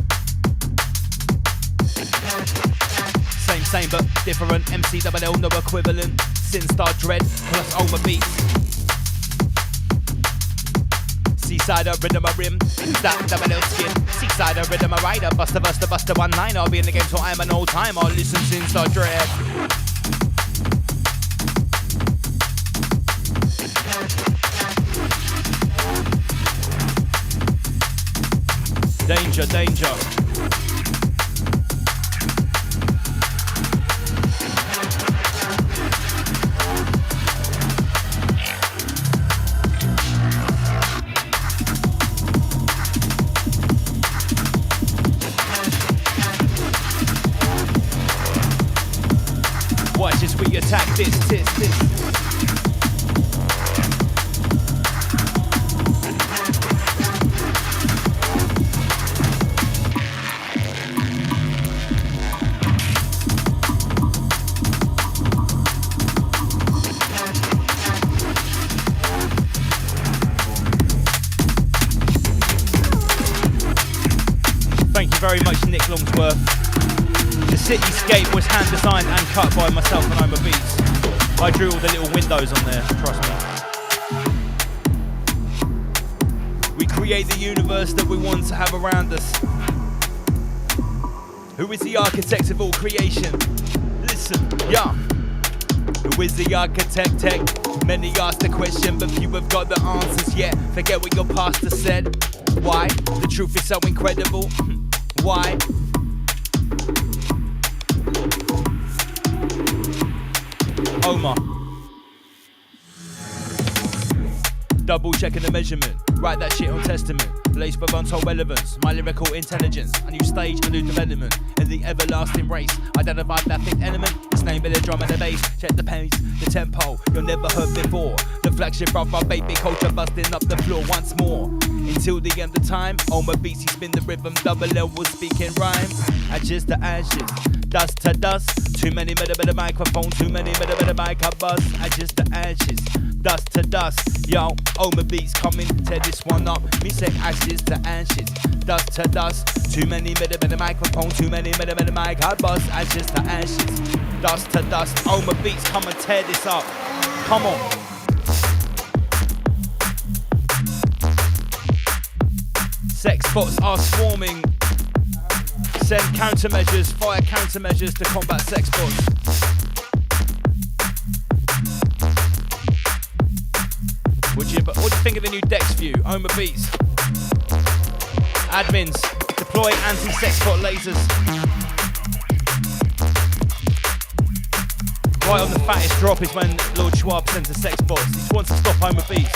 Same but different. MC double L, no equivalent. Sin Star Dread plus Oma Beats. Seasider, rhythm a rim. Who's that double L skin? Seasider, rhythm a rider. Buster, one line. I'll be in the game till I'm an old time. I'll listen Sin Star Dread. Danger, danger. Watch as we attack this. Thank you very much, Nick Longsworth. The cityscape was hand designed and cut by myself and Oma Beats. I drew all the little windows on there, trust me. We create the universe that we want to have around us. Who is the architect of all creation? Listen, yeah. Who is the architect? Many ask the question, but few have got the answers yet. Forget what your pastor said. Why? The truth is so incredible. Why? Omar. Double checking the measurement. Write that shit on testament. Laced with untold relevance. My lyrical intelligence. A new stage, a new development. In the everlasting race. Identify that fifth element. It's named by the drum and the bass. Check the pace, the tempo. You'll never heard before. The flagship of our baby culture busting up the floor once more. Until the end of time, Oma Beats, he spin the rhythm, double L was speaking rhyme. Ashes to ashes, dust to dust. Too many bit of microphone, too many bit of mic buzz. Ashes to ashes, dust to dust. Yo, Oma Beats coming, tear this one up. Me say ashes to ashes, dust to dust. Too many bit of microphone, too many bit of mic buzz. Ashes to ashes, dust to dust. Oma Beats, come and tear this up. Come on. Sex bots are swarming. Send countermeasures, fire countermeasures to combat sex bots. What do you think of the new Dex view? Oma Beats. Admins, deploy anti-sex bot lasers. Right on the fattest drop is when Lord Schwab sends the sex bots. He wants to stop Oma Beats.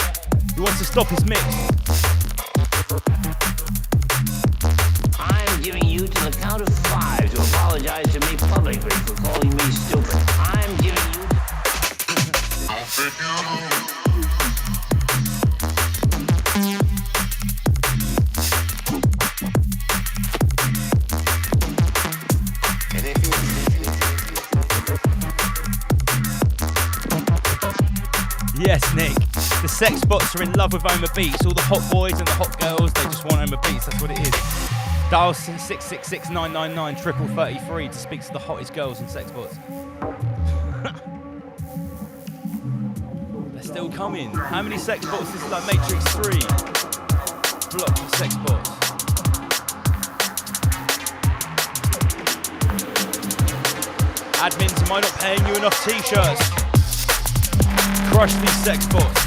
He wants to stop his mix. I'm giving you to the count of 5 to apologize to me publicly for calling me stupid. I'm giving you... Yes, Nick. The sex bots are in love with Oma Beats. All the hot boys and the hot girls, they just want Oma Beats. That's what it is. Dial 666 999 3033 to speak to the hottest girls and sex bots. They're still coming. How many sex bots? This is like Matrix 3. Block of sex bots. Admins, am I not paying you enough t-shirts? Crush these sex bots.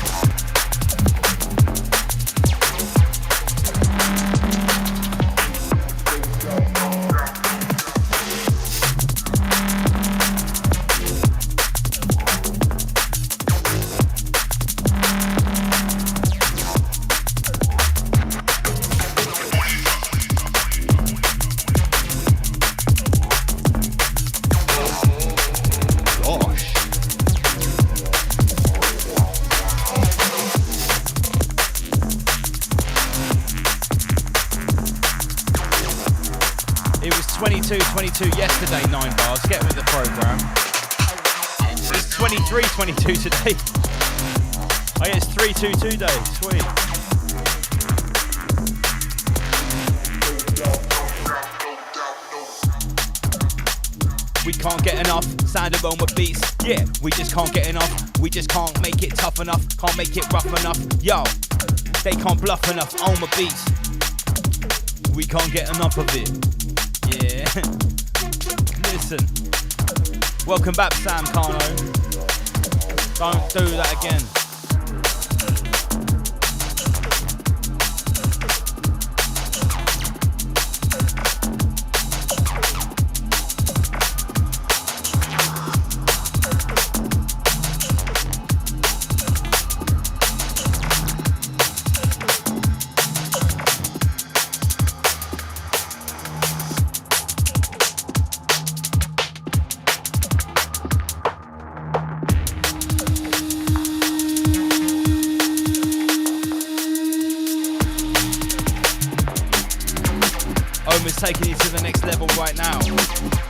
22 yesterday, 9 bars. Get with the program. It's 23-22 today. Oh yeah, it's 3-2-2 day. Sweet. We can't get enough sound of Oma beats. Yeah, we just can't get enough. We just can't make it tough enough. Can't make it rough enough. Yo, they can't bluff enough. Oma beats. We can't get enough of it. Yeah. Listen. Welcome back, Sam Carno. Don't do that again. Taking it to the next level right now.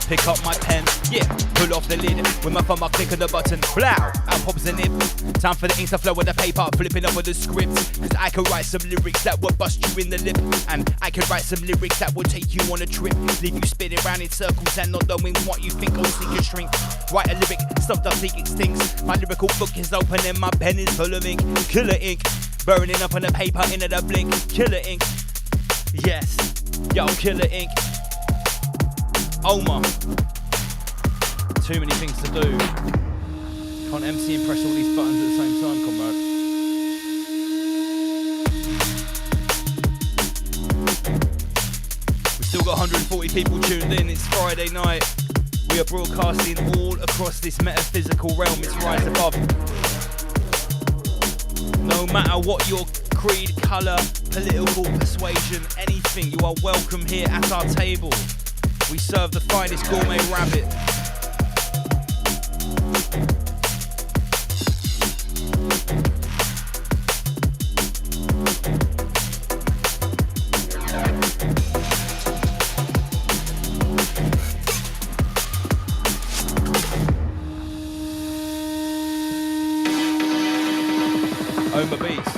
Pick up my pen, yeah, pull off the lid. With my thumb I click on the button, blow, out pops the nib. Time for the ink to flow on the paper, flipping up with the scripts. Cause I can write some lyrics that will bust you in the lip. And I can write some lyrics that will take you on a trip. Leave you spinning around in circles and not knowing what you think, or sink and shrink. Write a lyric, stop the think it stinks. My lyrical book is open and my pen is full of ink. Killer ink, burning up on the paper into the blink. Killer ink, yes. Yo, killer ink. Oma. Too many things to do. Can't MC and press all these buttons at the same time, comrade. We've still got 140 people tuned in. It's Friday night. We are broadcasting all across this metaphysical realm. It's Rise Above. No matter what your creed, colour, political persuasion, anything, you are welcome here at our table. We serve the finest gourmet rabbit. Oma Beats.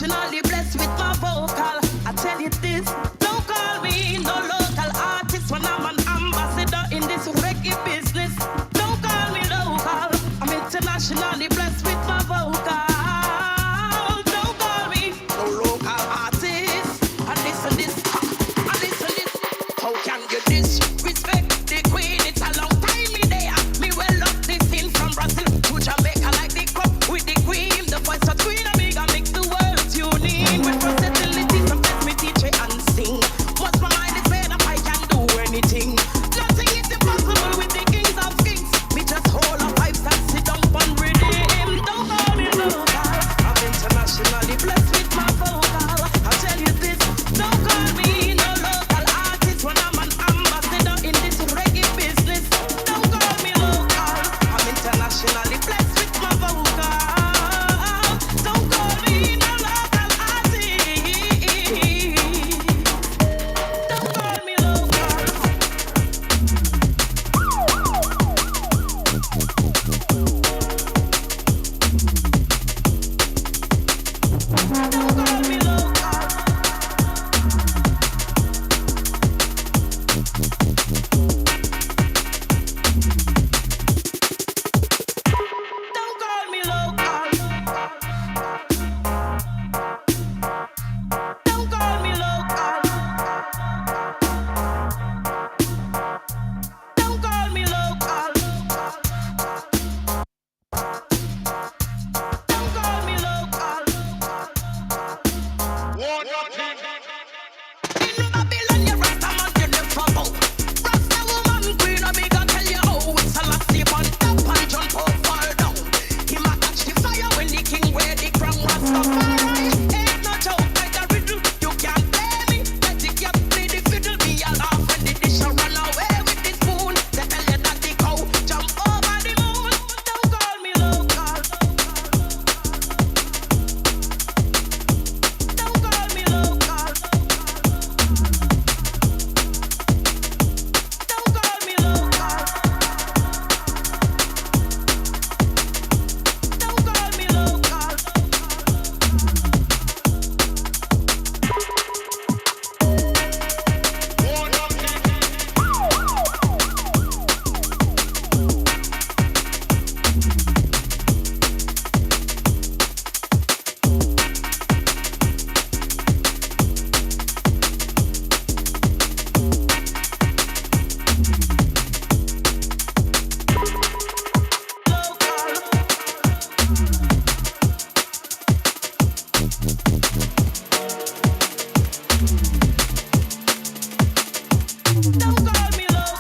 internationally blessed with my vocal. I tell you this, don't call me no local artist when I'm an ambassador in this reggae business. Don't call me local, I'm internationally blessed with my vocal. Don't call me no local artist. And this and this, and this and this. How can you disrespect the queen? It's a long time me there. Me well up this thing from Brazil to Jamaica like the cup with the cream. The voice of Queen Amiga makes the world tune in. With versatility, sometimes me teach it and sing. Once my mind is made up, I can do anything. Nothing is impossible with the kings of kings. Me just hold up pipes and sit down and redeem. Don't call me local, I'm internationally blessed with my vocal. I'll tell you this, don't call me no local artist when I'm an ambassador in this reggae business. Don't call me local, I'm internationally blessed with my vocal. Don't call me no local artist. Don't call me local. Don't call me local. Don't call me local. Don't call me local. Don't call me local. Don't call me local. In Babylon, you Rasta man, you never bow. Rasta woman, Queen Amiga tell you how it's a lot sleep on top and jump up, fall down. Him a catch the fire when the king wear the crown. Rastafari ain't no joke like a riddle. You can't play me. Let the cat play the fiddle. Me a laugh when the dish a run away with the spoon. They tell you that the cow jump over the moon. Don't call me local. Don't call me local. Don't call me local. Don't call me local. Don't call me local.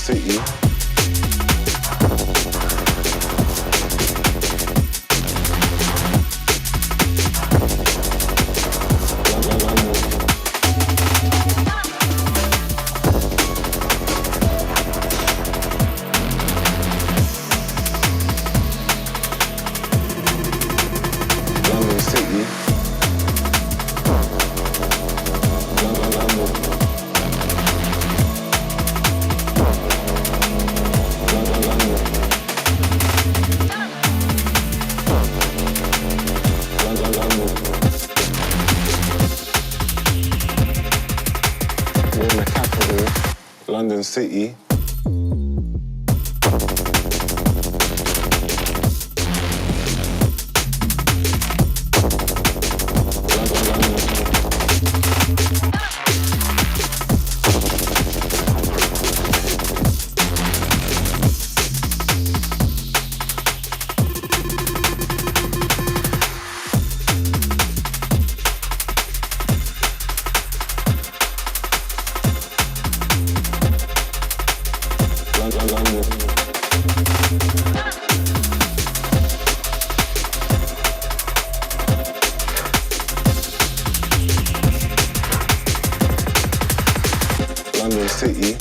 City. London City. London City.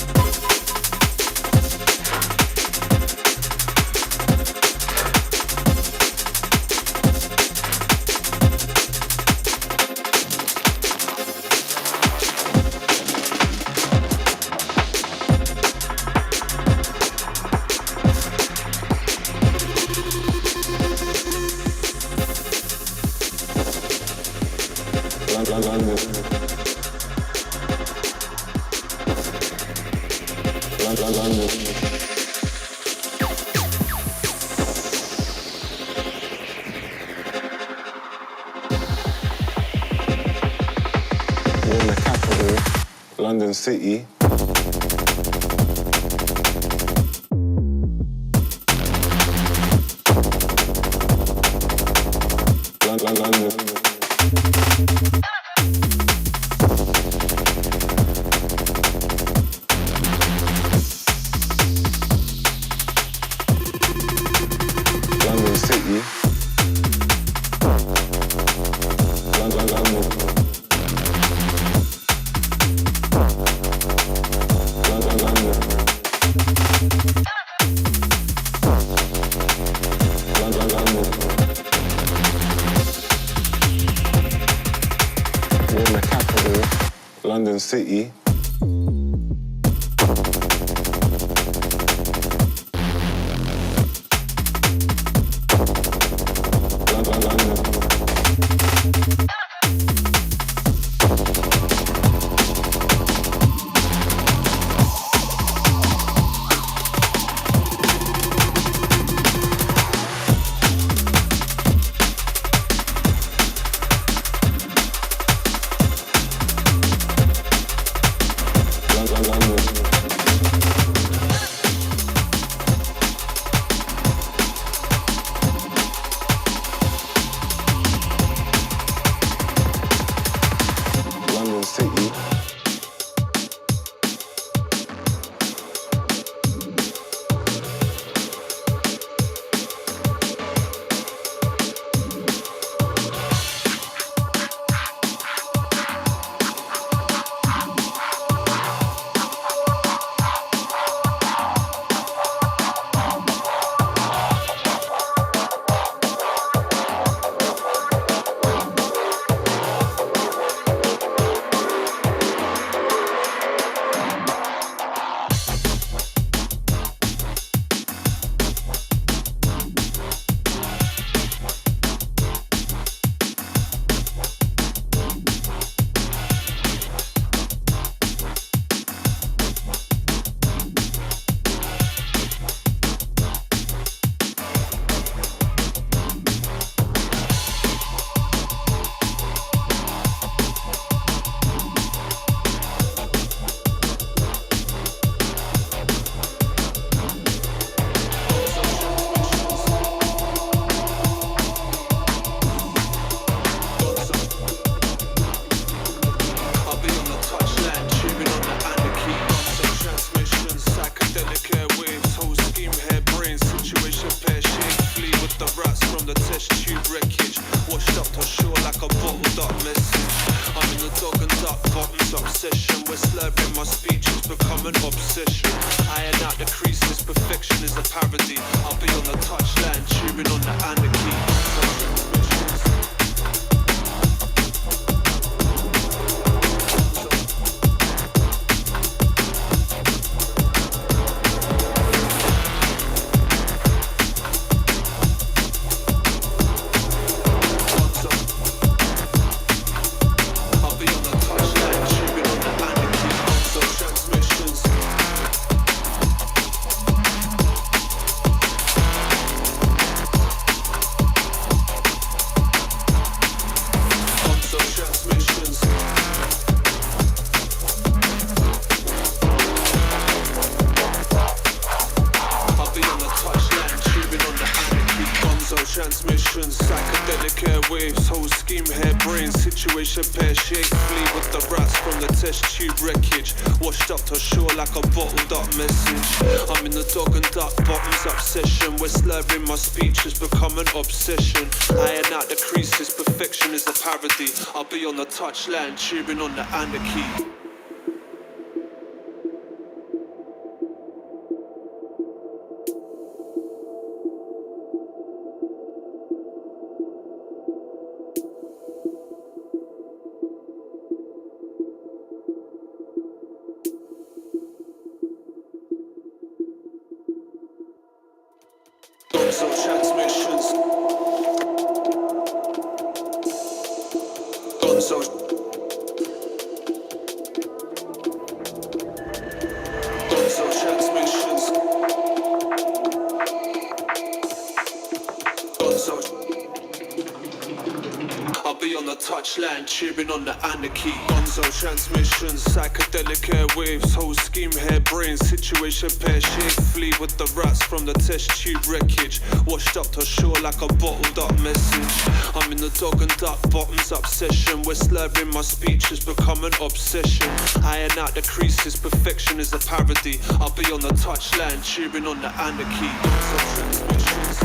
We're in the capital, London City. London City. We're in the capital, London City. become an obsession. Iron out the creases, perfection is a parody. I'll be on the touchline, tubing on the anarchy. Transmissions, psychedelic airwaves, whole scheme, harebrained situation, pear shape, flee with the rats from the test tube wreckage, washed up to shore like a bottled up message. I'm in the dog and duck bottoms obsession, where slurring my speech has become an obsession. Iron out the creases, perfection is a parody. I'll be on the touchline, tubing on the anarchy. Gonzo transmissions. Gonzo. Gonzo transmissions. Gonzo. I'll be on the touchline, cheering on the anarchy. Gonzo transmissions, psychedelic airwaves, whole scheme, harebrained situation, pear shape, flee with the rats from the test tube wreckage, washed up to shore like a bottled up message. I'm in the dog and duck bottoms obsession, where slurring my speech has become an obsession. Iron out the creases, perfection is a parody. I'll be on the touchline, cheering on the anarchy. Gonzo transmissions.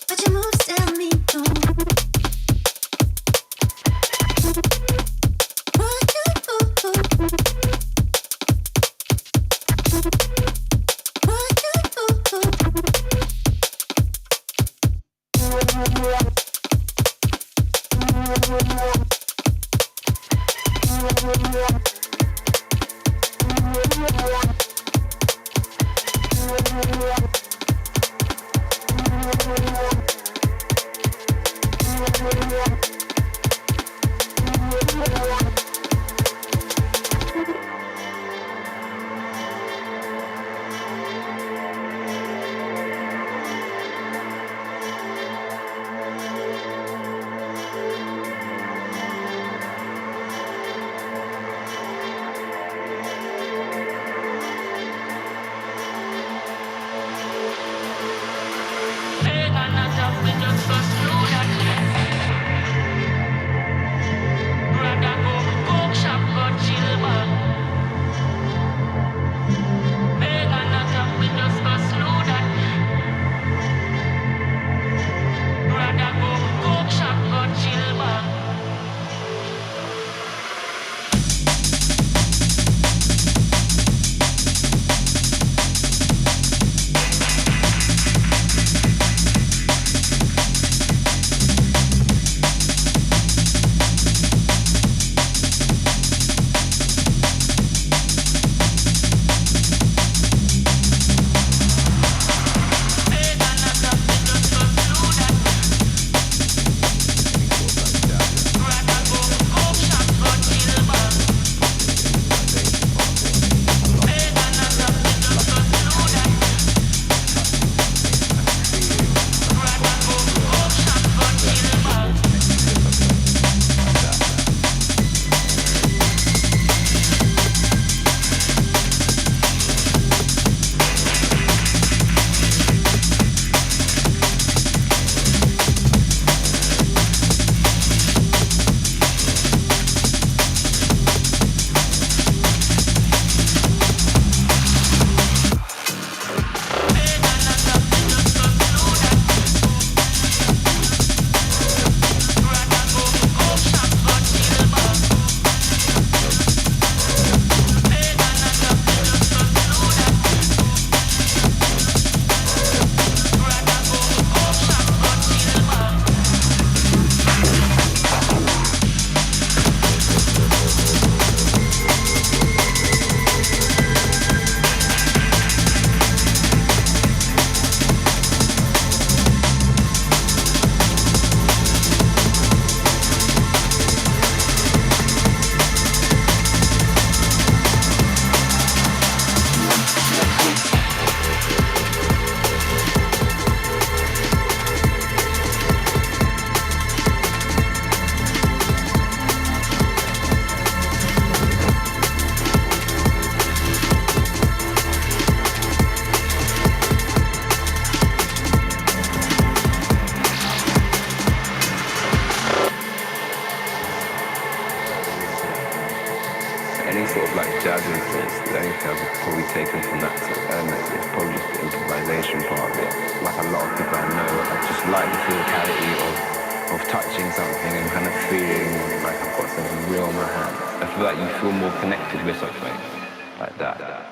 But your moves tell me jazz influence, the only thing I've probably taken from that sort of element is probably just the improvisation part of it. Like a lot of people I know, I just like the physicality of touching something and kind of feeling like I've got something real in my hand. I feel like you feel more connected with something like that.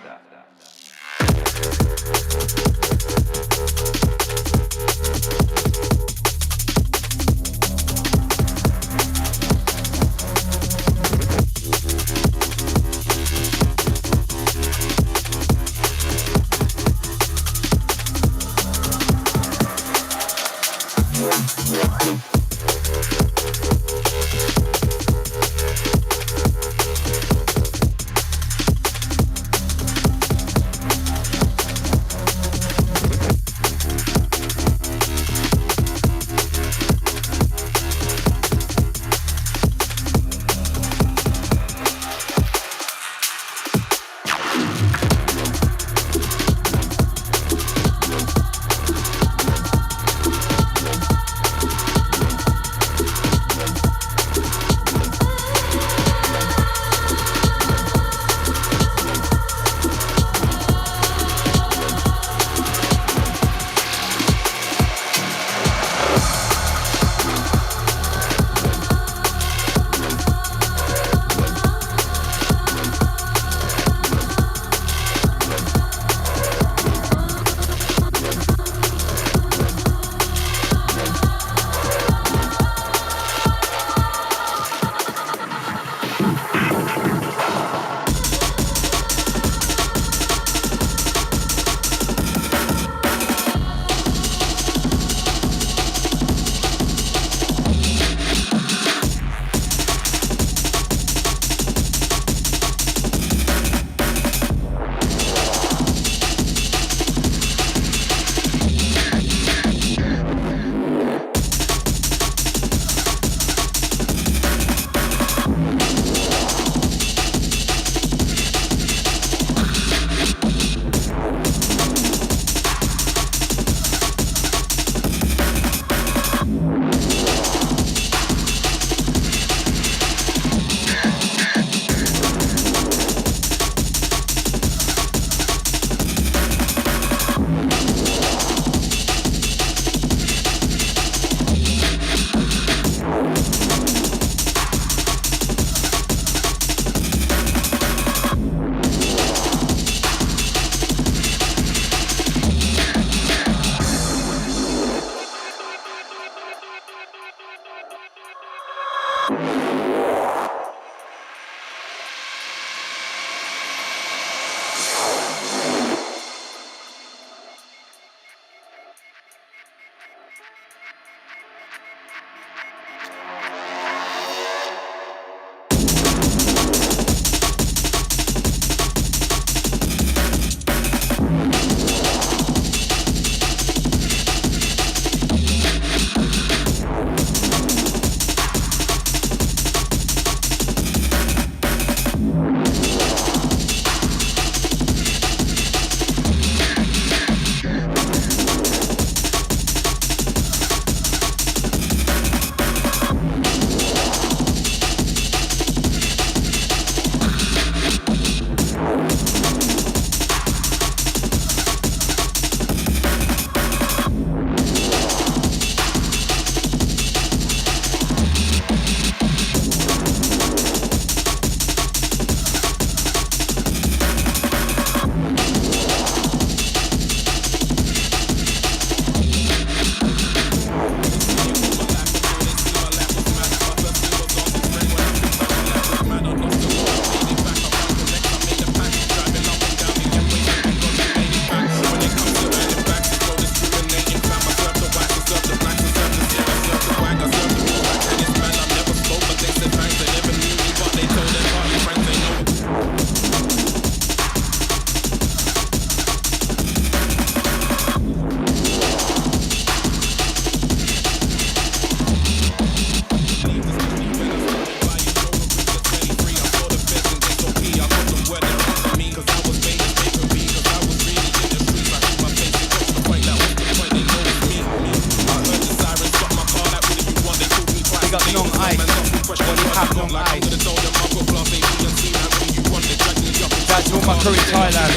That's all my crew in Thailand.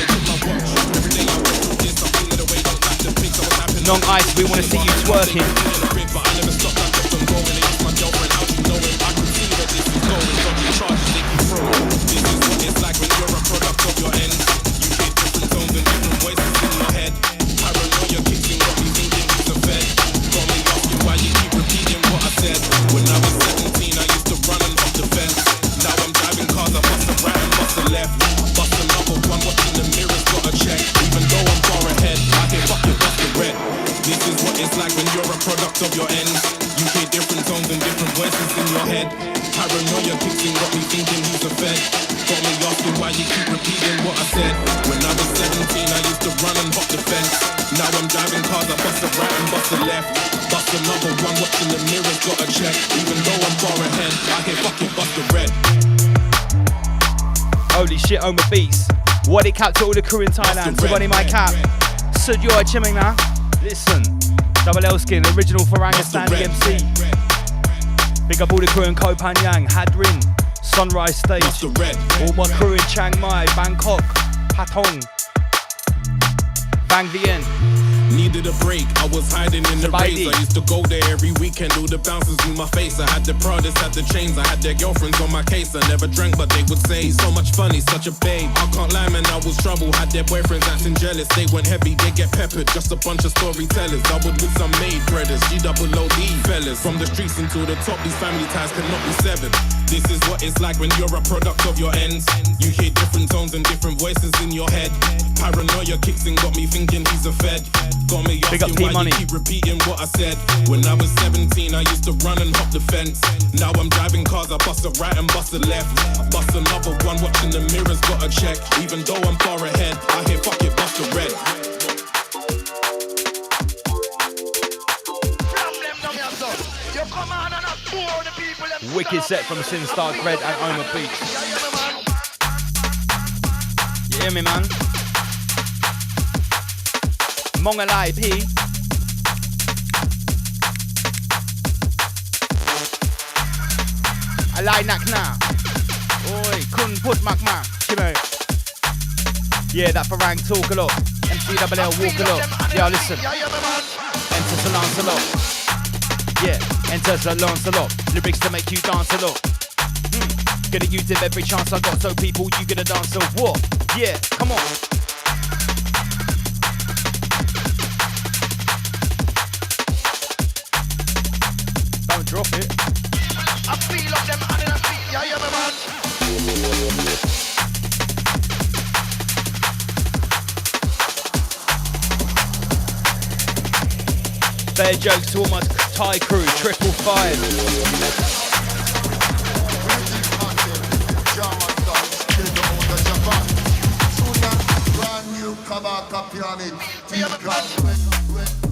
Long Ice, we want to see you twerking. Of your ends, you hear different tones and different voices in your head. Paranoia kicks in, got me thinking he's a fed. Got me asking why you keep repeating what I said. When I was 17, I used to run and hop the fence. Now I'm driving cars, I bust a right and bust a left. Bust another one, watching the mirrors, got a check. Even though I'm far ahead, I hear fucking bust the red. Holy shit, Oma Beats. What it cap to all the crew in Thailand. Everybody my cap. Sud yo chiming now. Listen. Double L skin, original Faranga Stanley MC. Big up all the crew in Koh Phangan, Hadrin, Sunrise Stage. All my crew in Chiang Mai, Bangkok, Patong, Vang Vienne. Needed a break, I was hiding in the race. I used to go there every weekend, all the bouncers in my face. I had the Pradas, had the chains, I had their girlfriends on my case. I never drank, but they would say, so much fun, he's such a babe. I can't lie, man, I was trouble. Had their boyfriends acting jealous. They went heavy, they get peppered, just a bunch of storytellers. Doubled with some maid brothers, G-double-O-D fellas. From the streets until the top, these family ties cannot be severed. This is what it's like when you're a product of your ends. You hear different tones and different voices in your head. Paranoia kicks in, got me thinking he's a fed. Got me asking why you keep repeating what I said. When I was 17, I used to run and hop the fence. Now I'm driving cars, I bust a right and bust a left. Bust another one, watching the mirrors, got a check. Even though I'm far ahead, I hear fuck it, bust the red. Wicked set from Sin Stark Red and Oma Beats. You hear me, man? Mongalai P. I like nak na. Oi, kun put mak mak. Yeah, that Farang talk a lot. MCLL walk a lot. Yeah, listen. Enter Sir Lancelot. Yeah, enter Sir Lancelot. Lyrics to make you dance a lot. Gonna use them every chance I got, so people, you gonna dance so what? Yeah, come on. Don't drop it. I feel up them hand in the feet, yeah, yeah, man. Fair jokes to all my Thai crew, 555.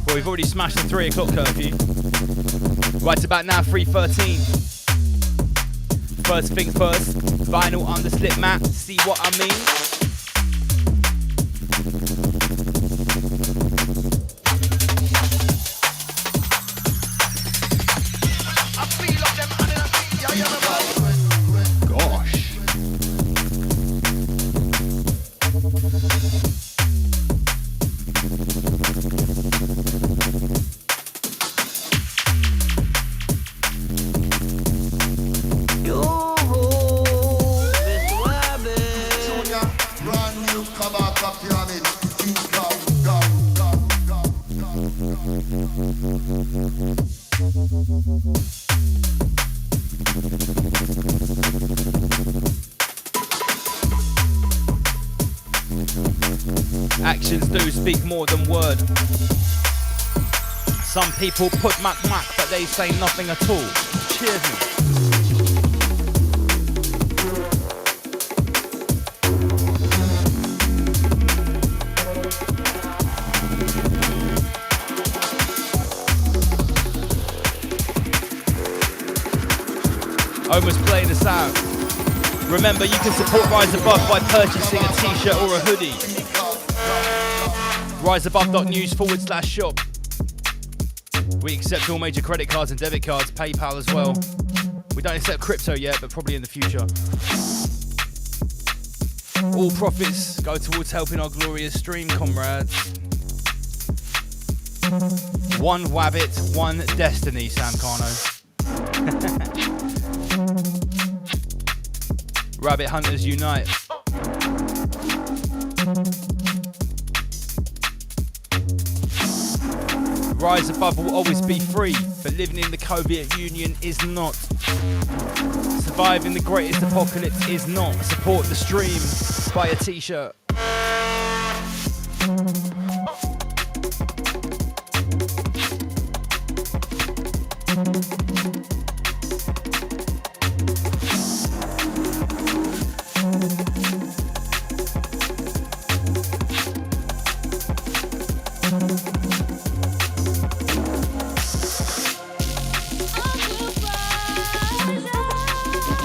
Well, we've already smashed the 3 o'clock curfew. Right about now, 3:13. First things first, vinyl on the slip mat, see what I mean? Actions do speak more than word. Some people put mac, but they say nothing at all. Cheers me. Almost playing us out. Remember, you can support Rise Above by purchasing a t-shirt or a hoodie. riseabove.news/shop. We accept all major credit cards and debit cards, PayPal as well. We don't accept crypto yet, but probably in the future. All profits go towards helping our glorious stream, comrades. One Wabbit, one destiny, Sam Carno. Rabbit hunters unite. Rise Above will always be free, but living in the Soviet Union is not. Surviving the greatest apocalypse is not. Support the stream. Buy a t-shirt.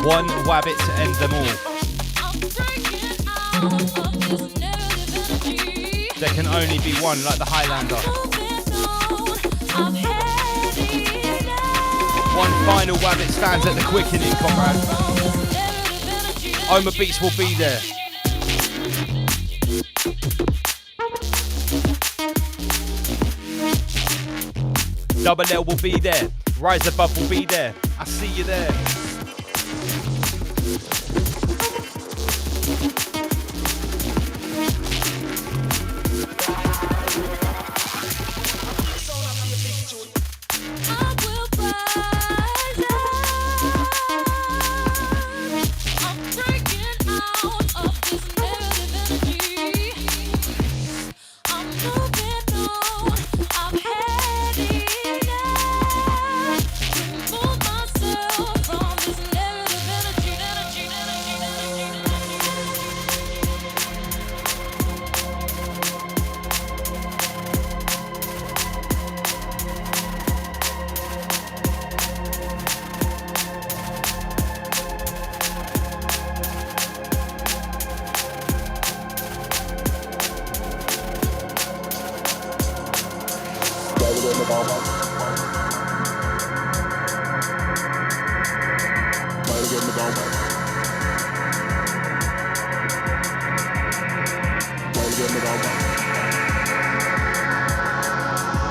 One Wabbit to end them all. There can only be one, like the Highlander. One final Wabbit stands at the quickening, comrade. Oma Beats will be there. Double L will be there. Rise Above will be there. I see you there.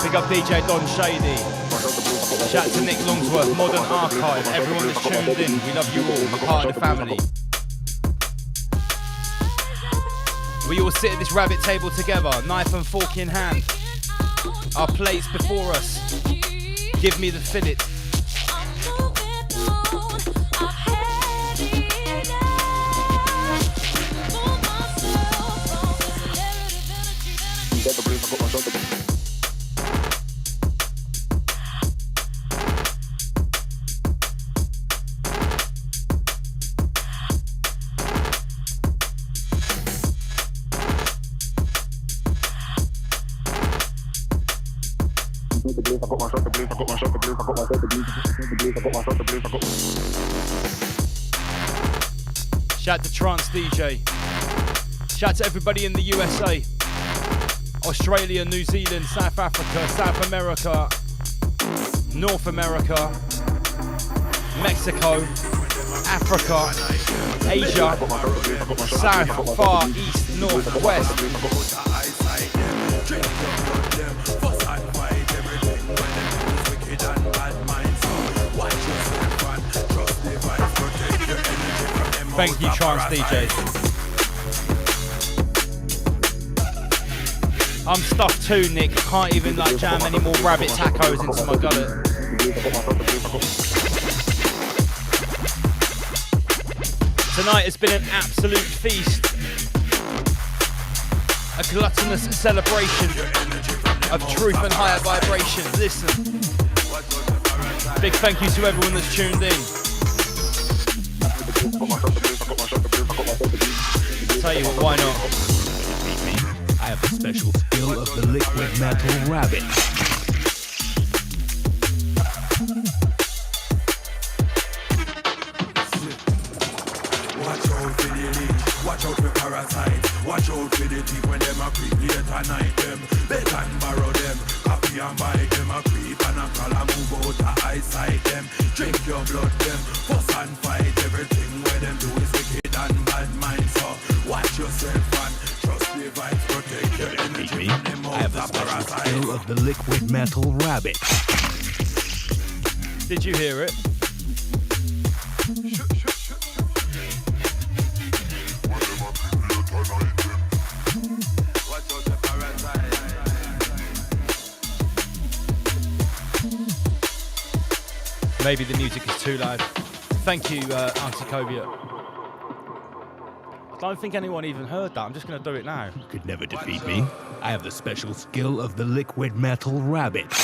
Big up DJ Don Shady. Shout to Nick Longsworth, Modern Archive, everyone that's tuned in. We love you all, we're part of the family. We all sit at this rabbit table together, knife and fork in hand. Our plates before us. Give me the fillet. Shout to Trance DJ. Shout to everybody in the USA, Australia, New Zealand, South Africa, South America, North America, Mexico, Africa, Asia, South, Far, East, North, West. Thank you, Trance DJ. I'm stuffed too, Nick. Can't even like jam any more rabbit tacos into my gullet. Tonight has been an absolute feast. A gluttonous celebration of truth and higher vibrations. Listen. Big thank you to everyone that's tuned in. Tell you what, why not? I have the special skill of the liquid metal rabbit. Watch out for the leech, watch out for parasites, watch out for the thief when them a creep late at night. Them beg and borrow them, copy and buy them a creep and a crawl and move out the eyesight. Them drink your blood, them fuss and fight. Everything where them do is wicked and bad mind. So watch yourself and trust the vibes, protect your energy from them I have the special skill of the liquid metal rabbit. Did you hear it? Maybe the music is too loud. Thank you, Auntie Cobia. I don't think anyone even heard that. I'm just going to do it now. You could never defeat me. I have the special skill of the liquid metal rabbit. Do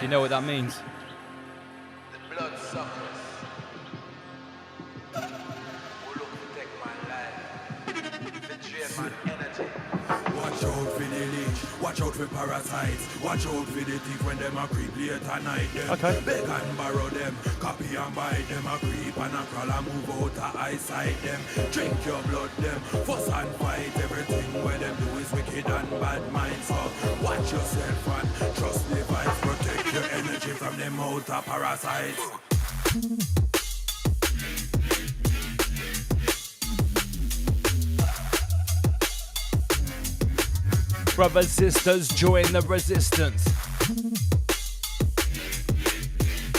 you know what that means? The blood suckers. Watch out for the leech, watch out for parasites, watch out for the thief when them a creep late at night. Them beg and borrow them, copy and buy them a creep and a crawl and move out the eyesight. Them drink your blood, them fuss and fight. Everything where them do is wicked and bad mind. So watch yourself and trust the vibes, protect your energy from them out the parasites. Brothers, sisters, join the resistance.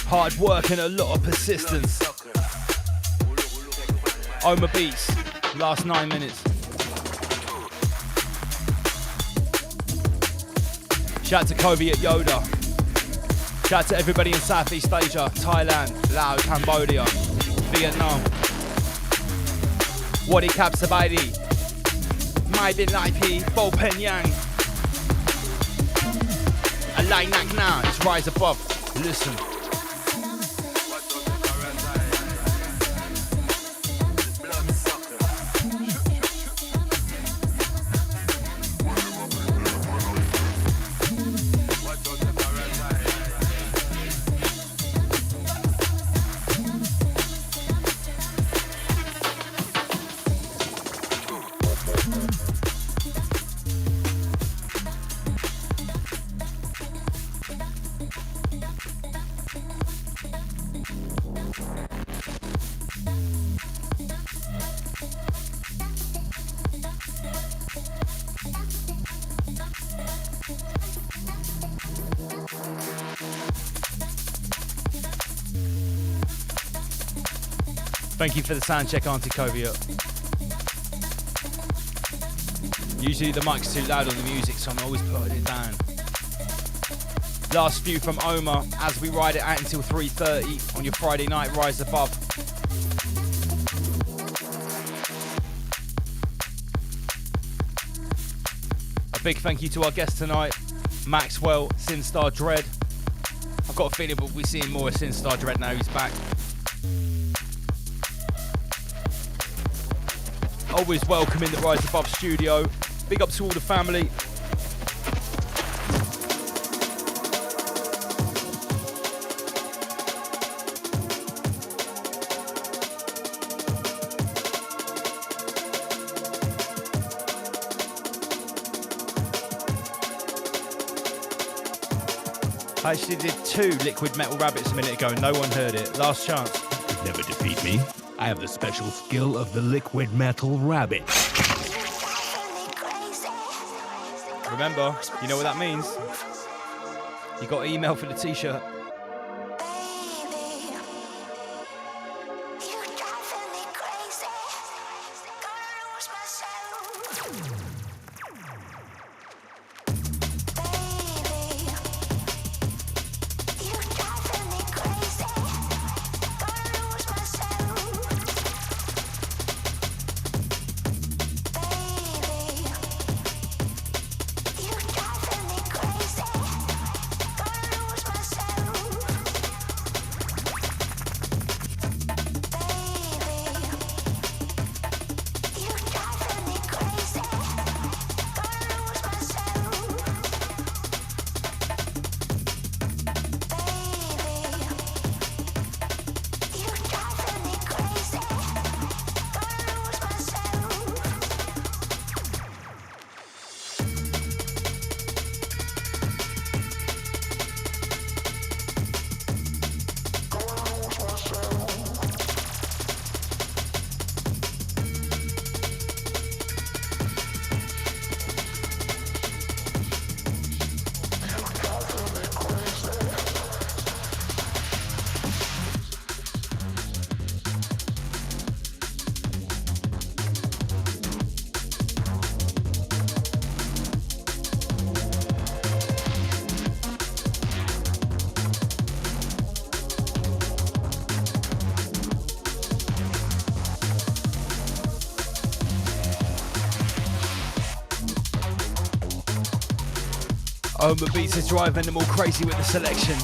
Hard work and a lot of persistence. Oma Beats, last 9 minutes. Shout to Kobe at Yoda. Shout to everybody in Southeast Asia, Thailand, Laos, Cambodia, Vietnam. Wadi Kap Sabaidi. Mai Bin Lai Pi, Bo Pen Yang. A Lai Nak Na, it's Rise Above. Listen. Thank you for the sound check, Auntie Covia. Usually the mic's too loud on the music, so I'm always putting it down. Last few from Omar as we ride it out until 3:30 on your Friday night Rise Above. A big thank you to our guest tonight, Maxwell, Sinstar Dread. I've got a feeling we'll be seeing more of Sinstar Dread now he's back. Always welcome in the Rise Above studio. Big up to all the family. I actually did 2 liquid metal rabbits a minute ago and no one heard it. Last chance. Could never defeat me. I have the special skill of the liquid metal rabbit. Remember, you know what that means. You got an email for the t-shirt. The beats are driving them all crazy with the selection.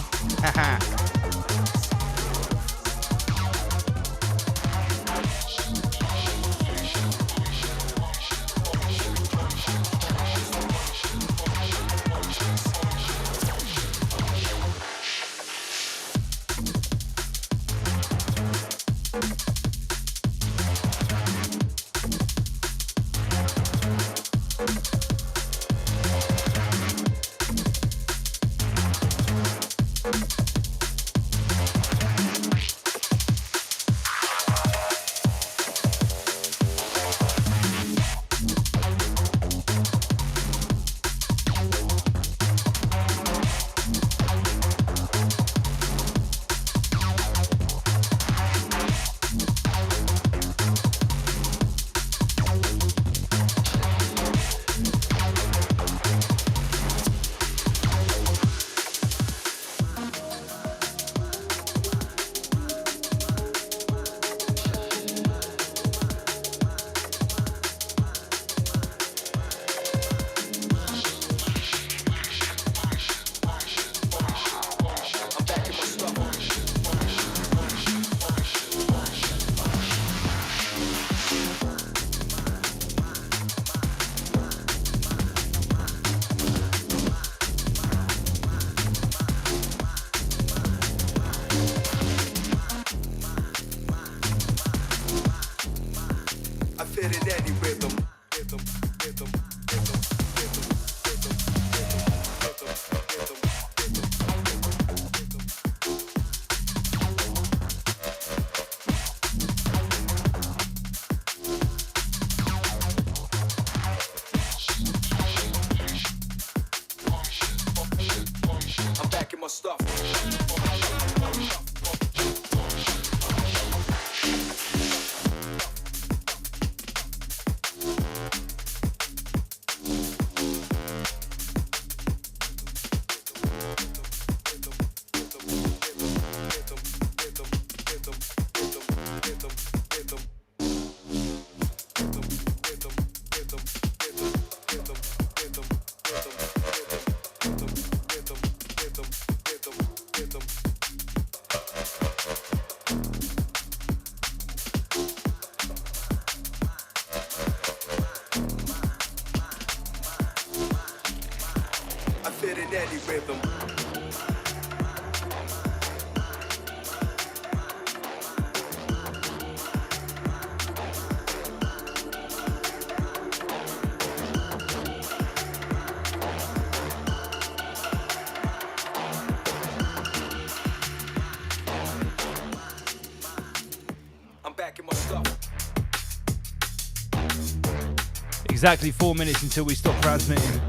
Exactly 4 minutes until we stop transmitting.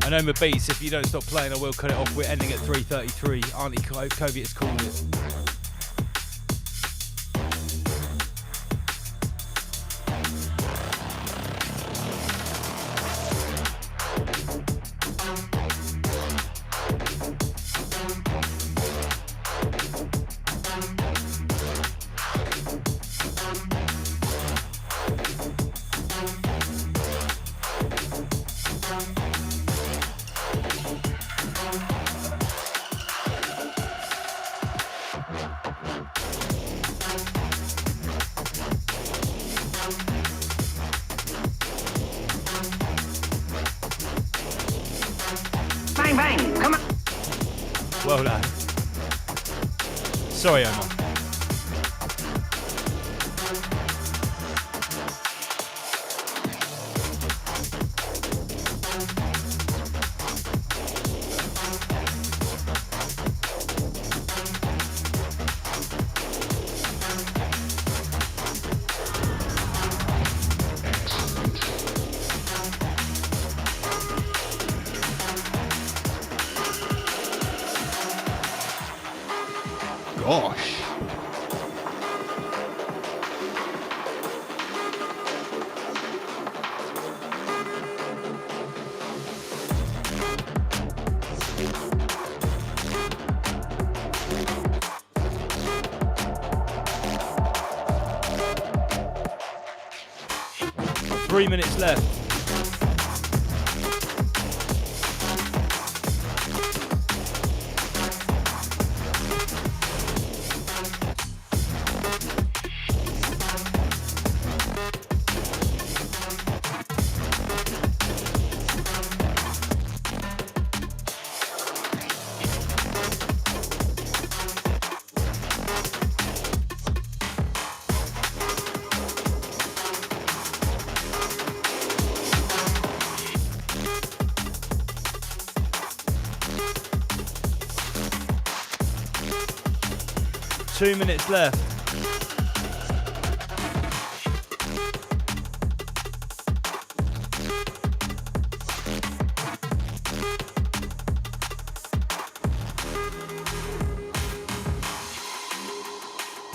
I know my beats, if you don't stop playing I will cut it off. We're ending at 3:33. Auntie Kobe has called it. Bang, bang, come on. Well done. Sorry, Omar. Gosh. Three minutes left. Two minutes left.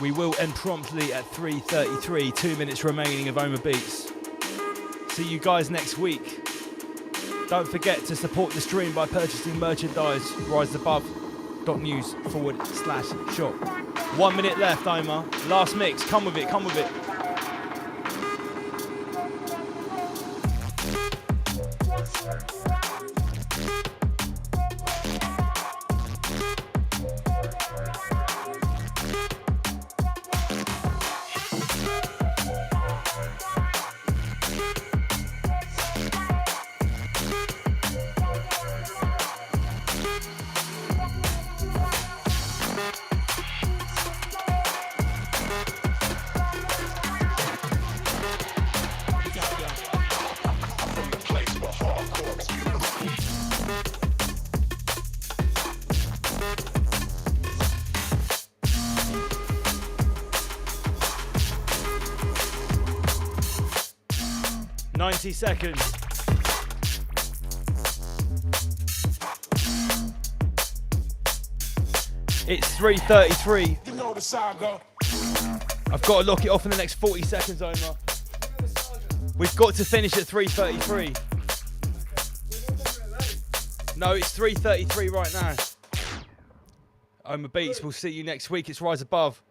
We will end promptly at 3:33. 2 minutes remaining of Oma Beats. See you guys next week. Don't forget to support the stream by purchasing merchandise. riseabove.news/shop. 1 minute left, Omar. Last mix. Come with it. Come with it. Seconds. It's 3:33. You know the saga. I've got to lock it off in the next 40 seconds, Omar. We've got to finish at 3:33. No, it's 3:33 right now. Omar Beats, we'll see you next week. It's Rise Above.